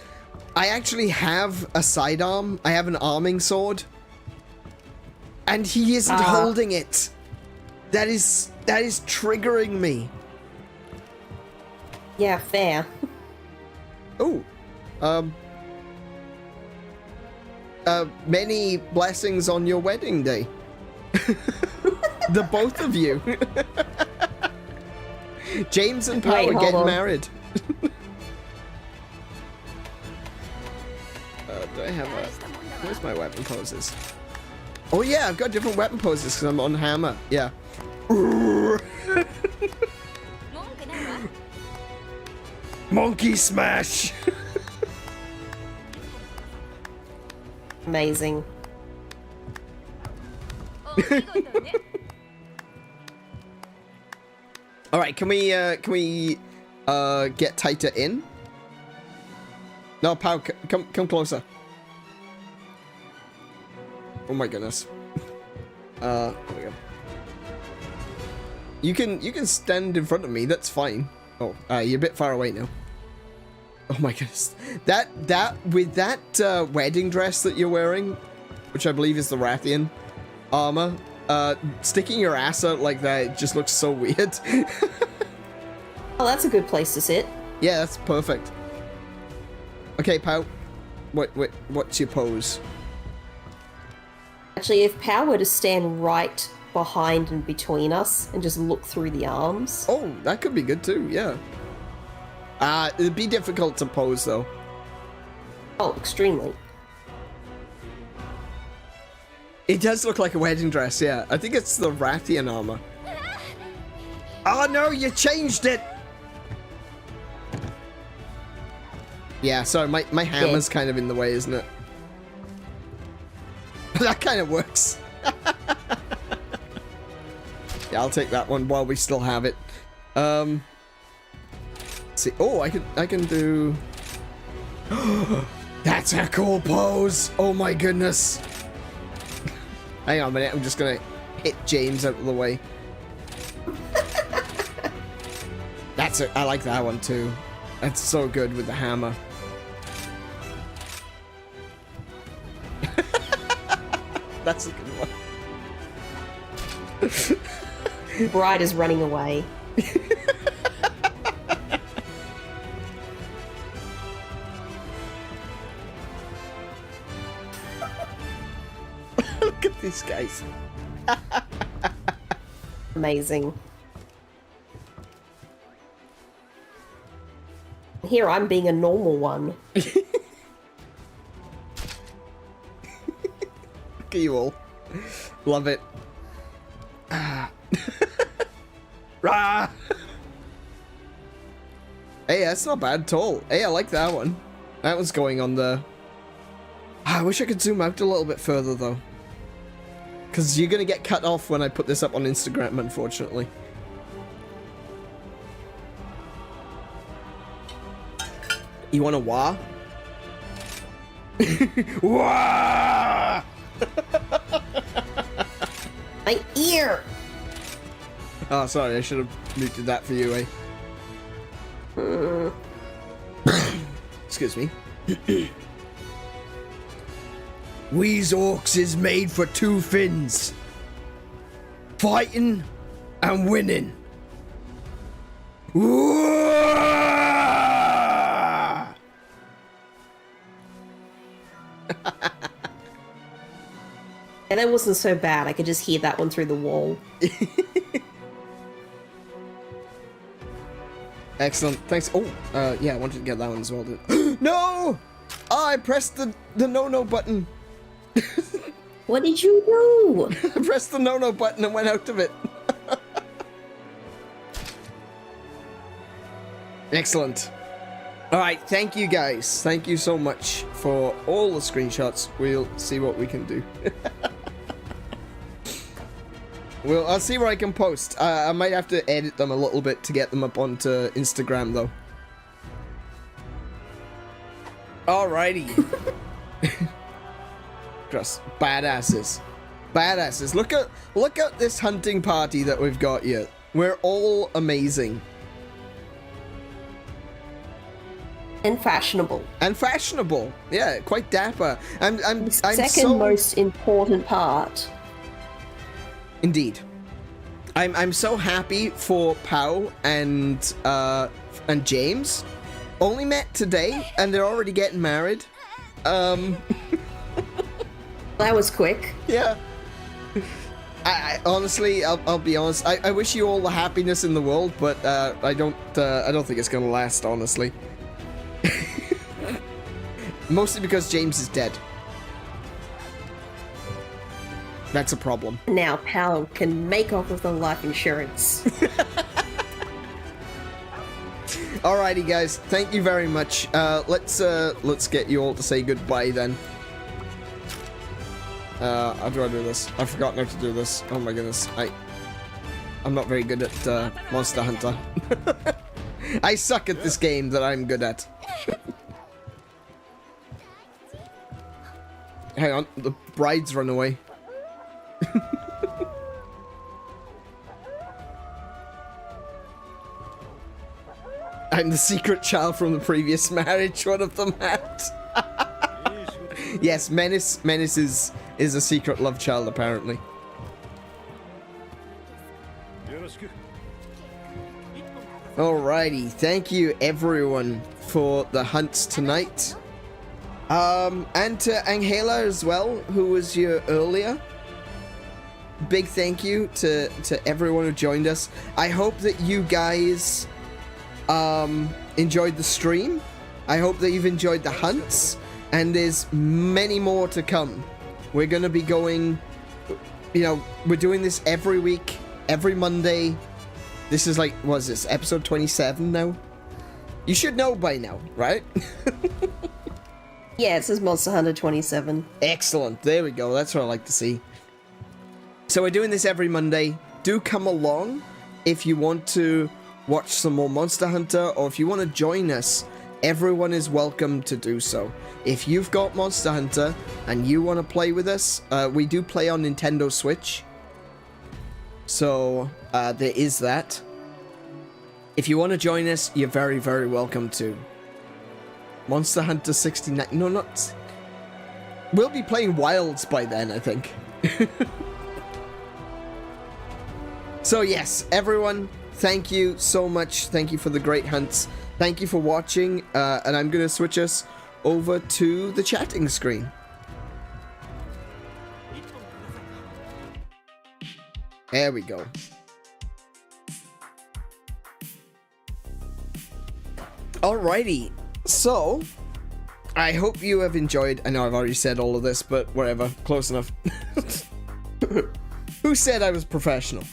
I actually have a sidearm. I have an arming sword. And he isn't holding it. That is triggering me. Yeah, fair. Oh. Many blessings on your wedding day. The both of you. James and Power getting married. Do I have a... Where's my weapon poses? Oh yeah, I've got different weapon poses because I'm on hammer. Yeah. Monkey smash! Amazing. All right, can we get tighter in? No, Pau, come closer. Oh my goodness. There we go. You can stand in front of me. That's fine. Oh, you're a bit far away now. Oh my goodness. That with that wedding dress that you're wearing, which I believe is the Rathian armor, sticking your ass out like that just looks so weird. Oh, that's a good place to sit. Yeah, that's perfect. Okay, Pau. What's your pose? Actually, if Pow were to stand right behind and between us and just look through the arms. Oh, that could be good too, yeah. It'd be difficult to pose though. Oh, extremely. It does look like a wedding dress, yeah. I think it's the Rathian armor. Oh no, you changed it! Yeah, sorry, my hammer's kind of in the way, isn't it? That kind of works. Yeah, I'll take that one while we still have it. Let's see. Oh, I can do... That's a cool pose. Oh my goodness. Hang on a minute. I'm just gonna hit James out of the way. That's it. I like that one too. That's so good with the hammer. That's a good one. Bride is running away. Look at these guys. Amazing. Here I'm being a normal one. Look at you all. Love it. Rah! Hey, that's not bad at all. Hey, I like that one. That one's going on the... I wish I could zoom out a little bit further, though. Because you're going to get cut off when I put this up on Instagram, unfortunately. You want a wah? Wah! My ear! Oh, sorry, I should have muted that for you, eh? Excuse me. We's orcs is made for two fins. Fighting and winning. And that wasn't so bad. I could just hear that one through the wall. Excellent. Thanks. Oh, yeah, I wanted to get that one as well. No! Oh, I pressed the no-no button. What did you do? I pressed the no-no button and went out of it. Excellent. All right, thank you guys. Thank you so much for all the screenshots. We'll see what we can do. I'll see where I can post. I might have to edit them a little bit to get them up onto Instagram, though. Alrighty. Just badasses. Badasses. Look at this hunting party that we've got here. We're all amazing. And fashionable. And fashionable. Yeah, quite dapper. I'm Second so... most important part. Indeed. I'm so happy for Pau and James. Only met today and they're already getting married. That was quick. Yeah. I honestly, I'll be honest. I wish you all the happiness in the world, but I don't think it's gonna last, honestly. Mostly because James is dead. That's a problem. Now Pal can make off with the life insurance. Alrighty, guys. Thank you very much. Let's get you all to say goodbye then. How do I do this? I've forgotten how to do this. Oh my goodness. I'm not very good at Monster Hunter. I suck at this game that I'm good at. Hang on, the bride's run away. I'm the secret child from the previous marriage one of them had. Yes, Menace is a secret love child apparently. Alrighty, thank you everyone for the hunts tonight. And to Angela as well, who was here earlier. Big thank you to everyone who joined us. I hope that you guys enjoyed the stream. I hope that you've enjoyed the hunts, and there's many more to come. We're gonna be going, you know, we're doing this every week, every Monday. This is like, what is this, episode 27 now? You should know by now, right? Yeah, it says Monster Hunter 27. Excellent. There we go. That's what I like to see. So we're doing this every Monday. Do come along if you want to watch some more Monster Hunter, or if you want to join us everyone is welcome to do so. If you've got Monster Hunter and you want to play with us, we do play on Nintendo Switch. So, there is that. If you want to join us, you're very, very welcome to. Monster Hunter 69... No, not... We'll be playing Wilds by then, I think. So, yes, everyone, thank you so much. Thank you for the great hunts. Thank you for watching. And I'm going to switch us over to the chatting screen. There we go. Alrighty, so I hope you have enjoyed. I know I've already said all of this, but whatever, close enough. Who said I was professional?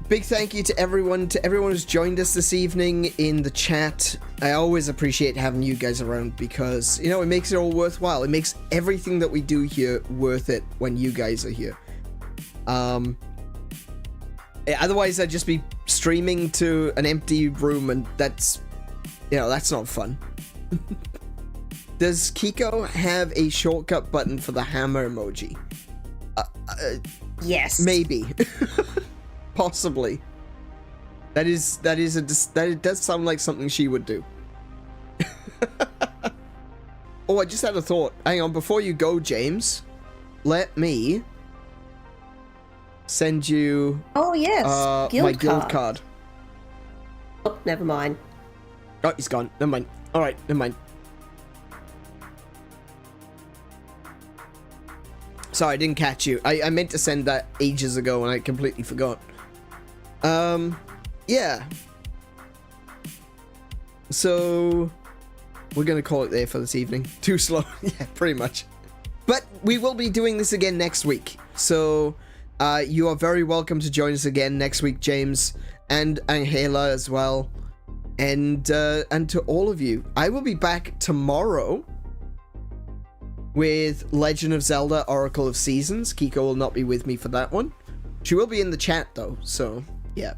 Big thank you to everyone who's joined us this evening in the chat. I always appreciate having you guys around because, you know, it makes it all worthwhile. It makes everything that we do here worth it when you guys are here. Otherwise I'd just be streaming to an empty room, and that's, you know, that's not fun. Does Kiko have a shortcut button for the hammer emoji? Yes. Maybe. Possibly. That it does sound like something she would do. Oh, I just had a thought. Hang on, before you go, James, let me send you... Oh, yes. my guild card. Oh, never mind. Oh, he's gone. Never mind. Alright, never mind. Sorry, I didn't catch you. I meant to send that ages ago and I completely forgot. Yeah. So, we're gonna call it there for this evening. Too slow. Yeah, pretty much. But we will be doing this again next week. So, you are very welcome to join us again next week, James, and Angela as well. And to all of you, I will be back tomorrow with Legend of Zelda Oracle of Seasons. Kiko will not be with me for that one. She will be in the chat though, so yeah.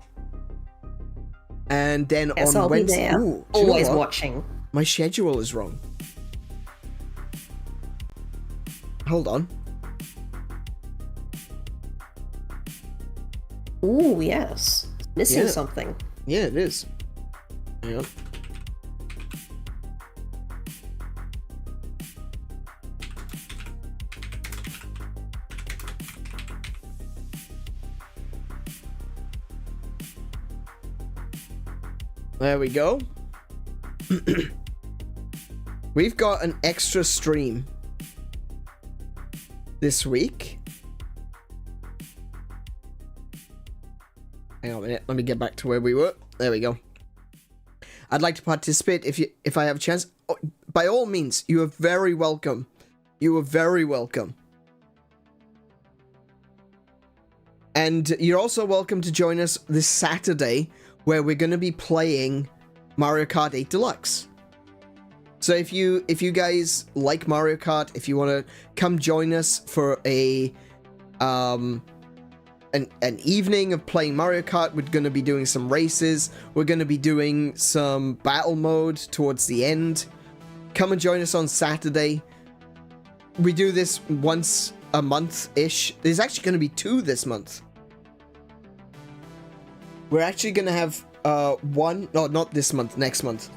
And then yes, on I'll Wednesday, be there. ooh, Always watching. My schedule is wrong. Hold on. Ooh, yes. Missing something. Yeah, it is. Yeah. There we go. We've got an extra stream this week. Hang on a minute. Let me get back to where we were. There we go. I'd like to participate if I have a chance. Oh, by all means, you are very welcome. You are very welcome. And you're also welcome to join us this Saturday, where we're going to be playing Mario Kart 8 Deluxe. So if you guys like Mario Kart, if you want to come join us for an evening of playing Mario Kart, we're going to be doing some races. We're going to be doing some battle mode towards the end. Come and join us on Saturday. We do this once a month-ish. There's actually going to be 2 this month. We're actually going to have one... No, not this month, next month.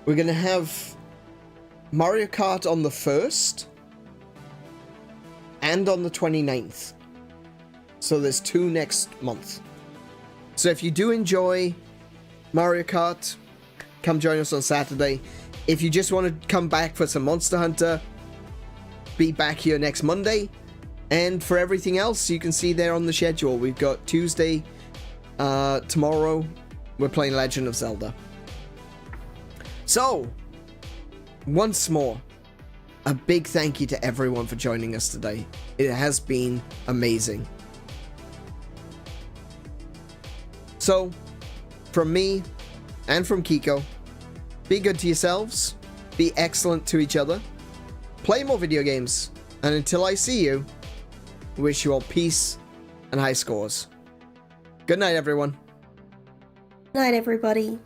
We're going to have Mario Kart on the 1st and on the 29th. So there's 2 next month. So if you do enjoy Mario Kart, come join us on Saturday. If you just want to come back for some Monster Hunter, be back here next Monday. And for everything else, you can see there on the schedule. We've got Tuesday, tomorrow, we're playing Legend of Zelda. So, once more, a big thank you to everyone for joining us today. It has been amazing. So, from me and from Kiko, be good to yourselves, be excellent to each other, play more video games, and until I see you, wish you all peace and high scores. Good night, everyone. Night, everybody.